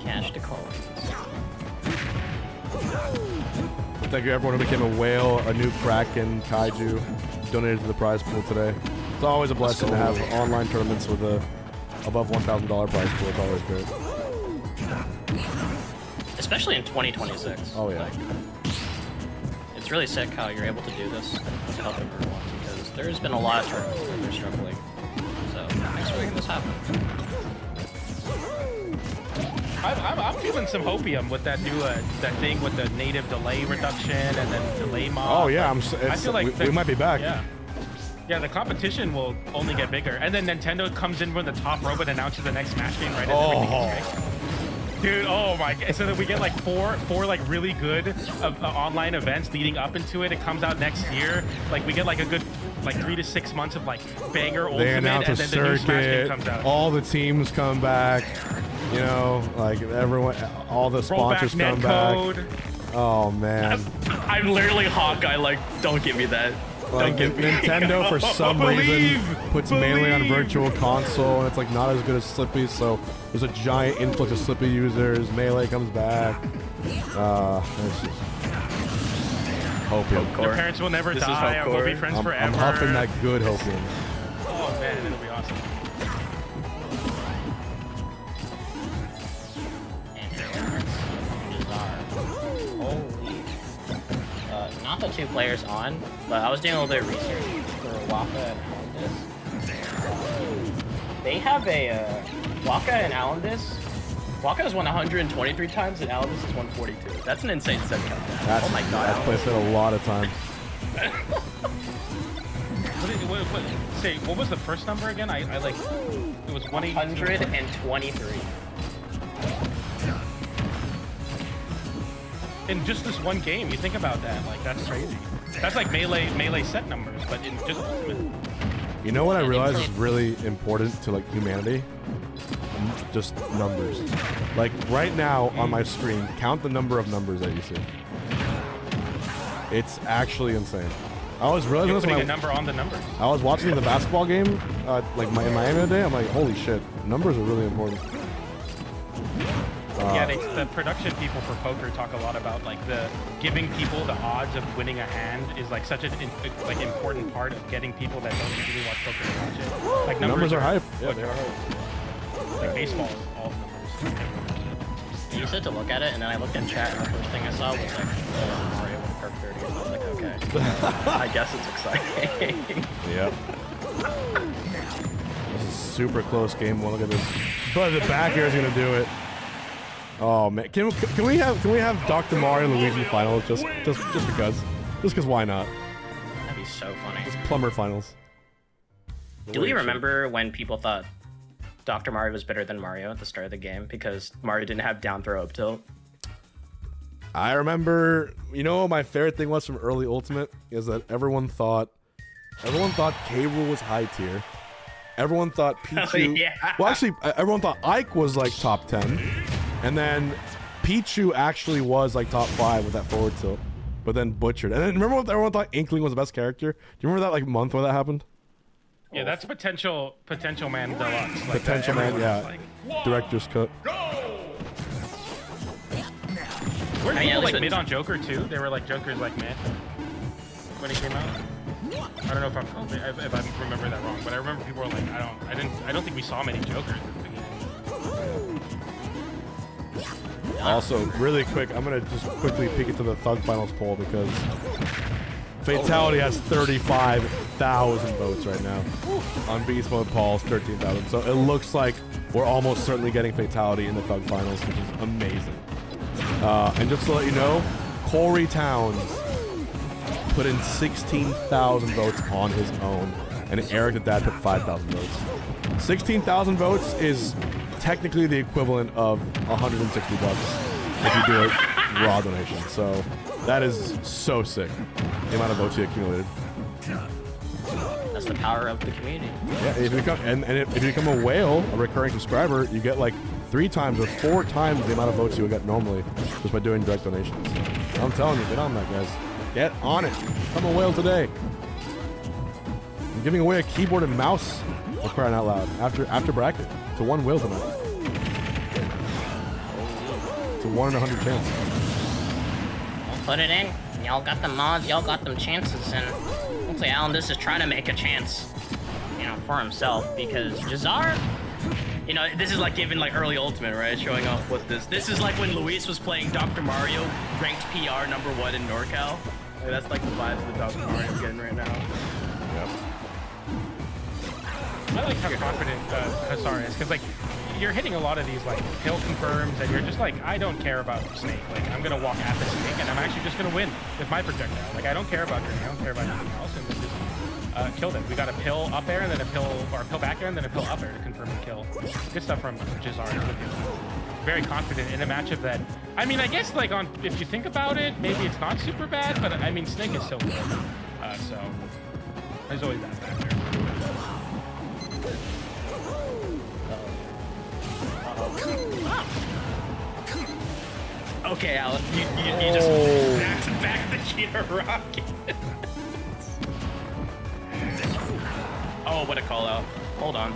Cash to call. Thank you everyone who became a whale, a new Kraken, Kaiju, donated to the prize pool today. It's always a blessing to have online tournaments with a above $1,000 prize pool. It's always great. Especially in 2026. Oh yeah. Like, it's really sick how you're able to do this to help everyone, because there's been a lot of tournaments where they're struggling. So thanks for making this happen. I'm feeling some hopium with that new that thing with the native delay reduction and then delay mod. Oh yeah, I feel like we might be back. Yeah, the competition will only get bigger, and then Nintendo comes in from the top rope and announces the next Smash game right as everything is right. Dude, oh my god! So that we get like four like really good online events leading up into it. It comes out next year. Like we get like a good like 3 to 6 months of like banger They ultimate, announce and a then the new Smash game circuit. comes out. All the teams come back. You know, like everyone, all the sponsors come back. Oh man. I'm literally Hawkeye. Like, don't give me that. Like Nintendo for some reason puts Melee on Virtual Console, and it's like not as good as Slippy. So there's a giant influx of Slippy users. Melee comes back. It's just Hopium. Your parents will never die. We'll be friends forever. I'm huffing that good Hopium. Oh man, it'll be awesome. till 2 players on, but I was doing a little bit of research for Waka and Alendis. They have a Waka and Alendis. Waka has won 123 times and Alendis has won 42. That's an insane set count. Oh my god. That's placed it a lot of times. What was the first number again? I like, it was 123. In just this one game, you think about that, like that's crazy. That's like melee set numbers, but in just Ultimate. You know what I realize is really important to like humanity? Just numbers. Like right now on my screen, count the number of numbers that you see. It's actually insane. I was realizing You're this when putting a number on the numbers. I was watching the basketball game, like in Miami today. I'm like, holy shit, numbers are really important. Yeah, the production people for poker talk a lot about like the giving people the odds of winning a hand is like such an like important part of getting people that don't usually watch poker to watch it. Like numbers are hype. Yeah, they are hype. Like baseball is all numbers. You said to look at it, and then I looked in chat, and the first thing I saw was like Mario with Perk 30. And I was like, okay, I guess it's exciting. Yep. This is super close game. Well, look at this. But the back air is gonna do it. Oh man, can we have Dr. Mario and Luigi finals just because why not? That'd be so funny. Just plumber finals. Do we remember when people thought Dr. Mario was better than Mario at the start of the game because Mario didn't have down throw up tilt? I remember, you know what my favorite thing was from early Ultimate is that everyone thought K. Rool was high tier. Everyone thought Pichu. Oh, yeah. Well, actually, everyone thought Ike was like top 10, and then Pichu actually was like top 5 with that forward tilt, but then butchered. And then remember when everyone thought Inkling was the best character? Do you remember that like month where that happened? Yeah, that's potential man deluxe. Like Potential man, yeah. Like, Director's cut. Weren't people like mid on Joker too? They were like Joker's like mid when he came out. I don't know if I remember that wrong, but I remember people were like, I don't think we saw many Jokers at the beginning. Also, really quick, I'm gonna just quickly peek into the Thug Finals poll because Fatality has 35,000 votes right now. On Beast Mode, Paul's 13,000. So it looks like we're almost certainly getting Fatality in the Thug Finals, which is amazing. And just to let you know, Corey Towns put in 16,000 votes on his own, and Eric the Dad put 5,000 votes. 16,000 votes is technically the equivalent of $160 if you do a raw donation. So that is so sick, the amount of votes he accumulated. That's the power of the community. Yeah, if you become, if you become a whale, a recurring subscriber, you get like 3 times or 4 times the amount of votes you would get normally just by doing direct donations. So I'm telling you, get on that, guys. Get on it. Become a whale today. I'm giving away a keyboard and mouse, for crying out loud, after bracket to 1 whale tonight. It's a 1 in 100 chance. We'll put it in. Y'all got the mods, y'all got them chances, and hopefully Alendis is trying to make a chance, you know, for himself, because Jazar, you know, this is like giving like early Ultimate, right? Showing off what this is like when Luis was playing Dr. Mario, ranked PR #1 in NorCal. Like, that's like the vibes that Dr. Mario's getting right now. Yep. I like how confident Hassar is, because like you're hitting a lot of these like pill confirms, and you're just like, I don't care about Snake. Like I'm gonna walk at the Snake, and I'm actually just gonna win with my projectile. Like I don't care about Grenade, I don't care about anything else, and then just kill them. We got a pill up air, and then a pill back air, and then a pill up air to confirm the kill. Good stuff from Jazar. Very confident in a matchup that, I mean, I guess like if you think about it, maybe it's not super bad, but I mean Snake is so good. So there's always that factor. Okay, Alan, you just back the Cheetah Rocket. Oh, what a call out. Hold on.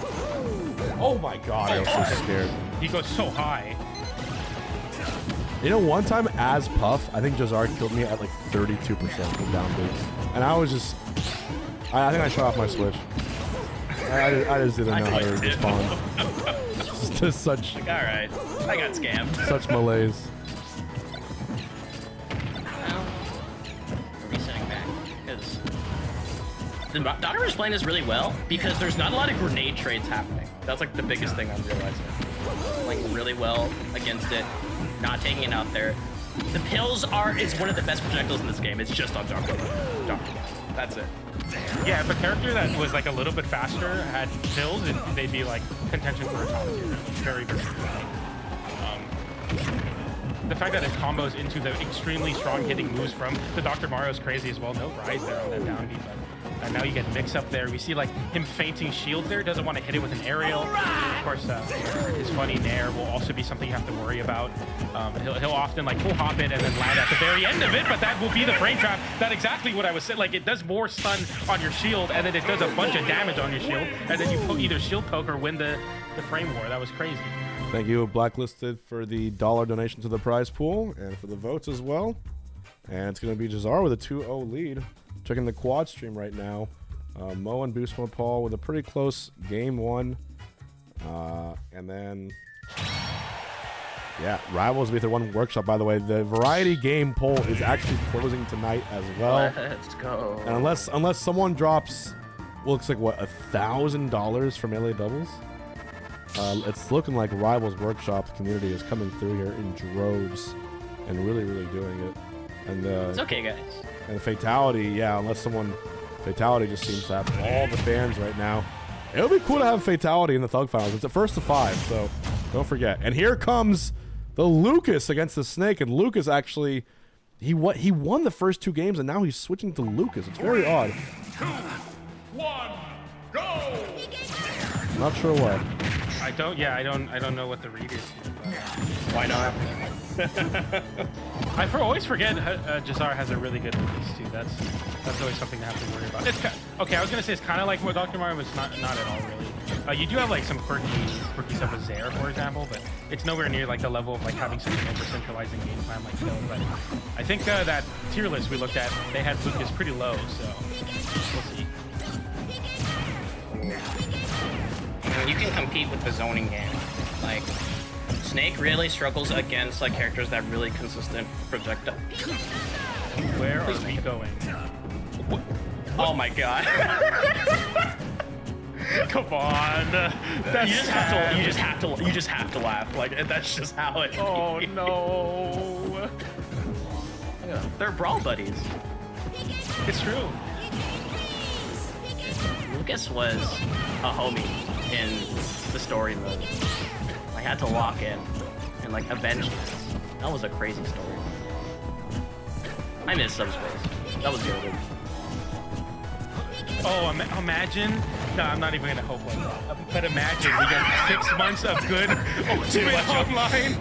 Oh my god, I was so scared. He goes so high. You know, one time as Puff, I think Jazar killed me at like 32% with down boots. And I was just, I think I shut off my switch. I just didn't know how to respond. Just such. Like, all right, I got scammed. Such malaise. Resetting the Doctor is playing this really well because there's not a lot of grenade trades happening. That's like the biggest thing I'm realizing. Playing really well against it, not taking it out there. The pills is one of the best projectiles in this game. It's just on Doctor. That's it. Yeah, if a character that was like a little bit faster had pills, they'd be like contention for a top tier. Very, very good. The fact that it combos into the extremely strong hitting moves from the Dr. Mario is crazy as well. No rise there on that down B, but now you get mix up there. We see like him feinting shields there. Doesn't want to hit it with an aerial. Of course, his funny nair will also be something you have to worry about. He'll often like full hop it and then land at the very end of it, but that will be the frame trap. That's exactly what I was saying. Like it does more stun on your shield, and then it does a bunch of damage on your shield, and then you either shield poke or win the frame war. That was crazy. Thank you, Blacklisted, for the $1 donation to the prize pool and for the votes as well. And it's going to be Jazar with a 2-0 lead. Checking the quad stream right now. Mo and Boost Mode Paul with a pretty close game one. And then, yeah, Rivals with their one workshop, by the way. The variety game poll is actually closing tonight as well. Let's go. And unless someone drops, looks like, what, $1,000 from LA Doubles? It's looking like Rivals Workshop community is coming through here in droves and really, really doing it. And it's okay, guys. And Fatality, yeah, unless Fatality just seems to have all the fans right now. It would be cool to have Fatality in the Thug Finals. It's a first to 5, so don't forget. And here comes the Lucas against the Snake, and Lucas actually, he won the first 2 games, and now he's switching to Lucas. It's very odd. 2, 1, go! Not sure why. I don't know what the read is here. Why not? I always forget Jazar has a really good release too. That's always something to have to worry about. It's okay. I was gonna say it's kind of like what Dr. Mario, but it's not at all really. You do have like some quirky stuff with Zaire, for example, but it's nowhere near like the level of like having such an over-centralizing game plan like Phil. But I think that tier list we looked at, they had Lucas pretty low, so we'll see. You can compete with the zoning game. Like, Snake really struggles against like characters that really consistent projectile. Where are we going? What? Oh my god. Come on. You just have to laugh. Like that's just how it. Oh no. They're brawl buddies. It's true. Lucas was a homie in the story mode. I had to lock in and like avenge this. That was a crazy story. I miss Subspace. That was good. Oh, imagine. No, I'm not even gonna hope like that. But imagine we get 6 months of good Ultimate Online.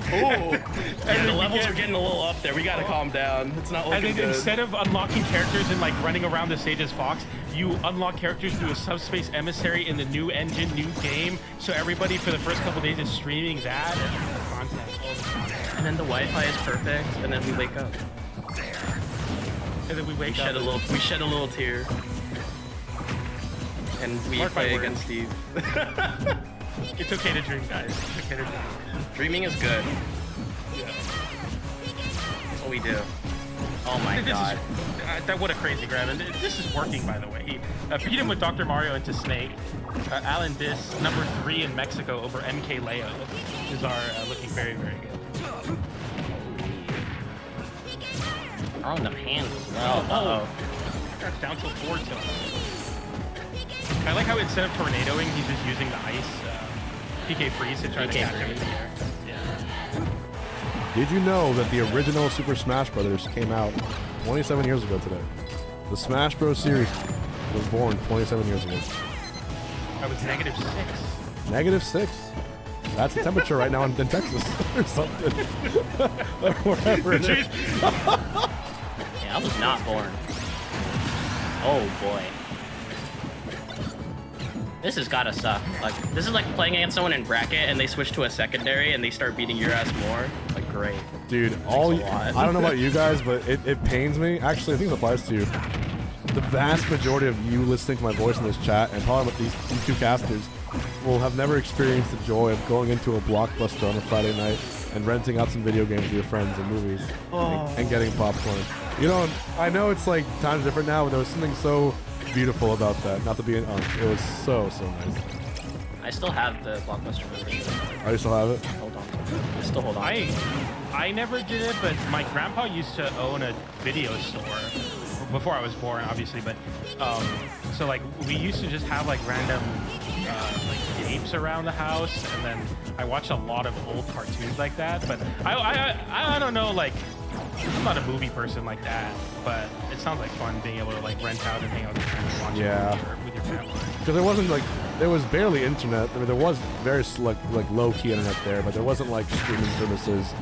And the levels are getting a little up there. We gotta calm down. It's not looking good. And then instead of unlocking characters and like running around the stage as Fox, you unlock characters through a Subspace Emissary in the new engine, new game. So everybody for the first couple days is streaming that and content, all the content. And then the Wi-Fi is perfect. And then we wake up. And then we shed a little tear. And we play against Steve. It's okay to dream, guys. It's okay to dream. Dreaming is good. Yeah. That's what we do. Oh my god. What a crazy grab. And this is working, by the way. He beat him with Dr. Mario into Snake. Alan Dis, number 3 in Mexico over MK Leo. These are looking very, very good. On the hands as well. Oh. That's down to 4 tilt. I like how instead of tornadoing, he's just using the ice PK freeze to try to catch him in the air. Yeah. Did you know that the original Super Smash Brothers came out 27 years ago today? The Smash Bros. Series was born 27 years ago. That was -6. -6. That's the temperature right now in Texas or something. Wherever it is. Yeah, I was not born. Oh boy. This has gotta suck. Like, this is like playing against someone in bracket and they switch to a secondary and they start beating your ass more. Like, great. Dude, I don't know about you guys, but it pains me. Actually, I think it applies to you. The vast majority of you listening to my voice in this chat, and probably these 2 casters, will have never experienced the joy of going into a Blockbuster on a Friday night and renting out some video games with your friends and movies and getting popcorn. You know, I know it's like times different now, but there was something so beautiful about that. Not to be, it was so nice. I still have the Blockbuster membership. Oh, you still have it? Hold on. I still hold on. I never did it, but my grandpa used to own a video store before I was born, obviously. But so like we used to just have like random like tapes around the house, and then I watched a lot of old cartoons like that. But I don't know, like I'm not a movie person like that, but it sounds like fun being able to like rent out and hang out with your friends and watch it with your family. Because there wasn't like, there was barely internet. I mean, there was very like low-key internet there, but there wasn't like streaming services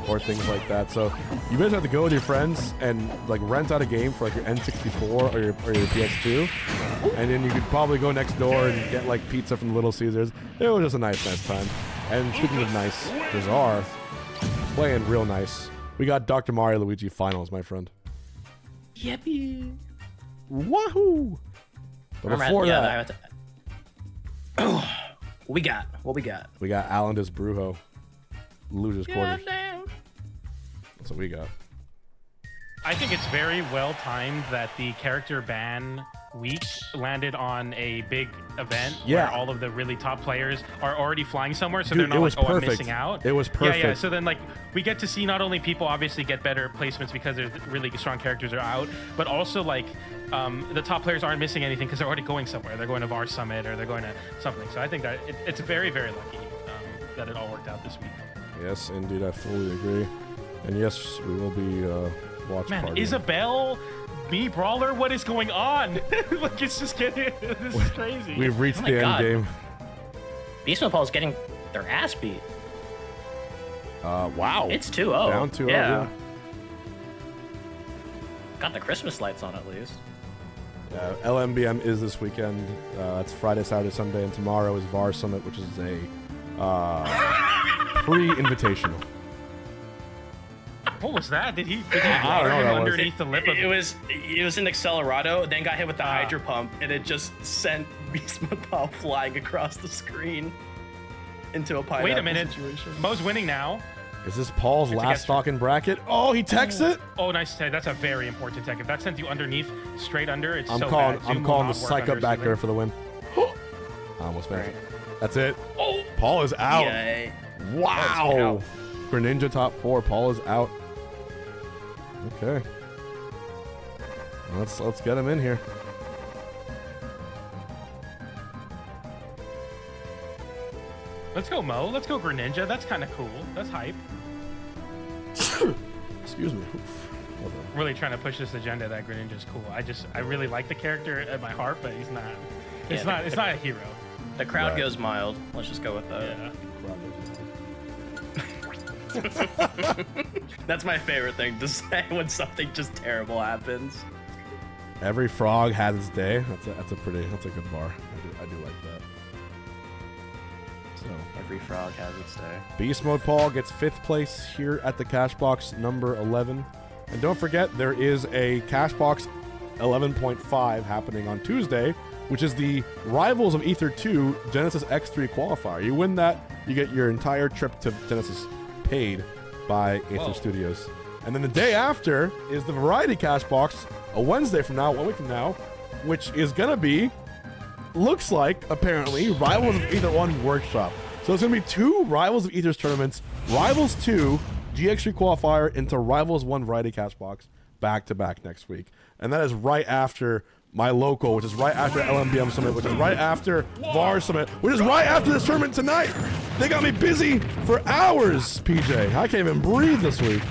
or things like that. So you basically have to go with your friends and like rent out a game for like your N64 or your PS2, and then you could probably go next door and get like pizza from Little Caesars. It was just a nice time. And speaking of nice, Bizarre playing real nice. We got Dr. Mario Luigi Finals, my friend. Yippee! Wahoo! But before that, what we got? We got Alan Brujo. Loses quarters. Damn. That's what we got. I think it's very well timed that the character ban week landed on a big event where all of the really top players are already flying somewhere, so they're not like, I'm missing out. It was perfect. Yeah. So then like we get to see not only people obviously get better placements because there's really strong characters are out, but also like the top players aren't missing anything because they're already going somewhere. They're going to VAR Summit or they're going to something. So I think that it's very, very lucky that it all worked out this week. Yes, indeed, I fully agree. And yes, we will be watch party. Isabel, B Brawler, what is going on? Like, it's just getting, this is crazy. We've reached the end game. Beast Mode Paul's getting their ass beat. Wow. It's 2-0. Down 2-0, yeah. Got the Christmas lights on at least. LMBM is this weekend. It's Friday, Saturday, Sunday, and tomorrow is VAR Summit, which is a pre-invitational. What was that? Did he I don't know what that underneath the lip of it? Was in Accelerado, then got hit with the Hydro Pump, and it just sent Beast Mode Paul flying across the screen into a pineapple. Wait a minute. Situation. Mo's winning now. Is this Paul's last stock in bracket? Oh, he techs it. Oh, nice tech. That's a very important tech. If that sent you underneath, straight under, it's I'm so calling. bad. I'm calling the psych up back there for the win. I almost made it. That's it. Oh, Paul is out. Yay. Wow. Greninja top 4. Paul is out. Okay. Let's get him in here. Let's go, Mo. Let's go, Greninja. That's kind of cool. That's hype. Excuse me. Really trying to push this agenda that Greninja's cool. I really like the character at my heart, but he's not. It's not a hero. The crowd goes mild. Let's just go with that. Yeah. That's my favorite thing to say when something just terrible happens. Every frog has its day. That's a good bar. I do like that. So every frog has its day. Beast Mode Paul gets 5th place here at the Cashbox number 11. And don't forget, there is a Cashbox 11.5 happening on Tuesday, which is the Rivals of Ether 2 Genesis X3 qualifier. You win that, you get your entire trip to Genesis paid by Aether Studios. And then the day after is the Variety Cashbox, a Wednesday from now, 1 week from now, which is going to be, looks like, apparently, Rivals of Ether 1 Workshop. So it's going to be 2 Rivals of Ether's tournaments, Rivals 2 GX3 qualifier into Rivals 1 Variety Cashbox back-to-back next week. And that is right after my local, which is right after LMBM Summit, which is right after VAR Summit, which is right after this tournament tonight. They got me busy for hours, PJ. I can't even breathe this week.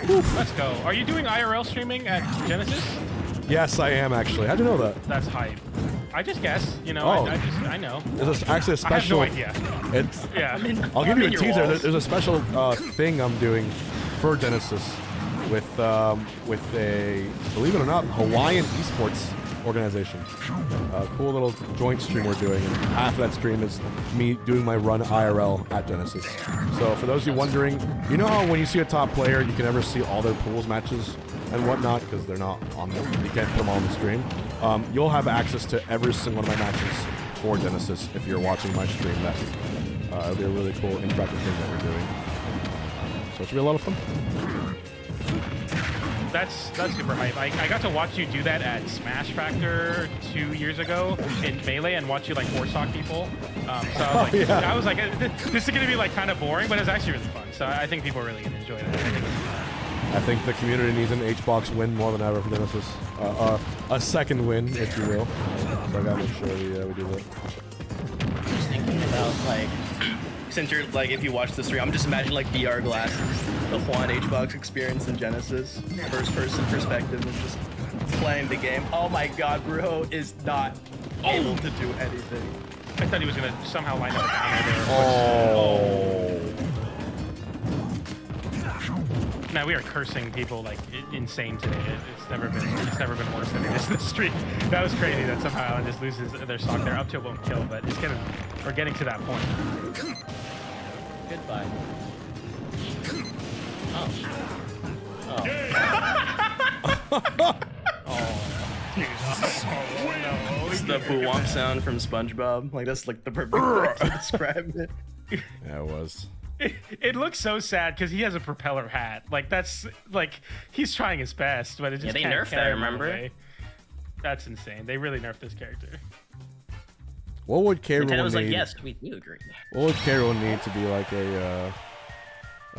Oof. Let's go. Are you doing IRL streaming at Genesis? Yes, I am actually. How'd you know that? That's hype. I just guess. You know, I know. There's actually a special. I have no idea. It's. Yeah. I'll give you a teaser. There's a special thing I'm doing for Genesis with a, believe it or not, Hawaiian esports organization. Cool little joint stream we're doing, and half of that stream is me doing my run IRL at Genesis. So for those of you wondering, you know how when you see a top player, you can never see all their pools matches and whatnot because they're not on there. You can't put them on the stream. You'll have access to every single one of my matches for Genesis if you're watching my stream that week. It'll be a really cool interactive thing that we're doing. So it should be a lot of fun. That's super hype. I got to watch you do that at Smash Factor 2 years ago in Melee and watch you like four-sock people. So I was like, this is gonna be like kind of boring, but it's actually really fun. So I think people are really gonna enjoy that. I think the community needs an Hbox win more than ever for Genesis. A second win, if you will. So I gotta make sure we do that. Just thinking about like, since you're like, if you watch the stream, I'm just imagining like VR glasses, the Juan Hbox experience in Genesis, first-person perspective of just playing the game. Oh my God, Brujo is not able to do anything. I thought he was gonna somehow line up a downer there. Oh. Now we are cursing people like insane today. It's never been worse than it is this stream. That was crazy that somehow Alan just loses their stock. They're up to won't kill, but we're getting to that point. Goodbye. It's the boo-womp sound from SpongeBob. Like that's like the perfect way to describe it. Yeah, it was. It looks so sad because he has a propeller hat. Like that's like he's trying his best, but it just they can't nerfed that. carry him Remember? away. That's insane. They really nerfed this character. What would K. Rool Nintendo was need? like, yes, we do agree. What would K. Rool need to be like a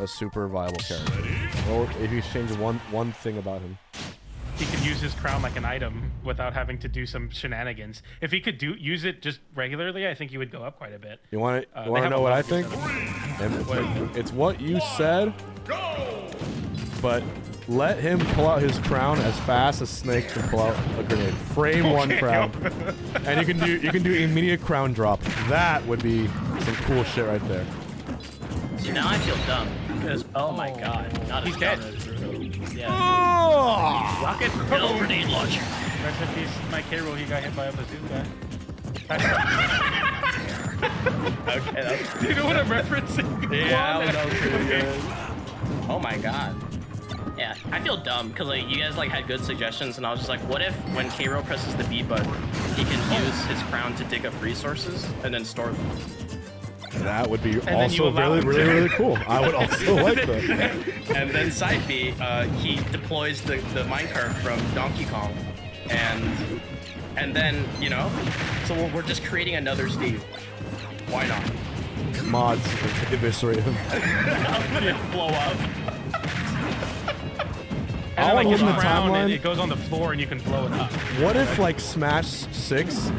super viable character? Or if you change one thing about him? He could use his crown like an item without having to do some shenanigans. If he could use it just regularly, I think he would go up quite a bit. You want to know what I think? It's what you said, but let him pull out his crown as fast as Snake can pull out a grenade. Frame one crown, and you can do immediate crown drop. That would be some cool shit right there. See, now I feel dumb because oh my God, not he's as dead. dumb as Brujo. Yeah. Oh! Rocket Hill grenade launcher. Rest in peace, my K. Rool. He got hit by a bazooka. Okay, that's... You know what I'm referencing? Yeah, that was pretty good. Oh my God. Yeah, I feel dumb because like you guys like had good suggestions, and I was just like, what if when K-Rool presses the B button, he can use his crown to dig up resources and then store them? That would be and also really cool. I would also like that. And then side B, he deploys the minecart from Donkey Kong, and then so we're just creating another Steve. Why not? Mods eviscerate him. Blow up. And then, like his in the crown, timeline. it goes on the floor and you can blow it up. What if like Smash 6,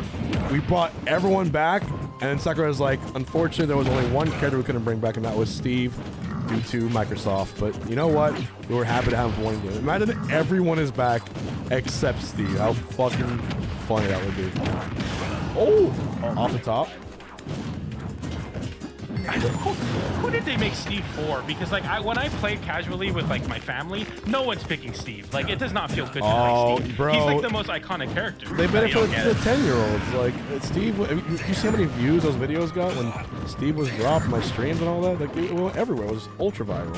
we brought everyone back, and then Sakura's like, unfortunately there was only one character we couldn't bring back, and that was Steve, due to Microsoft. But you know what? We were happy to have one game. Imagine everyone is back except Steve. How fucking funny that would be. Oh, off the top. Who did they make Steve for? Because like when I played casually with like my family, no one's picking Steve. Like it does not feel good to like Steve. Bro. He's like the most iconic character. They made it for the 10-year-olds. Like Steve, you see how many views those videos got when Steve was dropped, my streams and all that? Like it went everywhere. It was ultra viral.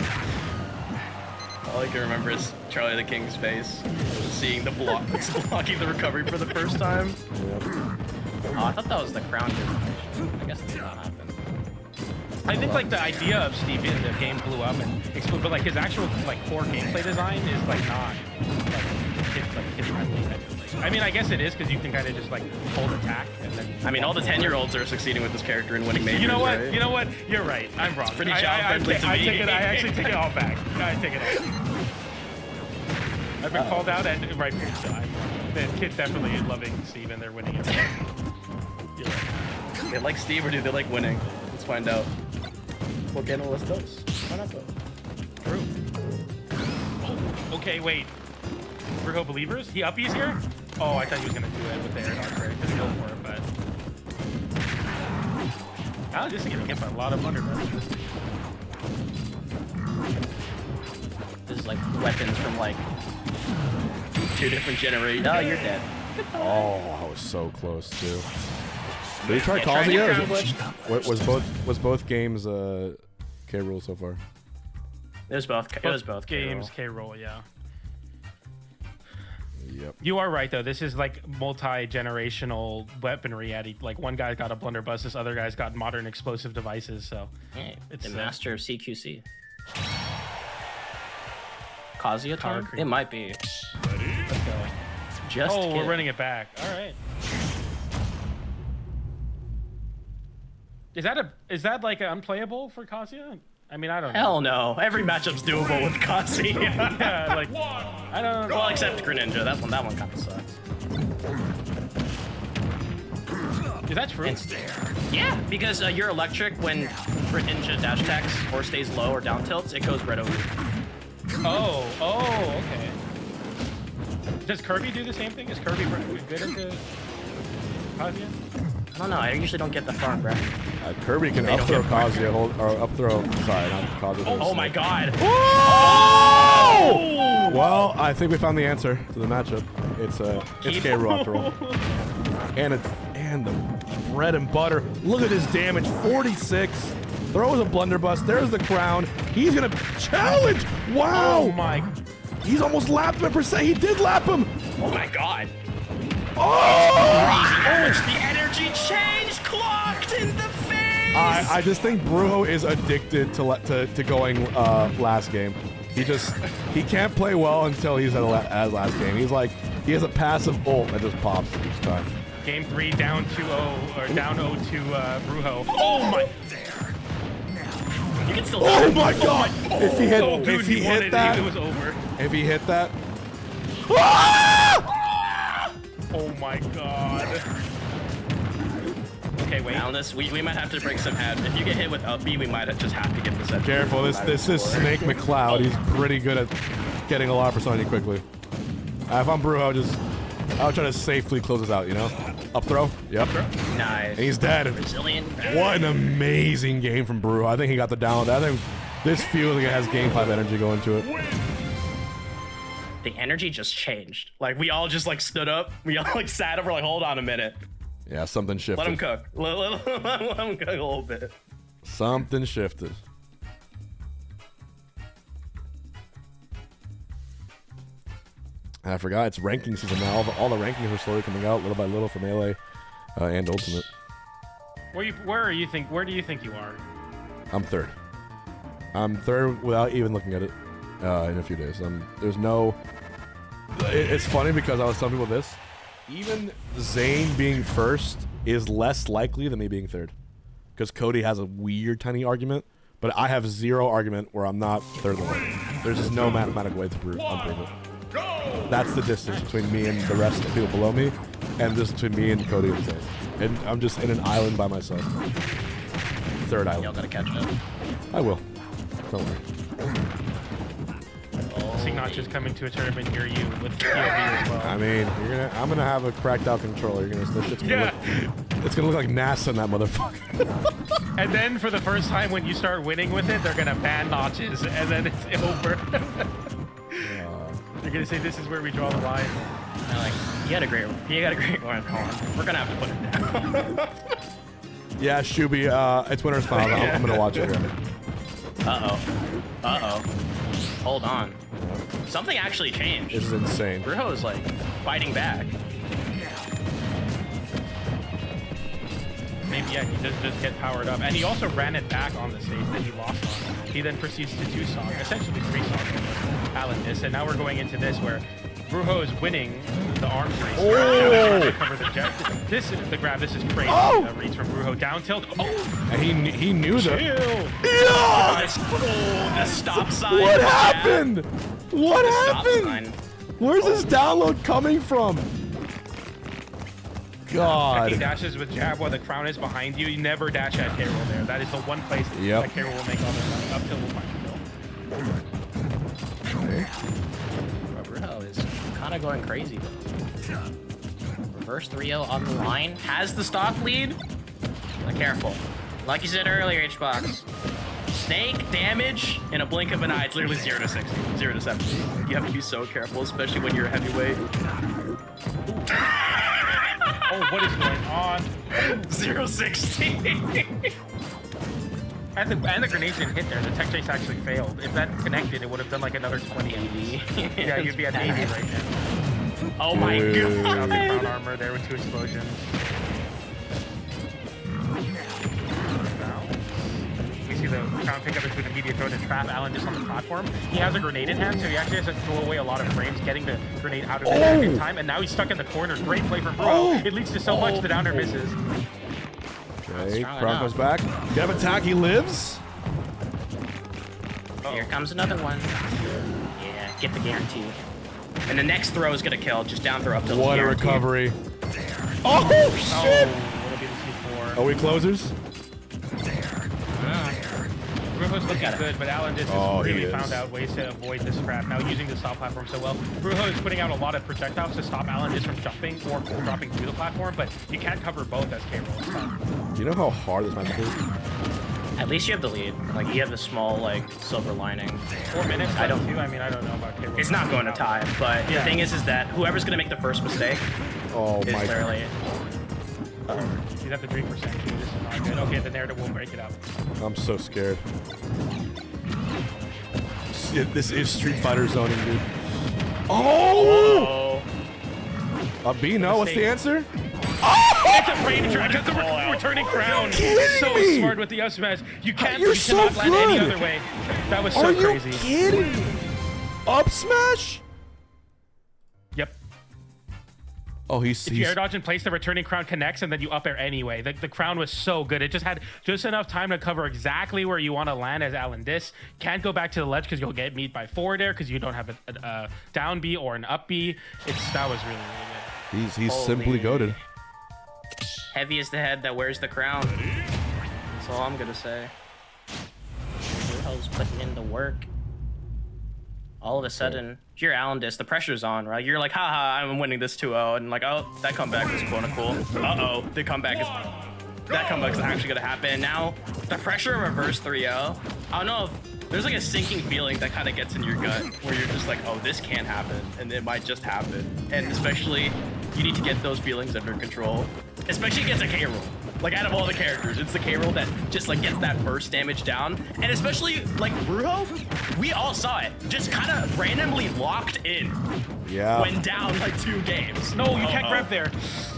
All I can remember is Charlie the King's face, seeing the blocking the recovery for the first time. Yep. Oh, I thought that was the crown generation. I guess that did not happen. I think like the idea of Steve in the game blew up and exploded, but like his actual like core gameplay design is like not like kid friendly. I mean, I guess it is because you can kind of just like hold attack and then. I mean, all the 10-year-olds are succeeding with this character and winning majors. You know what? Right? You know what? You're right. I'm wrong. It's pretty child-friendly to me. I actually take it all back. I take it all back. I've been called out and rightfully so. The kid definitely is loving Steve and they're winning it. You're right. They like Steve or do they like winning? Let's find out. What analyst does? Why not though? True. Oh, okay, wait. Brujo Believers? He uppies here? Oh, I thought he was gonna do it with the air dodge break. Just go for it, but Alan just getting hit by a lot of blunderbusses. This is like weapons from like 2 different generations. oh, you're dead. Oh, I was so close too. Did you try causing it? Was both games K. Rool so far? It was both. It was both games. K-Rool, yeah. Yep. You are right though. This is like multi-generational weaponry. Like one guy's got a blunderbuss, this other guy's got modern explosive devices. So Hey, it's the master of CQC. Kazuya time? creep. It might be. Let's go. Just Oh, we're kidding. running it back. All right. Is that like unplayable for Kazuya? I mean, I don't know. Hell no. Every matchup's doable with Kazuya. Yeah, like I don't know. Well, except Greninja. That one kind of sucks. Is that true? Yeah, because you're electric when Greninja dash attacks or stays low or down tilts, it goes right over you. Oh, okay. Does Kirby do the same thing? Is Kirby good into Kazuya? I don't know. I usually don't get the far, bro. Kirby can up throw Kazuya, up throw. Sorry, not Kazuya. Oh my god. Oh! Well, I think we found the answer to the matchup. It's K. Rool after all. And the bread and butter. Look at his damage, 46. Throws a blunderbuss. There's the crown. He's gonna challenge. Wow! Oh my! He's almost lapped him per se. He did lap him. Oh my god. Oh! The energy change clocked in the face. I just think Brujo is addicted to going last game. He can't play well until he's at last game. He's like, he has a passive ult that just pops each time. Game 3 down 2-0 or down 0 to Brujo. Oh my! You can still. Oh my god! If he hit, dude, if he hit that, it was over. If he hit that. Oh my god. Okay, wait. Now this, we might have to break some head. If you get hit with up B, we might just have to get this edge. Careful, this is Snake McCloud. He's pretty good at getting a lot of persona quickly. If I'm Brujo, I'll try to safely close this out, you know? Up throw? Yep. Nice. And he's dead. Brazilian. What an amazing game from Brujo. I think he got the download. I think this feels like it has Game 5 energy going to it. The energy just changed. Like, we all just, like, stood up. We all, like, sat up. We're like, hold on a minute. Yeah, something shifted. Let him cook. Let him cook a little bit. Something shifted. I forgot, it's ranking season now. All the rankings are slowly coming out little by little for Melee and Ultimate. Where do you think you are? I'm third. I'm third without even looking at it in a few days. There's no... It's funny because I was telling people this. Even Zane being first is less likely than me being third. Because Cody has a weird tiny argument, but I have zero argument where I'm not third in the world. There's just no mathematical way to unprove it. That's the distance between me and the rest of the people below me, and just between me and Cody and Zane. And I'm just in an island by myself. Third island. Y'all gotta catch up. I will. Don't worry. Signatures coming to a tournament near you with POV as well. I mean, I'm gonna have a cracked out controller. This shit's gonna it's gonna look like NASA in that motherfucker. And then for the first time when you start winning with it, they're gonna ban notches, and then it's over. They're gonna say this is where we draw the line. They're like, you got a great one. Hold on. We're gonna have to put it down. Yeah, Shuby, it's winner's final. I'm gonna watch it here. Uh-oh. Hold on. Something actually changed. This is insane. Brujo is like fighting back. Maybe, yeah, he does just get powered up. And he also ran it back on the stage that he lost on. He then proceeds to 2-song, essentially 3-song Alan this. And now we're going into this where Brujo is winning the arms race. Oh! Now he's trying to cover the jet. This is the grab. This is crazy. Oh! Reads from Brujo. Down tilt. Oh! And he knew that. Chill. Yeah! Oh, the stop sign. What happened? What happened? Sign. Where's this download coming from? God. Checking dashes with jab while the crown is behind you. You never dash at K. Rool there. That is the one place that K. Rool will make all their money up till we'll find the kill. Brujo is kind of going crazy. Reverse 3-0 on the line. Has the stock lead. But careful. Like you said earlier, Hbox. Snake damage in a blink of an eye. It's literally 0 to 60, 0 to 70. You have to be so careful, especially when you're a heavyweight. Oh, what is going on? 0-60. And the grenades didn't hit there. The tech chase actually failed. If that connected, it would have done like another 20 MD. Yeah, you'd be at 80 right now. Oh my god. Found the crown armor there with 2 explosions. We see the crown pickup into an immediate throw to trap Alan just on the platform. He has a grenade in hand, so he actually has to throw away a lot of frames, getting the grenade out of the air in time, and now he's stuck in the corner. Great play from Bro. It leads to so much the downer misses. Okay, Crown goes back. Get him attack, he lives. Here comes another one. Yeah, get the guarantee. And the next throw is gonna kill. Just down throw up to What a recovery. Oh, shit! Are we closers? Brujo's looking good, but Alan just really found out ways to avoid this trap. Now using the stop platform so well. Brujo is putting out a lot of projectiles to stop Alan just from jumping or dropping through the platform, but you can't cover both as K-Roll. Do you know how hard this match is? At least you have the lead. Like, you have the small, like, silver lining. 4 minutes, I don't know about K-Roll. It's not going to tie, but the thing is that whoever's gonna make the first mistake is literally... He's at the 3%. This is not good. Okay, the narrative will break it up. I'm so scared. This is Street Fighter zoning, dude. Oh! Bino, what's the answer? It's a frame track. That's the returning crown. So smart with the up smash. You can't. You're you so cannot land any other way. That was so crazy. Are you kidding me? Up smash? Yep. Oh, he's. If you air dodge in place, the returning crown connects, and then you up air anyway. The crown was so good. It just had just enough time to cover exactly where you want to land as Alan Dis. Can't go back to the ledge because you'll get meat by forward air because you don't have a down B or an up B. That was really, really good. He's simply goated. Heavy is the head that wears the crown. That's all I'm gonna say. Brujo's putting in the work. All of a sudden, if you're Alan Dis, the pressure's on, right? You're like, haha, I'm winning this 2-0, and like, oh, that comeback was cool. Uh-oh, that comeback is actually gonna happen. Now, the pressure of reverse 3-0, I don't know if there's like a sinking feeling that kind of gets in your gut where you're just like, oh, this can't happen, and it might just happen. And especially, you need to get those feelings under control, especially against a K-Roll. Like, out of all the characters, it's the K-Roll that just like gets that burst damage down. And especially like Brujo, we all saw it, just kind of randomly locked in. Yeah. Oh. When down like 2 games. No, you can't grab there.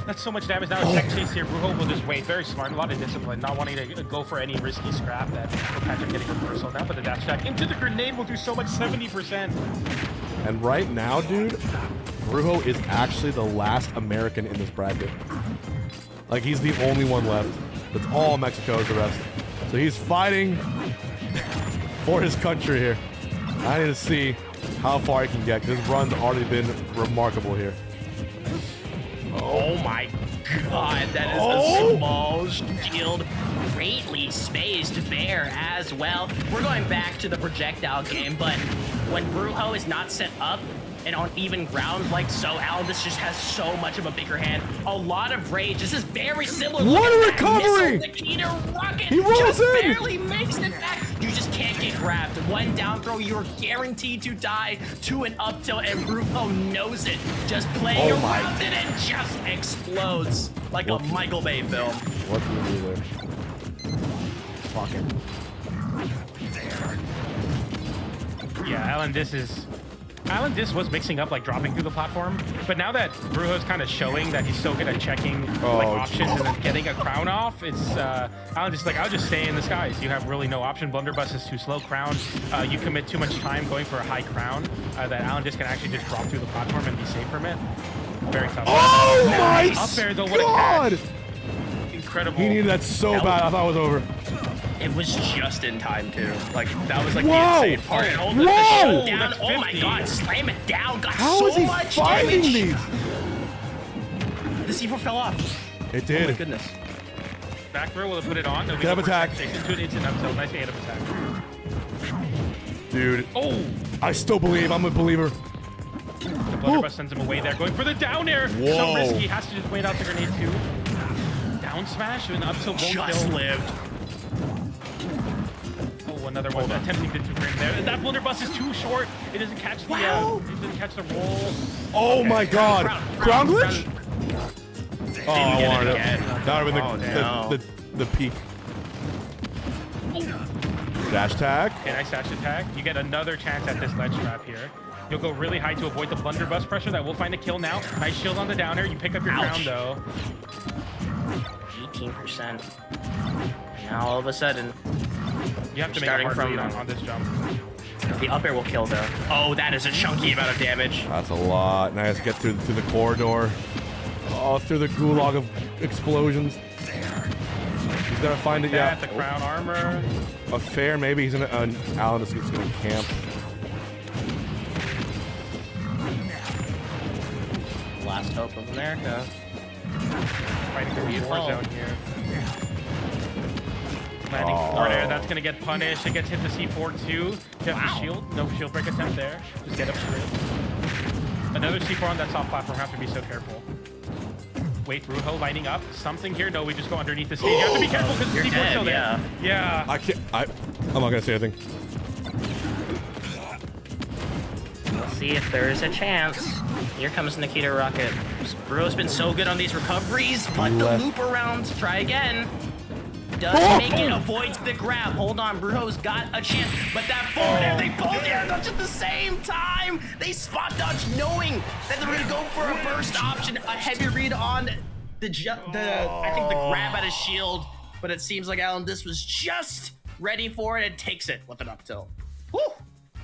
That's so much damage. Now a tech chase here. Brujo will just wait. Very smart. A lot of discipline. Not wanting to go for any risky scrap that will catch him getting reversal. Now, but the dash attack into the grenade will do so much. 70%. And right now, dude, Brujo is actually the last American in this bracket. Like, he's the only one left. It's all Mexico's the rest. So he's fighting for his country here. I need to see how far he can get, because his run's already been remarkable here. Oh my god, that is a small shield. Greatly spaced bear as well. We're going back to the projectile game, but when Brujo is not set up and on even ground like so, Alan, this just has so much of a bigger hand. A lot of rage. This is very similar. What a recovery! Nikita Rocket He rolls just in! barely makes it back. You just can't get grabbed. One down throw, you're guaranteed to die to an up tilt, and Brujo knows it. Just playing around it and just explodes like a Michael Bay film. What do we do there? Fuck it. Yeah, Alan Dis was mixing up, like dropping through the platform, but now that Brujo's kind of showing that he's so good at checking like options and then getting a crown off, it's Alan Dis like, I'll just stay in the skies. You have really no option. Blunderbuss is too slow. Crown, you commit too much time going for a high crown that Alan Dis can actually just drop through the platform and be safe from it. Very tough. Oh my up there though, what god! a catch. Incredible. He needed that so bad. I thought it was over. It was just in time too. Like, that was like Whoa! the insane part. And all the shutdown. Oh my god, slam it down. Got How so is he much finding damage. these? The C4 fell off. It did. Oh my goodness. Back throw will put it on. Get up attack. Into an instant up tilt. Nice get up attack. Dude. Oh! I still believe. I'm a believer. The blunderbuss sends him away there. Going for the down air. Whoa. So risky. Has to just wait out the grenade too. Down smash and up tilt won't Just kill. lived. Oh, another one. Attempting to two-frame there. That blunderbuss is too short. It doesn't catch the it doesn't catch the roll. Oh Okay. my god. Crown glitch? Oh, I get wanted it it. again. That would have been the peak. Dash tag. Okay, nice dash attack. You get another chance at this ledge trap here. You'll go really high to avoid the blunderbuss pressure. That will find a kill now. Nice shield on the downer. You pick up your crown though. 18%. Now all of a sudden, You have to make a Starting hard from read on this jump. The up air will kill though. Oh, that is a chunky amount of damage. That's a lot. Nice. Get through the corridor. Oh, through the gulag of explosions. He's gonna find it. Yeah. The crown armor. A fair, maybe he's gonna. Alan is gonna camp. Last hope of America. Fighting the reinforced zone here. Landing forward air, that's gonna get punished. It gets hit the C4 too. You have the shield. No shield break attempt there. Just get up straight. Another C4 on that soft platform. Have to be so careful. Wait, Brujo lining up. Something here. No, we just go underneath the stage. You have to be careful because the C4's still there. Yeah. I can't. I'm not gonna say anything. We'll see if there is a chance. Here comes Nikita Rocket. Brujo's been so good on these recoveries, but the loop around. Try again. Does make it, avoids the grab. Hold on, Brujo's got a chance, but that forward air, they both air dodge at the same time. They spot dodge knowing that they're gonna go for a burst option, a heavy read on the I think the grab at his shield, but it seems like Alan this was just ready for it and takes it with an up tilt. Woo!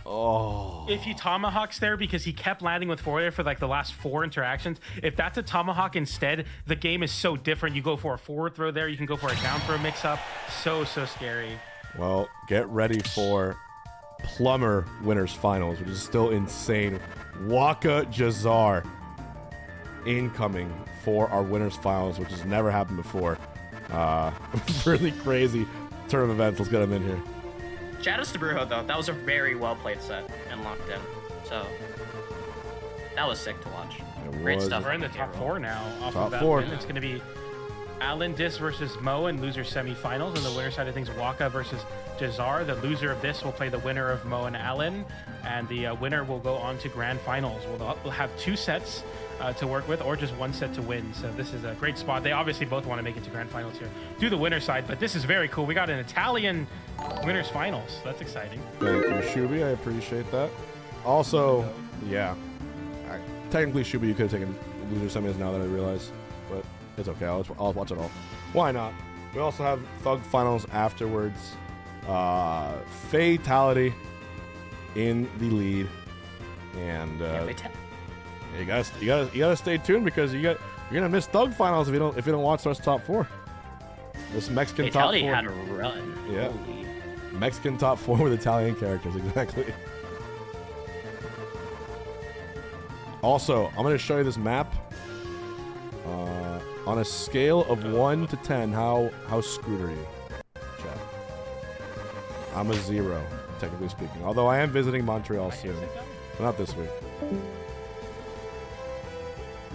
Oh. If he tomahawks there because he kept landing with forward air for like the last 4 interactions, if that's a tomahawk instead, the game is so different. You go for a forward throw there, you can go for a down throw mix up. So scary. Well, get ready for Plumber Winners Finals, which is still insane. Waka Jazar incoming for our Winners Finals, which has never happened before. Really crazy turn of events. Let's get him in here. Shoutouts to Brujo though. That was a very well played set and locked in. So that was sick to watch. Great stuff. We're in the top 4 now. Off Top of that 4. win. It's going to be Alan Dis versus Mo in loser semifinals. On the winner side of things, Waka versus Jazar. The loser of this will play the winner of Mo and Alan, and the winner will go on to grand finals. We'll have 2 sets to work with, or just 1 set to win. So this is a great spot. They obviously both want to make it to grand finals here. Do the winner side, but this is very cool. We got an Italian winners finals. That's exciting. Thank you, Shuby. I appreciate that. Also, yeah. Technically, Shuby, you could have taken loser semis now that I realize, but it's okay. I'll watch it all. Why not? We also have Thug finals afterwards. Fatality in the lead, and you gotta stay tuned because you're gonna miss Thug finals if you don't watch us top 4. This Mexican Fatality top 4 had a run. Yeah. Holy. Mexican top 4 with Italian characters, exactly. Also, I'm going to show you this map. On a scale of 1 to 10, how screwed are you? Chat. I'm a 0, technically speaking. Although I am visiting Montreal soon. But not this week.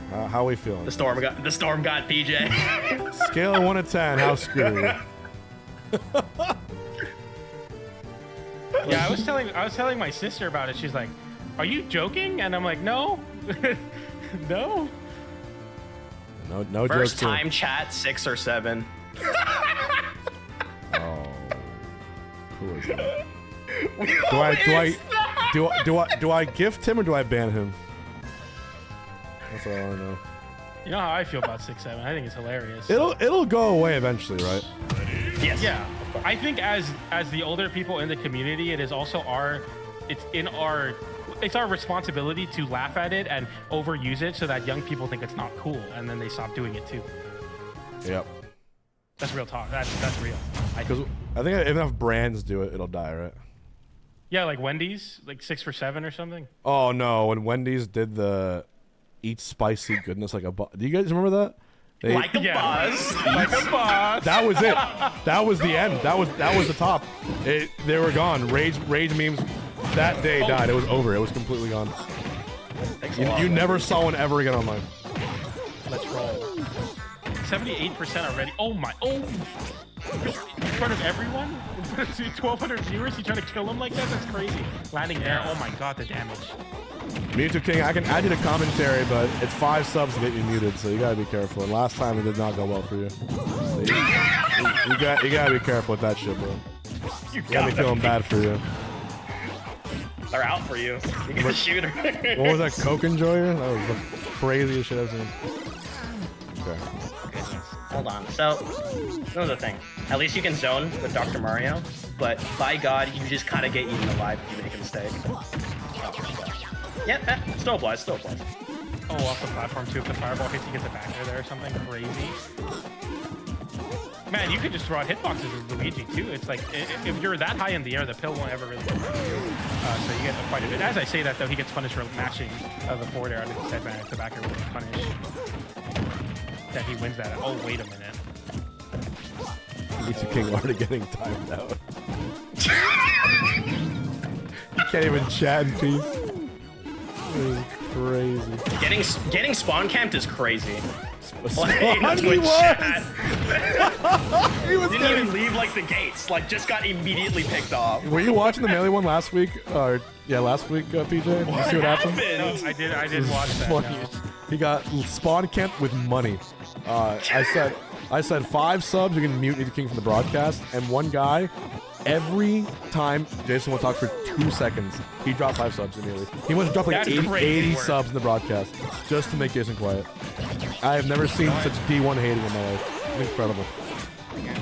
How are we feeling? The storm got PJ. Scale of 1 to 10, how screwed are you? Yeah, I was telling my sister about it. She's like, "Are you joking?" And I'm like, "No, no." No First jokes time chat 6 or 7. Oh, who is that? Do I gift him or do I ban him? That's what I want to know. You know how I feel about 6-7. I think it's hilarious. It'll go away eventually, right? Yes. Yeah. I think as the older people in the community, it is also it's our responsibility to laugh at it and overuse it so that young people think it's not cool and then they stop doing it too. Yep. That's real talk. That's real. Because I think if enough brands do it, it'll die, right? Yeah, like Wendy's, like 6 for 7 or something. Oh no, when Wendy's did the eat spicy goodness like a boss. Do you guys remember that? Like a boss. Like a boss. That was it. That was the end. That was the top. They were gone. Rage memes that day died. It was over. It was completely gone. You never saw one ever again online. Let's roll. 78% already. Oh my. Oh. In front of everyone? 1,200 viewers? You trying to kill him like that? That's crazy. Landing there. Oh my god, the damage. Mewtwo King, I can add you to commentary, but it's 5 subs to get you muted, so you gotta be careful. And last time it did not go well for you. So you gotta be careful with that shit, bro. You gotta be feeling bad for you. They're out for you. You get a shooter. What was that, Coke Enjoyer? That was the craziest shit I've seen. Okay. Hold on. So, here's the thing. At least you can zone with Dr. Mario, but by God, you just kind of get eaten alive if you make a mistake. Yeah, still applies, still applies. Oh, off the platform too. If the fireball hits, you get the back air there or something crazy. Man, you could just throw out hitboxes with Luigi too. It's like, if you're that high in the air, the pill won't ever really work for you. So you get quite a bit. As I say that though, he gets punished for mashing the forward air out of his headband if the back air will get punished. That he wins that. Oh, wait a minute. Luigi King already getting timed out. You can't even chat in peace. This is crazy. Getting spawn camped is crazy. Spawn, he was! He was Didn't even leave like the gates. Like just got immediately picked off. Were you watching the Melee one last week? Yeah, last week, PJ. Did you see what happened? No, I did watch that. Funny. No. He got spawn camped with money. I said 5 subs. You can mute Luigi King from the broadcast, and one guy. Every time Jason will talk for 2 seconds, he dropped 5 subs immediately. He must drop like 80 subs in the broadcast just to make Jason quiet. I have never seen such D1 hating in my life. It's incredible.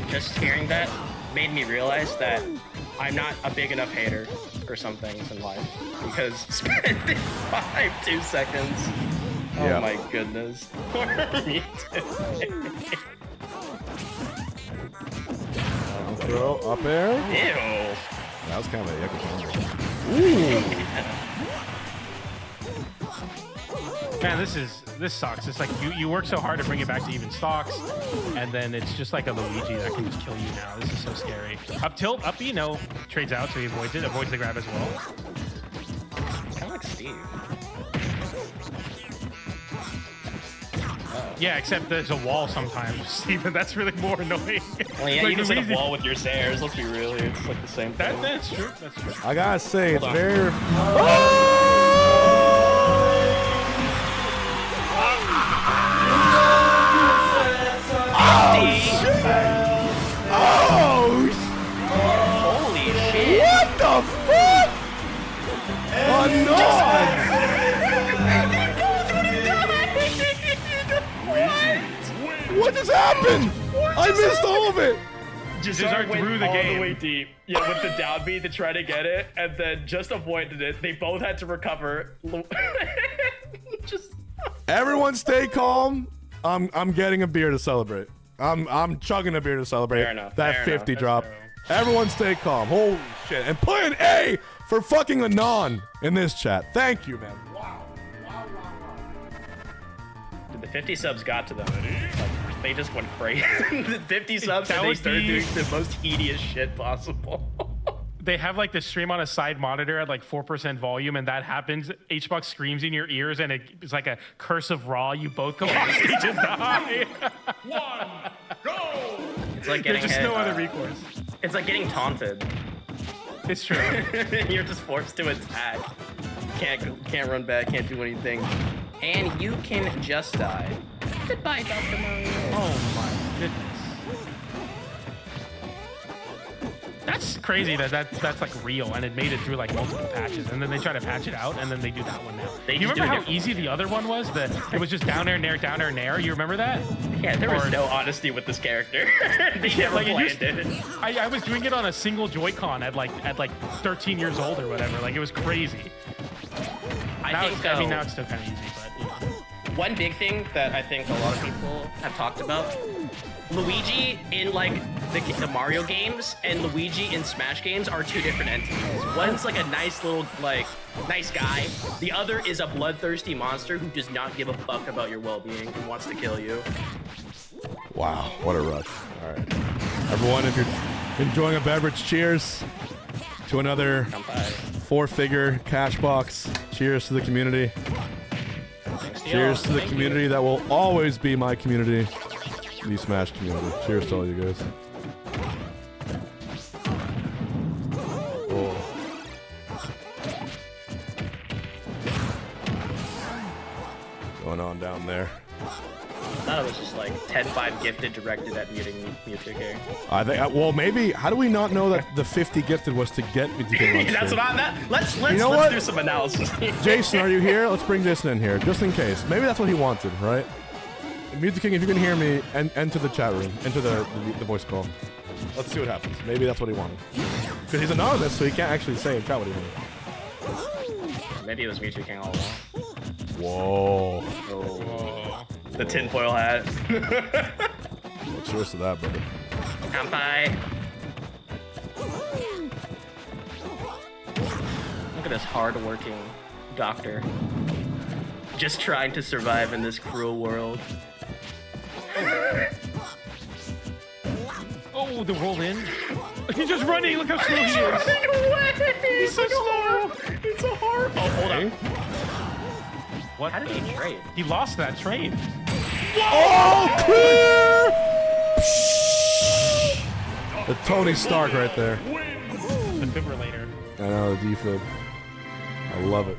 Just hearing that made me realize that I'm not a big enough hater for some things in life. Because spending 2 seconds. Oh Yeah. my goodness. Me too. Throw up air. Ew. That was kind of a yucky combo. Man, this sucks. It's like you work so hard to bring it back to even stocks, and then it's just like a Luigi that can just kill you now. This is so scary. Up tilt, up B, no, trades out, so he avoids it, avoids the grab as well. Kind of like Steve. Yeah, except there's a wall sometimes, Steven. That's really more annoying. Well, yeah, Like you just hit a Luigi- wall with your stairs. Let's be real here. It's like the same thing. That's true. That's true. I gotta say, it's on. very. Holy shit. What the fuck? Oh no! What just happened? I missed all of it. Jazar went through the all game. the way deep. Yeah, with the down B to try to get it, and then just avoided it. They both had to recover. Just. Everyone, stay calm. I'm getting a beer to celebrate. I'm chugging a beer to celebrate Fair enough, that fair 50 enough. drop. Everyone, stay calm. Holy shit! And put an A for fucking Anon in this chat. Thank you, man. Dude, the 50 subs got to them. Like, they just went crazy. The 50 subs, That and they would started be- doing the most hideous shit possible. They have like the stream on a side monitor at like 4% volume, and that happens. Hbox screams in your ears, and it's like a curse of Raw. You both go off stage and die. One, go! It's like There's getting just hit, no other recourse. It's like getting taunted. It's true. You're just forced to attack. Can't run back. Can't do anything. And you can just die. Goodbye, Dr. Mario. Oh my goodness. That's crazy that's like real, and it made it through like multiple patches, and then they try to patch it out, and then they do that one now. They You just remember do it how easy the other one was? It was just down air, nair, down air, nair. You remember that? Yeah, there was Or- no honesty with this character. They never like, it planned used- it. I was doing it on a single Joy-Con at like 13 years old or whatever. Like it was crazy. I mean, now it's still kind of easy, but you know. One big thing that I think a lot of people have talked about, Luigi in like the Mario games and Luigi in Smash games are two different entities. One's like a nice little nice guy. The other is a bloodthirsty monster who does not give a fuck about your well-being and wants to kill you. Wow, what a rush. All right. Everyone, if you're enjoying a beverage, cheers to another 4-figure Cashbox. Cheers to the community. Cheers to the community that will always be my community, the Smash community. Cheers to all you guys. Oh. Going on down there. I thought it was just like 10-5 gifted directed at muting Mewtwo here. I think. Well, maybe. How do we not know that the 50 gifted was to get me to get That's what let's You know what? do some analysis. Jason, are you here? Let's bring Jason in here, just in case. Maybe that's what he wanted, right? Music King, if you can hear me, enter the chat room, enter the voice call. Let's see what happens. Maybe that's what he wanted. Because he's anonymous, so he can't actually say in chat what he wanted. Maybe it was Music King all along. Whoa. Whoa. The tinfoil hat. Well, cheers to that, brother. Kanpai. Look at this hard-working doctor. Just trying to survive in this cruel world. Oh, the roll in. He's just running. Look how slow he is. Running away. He's so slow. It's so hard. Oh, hold on. What? How did he trade? He lost that trade. Oh, clear! The Tony Stark right there. Defibrillator. I know, the defib. I love it.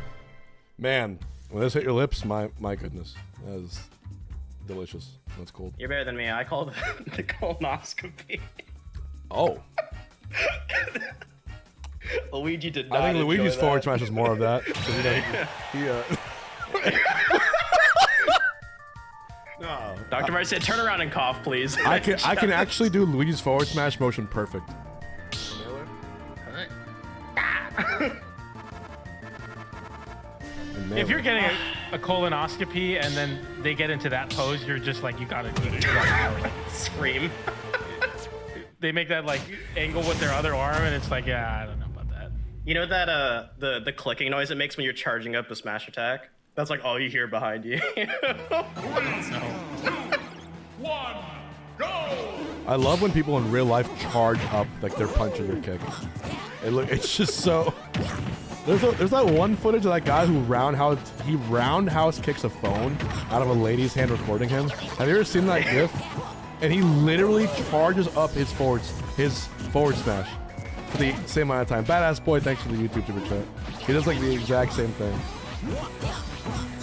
Man, when this hit your lips, my goodness. That is delicious. That's cold. You're better than me. I call the colonoscopy. Oh. Luigi did not. I think Luigi's enjoy forward that. smash is more of that. He No. Dr. Martin said, turn around and cough, please. I can actually do Luigi's forward smash motion perfect. If you're getting a colonoscopy and then they get into that pose, you're just like, you gotta scream. They make that like angle with their other arm, and it's like, yeah, I don't know about that. You know that the clicking noise it makes when you're charging up a smash attack? That's like all you hear behind you. I love when people in real life charge up like they're punching your kick. It's just so. There's that one footage of that guy who roundhouse kicks a phone out of a lady's hand recording him. Have you ever seen that gif? And he literally charges up his forward smash for the same amount of time. Badass boy, thanks for the YouTube super chat. He does like the exact same thing.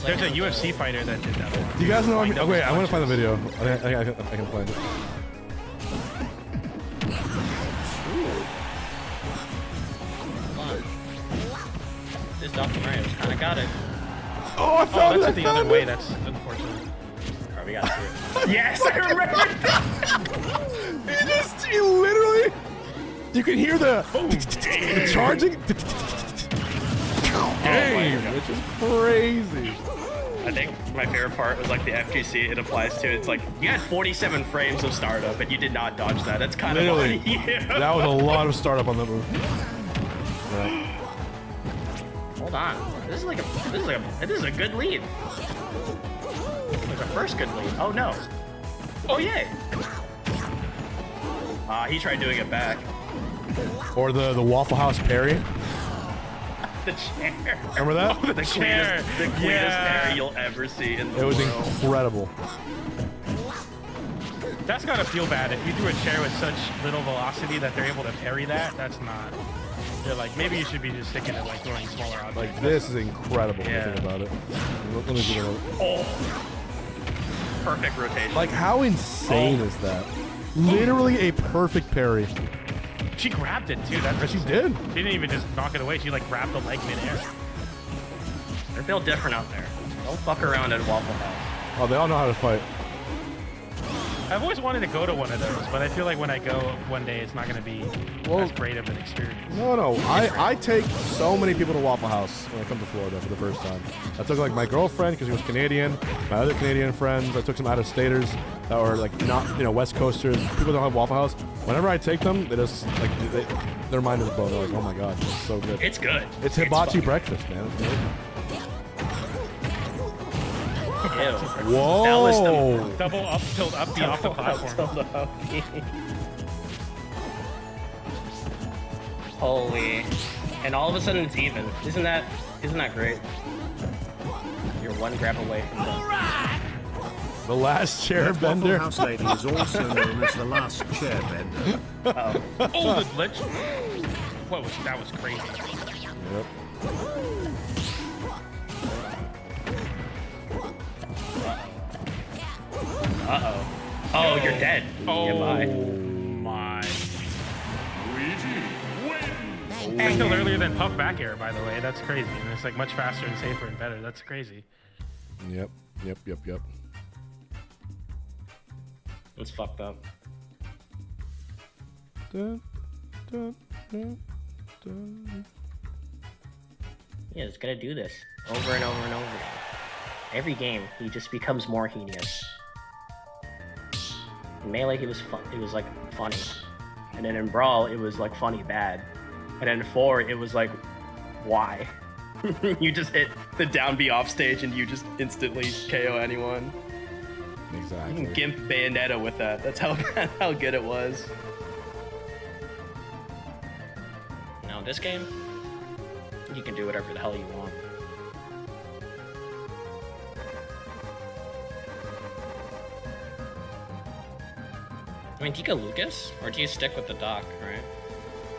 There's a UFC fighter that did that. Do you guys know? Oh wait, I want to find the video. I can find it. This Dr. Mario's kind of got it. Oh, I found it! That's the other way. That's unfortunate. Alright, we got to see it. Yes, I remember that! He literally, you can hear the charging. Which is crazy. I think my favorite part was like the FGC it applies to. It's like, you had 47 frames of startup and you did not dodge that. That's kind Literally, of yeah. That was a lot of startup on that move. Yeah. Hold on. This is a good lead. Like a first good lead. Oh no. Oh yay. He tried doing it back. Or the Waffle House parry. The chair. Remember that? Oh, the chair. The cleanest parry you'll ever see in the world. It was incredible. That's gotta feel bad if you do a chair with such little velocity that they're able to parry that. That's not. They're like, maybe you should be just sticking to like throwing smaller objects. Like this is incredible. Yeah. When you think about it. Let me do that. Oh. Perfect rotation. Like how insane is that? Literally a perfect parry. She grabbed it too. That's she did. She didn't even just knock it away. She like grabbed the leg midair. They're built different out there. Don't fuck around at Waffle House. Oh, they all know how to fight. I've always wanted to go to one of those, but I feel like when I go one day, it's not going to be as great of an experience. No. I take so many people to Waffle House when I come to Florida for the first time. I took like my girlfriend because she was Canadian, my other Canadian friends. I took some out-of-staters that were like not, West Coasters. People don't have Waffle House. Whenever I take them, they just like their mind is blown. They're like, oh my god, it's so good. It's good. It's hibachi breakfast, man. It's good. Whoa! That was the double up tilt up the off the platform. Holy! And all of a sudden it's even. Isn't that great? You're one grab away from the last chair bender. Waffle House lady is also known as the last chair bender. Oh, the glitch! That was crazy. Yep. Uh-oh. Oh, you're dead. Oh, goodbye. My. I killed earlier than puff back air, by the way. That's crazy. And it's like much faster and safer and better. That's crazy. Yep. It's fucked up. Dun, dun, dun, dun. Yeah, it's gonna do this over and over and over again. Every game, he just becomes more heinous. In Melee, he was like funny, and then in Brawl, it was like funny bad, and then in 4, it was like, why? You just hit the down B off stage and you just instantly KO anyone. Exactly. You can gimp Bayonetta with that. That's how how good it was. Now this game, you can do whatever the hell you want. I mean, do you go Lucas, or do you stick with the Doc, right?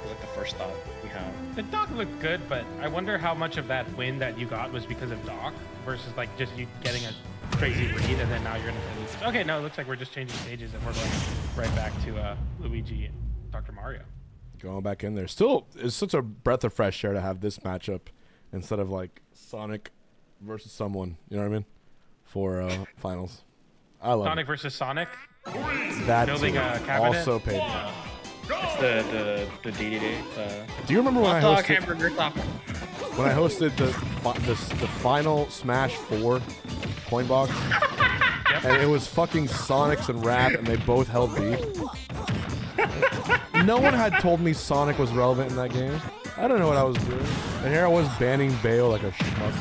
It's like the first thought we have. The Doc looked good, but I wonder how much of that win that you got was because of Doc versus like just you getting a crazy read and then now you're gonna play Lucas. Okay, no, it looks like we're just changing stages and we're going right back to Luigi and Dr. Mario. Going back in there. Still, it's such a breath of fresh air to have this matchup instead of like Sonic versus someone. You know what I mean? For finals. I love Sonic it. versus Sonic. That building a cabinet. also paid. It's the DDD. Do you remember when I Dog hosted hamburger taco. when I hosted the final Smash 4 coin box? And it was fucking Sonics and Rap, and they both held B. No one had told me Sonic was relevant in that game. I don't know what I was doing. And here I was banning Bayo like a schmuck.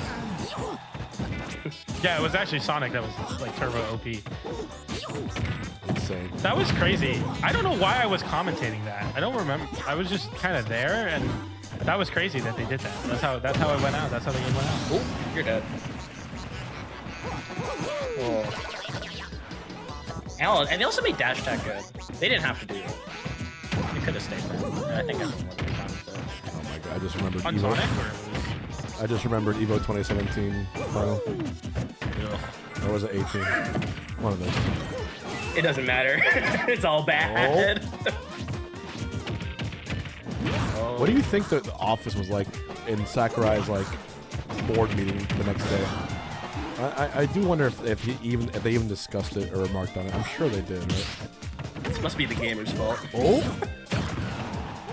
Yeah, it was actually Sonic that was like turbo OP. Insane. That was crazy. I don't know why I was commentating that. I don't remember. I was just kind of there, and that was crazy that they did that. That's how it went out. That's how the game went out. Oh, you're dead. Oh, and they also made dash tag good. They didn't have to do it. They could have stayed there. I think everyone would have found it. Oh my god, I just remembered On Evo. Sonic, I just remembered Evo 2017 final. Or was it 18? One of those. It doesn't matter. It's all bad. Oh. What do you think the office was like in Sakurai's like board meeting the next day? I do wonder if they even discussed it or remarked on it. I'm sure they did. Right? This must be the gamer's fault. Oh.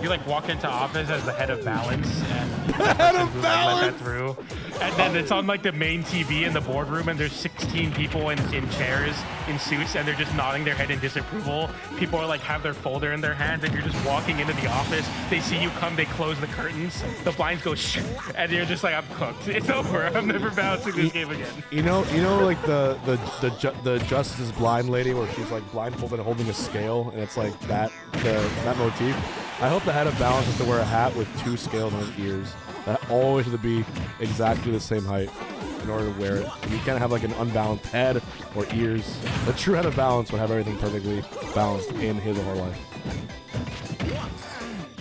you like walk into office as the head of balance and let that through, and then it's on like the main TV in the boardroom, and there's 16 people in chairs in suits, and they're just nodding their head in disapproval. People are like have their folder in their hands, and you're just walking into the office. They see you come, they close the curtains, the blinds go shh, and you're just like, I'm cooked. It's over. I'm never balancing this game again. You know, like the Justice is Blind lady, where she's like blindfolded and holding a scale, and it's like that motif. I hope the head of balance has to wear a hat with 2 scales on his ears that always have to be exactly the same height in order to wear it. You can't have like an unbalanced head or ears. The true head of balance would have everything perfectly balanced in his or her life.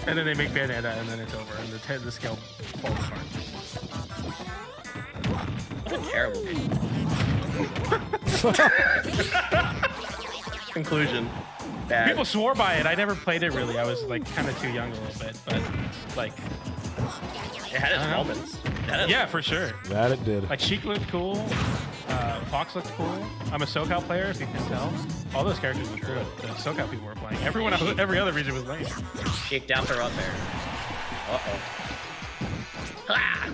And then they make Bayonetta, and then it's over, and the scale falls apart. What a terrible game. Conclusion. Bad. People swore by it. I never played it really. I was like kind of too young a little bit, but like it had its moments. Yeah, for sure. That it did. Like Sheik looked cool. Fox looked cool. I'm a SoCal player, if you can tell. All those characters looked good. The SoCal people were playing. Everyone else, every other region was lame. Sheik down throw up there. Ah!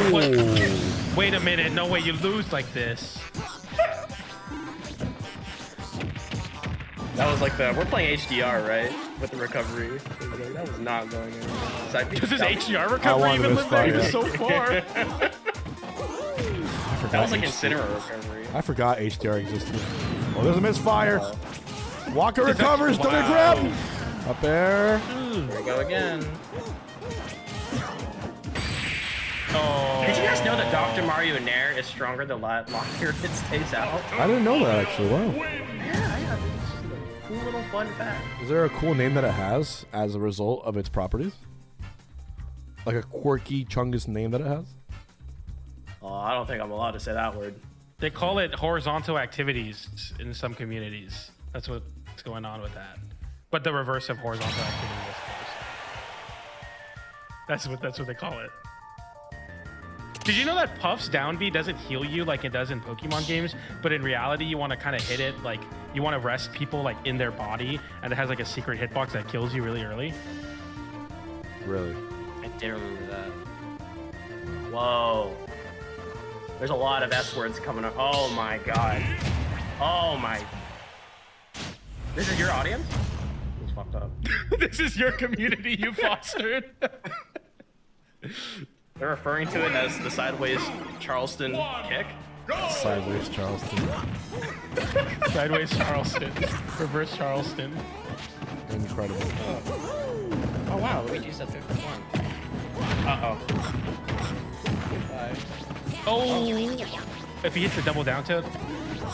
What? Wait a minute. No way you lose like this. That was like we're playing HDR, right? With the recovery. That was not going in. So I think Does his HDR recovery even live there? He was so far. That was like Incineroar recovery. I forgot HDR existed. Oh, there's a misfire. Walker recovers. Don't grab him. Up there. There we go again. Oh. Did you guys know that Dr. Mario Nair is stronger the longer it stays out? I didn't know that actually. Wow. Yeah. Cool little fun fact. Is there a cool name that it has as a result of its properties? Like a quirky Chungus name that it has? Oh, I don't think I'm allowed to say that word. They call it horizontal activities in some communities. That's what's going on with that. But the reverse of horizontal activity, I suppose. That's what they call it. Did you know that Puff's down B doesn't heal you like it does in Pokemon games? But in reality, you want to kind of hit it like you want to rest people like in their body, and it has like a secret hitbox that kills you really early. Really? I did remember that. Whoa. There's a lot of S words coming up. Oh my god. Oh my. This is your audience? It's fucked up. This is your community you fostered. They're referring to it as the sideways Charleston kick. Sideways Charleston. Sideways Charleston. Reverse Charleston. Incredible. Oh wow, Luigi's at 51. Uh-oh. Oh! If he hits the double down tilt.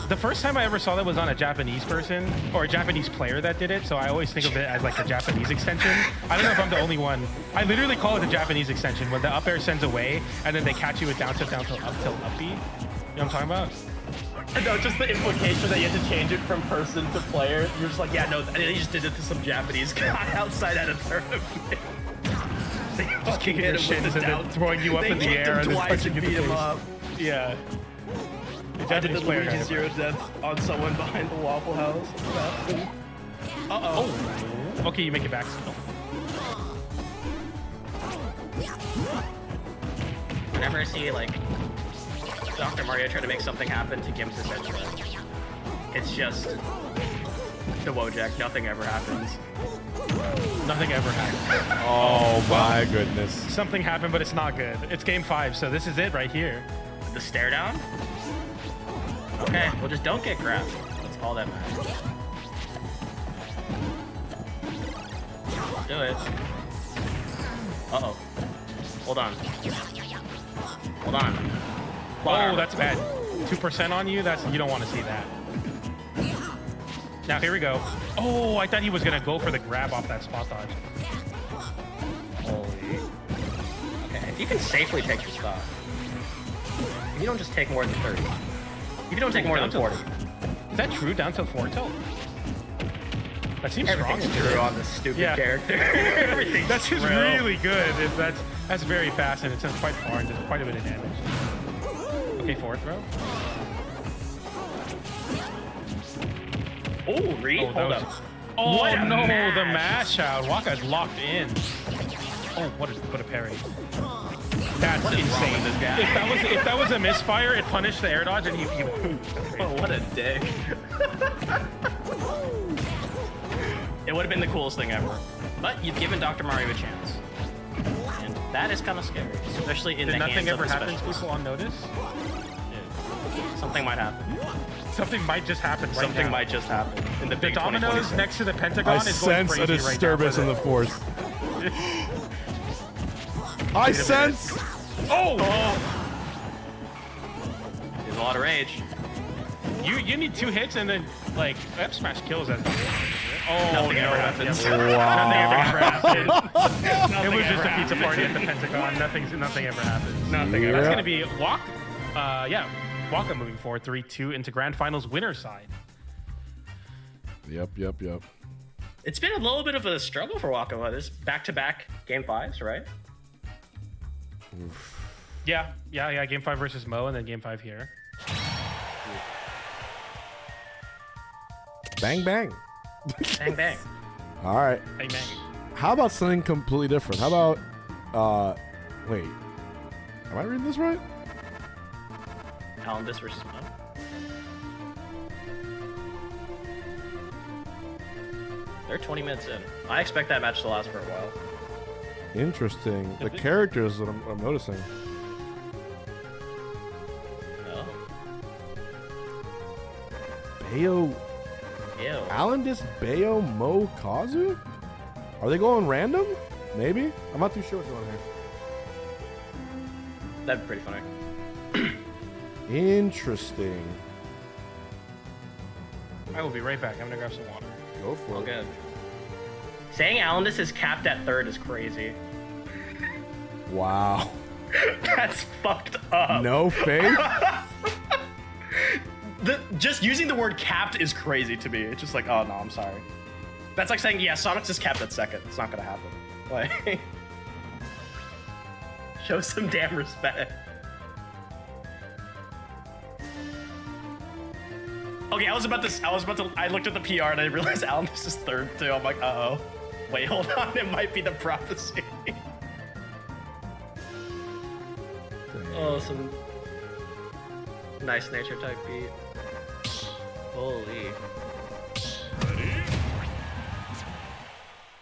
The first time I ever saw that was on a Japanese person, or a Japanese player that did it, so I always think of it as like the Japanese extension. I don't know if I'm the only one. I literally call it the Japanese extension, when the up air sends away, and then they catch you with down tilt, up tilt, up B. You know what I'm talking about? No, just the implication that you have to change it from person to player. You're just like, yeah, no, they just did it to some Japanese guy outside at a tournament. Just kicking your shins and then throwing you up in the air and then punching you in the face. Yeah. I did the Luigi Zero Death on someone behind the Waffle House. Uh-oh. Okay, you make it back still. Whenever I see, like, Dr. Mario try to make something happen to Gimp's Adventure, it's just the Wojak. Nothing ever happens. Nothing ever happened. Oh my goodness. Something happened, but it's not good. It's game 5, so this is it right here. The stare down? Okay, well just don't get grabbed. That's all that matters. Do it. Uh-oh. Hold on. Hold on. Oh, that's bad. 2% on you? You don't want to see that. Now, here we go. Oh, I thought he was going to go for the grab off that spot dodge. Holy. Okay, if you can safely take your spot. If you don't just take more than 30. If you don't take more than 40. Is that true? Down till 4 tilt? That seems strong. Everything's true on this stupid character. Everything's That's true. really good. That's very fast, and it sends quite far and does quite a bit of damage. Okay, 4th throw. Oh, Reed, hold up. Oh, what a no, mash. the mash out. Waka's locked in. Oh, what a parry. That's insane. If that was a misfire, it punished the air dodge, and he oh, what a dick. It would have been the coolest thing ever. But you've given Dr. Mario a chance. And that is kind of scary, especially in the hands of the nothing ever happen to people on notice? Yeah. Something might happen. Something might just happen right Something now. might just happen. In the big dominoes next to the Pentagon I is going sense crazy a disturbance right now in the force. I sense. Oh! There's a lot of rage. You need 2 hits and then like F smash kills as oh Nothing no, ever happens. Wow. Nothing ever happened. It was just a pizza party at the Pentagon. Nothing ever happens. Nothing ever. That's gonna be Waka moving forward 3-2 into grand finals winner side. Yep. It's been a little bit of a struggle for Waka. This back-to-back game 5s, right? Oof. Yeah. Game 5 versus Mo, and then game 5 here. Bang bang. Bang bang. All right. Bang bang. How about something completely different? How about wait. Am I reading this right? Alan, this versus Mo. They're 20 minutes in. I expect that match to last for a while. Interesting. The characters that I'm noticing. No. Bayo. Ew. Alandis, Bayo, Mo, Kazu? Are they going random? Maybe? I'm not too sure what's going on here. That'd be pretty funny. Interesting. I will be right back. I'm gonna grab some water. Go for All it. good. Saying Alandis is capped at 3rd is crazy. Wow. That's fucked up. No faith? Just using the word capped is crazy to me. It's just like, oh no, I'm sorry. That's like saying, yeah, Sonic's is capped at 2nd. It's not gonna happen. Like, show some damn respect. Okay, I looked at the PR and I realized Alan, this is third too. I'm like, uh-oh. Wait, hold on, it might be the prophecy. Oh, some nice nature type beat. Holy.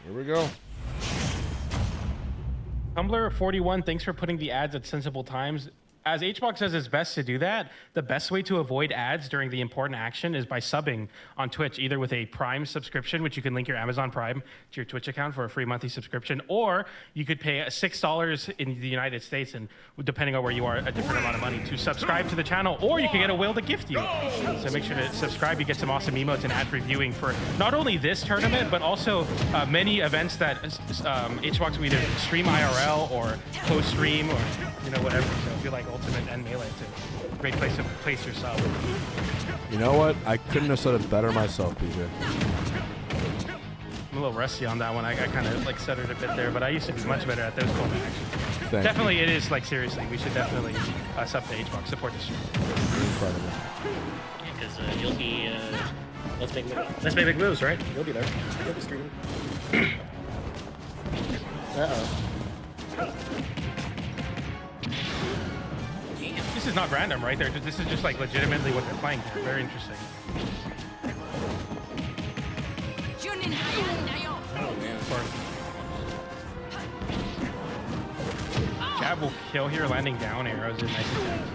Here we go. Tumblr41, thanks for putting the ads at sensible times. As HBox says it's best to do that, the best way to avoid ads during the important action is by subbing on Twitch, either with a Prime subscription, which you can link your Amazon Prime to your Twitch account for a free monthly subscription, or you could pay $6 in the United States, and depending on where you are, a different amount of money to subscribe to the channel, or you can get a whale to gift you. So make sure to subscribe. You get some awesome emotes and ad-free viewing for not only this tournament, but also many events that HBox will either stream IRL or post-stream or whatever. So if you like Ultimate and Melee, it's a great place to place yourself. You know what? I couldn't have said it better myself, PJ. I'm a little rusty on that one. I kind of like stuttered a bit there, but I used to be much better at those call to actions. Definitely, it is like seriously. We should definitely sub to HBox, support the stream. Incredible. Yeah, because you'll be. Let's make big moves, right? You'll be there. You'll be streaming. This is not random, right? This is just like legitimately what they're playing here. Very interesting. Oh man, Jab will kill here, landing down arrows in nice attacks.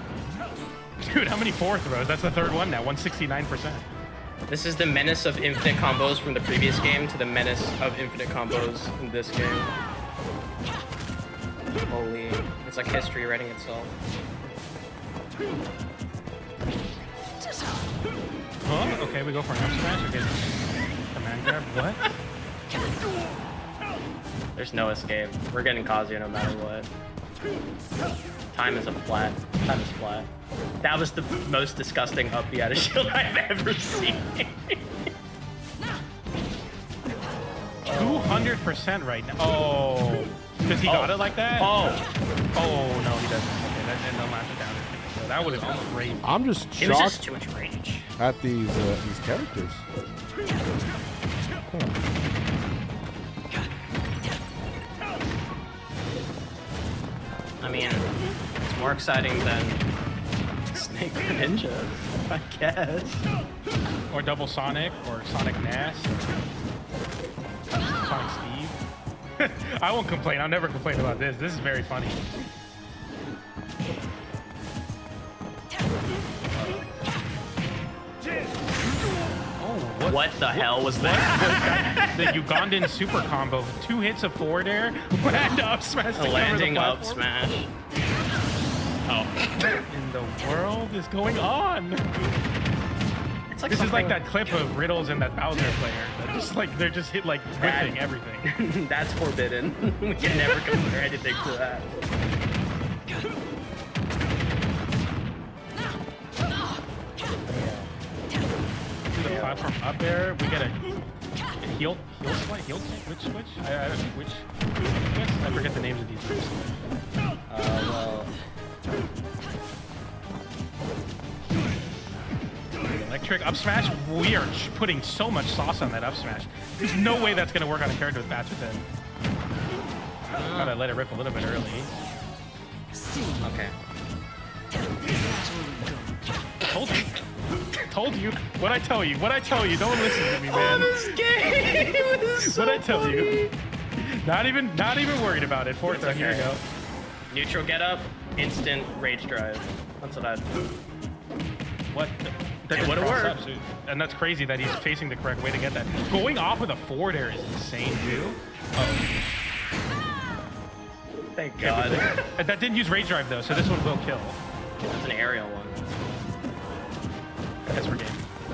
Dude, how many four throws? That's the third one now, 169%. This is the menace of infinite combos from the previous game to the menace of infinite combos in this game. Holy, it's like history writing itself. Huh? Okay, we go for an up smash. Okay. Command grab. What? There's no escape. We're getting Kazuya no matter what. Time is flat. Time is flat. That was the most disgusting up B out of shield I've ever seen. 200% right now. Oh. Because he got it like that? Oh. Oh, no, he doesn't. Okay, and they'll lash it down. So that would have been great. I'm just shocked It was just too much rage. at these characters. Huh. I mean, it's more exciting than Snake Ninja, I guess. Or Double Sonic, or Sonic Nass, or Sonic Steve. I won't complain. I'll never complain about this. This is very funny. What the hell was that? The Ugandan super combo. 2 hits of forward air, land up smash. A landing up smash. Oh. In the world is going on? It's like this is like that clip of Riddles and that Bowser player. They're just hit like whiffing everything. That's forbidden. We can never compare anything to that. The platform up there, we get a heal switch? I don't know which. I forget the names of these moves. Well. Electric up smash. We are putting so much sauce on that up smash. There's no way that's gonna work on a character with Bats within. Gotta let it rip a little bit early. Okay. Told you. What'd I tell you? Don't listen to me, man. This game is so What'd I tell you? Not even worried about it. Fourth round, here we go. Neutral get up, instant rage drive. That's what I'd do. What? It would've worked. And that's crazy that he's facing the correct way to get that. Going off with a forward air is insane, too. Thank God. That didn't use rage drive, though, so this one will kill. That's an aerial one. That's for game.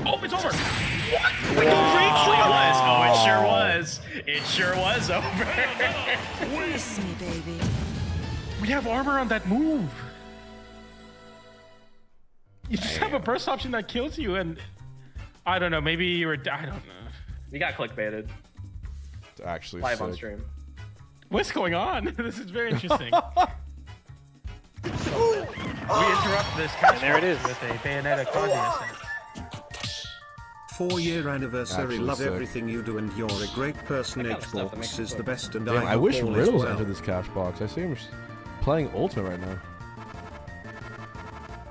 Oh, it's over! What? It was. Oh, it sure was. It sure was over. Kiss me, baby. We have armor on that move. You just have a burst option that kills you, and I don't know. Maybe you were. I don't know. You got clickbaited. It's actually live sick. on stream. What's going on? This is very interesting. We interrupt this Cashbox with a Bayonetta Kazuya set. 4-year anniversary. Actually Love sick. everything you do and you're a great person. That kind of stuff that makes Hbox it is the fun. best and Damn, I hope wish all is Riddles well. entered this cash box. I see him playing Ultimate right now.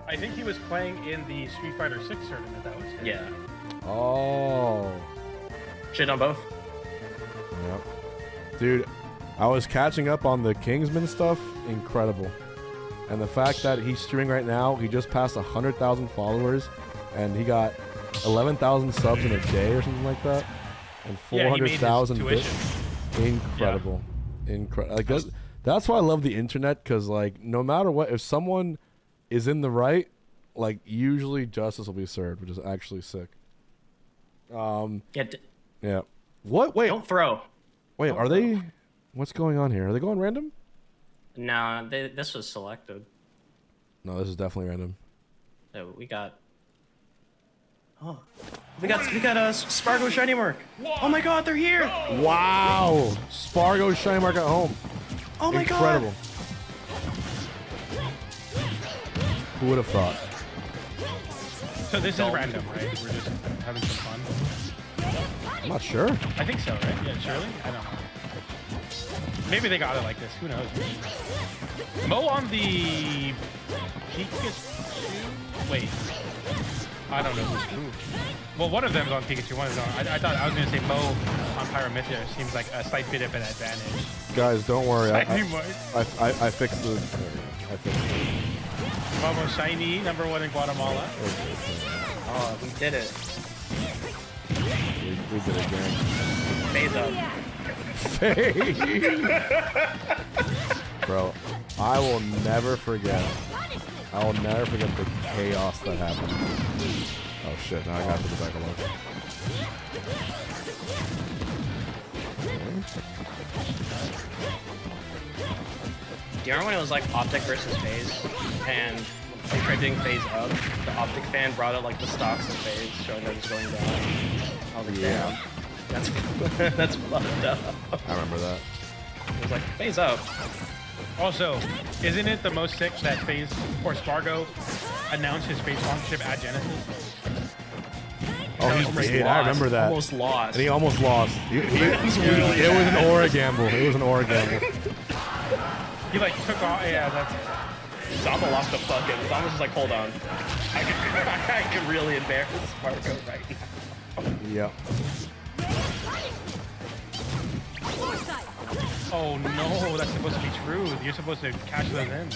I think he was playing in the Street Fighter 6 tournament. That was him. Yeah. Oh. Shit on both. Yep. Dude, I was catching up on the Kingsman stuff. Incredible. And the fact that he's streaming right now, he just passed 100,000 followers, and he got 11,000 subs in a day or something like that, and Yeah, he made his 400,000 bits. tuition. Incredible. Incredible. Like that's why I love the internet, because like no matter what, if someone is in the right, like usually justice will be served, which is actually sick. Yeah. What? Wait. Don't throw. Wait, are they? What's going on here? Are they going random? No, this was selected. No, this is definitely random. So we got. Oh, we got Spargo Shiny Mark. Oh my God, they're here! Wow, Spargo Shiny Mark at home. Oh my Incredible. God! Who would have thought? So this is random, right? We're just having some fun. I'm not sure. I think so, right? Yeah, surely. I don't know. Maybe they got it like this. Who knows? Mo on the Pikachu. Wait. I don't know who's who. Well, one of them's on Pikachu. One is on. I thought I was gonna say Mo on Pyramithia seems like a slight bit of an advantage. Guys, don't worry. I fixed the. I fixed it. Momo Shiny, #1 in Guatemala. Oh, we did it. We did it again. Phase up. Bro, I will never forget. I will never forget the chaos that happened. Oh shit, now I gotta put it back alone. Do you remember when it was like Optic versus Phase? And they tried doing Phase up. The Optic fan brought out like the stocks of Phase, showing that it's going down. I was like, Yeah. damn. That's fucked up. I remember that. It was like, Phase up. Also, isn't it the most sick that FaZe or Spargo announced his FaZe sponsorship at Genesis? Oh, he did. I remember that. Almost lost. And he almost lost. It was an aura gamble. It was an aura gamble. He like took off. Yeah, that's. Zama lost the fucking. Zama was just like, hold on. I could really embarrass Spargo right now. Yep. Oh no, that's supposed to be true. You're supposed to catch those in.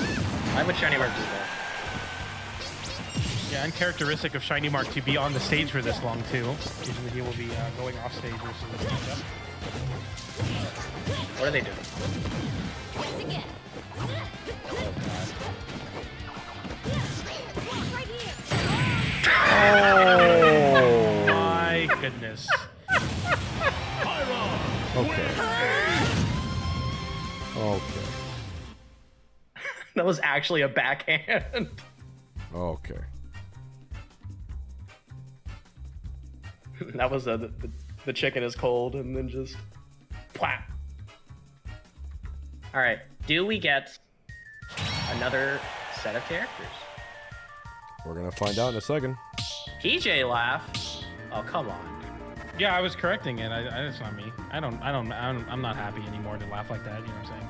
I would Shiny Mark do that. Yeah, uncharacteristic of Shiny Mark to be on the stage for this long too. Usually he will be going off stage versus the matchup. What are they doing? Oh my goodness. Okay. Okay. That was actually a backhand. Okay. That was the chicken is cold and then just plap. All right, do we get another set of characters? We're gonna find out in a second. PJ laugh. Oh come on. Yeah, I was correcting it. That's not me. I'm not happy anymore to laugh like that. You know what I'm saying?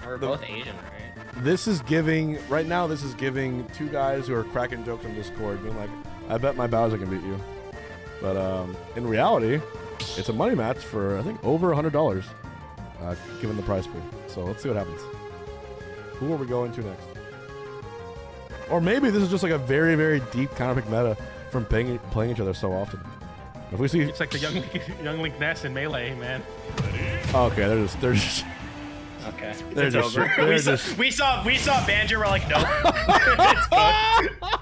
We're both Asian, right? This is giving right now. This is giving two guys who are cracking jokes on Discord, being like, "I bet my Bowser can beat you," but in reality, it's a money match for I think over $100, given the prize pool. So let's see what happens. Who are we going to next? Or maybe this is just like a very, very deep counterpick meta from playing each other so often. If we see, It's like the young Link Ness in Melee, man. okay, they're just. Okay, They're it's just- over. they're We saw Banjo. We're like, nope,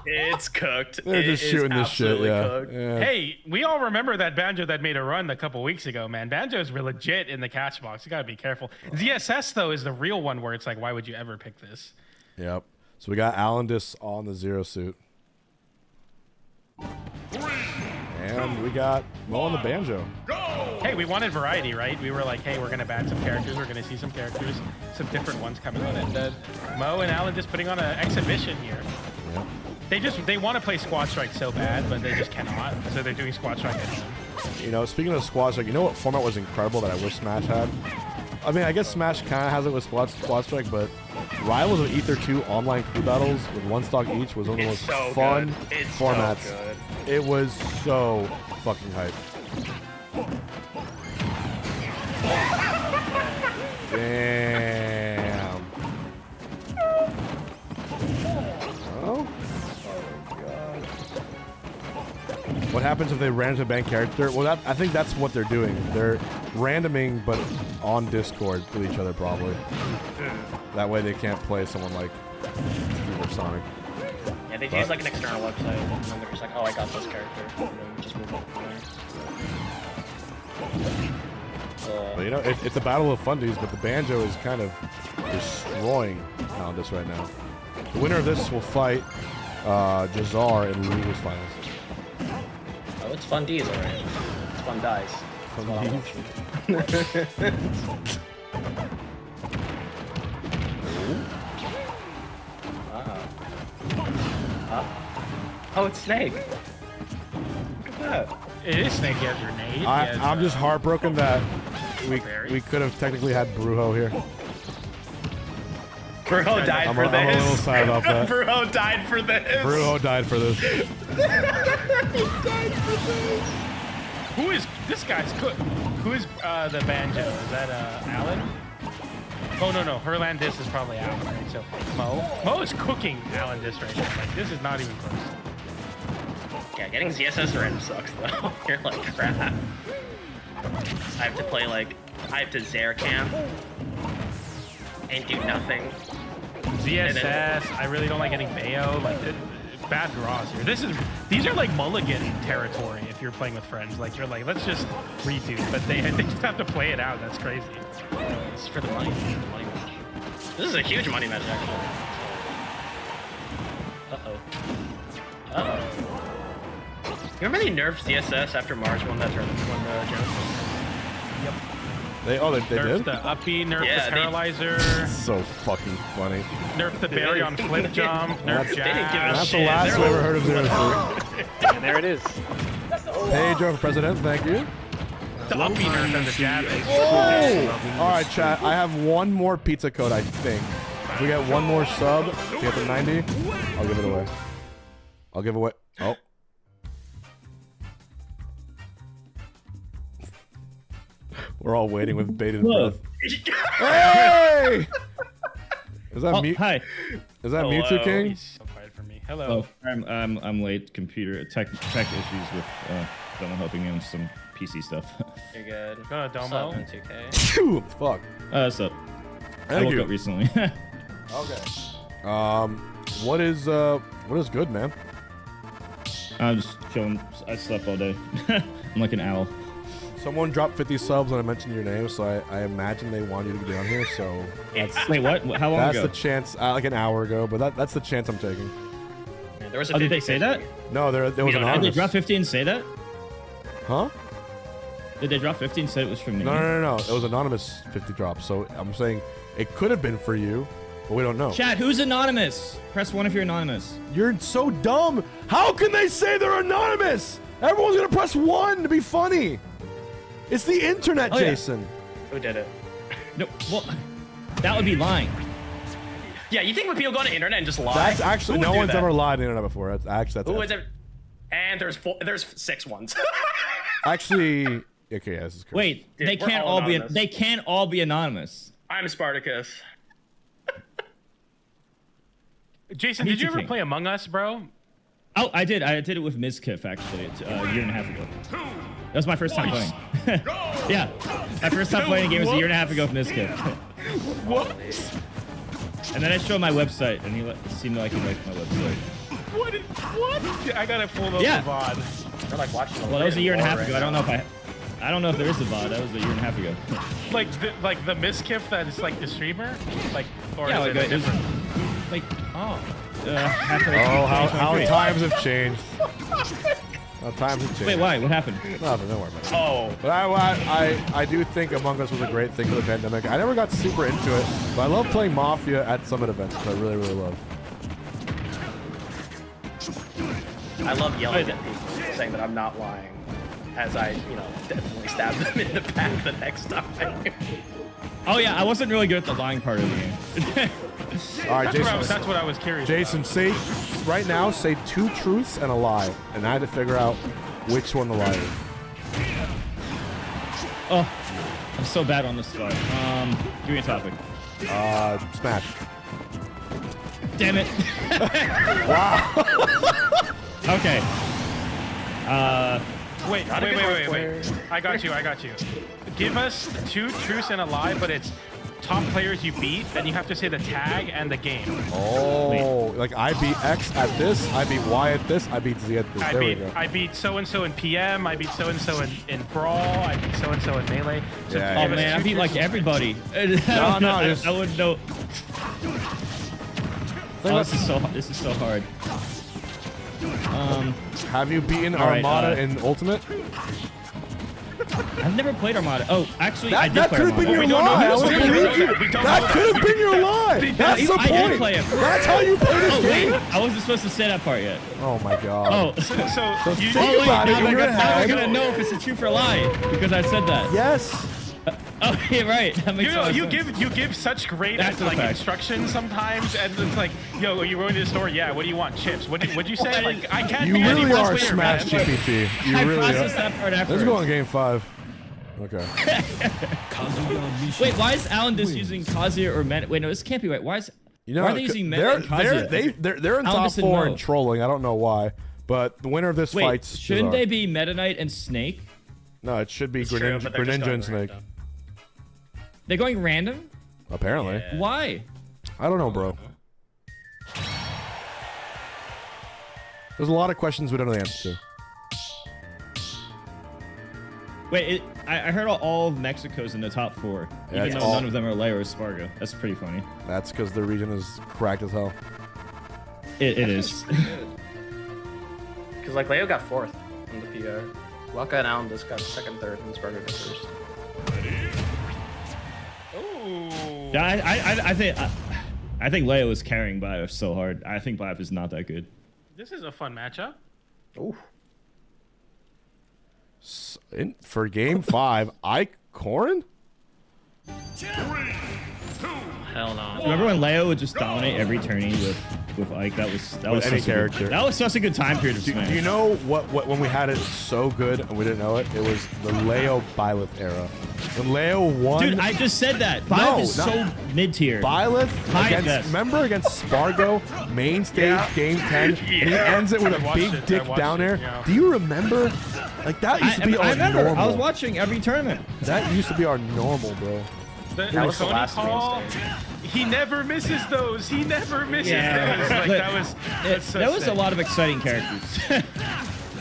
it's cooked. They're just shooting this shit. Yeah. Cooked. Yeah. Hey, we all remember that Banjo that made a run a couple weeks ago, man. Banjo's legit in the Cashbox. You gotta be careful. ZSS though is the real one where it's like, why would you ever pick this? Yep. So we got Alendis on the Zero suit. And we got Mo on the Banjo. Hey, we wanted variety, right? We were like, hey, we're gonna ban some characters. We're gonna see some characters, some different ones coming on. And Mo and Alan just putting on an exhibition here. Yep. They want to play Squad Strike so bad, but they just cannot. So they're doing Squad Strike at home. You know, speaking of Squad Strike, you know what format was incredible that I wish Smash had? I mean, I guess Smash kind of has it with Squad Strike, but Rivals of Ether 2 online crew battles with one stock each was one of the most fun formats. So good. It was so fucking hype. Damn. Oh? What happens if they random bank character? Well, I think that's what they're doing. They're randoming, but on Discord with each other, probably. That way they can't play someone like Steve or Sonic. Yeah, they use like an external website, and then they're just like, oh, I got this character. And then just move on from there. But you know, it's a battle of fundies, but the banjo is kind of destroying Poundus right now. The winner of this will fight Jazar in Lulu's finals. Oh, it's fun D's, alright. It's fun dice. Fun Oh, it's Snake. Look at that. It is Snake. He has grenade. I'm just heartbroken that we could have technically had Brujo here. Brujo died for this. I'm a little sad about that. Brujo died for this. Brujo died for this. He died for this. Who is this guy's cook? Who is the banjo? Is that Alan? Oh no, Herlandis is probably Alan, right? So Mo is cooking Alan this right now. Like this is not even close. Yeah, getting ZSS random sucks though. You're like crap. I have to play like I have to Zaire camp and do nothing. ZSS. I really don't like getting Bayo. Like bad draws here. These are like mulligan territory if you're playing with friends. Like you're like, let's just redo, but they just have to play it out. That's crazy. It's for the money. Money match. This is a huge money match actually. Uh-oh. Remember they nerfed DSS after March won that tournament? Yep. They nerfed did? the uppy, nerfed the paralyzer. So fucking funny. Nerfed the berry on flip jump. Nerfed jab. That's the last we ever heard of Zero Suit. And there it is. Pedro for president, thank you. The uppy nerf and the jab. All right, chat. I have one more pizza code, I think. If we get one more sub to get to 90, I'll give it away. I'll give away. Oh. We're all waiting with bated breath. Hey! Is that Mew? Hi. Is that Mewtwo King? He's so quiet for me. Hello. Oh, I'm late. Computer tech issues with someone helping me with some PC stuff. You're good. Go to Domo. 2K. Fuck. What's up? I woke up recently. Okay. What is good, man? I'm just chilling. I slept all day. I'm like an owl. Someone dropped 50 subs when I mentioned your name, so I imagine they want you to be on here. So that's, wait, what? How long ago? That's the chance. Like an hour ago, but that's the chance I'm taking. Yeah, there was a did they say that? No, there was anonymous. Did they drop 50 and say that? Huh? Did they drop 50 and say it was from me? No. It was anonymous 50 drops. So I'm saying it could have been for you, but we don't know. Chat, who's anonymous? Press 1 if you're anonymous. You're so dumb. How can they say they're anonymous? Everyone's gonna press 1 to be funny. It's the internet, Jason. Who did it? No, well, that would be lying. Yeah, you think when people go on the internet and just lie? That's actually no one's ever lied on the internet before. That's And there's 6 ones. Actually, okay, yeah, this is crazy. Wait, Dude, they can't all be anonymous. they can't all be anonymous. I'm Spartacus. Jason, did you ever play Among Us, bro? Oh, I did. I did it with Mizkif actually a year and a half ago. That was my first time playing. Yeah, my first time playing a game was a year and a half ago with Mizkif. What? And then I showed my website, and he seemed like he liked my website. What? I gotta pull up the VOD. They're like watching. Well, that was a year and a half ago. I don't know if there is a VOD. That was a year and a half ago. like the Miskiff that is like the streamer, like or yeah, is like it different? Like how times have changed. How times have changed. Wait, why? What happened? Nothing. Don't worry about it. Oh. But I do think Among Us was a great thing for the pandemic. I never got super into it, but I love playing Mafia at Summit events, which I really, really love. I love yelling at people, saying that I'm not lying, as I, definitely stab them in the back the next time. Oh yeah, I wasn't really good at the lying part of the game. All right, Jason. That's what I was curious Jason, say right now, say 2 truths and a lie, and I had to figure out which one the lie is. Oh, I'm so bad on this stuff. Give me a topic. Smash. Damn it. Wow. Okay. Wait. I got you. Give us 2 truths and a lie, but it's top players you beat, and you have to say the tag and the game. Oh, like I beat X at this, I beat Y at this, I beat Z at this. There we go. I beat so-and-so in PM, I beat so-and-so in Brawl, I beat so-and-so in Melee. So Oh man, I beat like everybody. No, I wouldn't know. This is so hard. Have you beaten right, Armada in Ultimate? I've never played Armada. Oh, actually, I did that play could have been Armada. your lie. I would believe you. That could have been your lie. That's the I did point. play it. That's how you play this game. Wait, I wasn't supposed to say that part yet. Oh my god. Oh, So you think about it in your now head. we're gonna know if it's a truth or a lie because I said that. Yes. Oh, yeah, right. That makes sense. You give such great That's a fact. instructions sometimes, and it's like, yo, you going to the store? Yeah. What do you want? Chips. What'd you say? Like, I can't. You be any really less are clear, Smash man. GPT. You I really processed are. that part after. Let's go on game 5. Okay. Wait, why is Alan just using Kazuya or Meta? Wait, no, this can't be right. Why is why are they using Meta and Kazuya? They're in Alan top doesn't 4 know. in trolling. I don't know why, but the winner of this Wait, fight's shouldn't Cesar. they be Meta Knight and Snake? No, it should be It's true, but they're just Greninja going and Snake. random. They're going random? Apparently. Why? I don't know, bro. There's a lot of questions we don't know the answer to. Wait, I heard all of Mexico's in the top 4, Yeah, even though none of them are Leo or Spargo. That's pretty funny. That's because the region is cracked as hell. It is. Because like Leo got 4th in the PR. Waka and Alan just got 2nd, 3rd, and Spargo got 1st. Ooh. Yeah, I think Leo is carrying Biaf so hard. I think Biaf is not that good. This is a fun matchup. Ooh. For game 5, Ike Corrin? Hell no. Remember when Leo would just dominate every tourney with Ike? That was With any such a character. good, that was such a good time period of Do Smash. you know what when we had it so good and we didn't know it? It was the Leo Byleth era. When Leo won. Dude, I just said that. Biaf is so mid-tier. Byleth High best. remember against Spargo, main stage, game 10, and he ends it with a big dick down air. Yeah. Do you remember? Like that used to be I our remember. normal. I was watching every tournament. That used to be our normal, bro. The That was the Sony last call, main stage. he never misses those. He never misses Yeah. those. Like, Look, that's so there was sick. a lot of exciting characters.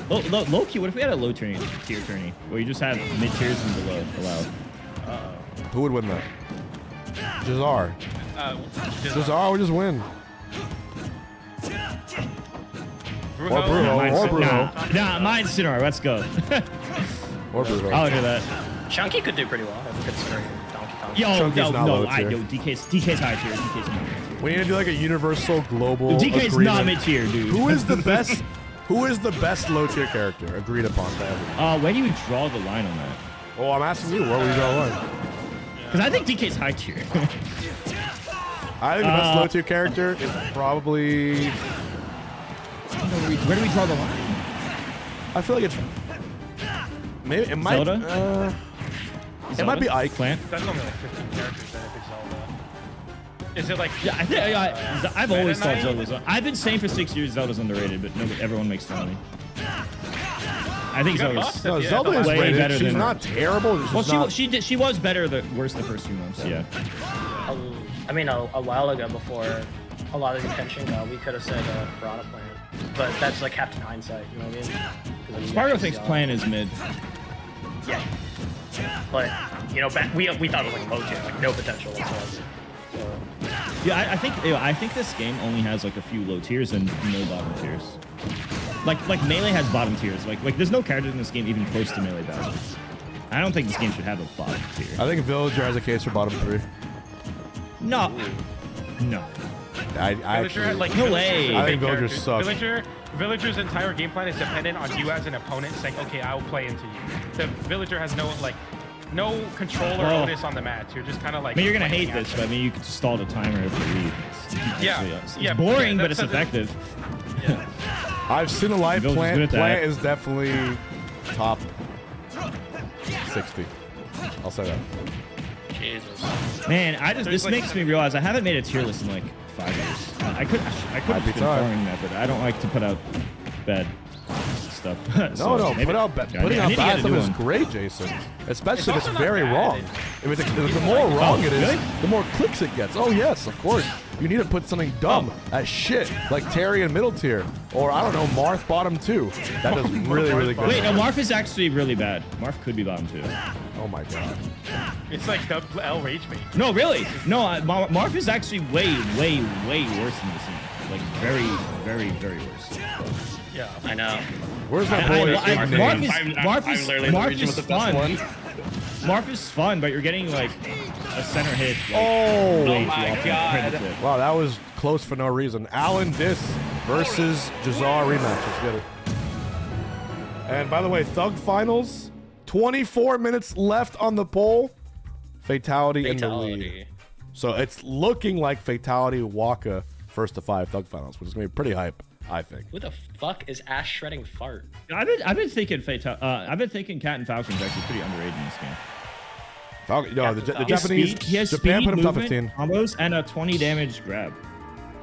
Low key, what if we had a low tier tourney where you just have mid tiers and below allowed? Who would win that? Jazar. Jazar would just win. Brujo. Or Brujo. Or Brujo. Nah, mine's Sinnoh. Let's go. Or Brujo. I'll do that. Chunky could do pretty well if we consider Donkey Kong. Yo, not low tier. DK's high tier. DK's not mid tier. We need to do like a universal global DK's agreement. not mid tier, dude. Who is the best? Who is the best low tier character agreed upon by everyone? Where do you draw the line on that? Oh, I'm asking you. Where would you draw the line? Because I think DK's high tier. I think the best low tier character is probably. Where do we draw the line? I feel like it's. Maybe it might. Zelda? It might be Ike. Plant? That's only like 15 characters then if it's Zelda. Is it like... Yeah, I think I've always thought Knight? Zelda's. I've been saying for 6 years Zelda's underrated, but everyone makes fun of me. I think She got Zelda's buffed No, at the Zelda end. is way rated. better She's than- not terrible. She's Well, not, she was better worse the first few months. Yeah. I mean, a while ago, before a lot of the attention got, we could have said Piranha Plant. But that's like Captain Hindsight, you know what I mean? Spargo thinks Plan is mid. Yeah. But, you know, we thought it was like low tier, like no potential whatsoever. So, Yeah, I think this game only has like a few low tiers and no bottom tiers. Like Melee has bottom tiers. Like there's no character in this game even close to Melee Bowser. I don't think this game should have a bottom tier. I think Villager has a case for bottom 3. No. I Villager, actually, like, No Villager's way. a I big think Villagers character. suck. Villager's entire game plan is dependent on you as an opponent saying, okay, I will play into you. The Villager has no control or Well, onus on the match. You're just kind of like. I mean, you're gonna playing hate this, at but I mean, you could just stall the timer if you leave. Yeah, It's boring, but it's that's effective. I've seen a live Villager's plant. good at that. Plant is definitely top 60. I'll say that. Jesus. Man, this like- makes me realize I haven't made a tier list in like 5 years. I could Might have be been time. farming that, but I don't like to put out bad stuff. So No, maybe- putting out I bad need to get a stuff new is one. great, Jason. Especially if also it's not very bad. wrong. The more wrong it is, really? the more clicks it gets. Oh yes, of course. You need to put something dumb as shit, like Terry in middle tier, or I don't know, Marth bottom 2. That does really, really good. Wait, no, Marth is actually really bad. Marth could be bottom 2. Oh my god. It's like double L rage bait. No, really. No, Marth is actually way, way, way worse than this one. Like very, very, very worse. Yeah. I know. Where's my boy? Marth is literally the Marth region is with the best fun. one. Marth is fun, but you're getting like a center hit. Like, Oh, way too my often God. compared to it. wow, that was close for no reason. Alan Dis versus Jazar rematch. Let's get it. And by the way, Thug Finals, 24 minutes left on the poll. Fatality in the lead. So it's looking like Fatality Waka first to 5 Thug Finals, which is gonna be pretty hype, I think. Who the fuck is ass shredding fart? I've been thinking I've been thinking Cat and Falcon's actually pretty underrated in this game. Falcon, no, the He has Japanese, speed, he has Japan speed, put him top movement, 15. combos, and a 20 damage grab,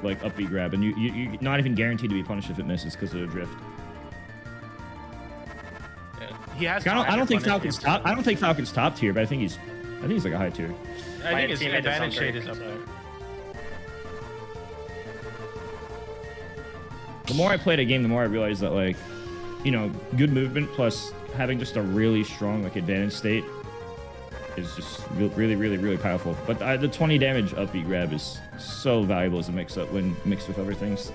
like upbeat grab, and you're not even guaranteed to be punished if it misses because of the drift. He has. I don't think Falcon's top. I don't think Falcon's top tier, but I think he's like a high tier. I think his teammate advantage does sound shade is great, up there. The more I played a game, the more I realized that, like, you know, good movement plus having just a really strong, like, advantage state is just really, really, really powerful. But the 20 damage upbeat grab is so valuable as a mix-up when mixed with other things.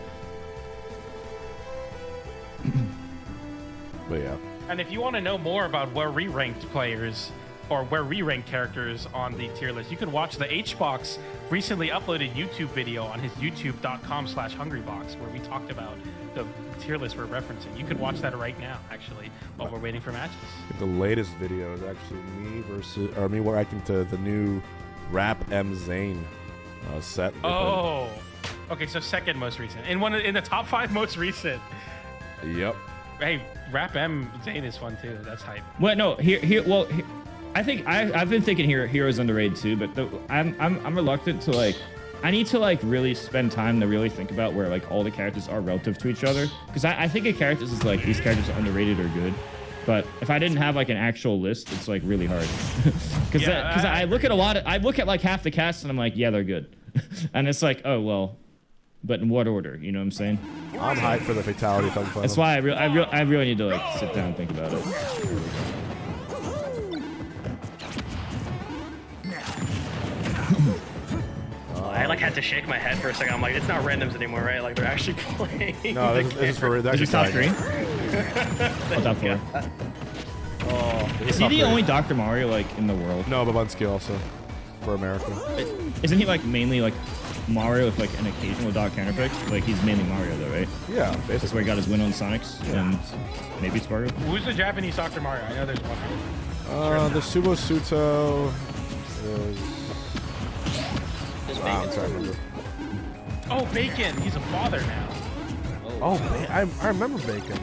But yeah. And if you want to know more about where re-ranked players or where re-ranked characters on the tier list, you can watch the Hbox recently uploaded YouTube video on his youtube.com/Hungrybox, where we talked about the tier list we're referencing. You can watch that right now, actually, while we're waiting for matches. The latest video is actually me reacting to the new Rap M Zane set. Oh, okay. So second most recent, in the top 5 most recent. Yep. Hey, Rap M Zane is fun too. That's hype. Well, no, I think I've been thinking Heroes underrated too, but I'm reluctant to, like, I need to, like, really spend time to really think about where, like, all the characters are relative to each other, because I think of characters as, like, these characters are underrated or good, but if I didn't have, like, an actual list, it's, like, really hard. Because I look at like half the cast and I'm like, yeah, they're good, and it's like, oh well, but in what order? You know what I'm saying? I'm hyped for the Fatality Thug Final. That's why I really need to, like, sit down and think about it. I like had to shake my head for a second. I'm like, it's not randoms anymore, right? Like they're actually playing. No, this is for real. Is he top 3? Oh, top 4. Oh, is he the only Dr. Mario, like, in the world? No, Babunsky also for America. Isn't he, like, mainly, like, Mario with, like, an occasional dot counterpick? Like, he's mainly Mario though, right? Yeah, basically. That's where he got his win on Sonics and maybe Spargo. Who's the Japanese Dr. Mario? I know there's one. The Subo Suto is. I'm trying to remember. Oh, Bacon. He's a father now. Oh, man, I remember Bacon.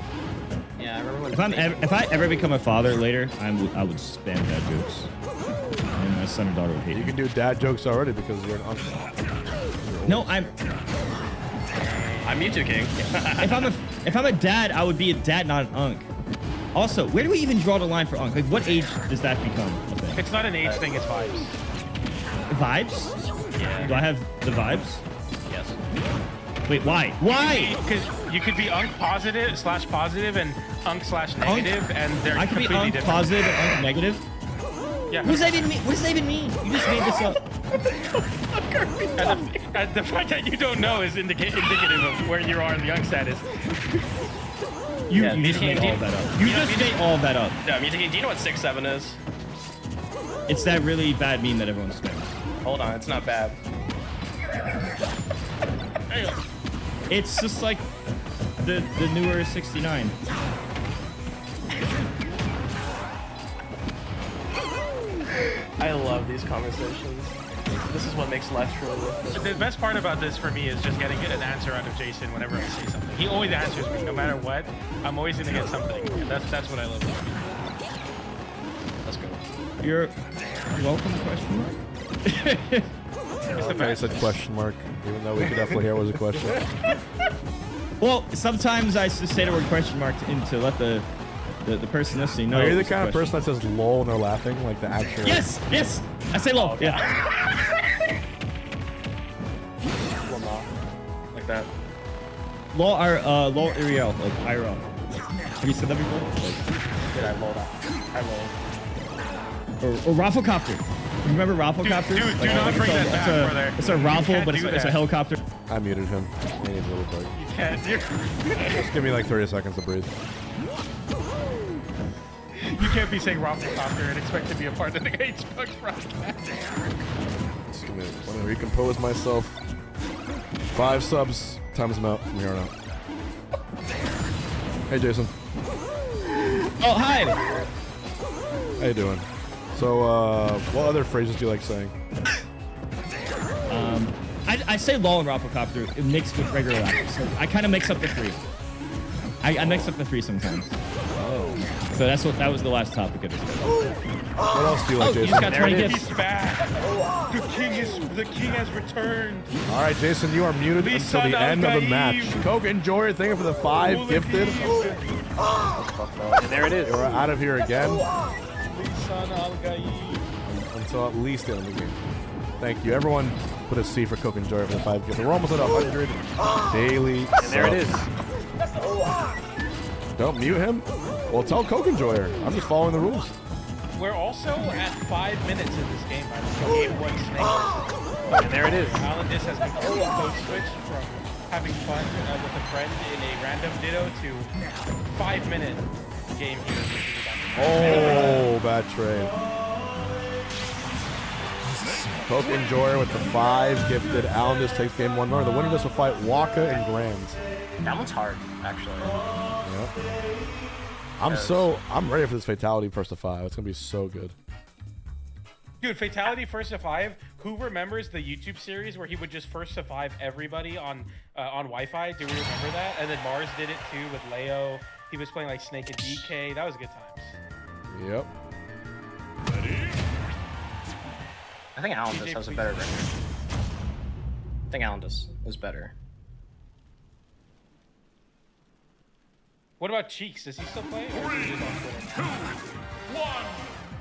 Yeah, I remember. If I ever become a father later, I would spam dad jokes, and my son or daughter would hate me. You can do dad jokes already because you're an uncle. No, I'm Mewtwo King. if I'm a dad, I would be a dad, not an unk. Also, where do we even draw the line for unk? Like, what age does that become a thing? It's not an age thing. It's vibes. Vibes? Yeah. Do I have the vibes? Yes. Wait, why? Why? Because you could be unk positive and unk / negative, and they're I could be completely unk different. positive and unk negative. Yeah. What does that even mean? What does that even mean? You just made this up. And the fact that you don't know is indicative of where you are in the unk status. You just made all that up. You just made all that up. Yeah, Mewtwo King. Do you know what 6'7" is? It's that really bad meme that everyone spams. Hold on, it's not bad. It's just like the newer 69. I love these conversations. This is what makes life truly worth it. The best part about this for me is just getting an answer out of Jason whenever I say something. He always answers me, no matter what. I'm always gonna get something. And that's what I love about him. Let's go. You're welcome, question mark. Okay, I said question mark, even though we could definitely hear it was a question. Well, sometimes I just say the word question mark to let the person listening know. Are you the kind of person that says lol when they're laughing? Like the actual... Yes! Yes! I say lol. Yeah. Like that. Lol, lol, Ariel, like IRL. Have you said that before? Like, Did I lol that? I lol. or Rafflecopter. Remember Rafflecopters? Dude, do not bring that back, brother. It's a raffle, but it's a helicopter. I muted him. He needs a little break. You can't do. Just give me like 30 seconds to breathe. You can't be saying Rafflecopter and expect to be a part of the Hbox broadcast. Just give me. Let me recompose myself. 5 subs. Times them out from here on out. Hey, Jason. Oh, hi. How you doing? So, what other phrases do you like saying? I say lol and Rafflecopter mixed with regular laughter. So I kind of mix up the 3. I mix up the 3 sometimes. Oh. So that was the last topic of this. What else do you like, Jason? You just got 20 gifts. He's back. The king has returned. All right, Jason, you are muted until the end of the match. Coke, enjoy your thing for the 5 gifted. And there it is. We're out of here again. Until at least the end of the game. Thank you. Everyone put a C for Coke and Joy for the 5 gifted. We're almost at 100 daily subs. And there it is. Don't mute him. Well, tell Coke Enjoyer. I'm just following the rules. We're also at 5 minutes in this game. By the way. Game 1 snake. And there it is. Alan Dis has completely code switched from having fun with a friend in a random ditto to 5-minute game here. Oh, bad trade. Coke Enjoyer with the 5 gifted. Alan just takes game 1 winner. The winner of this will fight Waka and Grams. That one's hard, actually. Yeah. I'm ready for this fatality first to 5. It's gonna be so good. Dude, fatality first to 5. Who remembers the YouTube series where he would just first to 5 everybody on Wi-Fi? Do we remember that? And then Mars did it too with Leo. He was playing like Snake and DK. That was good times. Yep. I think Alan has a better record. I think Alan is better. What about Cheeks? Does he still play? Or is he just on Twitter? 1,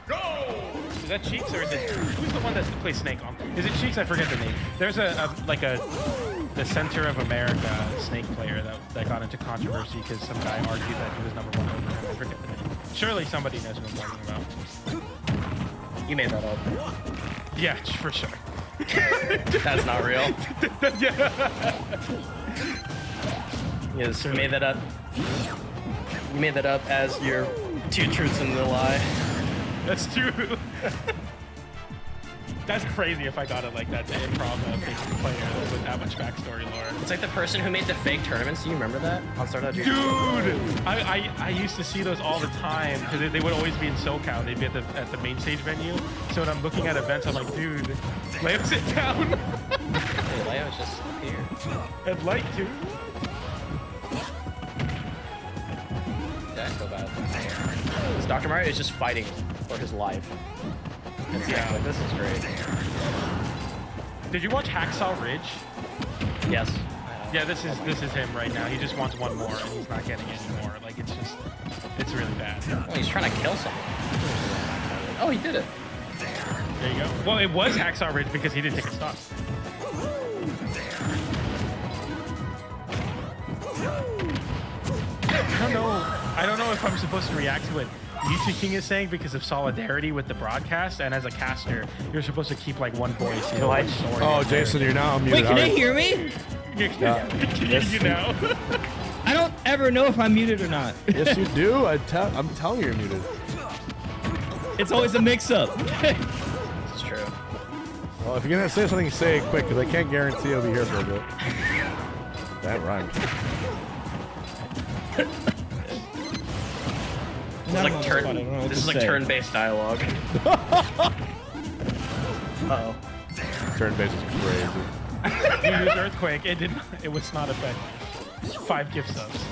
go! Is that Cheeks or is it who's the one that plays Snake on? Is it Cheeks? I forget the name. There's the Center of America Snake player that got into controversy because some guy argued that he was #1 over him. I forget the name. Surely somebody knows what I'm talking about. You made that up. Yeah, for sure. That's not real. Yeah. Yes, you made that up. You made that up as your 2 truths and a lie. That's true. That's crazy if I got it like that to improv a fake player with that much backstory lore. It's like the person who made the fake tournaments. Do you remember that? On Startup Dude! I used to see those all the time because they would always be in SoCal. They'd be at the main stage venue. So when I'm looking at events, I'm like, dude, Leo, sit down. Hey, Leo's just here. I'd like to. Yeah, I feel bad. This Dr. Mario is just fighting for his life. Yeah. Like, this is great. Did you watch Hacksaw Ridge? Yes. Yeah, this is him right now. He just wants one more, and he's not getting any more. Like, it's really bad. Oh, he's trying to kill someone. Oh, he did it. There you go. Well, it was Hacksaw Ridge because he didn't take a stop. I don't know if I'm supposed to react to what YouTube King is saying because of solidarity with the broadcast, and as a caster, you're supposed to keep like one voice. You know, like story. Oh, Jason, you're now unmuted. Wait, can they hear me? Can you know? I don't ever know if I'm muted or not. Yes, you do. I'm telling you, you're muted. It's always a mix-up. It's true. Well, if you're gonna say something, say it quick, because I can't guarantee I'll be here for a bit. That rhymed. This is like turn-based dialogue. Uh-oh. Turn-based is crazy. You used Earthquake. It was not effective. 5 gift subs.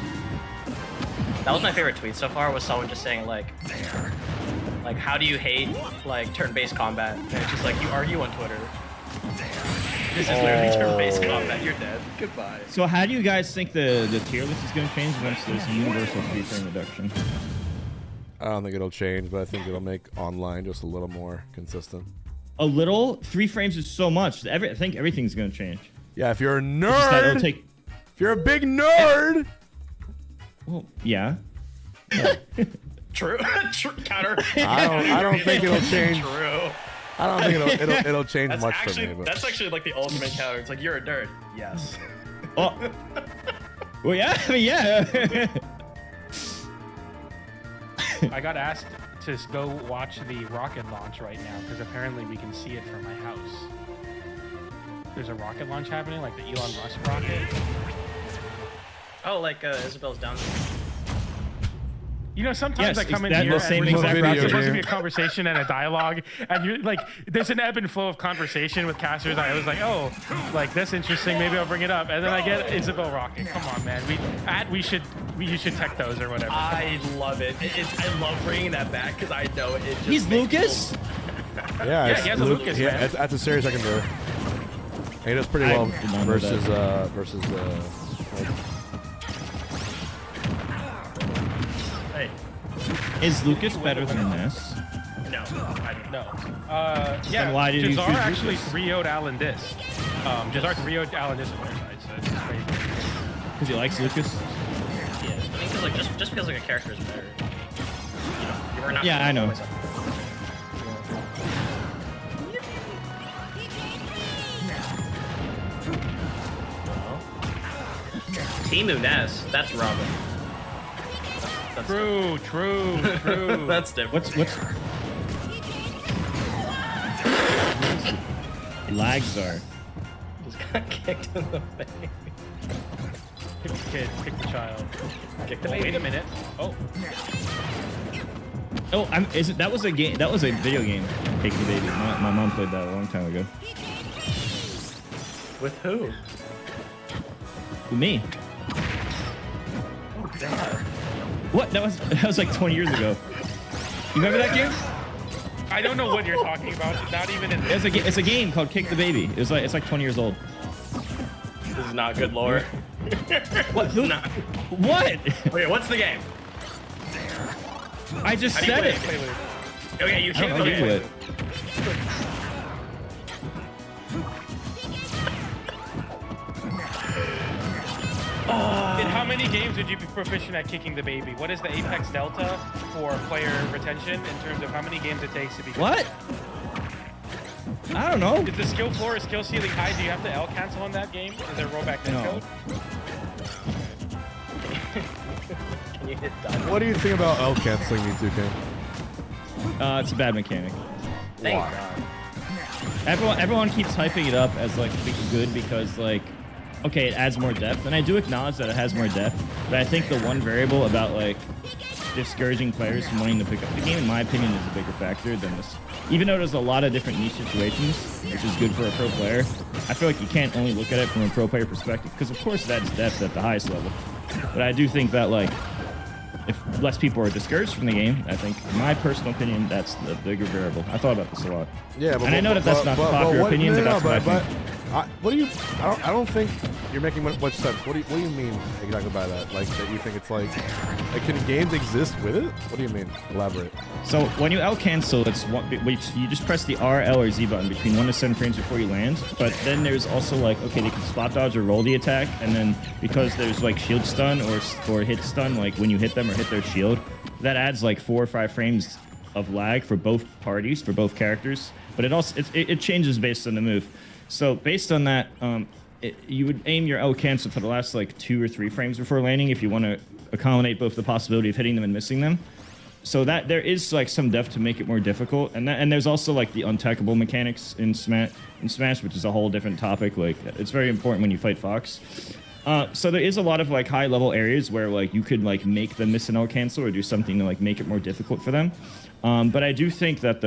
That was my favorite tweet so far. Was someone just saying like how do you hate like turn-based combat? And it's just like you argue on Twitter. This is literally turn-based combat. You're dead. Goodbye. So how do you guys think the tier list is going to change once there's a universal 3-frame reduction? I don't think it'll change, but I think it'll make online just a little more consistent. A little? 3 frames is so much. I think everything's going to change. Yeah, if you're a nerd, if you're a big nerd. Well, yeah. True. Counter. I don't think it'll change. True. I don't think it'll change That's much actually, for me. But. That's actually like the ultimate counter. It's like you're a nerd. Yes. Oh. Well, yeah. I mean, yeah. I got asked to go watch the rocket launch right now because apparently we can see it from my house. There's a rocket launch happening, like the Elon Musk rocket. Oh, like Isabel's down there. You know, sometimes I come in here the same and exact it's supposed to be a conversation and a dialogue, and you're like, there's an ebb and flow of conversation with casters. I was like, oh, like that's interesting. Maybe I'll bring it up, and then I get Isabel Rocket. Come on, man. You should tech those or whatever. I love it. I love bringing that back because I know it. Just He's Lucas. Yeah, he has a Lucas, man. That's a series I can do. He does pretty well versus. Hey. Is Lucas better than Ness? No, I don't know. Yeah, then why did you Jazar choose actually Lucas? 3-0'd Alan Dis. Jazar 3-0'd Alan Dis on their side, so it's just crazy. Because he likes Lucas? Yeah, I mean, cause like just because like a character is better, you know, you're not. Yeah, I know. Team Ness, that's Robin. That's True. That's different. What's lags are? Just got kicked in the face. Pick the kid, pick the child. Kick the Oh, baby. wait a minute. Oh. Oh, that was a game. That was a video game. Take the Baby. My mom played that a long time ago. With who? With me. Oh, damn. What? That was like 20 years ago. You remember that game? I don't know what you're talking about. Not even in It's a game called Kick the Baby. It's like 20 years old. This is not good lore. What? This is not. What? Okay, what's the game? I just How do you said play it. Okay, you I don't can't know play how to do it. In how many games would you be proficient at kicking the baby? What is the apex delta for player retention in terms of how many games it takes to be What? I don't know. Is the skill floor or skill ceiling high? Do you have to L cancel on that game? Is there rollback netcode? Can you hit done? What do you think about L canceling me 2K? It's a bad mechanic. Thank God. Everyone keeps hyping it up as like good because like, okay, it adds more depth, and I do acknowledge that it has more depth. But I think the one variable about like discouraging players from wanting to pick up the game, in my opinion, is a bigger factor than this. Even though there's a lot of different niche situations, which is good for a pro player, I feel like you can't only look at it from a pro player perspective, because of course that's depth at the highest level. But I do think that like, if less people are discouraged from the game, I think, in my personal opinion, that's the bigger variable. I thought about this a lot. Yeah, but and I know that that's not the popular opinion, but that's what I think. What do you? I don't think you're making much sense. What do you mean exactly by that? Like that you think it's like can games exist with it? What do you mean? Elaborate. So when you L cancel, it's you just press the R, L, or Z button between 1 to 7 frames before you land. But then there's also like, okay, they can spot dodge or roll the attack, and then because there's like shield stun or hit stun, like when you hit them or hit their shield, that adds like 4 or 5 frames of lag for both parties, for both characters. But it changes based on the move. So based on that, you would aim your L cancel for the last like 2 or 3 frames before landing if you want to accommodate both the possibility of hitting them and missing them. So that there is like some depth to make it more difficult, and there's also like the untackable mechanics in Smash, which is a whole different topic. Like it's very important when you fight Fox. So there is a lot of like high level areas where like you could like make them miss an L cancel or do something to like make it more difficult for them. But I do think that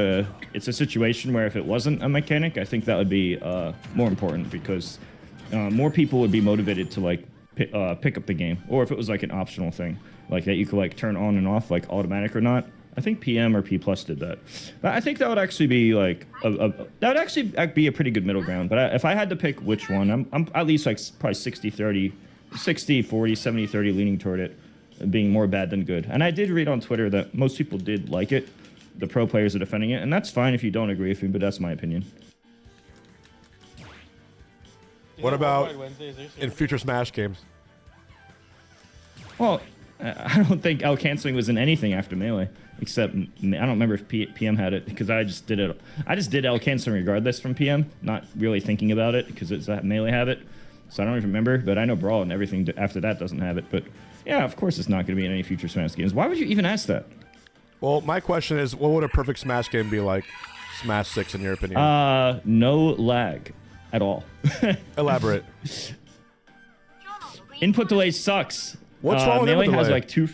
it's a situation where if it wasn't a mechanic, I think that would be more important because more people would be motivated to like pick up the game, or if it was like an optional thing, like that you could like turn on and off, like automatic or not. I think PM or P Plus did that. But I think that would actually be like that would actually be a pretty good middle ground. But if I had to pick which one, I'm at least like probably 60-30, 60-40, 70-30 leaning toward it being more bad than good. And I did read on Twitter that most people did like it. The pro players are defending it, and that's fine if you don't agree with me, but that's my opinion. What about in future Smash games? Well, I don't think L canceling was in anything after Melee, except I don't remember if PM had it because I just did it. I just did L canceling regardless from PM, not really thinking about it because it's that Melee have it. So I don't even remember, but I know Brawl and everything after that doesn't have it. But yeah, of course it's not going to be in any future Smash games. Why would you even ask that? Well, my question is, what would a perfect Smash game be like? Smash 6, in your opinion? No lag at all. Elaborate. Input delay sucks. What's wrong with Melee input has delay? like two.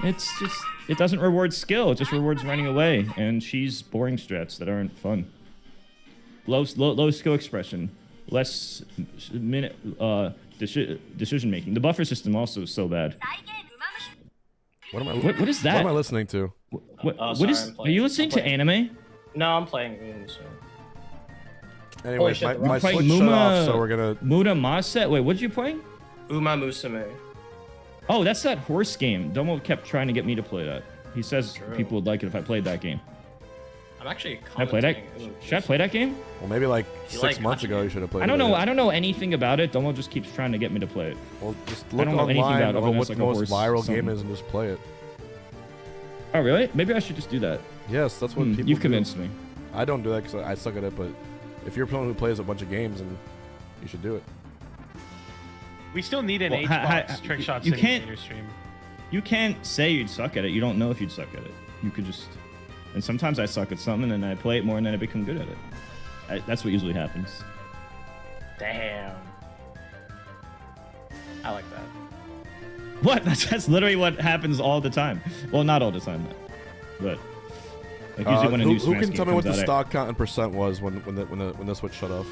It's just it doesn't reward skill. It just rewards running away, and she's boring strats that aren't fun. Low skill expression, less minute decision making. The buffer system also is so bad. What am I? What is that? What am I listening to? What is? Are you listening to anime? No, I'm playing Moon, so. Anyways, Holy shit, my playing Switch shut off, so we're gonna. Muda Maset. Wait, what did you play? Uma Musume. Oh, that's that horse game. Domo kept trying to get me to play that. He says people would like it if I played that game. I'm actually. Should I play that? Should I play that game? Well, maybe like 6 months ago you should have played it. I don't know. I don't know anything about it. Domo just keeps trying to get me to play it. Well, just I look don't know anything online about it. about what Like the a most horse viral something. game is and just play it. Oh, really? Maybe I should just do that. Yes, that's what people You've do. convinced me. I don't do that because I suck at it, but if you're someone who plays a bunch of games, and you should do it. We still need an Well, Hbox trick shot you can't- simulator stream. You can't say you'd suck at it. You don't know if you'd suck at it. You could just... And sometimes I suck at something, and I play it more, and then I become good at it. That's what usually happens. Damn. I like that. What? That's literally what happens all the time. Well, not all the time, but like usually when a new who Smash can game tell me what comes the out, stock count and percent was when the Switch shut off?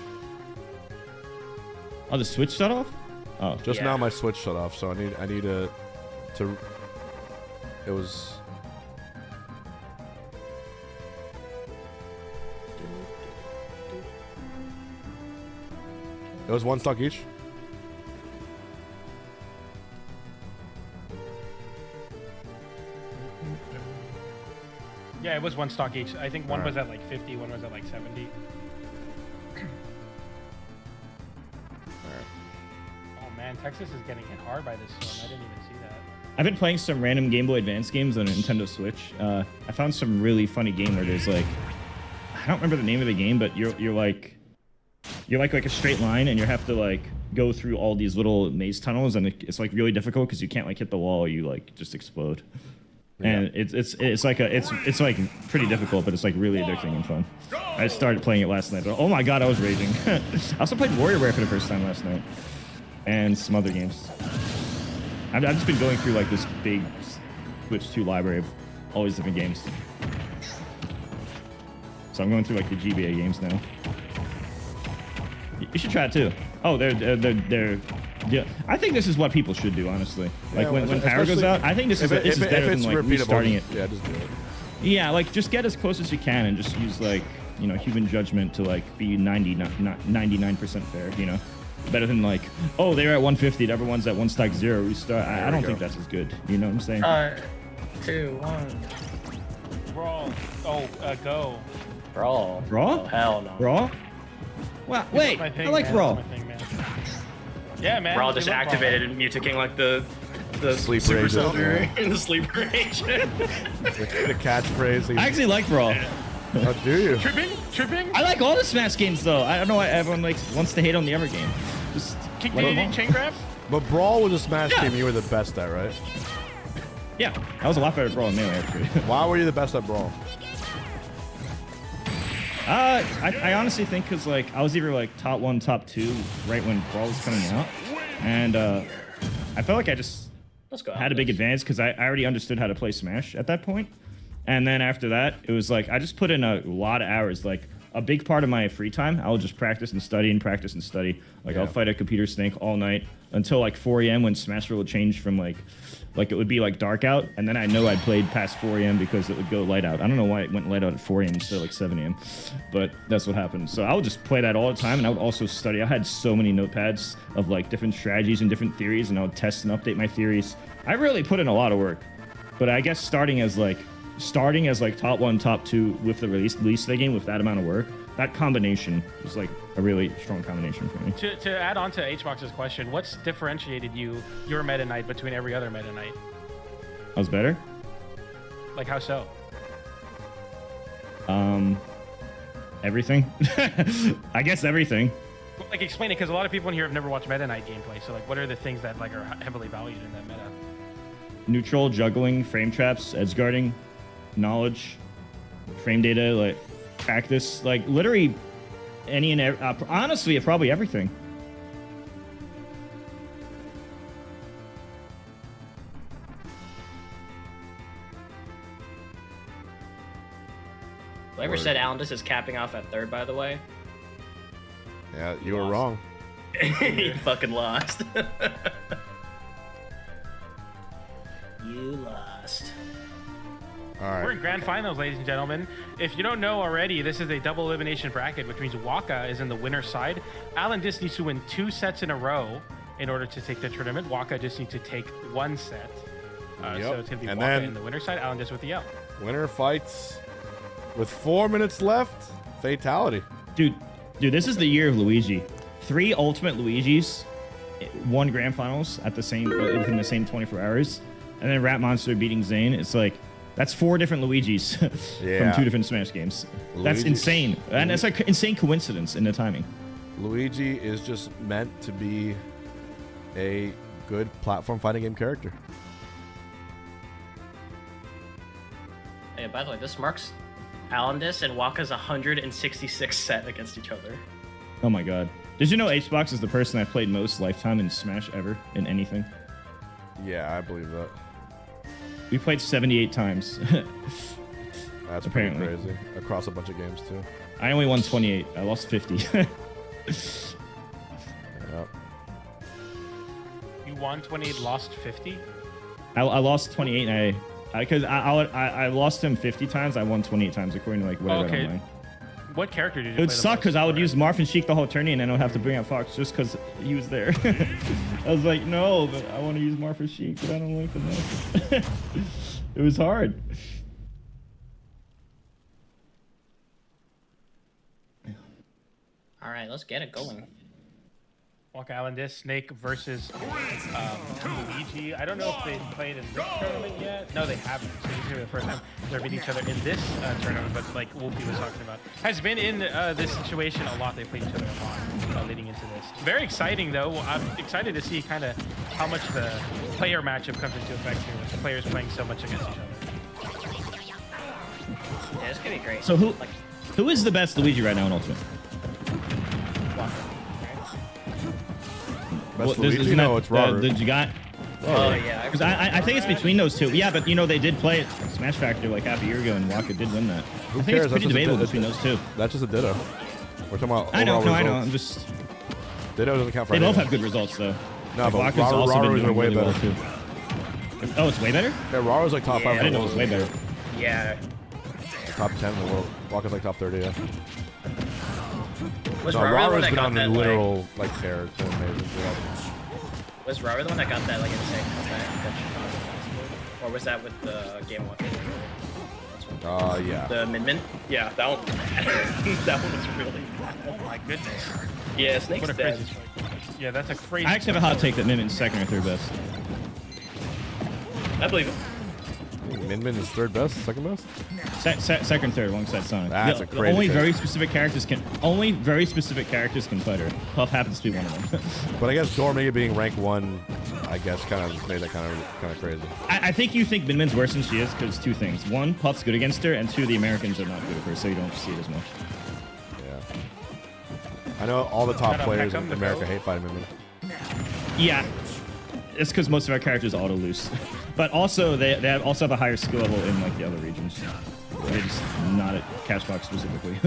Oh, the Switch shut off? Oh, Just now my Switch shut off, so I need to it was. It was 1 stock each. Yeah, it was 1 stock each. I think one was at like 50, one was at like 70. Oh man, Texas is getting hit hard by this storm. I didn't even see that. I've been playing some random Game Boy Advance games on a Nintendo Switch. I found some really funny game where there's like, I don't remember the name of the game, but you're like a straight line, and you have to like go through all these little maze tunnels, and it's like really difficult because you can't like hit the wall, or you like just explode. And it's like pretty difficult, but it's like really addicting and fun. I started playing it last night, but oh my god, I was raging. I also played WarioWare for the first time last night, and some other games. I've just been going through like this big Switch 2 library of all these different games. So I'm going through like the GBA games now. You should try it too. Oh, they're yeah. I think this is what people should do, honestly. Like Yeah, when power goes out, I think this is better than like restarting it. Yeah, just do it. Yeah, like just get as close as you can and just use like, you know, human judgment to like be 99% fair, you know. Better than like, oh, they're at 150, everyone's at 1 stack 0, restart. I don't think that's as good. You know what I'm saying? 2, 1. Brawl. Oh, go. Brawl. Brawl? Oh, hell no. Brawl? Well, wait, my thing, I like man. Brawl. That's my thing, man. Yeah, man. Brawl we just love activated and muticking like the Sleep super rage, soldier yeah. in the sleeper rage. The catchphrase. I actually like Brawl. How do you? Tripping? I like all the Smash games though. I don't know why everyone like wants to hate on the other game. Just Kick let 'em DDD all. chain grab? But Brawl was a Smash game you were the best at, right? Yeah, I was a lot better at Brawl than Melee actually. Why were you the best at Brawl? I honestly think because like I was either like top 1, top 2 right when Brawl was coming out, And I felt like I just Let's go. had a big advantage because I already understood how to play Smash at that point. And then after that, it was like I just put in a lot of hours. Like a big part of my free time, I'll just practice and study and practice and study. Like I'll fight a computer snake all night until like 4 a.m. when Smash would change from like it would be like dark out, and then I know I'd played past 4 a.m. because it would go light out. I don't know why it went light out at 4 a.m. instead of like 7 a.m. But that's what happened. So I would just play that all the time, and I would also study. I had so many notepads of like different strategies and different theories, and I would test and update my theories. I really put in a lot of work. But I guess starting as top 1, top 2 with the release of the game with that amount of work, that combination was like a really strong combination for me. To add on to HBox's question, what's differentiated your Meta Knight between every other Meta Knight? I was better? Like how so? Everything. I guess everything. Like explain it, because a lot of people in here have never watched Meta Knight gameplay. So like, what are the things that like are heavily valued in that meta? Neutral, juggling, frame traps, edge guarding, knowledge, frame data, like practice, like literally any and honestly, probably everything. Whoever said Alan is capping off at 3rd, by the way. Yeah, you were wrong. You fucking lost. You lost. All right. We're in grand finals, ladies and gentlemen. If you don't know already, this is a double elimination bracket, which means Waka is in the winner's side. Alan just needs to win 2 sets in a row in order to take the tournament. Waka just needs to take 1 set. So it's going to be Waka in the winner's side, Alan just with the L. Winner fights with 4 minutes left. Fatality. Dude, this is the year of Luigi. 3 ultimate Luigis, 1 grand finals at the same within the same 24 hours, and then Rat Monster beating Zane. It's like that's 4 different Luigis from 2 different Smash games. That's insane, and it's like insane coincidence in the timing. Luigi is just meant to be a good platform fighting game character. Hey, by the way, this marks Alandis and Waka's 166 set against each other. Oh my god. Did you know Hbox is the person I've played most lifetime in Smash ever in anything? Yeah, I believe that. We played 78 times. That's apparently pretty crazy. Across a bunch of games, too. I only won 28. I lost 50. Yep. You won 28, lost 50? I lost 28, and I lost him 50 times. I won 28 times, according to like what I read online. What character did you It play would the suck most because I would for? use Marth and Sheik the whole tourney, and then I would have to bring out Fox just because he was there. I was like, no, but I want to use Marth and Sheik, but I don't like the It was hard. All right, let's get it going. Waka Alandis, Snake versus Luigi. I don't know if they've played in this tournament yet. No, they haven't. So this is gonna be the first time they're meeting each other in this tournament. But like Wolfie was talking about, has been in this situation a lot. They played each other a lot leading into this. Very exciting though. I'm excited to see kind of how much the player matchup comes into effect here with the players playing so much against each other. Yeah, it's gonna be great. So who is the best Luigi right now in Ultimate? Best Luigi? No, it's Robert. The Gigant. Oh, yeah. Because I think it's between those 2. Yeah, but you know, they did play Smash Factor like half a year ago, and Waka did win that. Who I think cares? it's pretty debatable between those 2. That's just a Ditto. We're talking about I know, overall I know. results. I'm just... Ditto doesn't count for They both anything. have good results, though. No, like, but Waka's also been Raru's doing way really better. well, too. Oh, it's way better? Yeah, Raru's like top 5 I in the didn't know it world. was way better. Yeah. Top 10 in the world. Waka's like top 30, yeah. Was No, Raru the one Raru's that been got on that, a literal like tear. It's been amazing. Was Raru the one that got that like insane comeback? Or was that with the Game Watch? Yeah. The Min? Yeah, that one. That one was really bad. Oh my goodness. Yeah, Snake's What a dead. crazy Yeah, that's a crazy. I actually have a hot take that Minmin's 2nd or 3rd best. I believe it. Min is 3rd best, 2nd best? 2nd, 3rd, alongside Sonic. That's a crazy only take. very specific characters can fight her. Puff happens to be one of them. But I guess Dormega being rank 1, I guess, kind of made that kind of crazy. I think you think Minmin's worse than she is because 2 things. 1, Puff's good against her, and 2, the Americans are not good with her, so you don't see it as much. Yeah. I know all the top Shout out players Peckham, in the America goat. hate fighting Min. Yeah. It's because most of our characters auto loose. But also, they also have a higher skill level in like the other regions. They're just not at Cashbox specifically.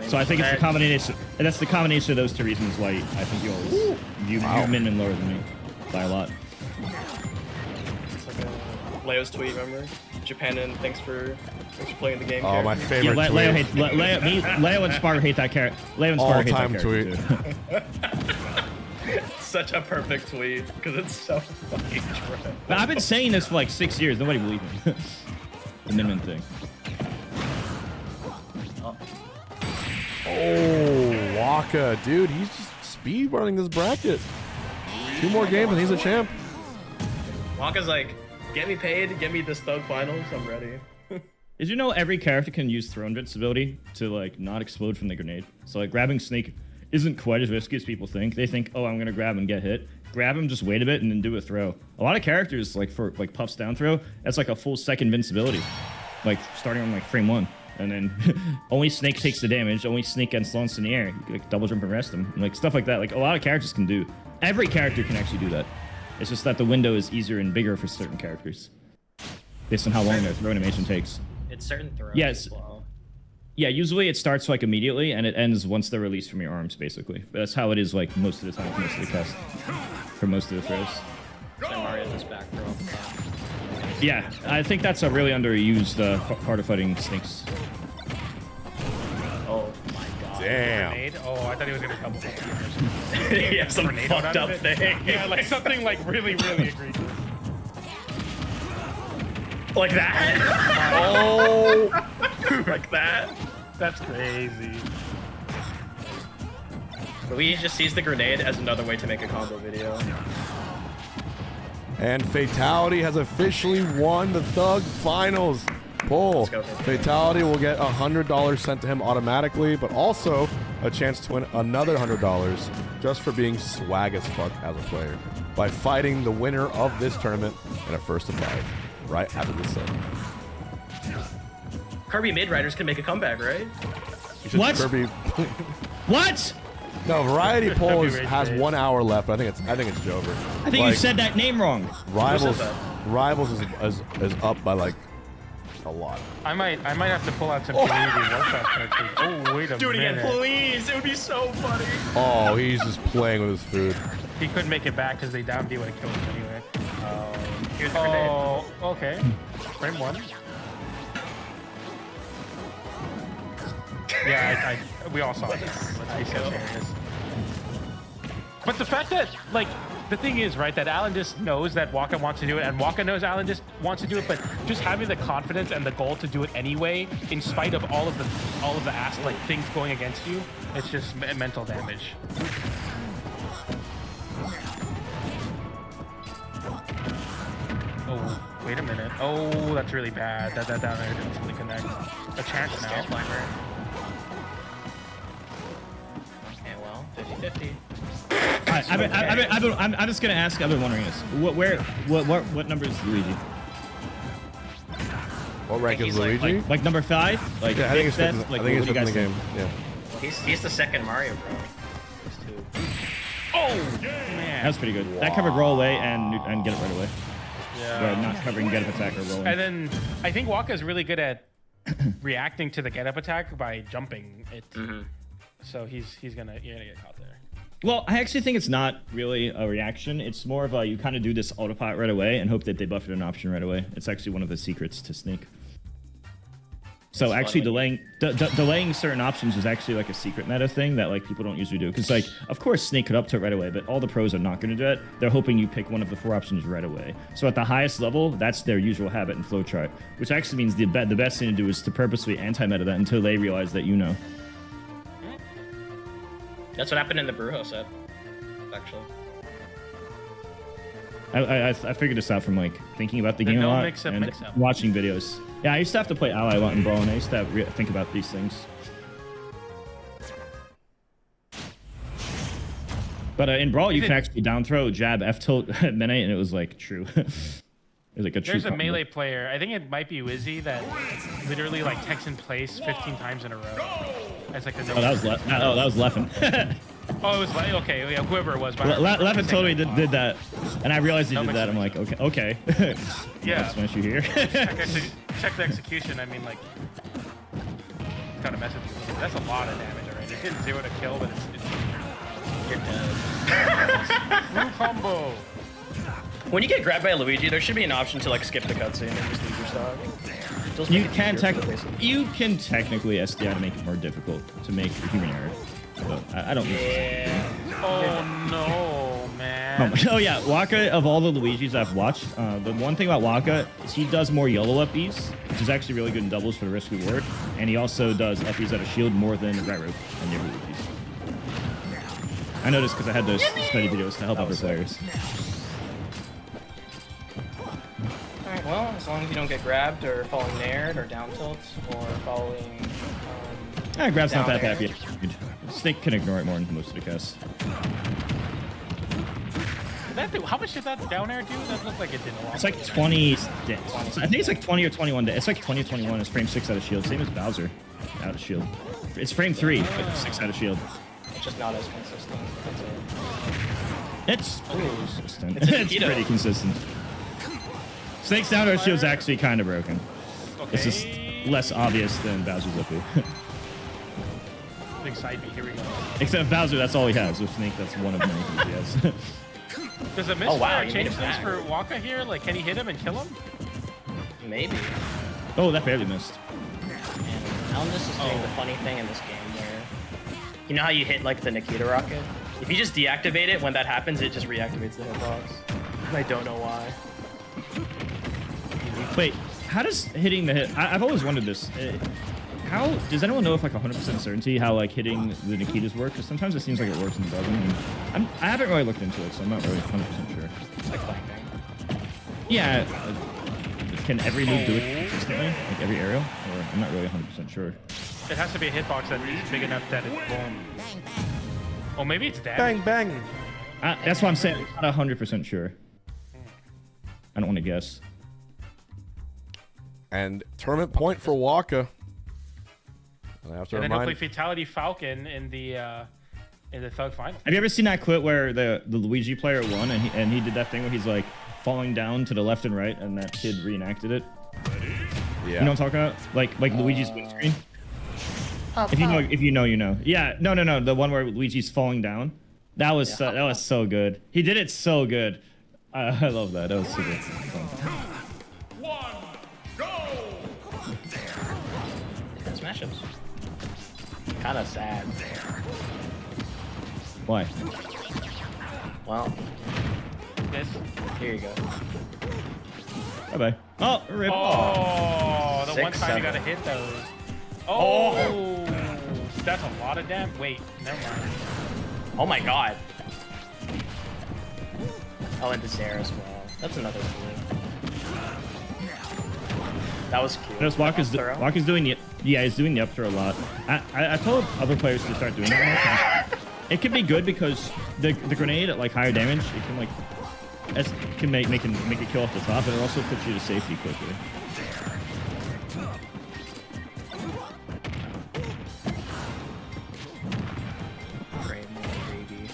So I think it's the combination. That's the combination of those two reasons why I think you always view Min lower than me by a lot. It's like Leo's tweet, remember? Japan and thanks for playing the game. Oh, my favorite tweet. Leo and Spark hate that character. Leo and Spark hate that tweet. Such a perfect tweet because it's so fucking true. But I've been saying this for like 6 years. Nobody believes me. The Min thing. Oh, Waka, dude, he's just speed running this bracket. 2 more games and he's a champ. Waka's like, get me paid, get me this Thug Finals, I'm ready. Did you know every character can use throw invincibility to like not explode from the grenade? So like grabbing Snake isn't quite as risky as people think. They think, oh, I'm gonna grab and get hit. Grab him, just wait a bit, and then do a throw. A lot of characters, like for like Puff's down throw, that's like a full second invincibility, like starting on like frame 1. And then only Snake takes the damage. Only Snake gets launched in the air. You can, like, double jump and rest him. And, like stuff like that. Like a lot of characters can do. Every character can actually do that. It's just that the window is easier and bigger for certain characters, based on how long their throw animation takes. It's certain throws. Yes. As well. Yeah. Usually it starts like immediately and it ends once they're released from your arms, basically. But that's how it is like most of the time for most of the cast, for most of the throws. So Mario does back throw off the top. Yeah, I think that's a really underused part of fighting Snakes. Oh my god. Damn. Grenade? Oh, I thought he was gonna double hit. Yeah, some Grenade fucked out of up it? thing. Yeah, like something like really, really egregious. Like that? Oh! Like that? That's crazy. Luigi just sees the grenade as another way to make a combo video. And Fatality has officially won the Thug Finals. Pull. Fatality will get $100 sent to him automatically, but also a chance to win another $100 just for being swag as fuck as a player by fighting the winner of this tournament in a first to 5 right after this set. Kirby Mid-Riders can make a comeback, right? What? Kirby. What? No, Variety Poll has 1 hour left, but I think it's Jover. I think you said that name wrong. Rivals is up by like a lot. I might have to pull out some community workshop characters. Oh, wait a Do it minute. again, please. It would be so funny. Oh, he's just playing with his food. He couldn't make it back because they down B would have killed him anyway. Here's the grenade. Oh, okay. Frame 1. Yeah, we all saw it. Let's be so serious. But the fact that, like, the thing is, right, that Alan just knows that Waka wants to do it, and Waka knows Alan just wants to do it, but just having the confidence and the goal to do it anyway, in spite of all of the like things going against you, it's just mental damage. Oh, wait a minute. Oh, that's really bad. That down there didn't fully connect. A chance now. Okay, well, 50-50. I'm just gonna ask. I've been wondering this. What number is Luigi? What rank is Luigi? Like number 5? Like yeah, I think it's fifth. Like, I think it's what do you fifth in the guys game. Yeah. He's the second Mario Bro. Oh man, that was pretty good. Wow. That covered roll away and get it right away. Yeah. Or not covering get up attack or rolling. And then I think Waka is really good at reacting to the get up attack by jumping it. So you're gonna get caught there. Well, I actually think it's not really a reaction. It's more of a you kind of do this autopilot right away and hope that they buff it an option right away. It's actually one of the secrets to Snake. So That's actually funny. delaying certain options is actually like a secret meta thing that like people don't usually do. Because like, of course, Snake could up to it right away, but all the pros are not going to do it. They're hoping you pick one of the 4 options right away. So at the highest level, that's their usual habit and flowchart, which actually means the best thing to do is to purposely anti-meta that until they realize that you know. That's what happened in the Brujo set, actually. I figured this out from like thinking about the game a lot and watching videos. Yeah, I used to have to play Ally a lot in Brawl, and I used to think about these things. But in Brawl, you can actually down throw, jab, F tilt at Mene, and it was like true. It was like a true. There's a melee player. I think it might be Wizzy that literally like takes in place 15 times in a row. As like a that was Leffen. Oh, it was like, okay, yeah, whoever it was. Levin totally did that, and I realized he No, did that. I'm like, okay. Yeah. Smash you here. check the execution. I mean, like, kind of message. That's a lot of damage already. It did 0 to kill, but it's you're dead. Blue combo. When you get grabbed by Luigi, there should be an option to like skip the cutscene and just leave your stock. You can technically SDI to make it more difficult to make a human error. But I don't. Yeah. Oh no, man. Oh yeah, Waka, of all the Luigis I've watched, the one thing about Waka is he does more yellow uppies, which is actually really good in doubles for the risk reward, and he also does uppies out of shield more than right rope and the other Luigis. I noticed because I had those study videos to help other players. Alright, well, as long as you don't get grabbed or falling nared or down tilts or following. Grab's not that down bad. Snake can ignore it more than most of the casts. How much did that down air do? That looked like it did a lot. It's like 20. I think it's like 20 or 21. It's like 20 or 21. It's frame 6 out of shield. Same as Bowser out of shield. It's frame 3, but 6 out of shield. It's just not as consistent. It's pretty consistent. It's a It's Nikito. pretty consistent. Snake's down air shield's actually kind of broken. Okay. It's just less obvious than Bowser's up here. Big side B, here we go. Except Bowser, that's all he has. With Snake, that's one of many things he has. Does a misfire change things for Waka here? Like, can he hit him and kill him? Maybe. Oh, that barely missed. Alnus is doing the funny thing in this game where, you know how you hit like the Nikita rocket? If you just deactivate it, when that happens, it just reactivates the hitbox. And I don't know why. Wait, how does hitting the hit... I've always wondered this. How does anyone know if like 100% certainty how like hitting the Nikitas work? Because sometimes it seems like it works and it doesn't. And I haven't really looked into it, so I'm not really 100% sure. It's like flanking. Yeah. Can every move do it consistently? Like every aerial? Or I'm not really 100% sure. It has to be a hitbox that is big enough that it's boom. Oh, maybe it's damage. Bang, bang. That's what I'm saying. I'm not 100% sure. I don't want to guess. And tournament point for Waka. I have to And then he'll remind... play Fatality Falcon in the thug final. Have you ever seen that clip where the Luigi player won and he did that thing where he's like falling down to the left and right and that kid reenacted it? Yeah. You know what I'm talking about? Like Luigi's windscreen? If you know, you know. Yeah, no. The one where Luigi's falling down. That was so good. He did it so good. I love that. That was super fun. Smash ups. Kind of sad. Why? Well, This. here you go. Bye bye. Oh, rip. Oh, the 6, one time 7. you gotta hit those. Oh, that's a lot of damage. Wait, never mind. Oh my god. Oh, and this air as well. That's another cool. That was cute. Notice Waka's doing the he's doing the up throw a lot. I told other players to start doing that more. It can be good because the grenade at like higher damage, it can like can make it kill off the top, and it also puts you to safety quickly. Great, baby.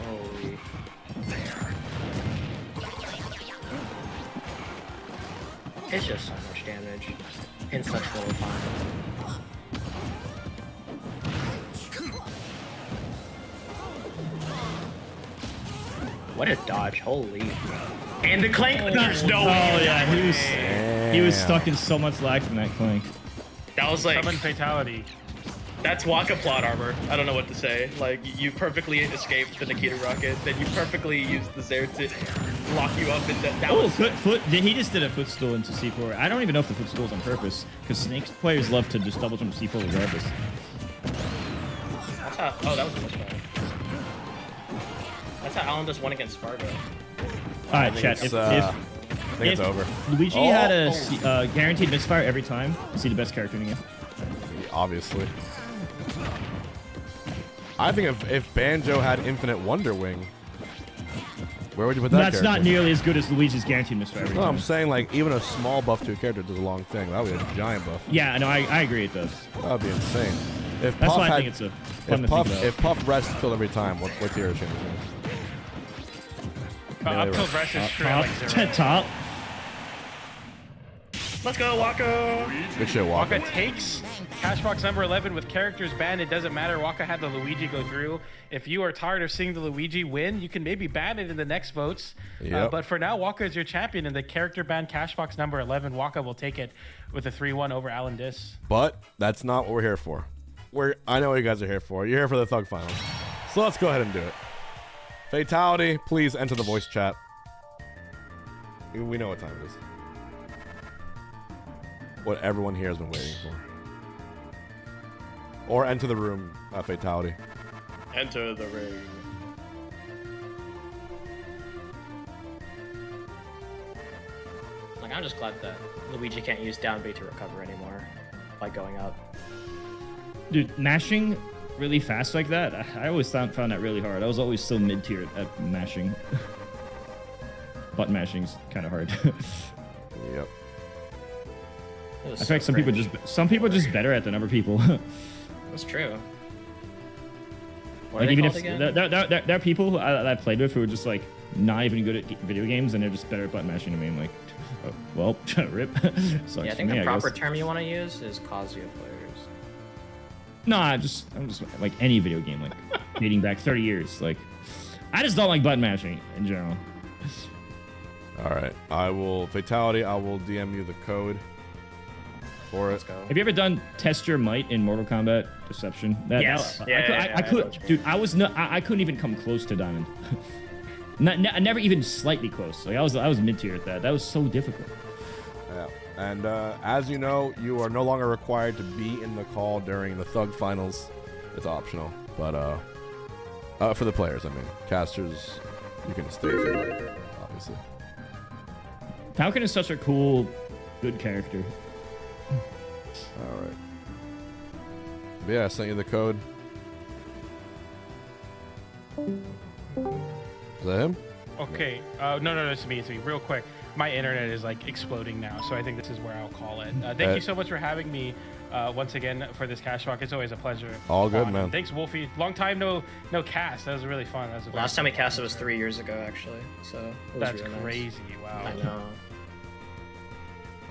Holy. It's just so much damage in such little time. What a dodge, holy. And the clank, there's no way. Oh yeah, he was stuck in so much lag from that clank. That was like Summon Fatality. That's Waka plot armor. I don't know what to say. Like, you perfectly escaped the Nikita rocket, then you perfectly used the Zair to lock you up, and that was... foot. He just did a footstool into C4. I don't even know if the footstool is on purpose, because Snake's players love to just double jump to C4 regardless. That's how... Oh, that was a misfire. That's how Alan just won against Fargo. Alright, chat. I think it's over. Luigi had a guaranteed misfire every time, is he the best character in the game? Obviously. I think if Banjo had Infinite Wonder Wing, where would you put that That's character? not nearly as good as Luigi's guaranteed misfire every No, time. I'm saying like even a small buff to a character does a long thing. That would be a giant buff. Yeah, no, I agree it does. That would be insane. If That's Puff why I had, think it's a fun to think about. if Puff rests killed every time, what tier is champion? Up till rest is true. Like zero. Top. Let's go, Waka. Good shit, Waka. Waka takes Cashbox number 11 with characters banned. It doesn't matter. Waka had the Luigi go through. If you are tired of seeing the Luigi win, you can maybe ban it in the next votes. Yep. But for now, Waka is your champion, and the character banned Cashbox number 11. Waka will take it with a 3-1 over Alan Dis. But that's not what we're here for. I know what you guys are here for. You're here for the Thug Finals. So let's go ahead and do it. Fatality, please enter the voice chat. We know what time it is. What everyone here has been waiting for. Or enter the room, Fatality. Enter the ring. Like, I'm just glad that Luigi can't use down B to recover anymore by going up. Dude, mashing really fast like that, I always found that really hard. I was always so mid-tier at mashing. Button mashing's kind of hard. Yep. I feel like some people are just better at than other people. That's true. What Like are even they if called again? there are people I played with who are just like not even good at video games and they're just better at button mashing than me. I'm like, oh, well, rip. Sucks Yeah, I think for me, the proper guess. term you want to use is Kazuya players. No, I'm just like any video game, like dating back 30 years. Like, I just don't like button mashing in general. All right, Fatality. I will DM you the code for it. Let's go. Have you ever done test your might in Mortal Kombat Deception? Yes. I could, dude. I couldn't even come close to diamond. Never even slightly close. Like I was mid tier at that. That was so difficult. Yeah. And as you know, you are no longer required to be in the call during the Thug Finals. It's optional, but for the players, I mean, casters, you can stay if you like, obviously. Falcon is such a cool, good character. All right. But yeah, I sent you the code. Is that him? Okay. No, it's me. Real quick. My internet is like exploding now, so I think this is where I'll call it. Thank you so much for having me once again for this Cashbox. It's always a pleasure. All good, man. Thanks, Wolfie. Long time no cast. That was really fun. That was Last time we casted was 3 years ago, actually. So it was that's really nice. crazy. Wow. I know.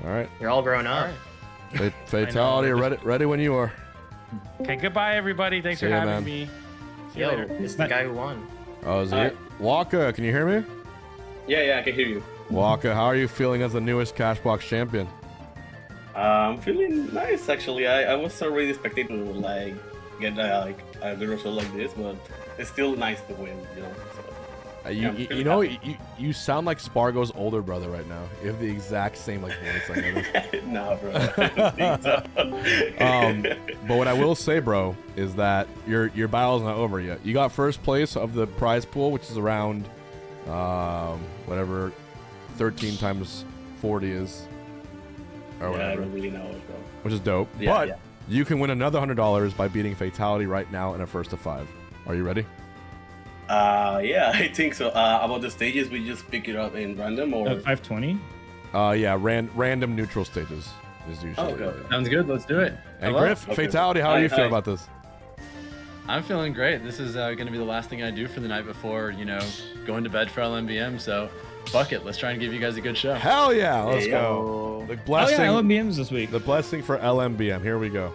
All right. You're all grown up. All right. Fatality, ready when you are. Okay, goodbye, everybody. Thanks See for ya, having man. me. See you Yo, later. it's the guy who won. Oh, is it? Waka, can you hear me? Yeah, I can hear you. Waka, how are you feeling as the newest Cashbox champion? I'm feeling nice actually. I was already expecting to like get like a good result like this, but it's still nice to win, you know. So, yeah, You know, you sound like Spargo's older brother right now. You have the exact same like voice. I noticed. Nah, bro. I don't think so. But what I will say, bro, is that your battle's not over yet. You got first place of the prize pool, which is around whatever 13 times 40 is, or whatever. I don't really know it, bro. Which is dope. Yeah, but yeah. you can win another $100 by beating Fatality right now in a first to 5. Are you ready? Yeah, I think so. About the stages, we just pick it up in random or 520. Yeah, random neutral stages is usually. okay. Sounds good. Let's do it. And Hello? Griff, Fatality, how are you feeling about this? I'm feeling great. This is going to be the last thing I do for the night before, going to bed for LMBM. So, fuck it. Let's try and give you guys a good show. Hell yeah, let's go. The blessing. Oh yeah, LMBMs this week. The blessing for LMBM. Here we go.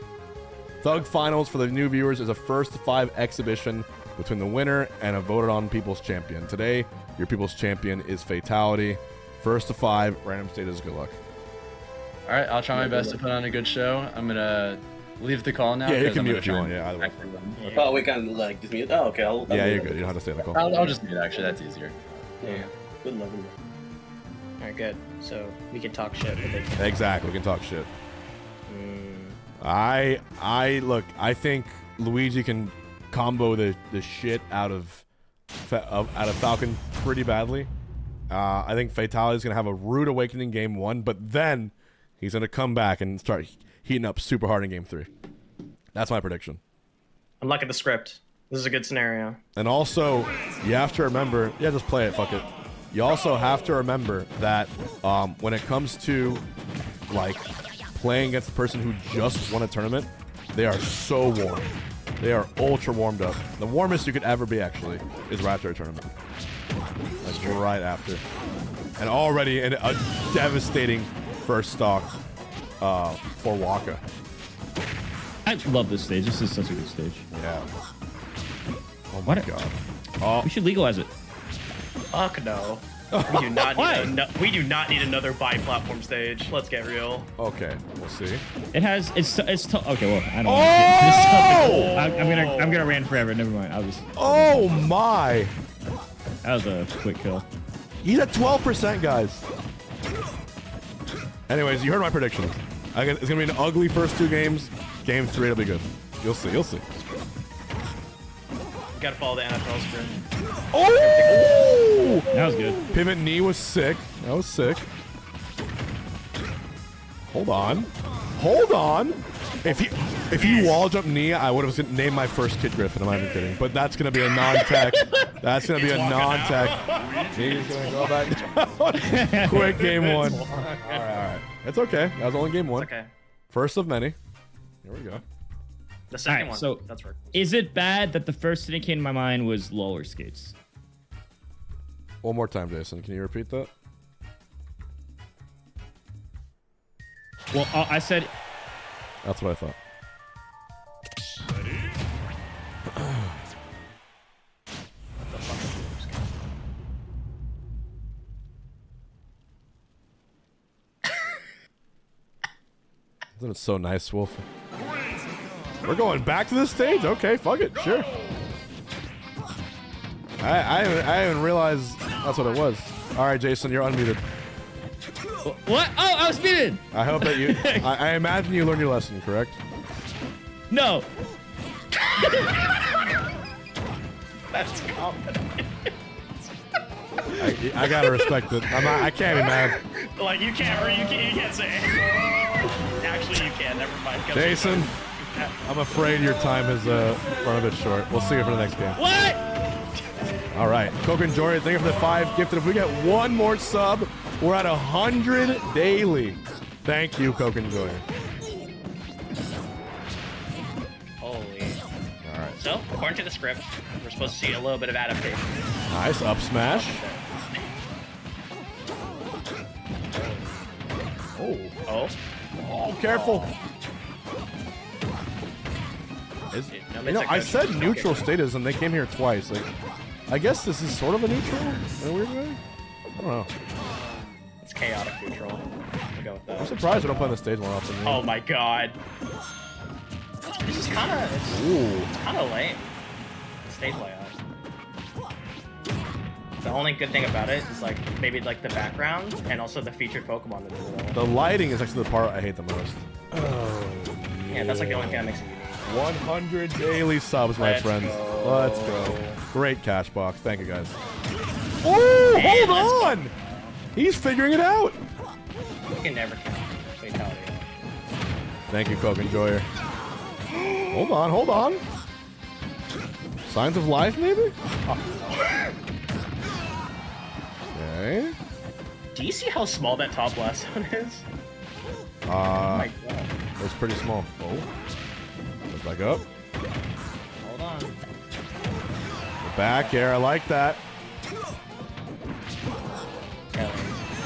Thug Finals for the new viewers is a first to 5 exhibition between the winner and a voted on people's champion. Today, your people's champion is Fatality. First to 5, random stages. Good luck. All right, I'll try my best to put on a good show. I'm going to leave the call now. Yeah, you 'cause can I'm mute gonna if you try want. and Yeah, either way. actually run. Oh, we can like just mute. Oh, okay. I'll Yeah, you're mute. good. You don't have to stay in the call. I'll just mute, actually. That's easier. Yeah. Good luck. All right, good. So we can talk shit. But they can't. Exactly. We can talk shit. I look. I think Luigi can combo the shit out of Falcon pretty badly. I think Fatality's gonna have a rude awakening game 1, but then he's gonna come back and start heating up super hard in game 3. That's my prediction. I'm liking the script. This is a good scenario. And also, you have to remember, yeah, just play it, fuck it. You also have to remember that when it comes to like playing against the person who just won a tournament, They are so warm. They are ultra warmed up. The warmest you could ever be, actually, is Raptor Tournament. Like right after. And already in a devastating first stock for Waka. I love this stage. This is such a good stage. Yeah. Oh my god. Oh, we should legalize it. Fuck no. We do not need we do not need another bi-platform stage. Let's get real. Okay, we'll see. It has okay. Well, I don't. Oh! I'm gonna ran forever. Never mind. I'll just. Oh my! That was a quick kill. He's at 12%, guys. Anyways, you heard my predictions. It's gonna be an ugly first 2 games. Game 3 will be good. You'll see. You'll see. Gotta follow the NFL sprint. Oh! That was good. Pivot knee was sick. That was sick. Hold on. Hold on. If he wall jump knee, I would have named my first Kid Griffin. I'm not even kidding. But that's gonna be a non-tech. That's gonna be a non-tech. He's gonna go back down. Quick game 1. All right. It's okay. That was only game 1. It's okay. First of many. Here we go. The second one. So that's right. Is it bad that the first thing that came to my mind was roller skates? One more time, Jason. Can you repeat that? Well, I said. That's what I thought. Isn't it so nice, Wolf? We're going back to this stage? Okay, fuck it, sure. I didn't realize that's what it was. All right, Jason, you're unmuted. What? Oh, I was muted. I hope that you. I imagine you learned your lesson, correct? No. That's confident. I gotta respect it. I can't be mad. Like you can't say. Actually, you can. Never mind. Jason, I'm afraid your time is run a bit short. We'll see you for the next game. What? All right, Coke and Jory, thank you for the 5 gifted. If we get one more sub, we're at 100 daily. Thank you, Coke and Jory. Holy. All right. So, according to the script, we're supposed to see a little bit of adaptation. Nice up smash. Oh. Oh, careful. I said neutral status and they came here twice. Like, I guess this is sort of a neutral in a weird way. I don't know. It's chaotic neutral. We'll go with that. I'm surprised we don't play on the stage more often. Oh my god. This is kind of lame. The stage layout. The only good thing about it is like maybe like the background and also the featured Pokemon in the middle. The lighting is actually the part I hate the most. Oh, yeah, that's like the only thing that makes it unique. 100 daily subs, my friends. Let's go. Great Cashbox. Thank you, guys. Oh, hold on! He's figuring it out. You can never count fatality. Thank you, Coke Enjoyer. Hold on, hold on. Signs of life, maybe? Oh. Okay. Do you see how small that top last one is? Oh my god. It's pretty small. Oh. Goes back up. Hold on. The back air, I like that.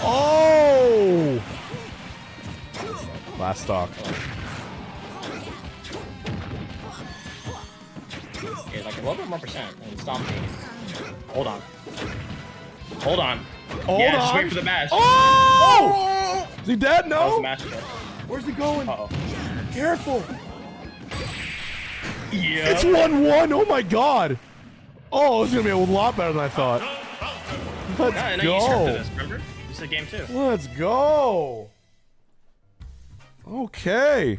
Oh! Last stock. Yeah, like a little bit more percent and stomp me. Hold on. Hold on. Hold yeah, on. just wait for the mash. Oh! Is he dead? No? That was the mash check. Where's he going? Uh-oh. Careful. Yeah. It's 1-1. Oh my god. Oh, it's gonna be a lot better than I thought. Let's You go. scripted this, remember? You said game 2. Let's go. Okay.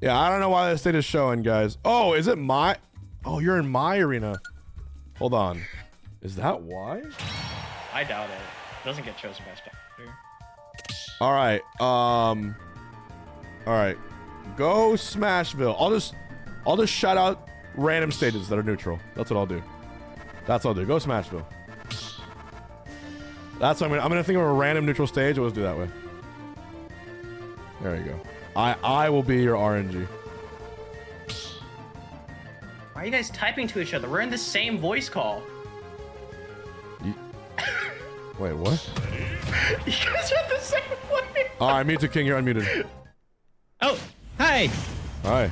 Yeah, I don't know why this state is showing, guys. Oh, is it my... Oh, you're in my arena. Hold on. Is that why? I doubt it. It doesn't get chosen by Spectre. All right. All right. Go Smashville. I'll just shout out random stages that are neutral. That's what I'll do. That's what I'll do. Go Smashville. That's what I'm gonna think of a random neutral stage. We'll just do that way. There you go. I will be your RNG. Why are you guys typing to each other? We're in the same voice call. Wait, what? You guys are the same voice. Alright, Mewtwo King, you're unmuted. Oh, hi. Hi.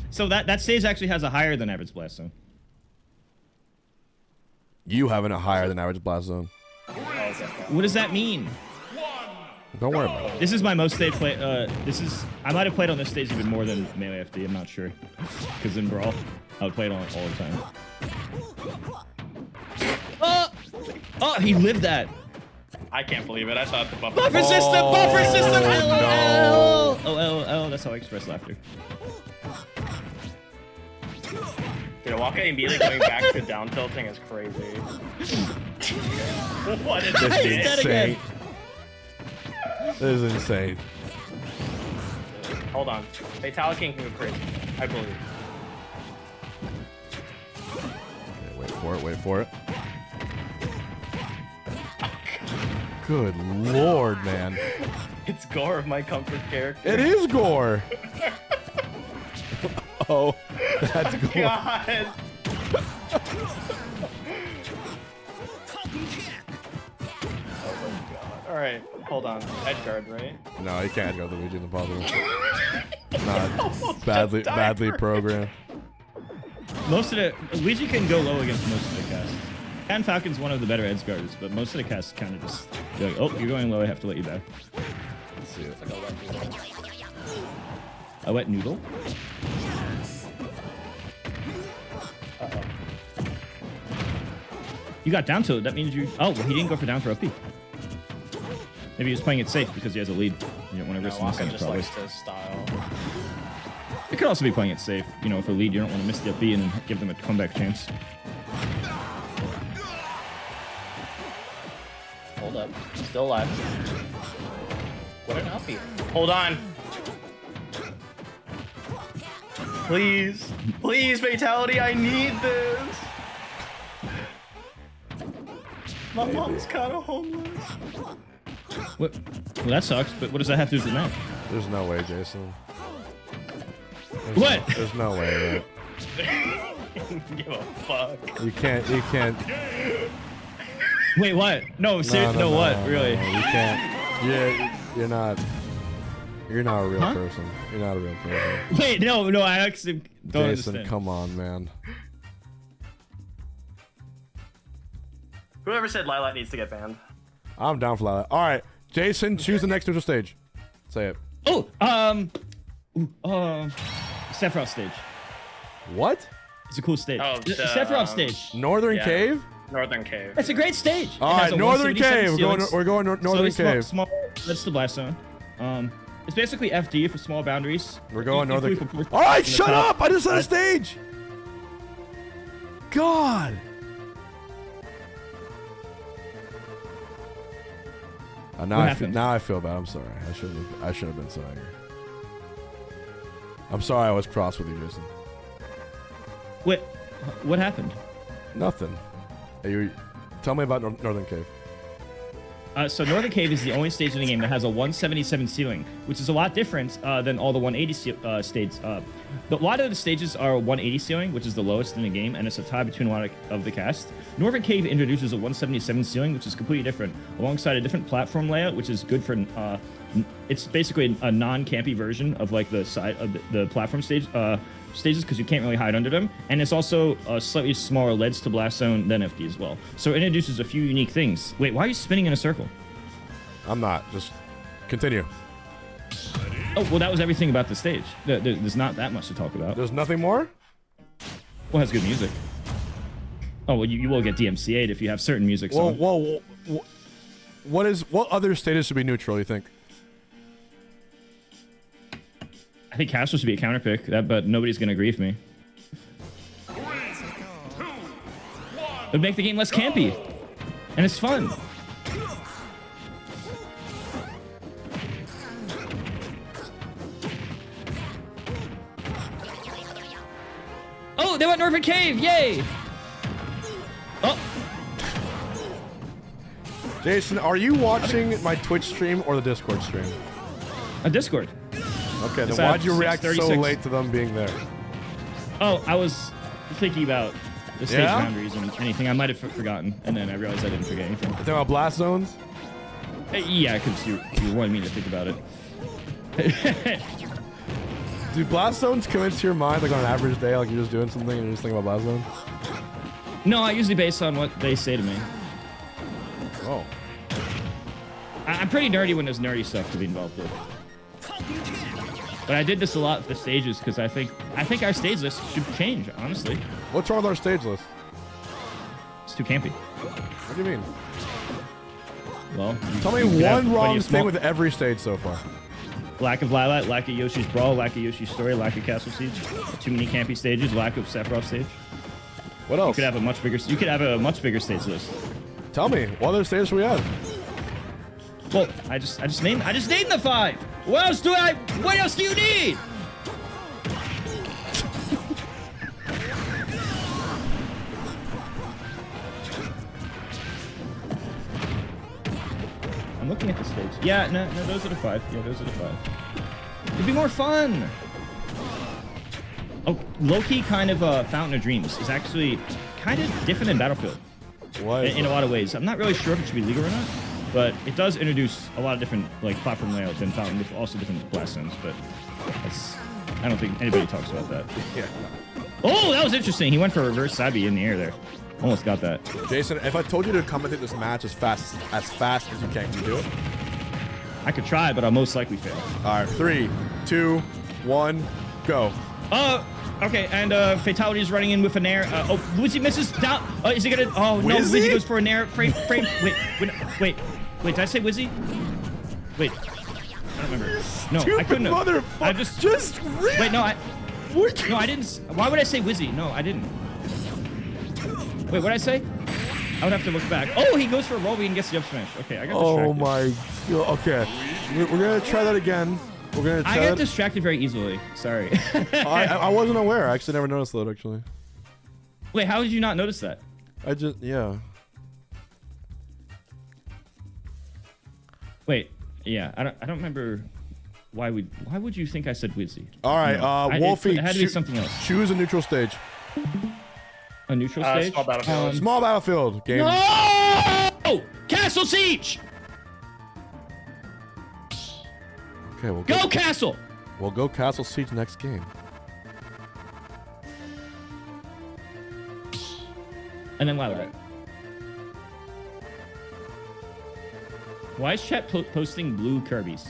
So that stage actually has a higher than average blast zone. You having a higher than average blast zone. What does that mean? Don't worry about it. This is my most stage play. I might have played on this stage even more than Melee FD. I'm not sure, because in Brawl, I would play it on it all the time. Oh, he lived that. I can't believe it. I thought the Buffer system. Buffer system. LOL. Oh, that's how I express laughter. Dude, Waka immediately going back to down tilting is crazy. What is This is this? insane. This is insane. Hold on. Fatality King can go crazy. I believe. Okay, wait for it, wait for it. Good lord, man. It's Gore of my comfort character. It is Gore. Oh, that's Oh, Gore. God. Alright, hold on. Edgeguard, right? No, you can't go the Luigi in the puzzle. Not badly programmed. Most of the Luigi can go low against most of the casts. And Falcon's one of the better edge guards, but most of the casts kind of just you're like, oh, you're going low. I have to let you back. Let's see it. A wet noodle. Uh-oh. You got down to it. That means you. Oh, well, he didn't go for down for OP. Maybe he was playing it safe because he has a lead. You don't want to risk missing it, just probably. likes his style. It could also be playing it safe. You know, if a lead, you don't want to miss the up B and give them a comeback chance. Hold up. Still alive. What an uppie. Hold on. Please. Please, Fatality, I need this. My mom's kind of homeless. What? Well, that sucks, but what does that have to do with the map? There's no way, Jason. What? There's no way, Give a fuck. You can't. Wait, what? No, seriously, no, what? Really? No, you can't. You're not a real person. You're not a real person. Wait, no, I actually don't Jason, understand. come on, man. Whoever said Lilac needs to get banned. I'm down for that. All right, Jason, choose the next neutral stage. Say it. Oh, Sephiroth stage. What? It's a cool stage. Oh, Sephiroth stage. Northern Cave? Northern Cave. It's a great stage. All right, Northern Cave. We're going Northern Cave. Small, that's the blast zone. It's basically FD for small boundaries. We're going Northern Cave. All right, shut up! I just said a stage. God. Now I feel bad. I'm sorry. I should have been so angry. I'm sorry I was cross with you, Jason. Wait, what happened? Nothing. Tell me about Northern Cave. So Northern Cave is the only stage in the game that has a 177 ceiling, which is a lot different than all the 180 stages. But a lot of the stages are 180 ceiling, which is the lowest in the game, and it's a tie between a lot of the cast. Northern Cave introduces a 177 ceiling, which is completely different, alongside a different platform layout, which is good for. It's basically a non-campy version of like the side of the platform stages because you can't really hide under them, and it's also a slightly smaller leads to blast zone than FD as well. So it introduces a few unique things. Wait, why are you spinning in a circle? I'm not. Just continue. Oh, well, that was everything about the stage. There's not that much to talk about. There's nothing more? Well, it has good music. Oh, well, you will get DMCA'd if you have certain music. Whoa. What other stages should be neutral, you think? I think Castle should be a counter pick, but nobody's going to agree with me. It would make the game less campy. And it's fun. Oh, they went Northern Cave! Yay! Oh! Jason, are you watching my Twitch stream or the Discord stream? A Discord. Okay, then why'd you react so late to them being there? Oh, I was thinking about the stage Yeah? boundaries and anything I might have forgotten, and then I realized I didn't forget anything. Think about blast zones? Yeah, because you wanted me to think about it. Do blast zones come into your mind like on an average day, like you're just doing something and you're just thinking about blast zones? No, I usually base on what they say to me. Oh. I'm pretty nerdy when there's nerdy stuff to be involved with. But I did this a lot for the stages because I think our stage list should change, honestly. What's wrong with our stage list? It's too campy. What do you mean? Well, tell me one wrong thing with every stage so far. Lack of Lilat, lack of Yoshi's Brawl, lack of Yoshi's Story, lack of Castle Siege, too many campy stages, lack of Sephiroth stage. What else? You could have a much bigger. You could have a much bigger stage list. Tell me, what other stages do we have? Well, I just named the 5. What else do I? What else do you need? I'm looking at the stage. Yeah, no, those are the 5. Yeah, those are the 5. It'd be more fun. Oh, low-key kind of Fountain of Dreams is actually kind of different than Battlefield. Why? In a lot of ways. I'm not really sure if it should be legal or not, but it does introduce a lot of different like platform layouts and Fountain with also different blast zones. But I don't think anybody talks about that. Yeah. Oh, that was interesting. He went for a reverse Sabi in the air there. Almost got that. Jason, if I told you to commentate this match as fast as you can you do it? I could try, but I'll most likely fail. All right, 3, 2, 1, go. Okay, and Fatality is running in with an air. Oh, Wizzy misses down. Is he gonna? Oh no, Wizzy? Wizzy goes for an air. Frame. Wait. Did I say Wizzy? Wait, I don't remember. No, Stupid I couldn't have. motherfucker. I just wait. No, No, I didn't. Why would I say Wizzy? No, I didn't. Wait, what did I say? I would have to look back. Oh, he goes for a roll and gets the up smash. Okay, I got distracted. Oh my god. Okay, we're gonna try that again. We're gonna try I got distracted very easily. Sorry. I wasn't aware. I actually never noticed that, actually. Wait, how did you not notice that? Yeah. Wait, yeah, I don't remember why would you think I said Wizzy? All right, No, Wolfie, it had to be something else. Choose a neutral stage. A neutral stage? Small battlefield. Small battlefield game. No! Castle Siege! Okay, we'll go Castle! We'll go Castle Siege next game. And then Lilat. Why is chat posting blue Kirby's?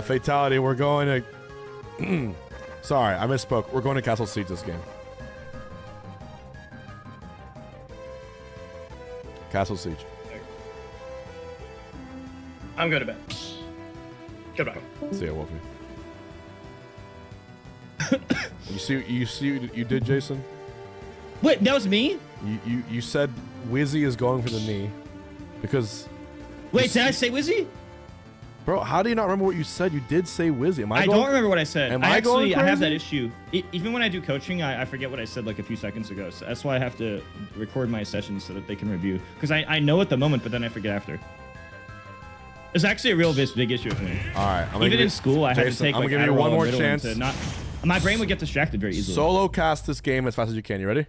Fatality, we're going to... Sorry, I misspoke. We're going to Castle Siege this game. Castle Siege. I'm going to bed. Goodbye. See ya, Wolfie. You see what you did, Jason? Wait, that was me? You said Wizzy is going for the knee because... Wait, did I say Wizzy? Bro, how do you not remember what you said? You did say Wizzy. I don't remember what I said. Am I going crazy? I have that issue. Even when I do coaching, I forget what I said like a few seconds ago. So that's why I have to record my sessions so that they can review. Because I know at the moment, but then I forget after. It's actually a real big issue with me. All right. Even in school, I had to take I'm like gonna give you one more chance. My brain would get distracted very easily. Solo cast this game as fast as you can. You ready?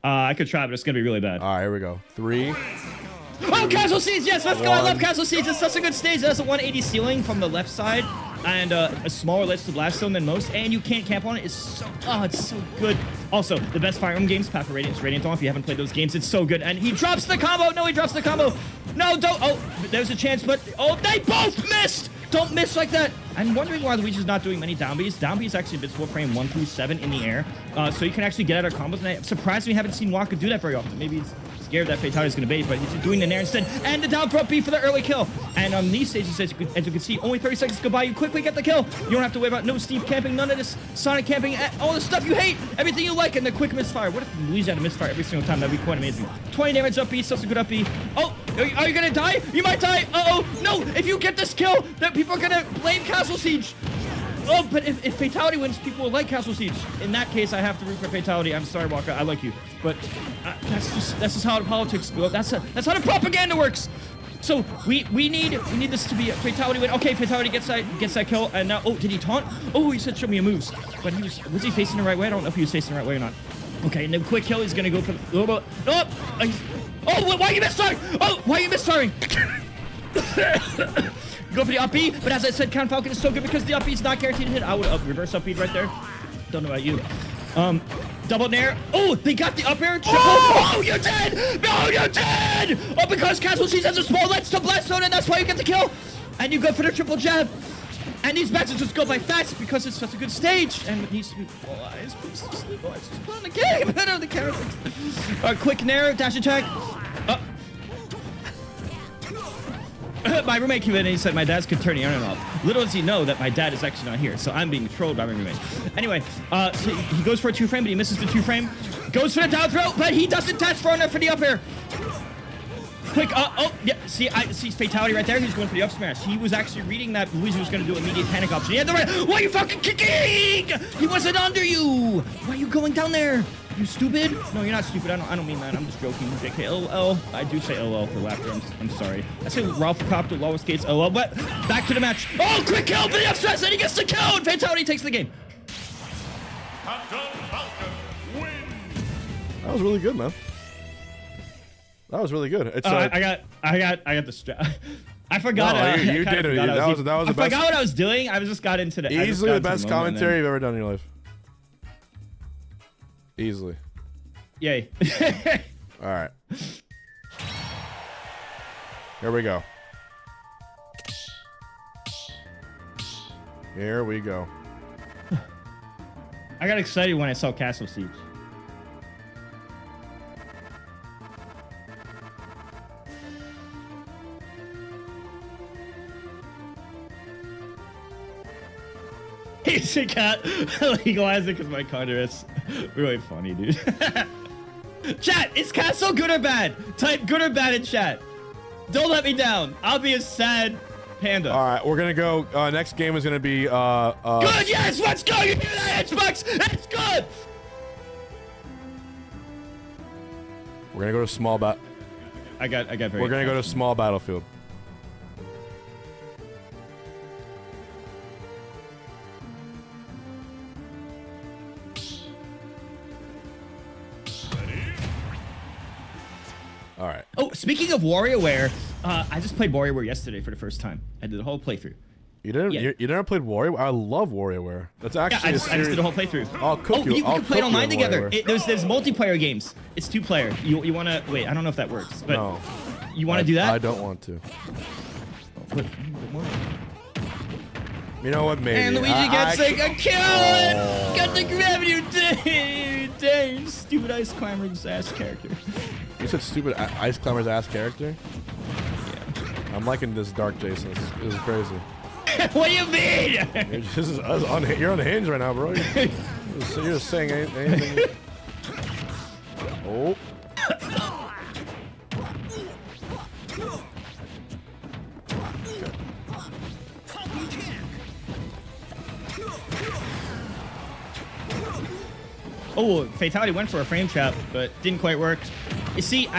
I could try, but it's gonna be really bad. All right, here we go. 3. Oh, Castle Siege! Yes, let's go! I love Castle Siege. It's such a good stage. It has a 180 ceiling from the left side, and a smaller ledge to blast zone than most, and you can't camp on it. It's so good. Also, the best Fire Emblem games, Path of Radiance, Radiant Dawn. If you haven't played those games, it's so good. And he drops the combo. No, he drops the combo. No, don't. Oh, there's a chance, but they both missed. Don't miss like that. I'm wondering why Luigi's not doing many down Bs. Down B is actually invincible frame 1 through 7 in the air, so you can actually get out of combos. And I'm surprised we haven't seen Waka do that very often. Maybe he's scared that Fatality is going to bait, but he's doing the nair instead. And the down throw B for the early kill. And on these stages, as you can see, only 30 seconds go by. You quickly get the kill. You don't have to worry about no Steve camping, none of this Sonic camping, all the stuff you hate, everything you like, and the quick misfire. What if Luigi had a misfire every single time? That'd be quite amazing. 20 damage up B, such a good up B. Oh, are you going to die? You might die. Uh-oh. No, if you get this kill, then people are going to blame Castle Siege. Oh, but if Fatality wins, people will like Castle Siege. In that case, I have to root for Fatality. I'm sorry, Waka. I like you. But that's just how the politics go. That's how the propaganda works. So we need this to be a fatality win. Okay, fatality gets that kill, and now did he taunt? Oh, he said show me your moves, but was he facing the right way? I don't know if he was facing the right way or not. Okay, and then quick kill. He's gonna go for the why are you misfiring? Oh, why are you misfiring? Go for the up B, but as I said, Count Falcon is so good because the up B is not guaranteed to hit. I would reverse up B right there. Don't know about you. Double nair. Oh, they got the up air. Triple. Oh, you're dead. No, you're dead. Oh, because Castle Seas has a small lens to blast zone, and that's why you get the kill. And you go for the triple jab. And these matches just go by fast because it's such a good stage. And it needs to be all eyes. Please sleep. Oh, just put on the game. I know the characters. Quick nair, dash attack. My roommate came in and he said my dad's could turn the internet off. Little does he know that my dad is actually not here, so I'm being trolled by my roommate. Anyway, so he goes for a 2-frame, but he misses the 2-frame. Goes for the down throw, but he doesn't dash far enough for the up air. Quick, yeah, see fatality right there. He's going for the up smash. He was actually reading that Luigi was going to do immediate panic option. He had the right. Why are you fucking kicking? He wasn't under you. Why are you going down there? You stupid? No, you're not stupid. I don't mean that. I'm just joking. JK, LOL. I do say LOL for laughter. I'm sorry. I say Ralph Copter, lowest skates, LOL. But back to the match. Oh, quick kill for the up smash, and he gets the kill. And fatality takes the game. That was really good, man. That was really good. It's I got the strap. I forgot. No, you did it. That was the best. I forgot what I was doing. I just got into the easily the best commentary you've ever done in your life. Easily. Yay. All right. Here we go. Here we go. I got excited when I saw Castle Siege. Easy cat. Legalize it because my Carter is really funny, dude. Chat, is Castle good or bad? Type good or bad in chat. Don't let me down. I'll be a sad panda. All right, we're gonna go. Next game is gonna be good. Yes, let's go. You hear that, Xbox? That's good. We're gonna go to small bat. I got. We're gonna go to small battlefield. All right. Oh, speaking of WarioWare, I just played WarioWare yesterday for the first time. I did the whole playthrough. You didn't? Yeah. You never played WarioWare? I love WarioWare. That's actually I just did the whole playthrough. I'll cook you. You can play it online together. There's multiplayer games. It's 2-player. You want to wait? I don't know if that works, but no. You want to do that? I don't want to. You know what? Maybe. And Luigi gets like a kill. Got the gravity. Dang, stupid ice climber's ass character. You said stupid ice climber's ass character? Yeah. I'm liking this Dark Jason. This is crazy. What do you mean? You're unhinged right now, bro. You're just saying anything. Oh. Oh, fatality went for a frame trap, but didn't quite work. You see,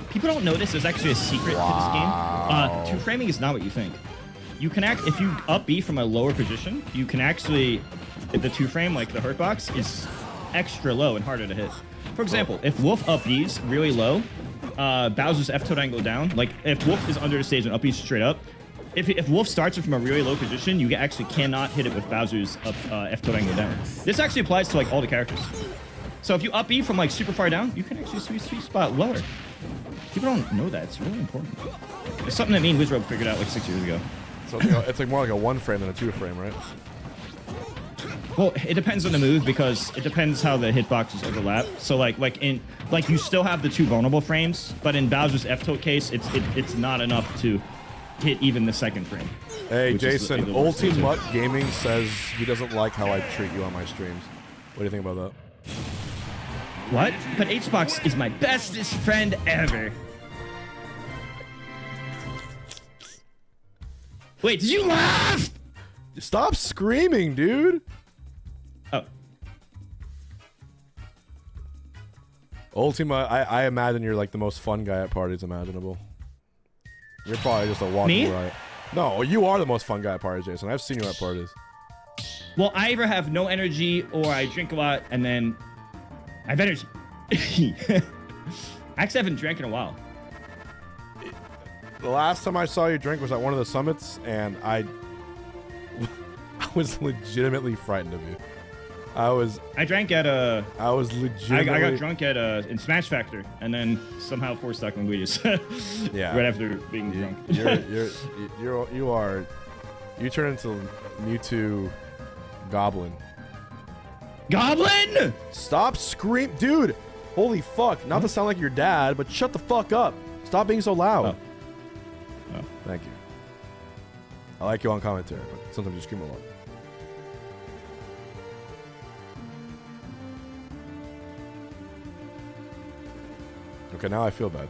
people don't notice there's actually a secret to this game. 2-framing is not what you think. You can if you up B from a lower position, you can actually, the 2-frame, like the Hungrybox, is extra low and harder to hit. For example, if Wolf up B's really low, Bowser's F-tilt angle down. Like if Wolf is under the stage and up B's straight up, if Wolf starts it from a really low position, you actually cannot hit it with Bowser's F-tilt angle down. This actually applies to like all the characters. So if you up E from like super far down, you can actually sweet spot lower. People don't know that. It's really important. It's something that me and Wizrobe figured out like 6 years ago. So it's like more like a 1-frame than a 2-frame, right? Well, it depends on the move because it depends how the hitboxes overlap. So like you still have the 2 vulnerable frames, but in Bowser's F-tilt case, it's not enough to hit even the 2nd frame. Hey Jason, Ultimate Gaming says he doesn't like how I treat you on my streams. What do you think about that? What? But Xbox is my bestest friend ever. Wait, did you laugh? Stop screaming, dude. Oh. Ultima, I imagine you're like the most fun guy at parties imaginable. You're probably just a walking Me? riot. No, you are the most fun guy at parties, Jason. I've seen you at parties. Well, I either have no energy or I drink a lot and then I have energy. I actually haven't drank in a while. The last time I saw you drink was at one of the summits, and I was legitimately frightened of you. I drank at a. I was legitimately. I got drunk at in Smash Factor, and then somehow forced stuck languages. Yeah. Right after being drunk. You turn into Mewtwo Goblin. Goblin! Stop scream, dude! Holy fuck! Not to sound like your dad, but shut the fuck up. Stop being so loud. Oh. Thank you. I like you on commentary, but sometimes you scream a lot. Okay, now I feel bad.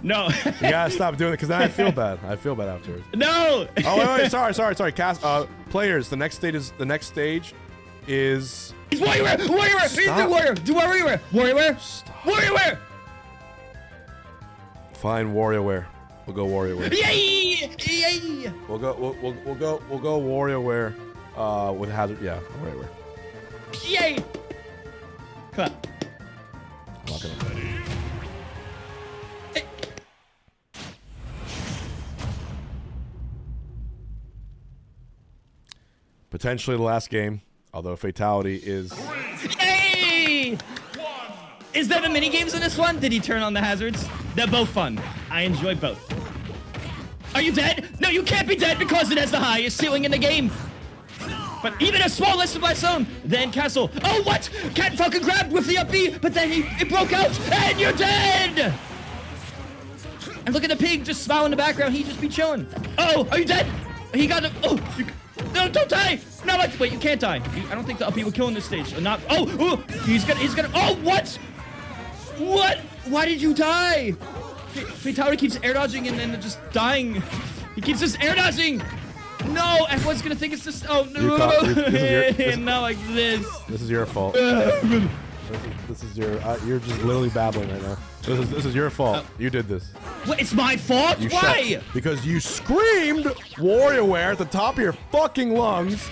No. You gotta stop doing it, because then I feel bad. I feel bad afterwards. No. Oh wait, sorry. Players, the next stage is. It's warrior. Stop. Do warrior. Warrior. Fine, WarioWare. We'll go WarioWare. Yay! We'll go WarioWare. With hazard. Yeah, WarioWare. Yay! Clap. I'm not gonna. Potentially the last game, although Fatality is. Hey! Is there the mini games in this one? Did he turn on the hazards? They're both fun. I enjoy both. Are you dead? No, you can't be dead because it has the highest ceiling in the game. But even a small list of my own. Then Castle. Oh, what? Cat fucking grabbed with the up B, but then it broke out, and you're dead! And look at the pig just smile in the background. He just be chilling. Oh, are you dead? He got a. Oh, no, don't die! No, wait, you can't die. I don't think the up B will kill in this stage. Not. Oh, he's gonna. Oh, what? What? Why did you die? Fatality keeps air dodging and then just dying. He keeps just air dodging. No, everyone's gonna think it's just. Oh no! Not like this. This is your fault. This is your. You're just literally babbling right now. This is your fault. You did this. What? It's my fault? Why? Because you screamed WarioWare at the top of your fucking lungs.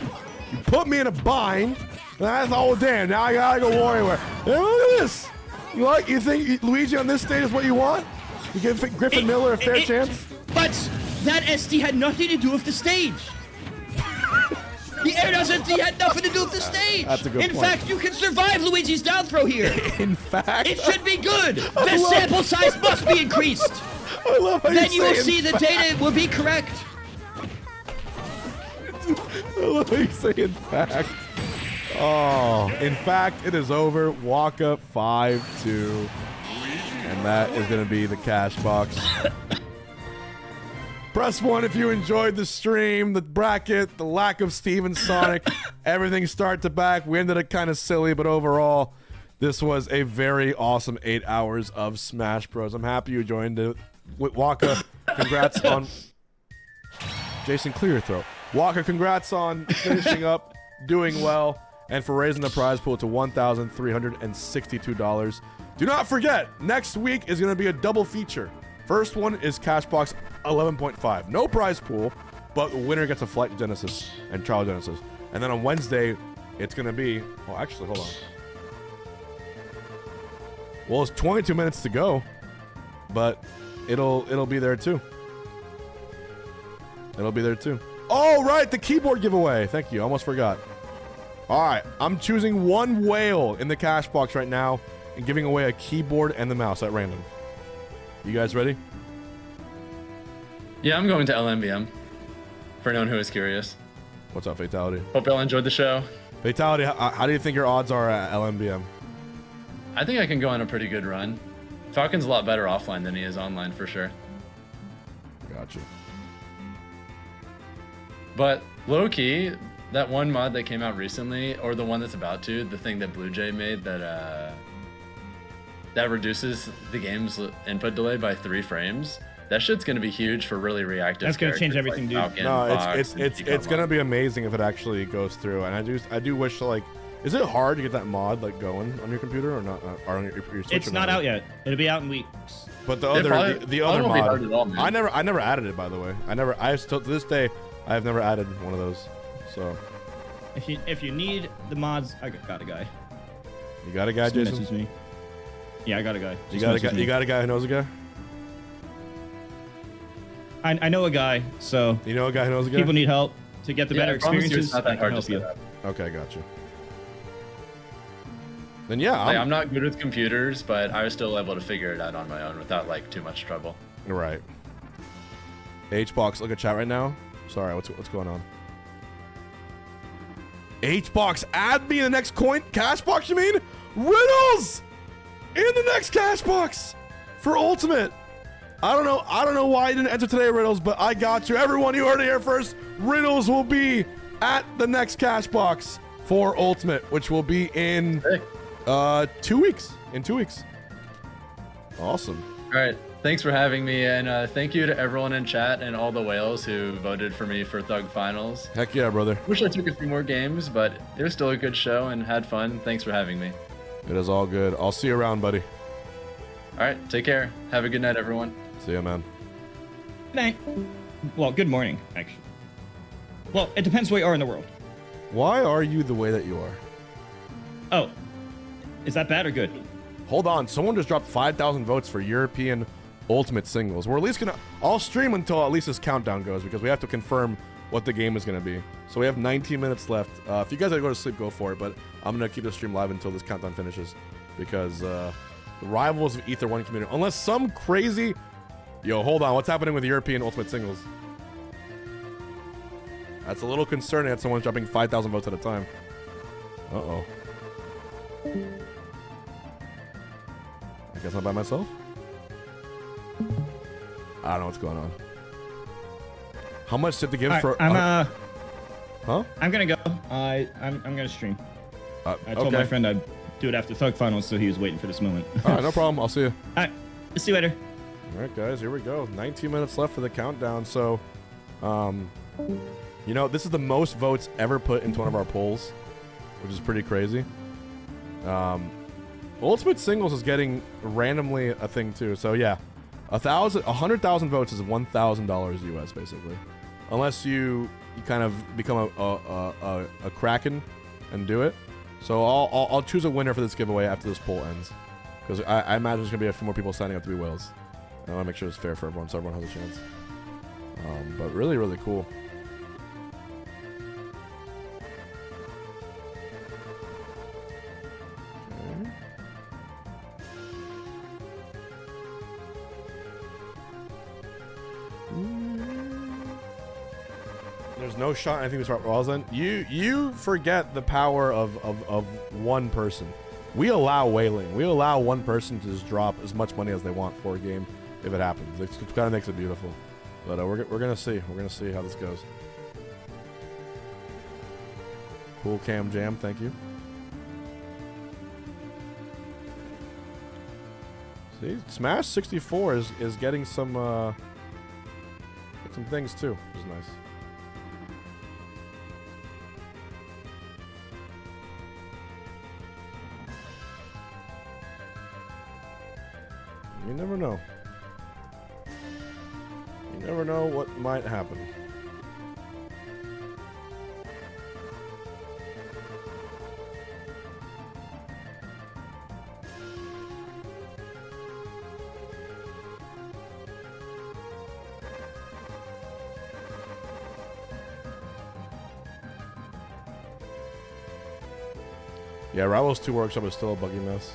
You put me in a bind. And I thought, oh damn, now I gotta go WarioWare. Hey, look at this. You think Luigi on this stage is what you want? You give Griffin Miller a fair chance? But that SD had nothing to do with the stage. The air dodge SD had nothing to do with the stage. That's a good point. In fact, you can survive Luigi's down throw here. In fact, it should be good. The sample size must be increased. I love how then you will see the data will be correct. I love how you say in fact. Oh, in fact, it is over. Waka 5-2. And that is going to be the Cashbox. Press 1 if you enjoyed the stream, the bracket, the lack of Steven Sonic, everything start to back. We ended it kind of silly, but overall, this was a very awesome 8 hours of Smash Bros. I'm happy you joined it. Waka, congrats on... Jason, clear your throat. Waka, congrats on finishing up, doing well, and for raising the prize pool to $1,362. Do not forget, next week is going to be a double feature. First one is Cashbox 11.5. No prize pool, but the winner gets a Flight Genesis and Trial Genesis. And then on Wednesday, it's going to be... Oh, actually, hold on. Well, it's 22 minutes to go, but it'll be there too. It'll be there too. Oh, right, the keyboard giveaway. Thank you. I almost forgot. All right, I'm choosing one whale in the Cashbox right now and giving away a keyboard and the mouse at random. You guys ready? Yeah, I'm going to LMBM. For anyone who is curious. What's up, Fatality? Hope y'all enjoyed the show. Fatality, how do you think your odds are at LMBM? I think I can go on a pretty good run. Falcon's a lot better offline than he is online for sure. Gotcha. But low-key, that one mod that came out recently, or the one that's about to, the thing that Blue Jay made that reduces the game's input delay by 3 frames. That shit's gonna be huge for really reactive. That's gonna change everything, like dude. No, it's gonna be amazing if it actually goes through. And I do wish like Is it hard to get that mod like going on your computer or not? Or on your Switch It's or not out yet. It'll be out in weeks. But the It other probably- the probably other won't be hard mod, at all, man. I never added it, by the way. I still to this day I have never added one of those. So If you need the mods, I got a guy. you got a guy, Just Jason? message me. Yeah, I got a guy. You Just got a message guy? me. You got a guy who knows a guy? I know a guy, so You know a guy who knows a guy? people need help to get the Yeah, better I promise you it's experiences. not that I can hard to help set you. up. Okay, gotcha. Then yeah, Like, I'm not good with computers, but I was still able to figure it out on my own without like too much trouble. right. Hbox, look at chat right now. Sorry, what's going on? Hbox, add me in the next coin Cashbox. You mean riddles in the next Cashbox for Ultimate? I don't know why you didn't enter today, riddles, but I got you. Everyone, you heard it here first. Riddles will be at the next Cashbox for Ultimate, which will be in 2 weeks. In 2 weeks. Awesome. All right. Thanks for having me, and thank you to everyone in chat and all the whales who voted for me for Thug Finals. Heck yeah, brother. Wish I took a few more games, but it was still a good show and had fun. Thanks for having me. It is all good. I'll see you around, buddy. All right. Take care. Have a good night, everyone. See ya, man. Good night. Well, good morning, actually. Well, it depends where you are in the world. Why are you the way that you are? Oh, is that bad or good? Hold on. Someone just dropped 5,000 votes for European Ultimate Singles. We're at least gonna... I'll stream until at least this countdown goes because we have to confirm what the game is gonna be. So we have 19 minutes left. If you guys gotta go to sleep, go for it. But I'm gonna keep the stream live until this countdown finishes because the rivals of Ether 1 community... Unless some crazy... Yo, hold on. What's happening with European Ultimate Singles? That's a little concerning that someone's dropping 5,000 votes at a time. Uh-oh. I guess I'm by myself? I don't know what's going on. How much did they give for... Huh? I'm gonna go. I'm gonna stream. I told okay. my friend I'd do it after Thug Finals, so he was waiting for this moment. All right, no problem. I'll see you. All right. See you later. All right, guys, here we go. 19 minutes left for the countdown. So, you know, this is the most votes ever put into one of our polls, which is pretty crazy. Ultimate Singles is getting randomly a thing too. So yeah, 100,000 votes is $1,000 US basically, unless you kind of become a Kraken and do it. So I'll choose a winner for this giveaway after this poll ends, because I imagine there's gonna be a few more people signing up to be whales. I want to make sure it's fair for everyone, so everyone has a chance. But really, really cool. Okay. There's no shot. I think it's Roslyn. You forget the power of one person. We allow whaling. We allow one person to just drop as much money as they want for a game if it happens. It kind of makes it beautiful. But we're gonna see. We're gonna see how this goes. Cool Cam Jam, thank you. See, Smash 64 is getting some things too, which is nice. You never know. You never know what might happen. Yeah, Rivals 2 Workshop is still a buggy mess.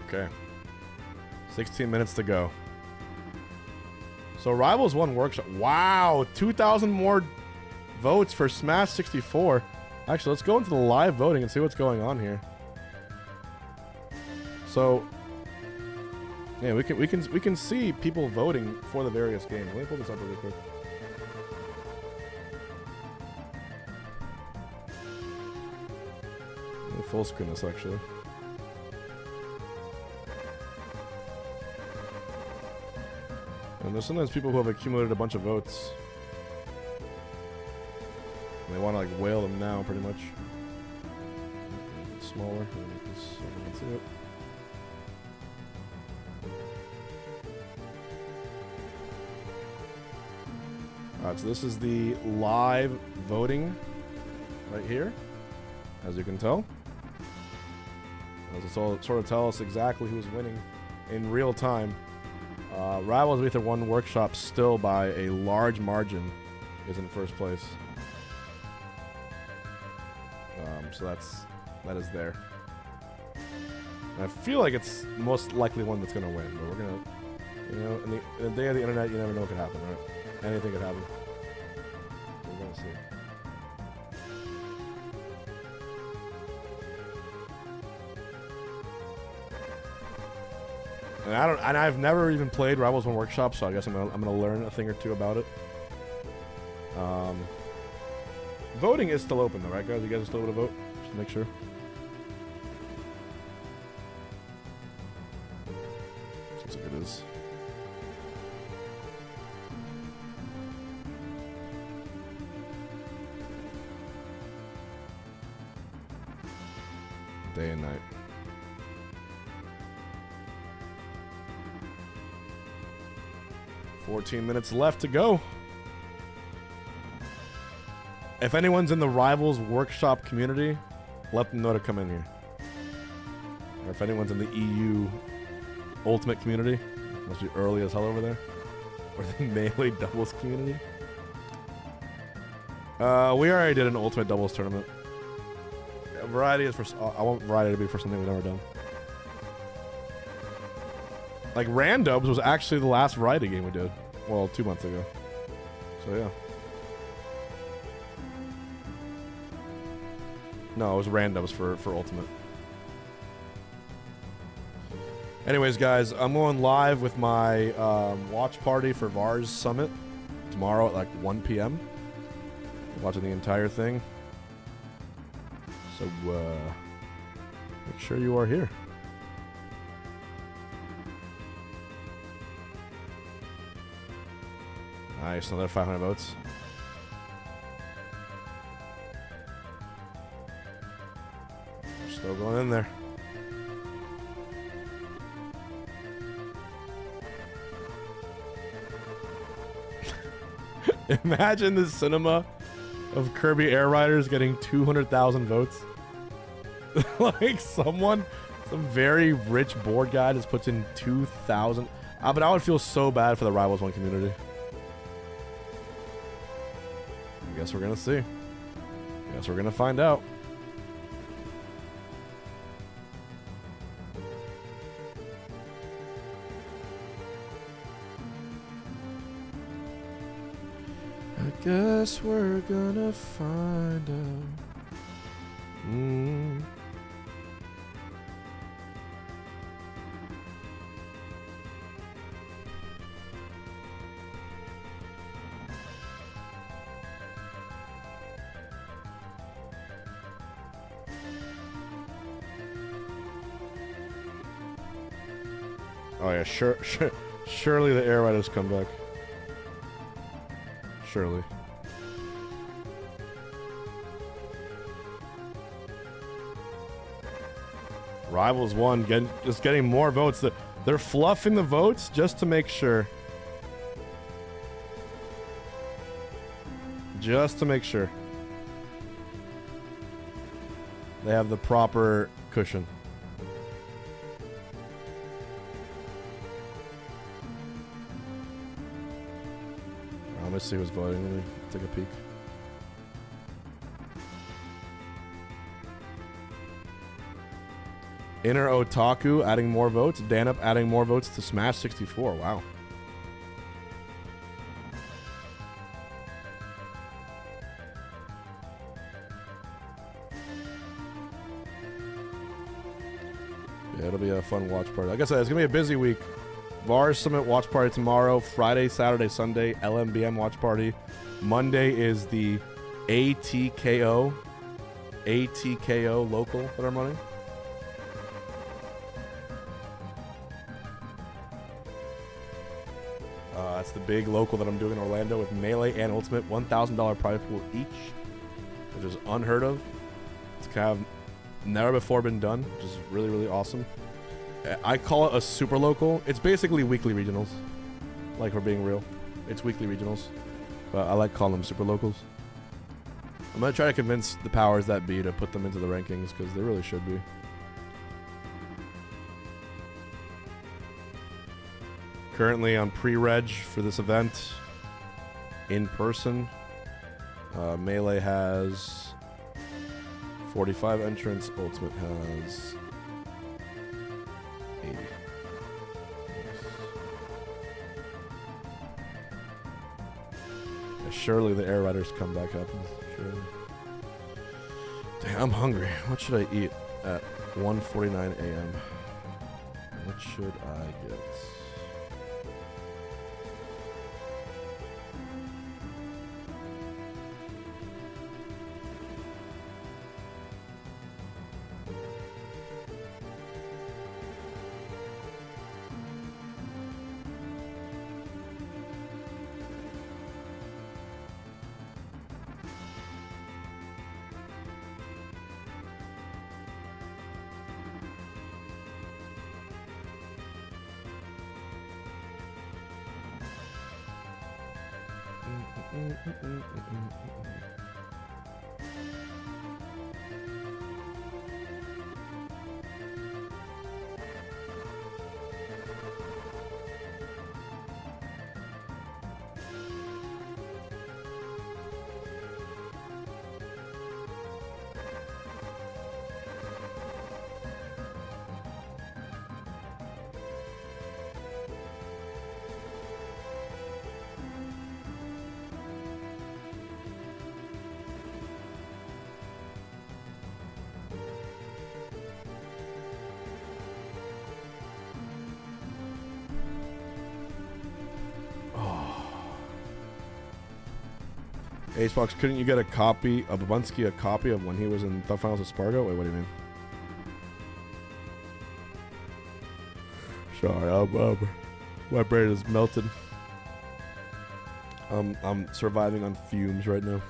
Okay. 16 minutes to go. So Rivals 1 Workshop. Wow, 2,000 more votes for Smash 64. Actually, let's go into the live voting and see what's going on here. So, yeah, we can see people voting for the various games. Let me pull this up really quick. Let me full screen this actually. And there's sometimes people who have accumulated a bunch of votes. And they want to like whale them now, pretty much. Smaller. Let me make this so I can see it. Alright, so this is the live voting right here, as you can tell. This will sort of tell us exactly who's winning in real time. Rivals of Ether 1 Workshop still by a large margin is in first place. So that is there. And I feel like it's the most likely one that's gonna win, but we're gonna, you know, in the day of the internet, you never know what could happen, right? Anything could happen. So we're gonna see. And I've never even played Rivals 1 Workshop, so I guess I'm gonna learn a thing or two about it. Voting is still open though, right, guys? You guys are still able to vote? Just to make sure. Looks like it is. Day and night. $14 minutes left to go. If anyone's in the Rivals Workshop community, let them know to come in here. Or if anyone's in the EU Ultimate community, must be early as hell over there. Or the Melee Doubles community. We already did an Ultimate Doubles tournament. Variety is for... I want Variety to be for something we've never done. Like, Randubs was actually the last Variety game we did. Well, 2 months ago. So, yeah. No, it was Randubs for Ultimate. Anyways, guys, I'm going live with my watch party for Vars Summit tomorrow at like 1 p.m. Watching the entire thing. So, make sure you are here. Nice, another 500 votes. Still going in there. Imagine the cinema of Kirby Air Riders getting 200,000 votes. Like some very rich board guy just puts in 2,000. But I would feel so bad for the Rivals 1 community. I guess we're gonna see. Guess we're gonna find out. I guess we're gonna find out. Oh yeah, surely the Air Riders come back. Surely. Rivals 1 just getting more votes. They're fluffing the votes just to make sure. Just to make sure. They have the proper cushion. Let's see who's voting. Let me take a peek. Inner Otaku adding more votes. Danup adding more votes to Smash 64. Wow. Yeah, it'll be a fun watch party. Like I said, it's going to be a busy week. Vars Summit watch party tomorrow. Friday, Saturday, Sunday, LMBM watch party. Monday is the ATKO ATKO local that I'm running. That's the big local that I'm doing in Orlando with Melee and Ultimate, $1,000 prize pool each, which is unheard of. It's kind of never before been done, which is really, really awesome. I call it a super local. It's basically weekly regionals, like we're being real. It's weekly regionals, but I like calling them super locals. I'm going to try to convince the powers that be to put them into the rankings because they really should be. Currently on pre-reg for this event, in person, Melee has 45 entrants, Ultimate has 80. Yeah, surely the Air Riders comeback happens, surely. Dang, I'm hungry. What should I eat at 1:49 a.m.? What should I get? Acebox, couldn't you get a copy of Babunski, a copy of when he was in the finals of Spargo? Wait, what do you mean? Sorry, my brain is melted. I'm surviving on fumes right now.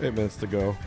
Eight minutes to go.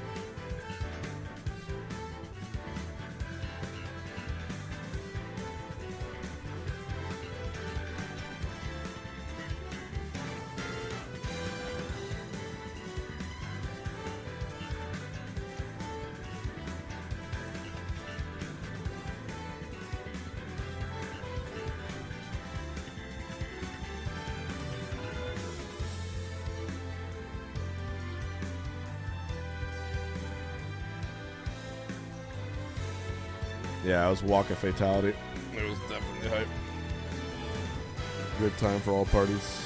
Yeah, I was walking fatality. It was definitely hype. Good time for all parties.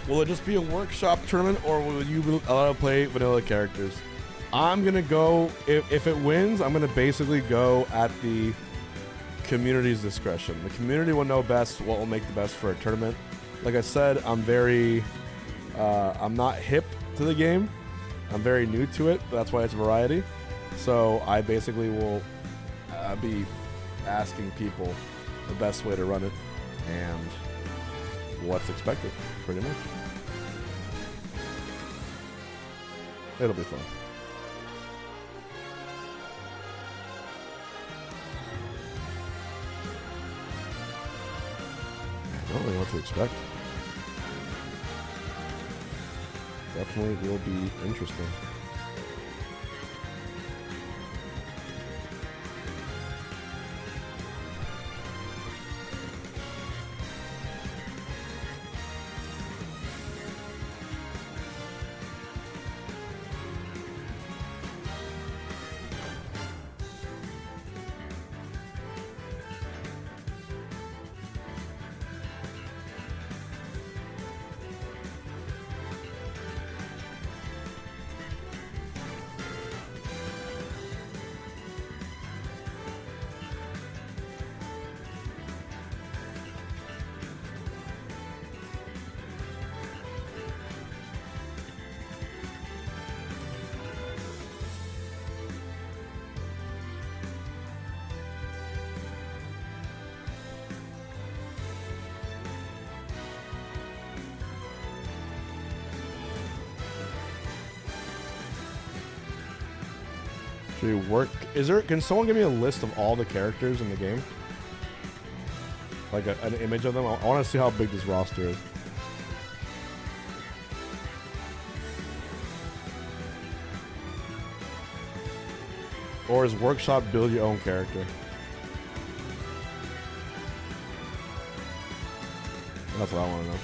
Will it just be a workshop tournament, or will you be allowed to play vanilla characters? I'm gonna go if it wins. I'm gonna basically go at the community's discretion. The community will know best what will make the best for a tournament. Like I said, I'm not hip to the game. I'm very new to it. That's why it's variety. So I basically will be asking people the best way to run it and what's expected, pretty much. It'll be fun. I don't really know what to expect. Definitely will be interesting. Should we work? Can someone give me a list of all the characters in the game? Like an image of them? I want to see how big this roster is. Or is Workshop build your own character? That's what I want to know.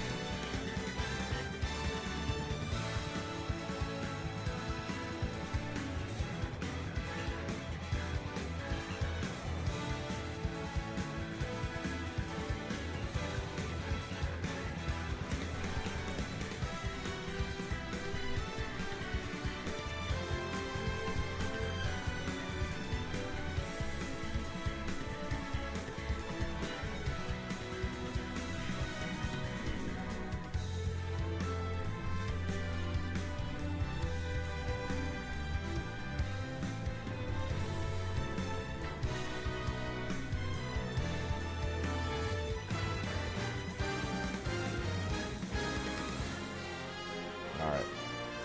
Alright.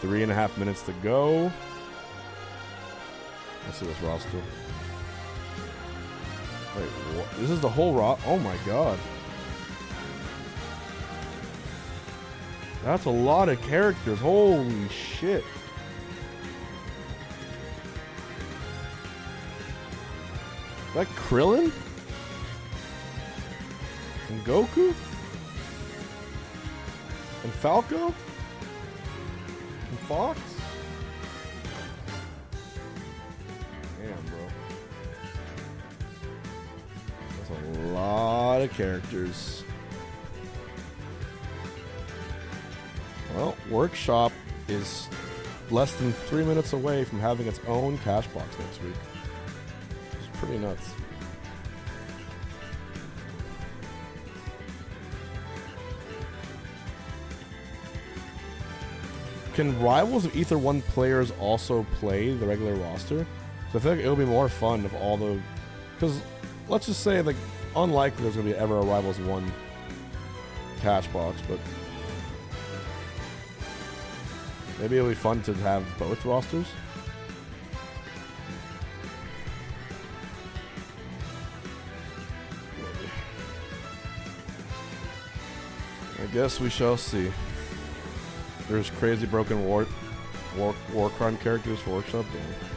3.5 minutes to go. Let's see this roster. Wait, what? This is the whole oh my god. That's a lot of characters. Holy shit. Is that Krillin? And Goku? And Falco? And Fox? Damn, bro. That's a lot of characters. Well, Workshop is less than 3 minutes away from having its own Cashbox next week. It's pretty nuts. Can Rivals of Ether 1 players also play the regular roster? So I feel like it'll be more fun if all the... Because let's just say, like, unlikely there's going to be ever a Rivals 1 Cashbox, but... Maybe it'll be fun to have both rosters. I guess we shall see. There's crazy broken war crime characters for Workshop. Damn.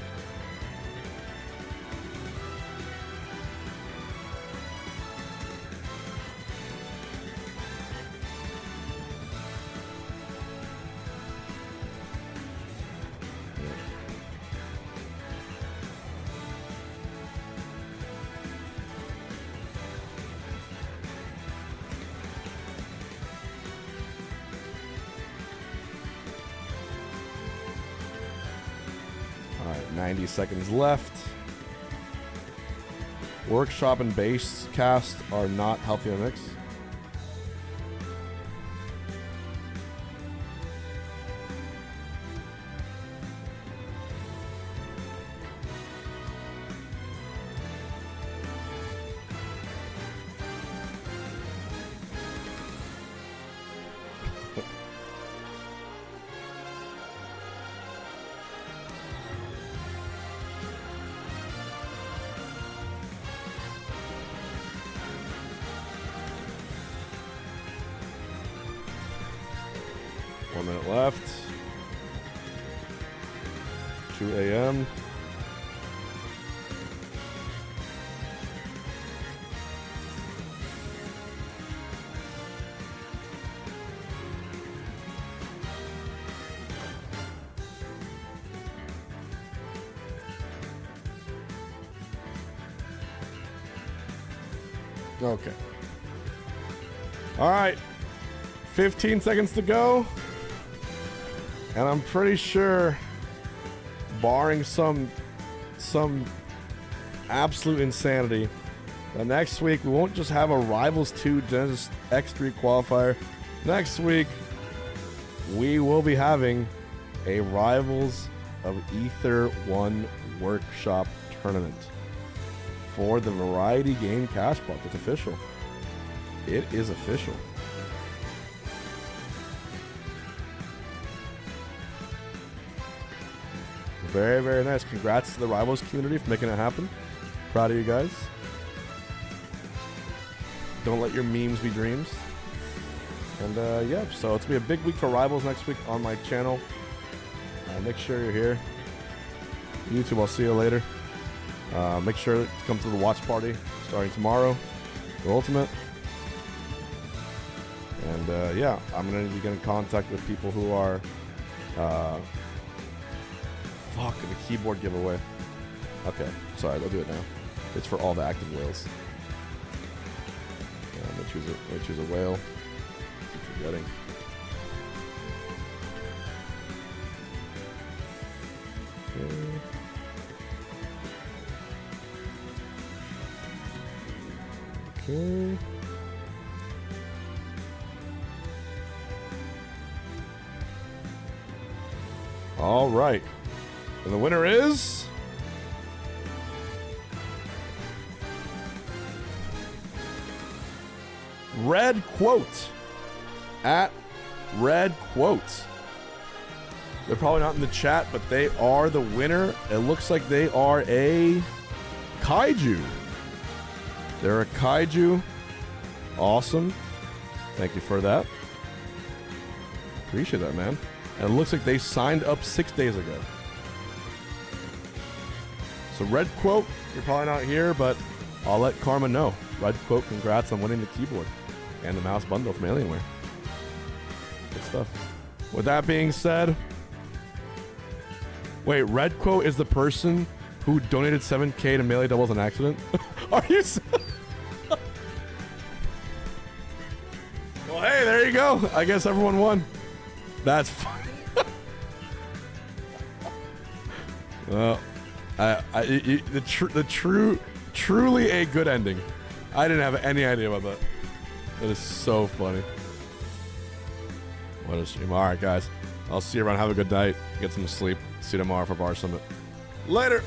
90 seconds left. Workshop and base cast are not healthy in the mix. Left. 2 a.m. Okay. All right. 15 seconds to go. And I'm pretty sure, barring some absolute insanity, that next week we won't just have a Rivals 2 Genesis X3 qualifier. Next week, we will be having a Rivals of Ether 1 Workshop tournament for the Variety Game Cashbox. It's official. It is official. Very, very nice. Congrats to the Rivals community for making it happen. Proud of you guys. Don't let your memes be dreams. And yeah, so it's going to be a big week for Rivals next week on my channel. Make sure you're here. YouTube, I'll see you later. Make sure to come to the watch party starting tomorrow for Ultimate. And yeah, I'm going to be getting in contact with people who are... Fuck, the keyboard giveaway. Okay, sorry, I'll do it now. It's for all the active whales. Yeah, I'm gonna choose a whale. Keep forgetting. Okay. All right. And the winner is... Red Quote. At Red Quote. They're probably not in the chat, but they are the winner. It looks like they are a Kaiju. They're a Kaiju. Awesome. Thank you for that. Appreciate that, man. And it looks like they signed up 6 days ago. So Red Quote, you're probably not here, but I'll let Karma know. Red Quote, congrats on winning the keyboard and the mouse bundle from Alienware. Good stuff. With that being said, wait, Red Quote is the person who donated 7K to Melee Doubles on accident? Are you? Well, hey, there you go. I guess everyone won. That's fine. Well. Truly a good ending. I didn't have any idea about that. That is so funny. What a stream. All right, guys. I'll see you around. Have a good night. Get some sleep. See you tomorrow for Bar Summit. Later.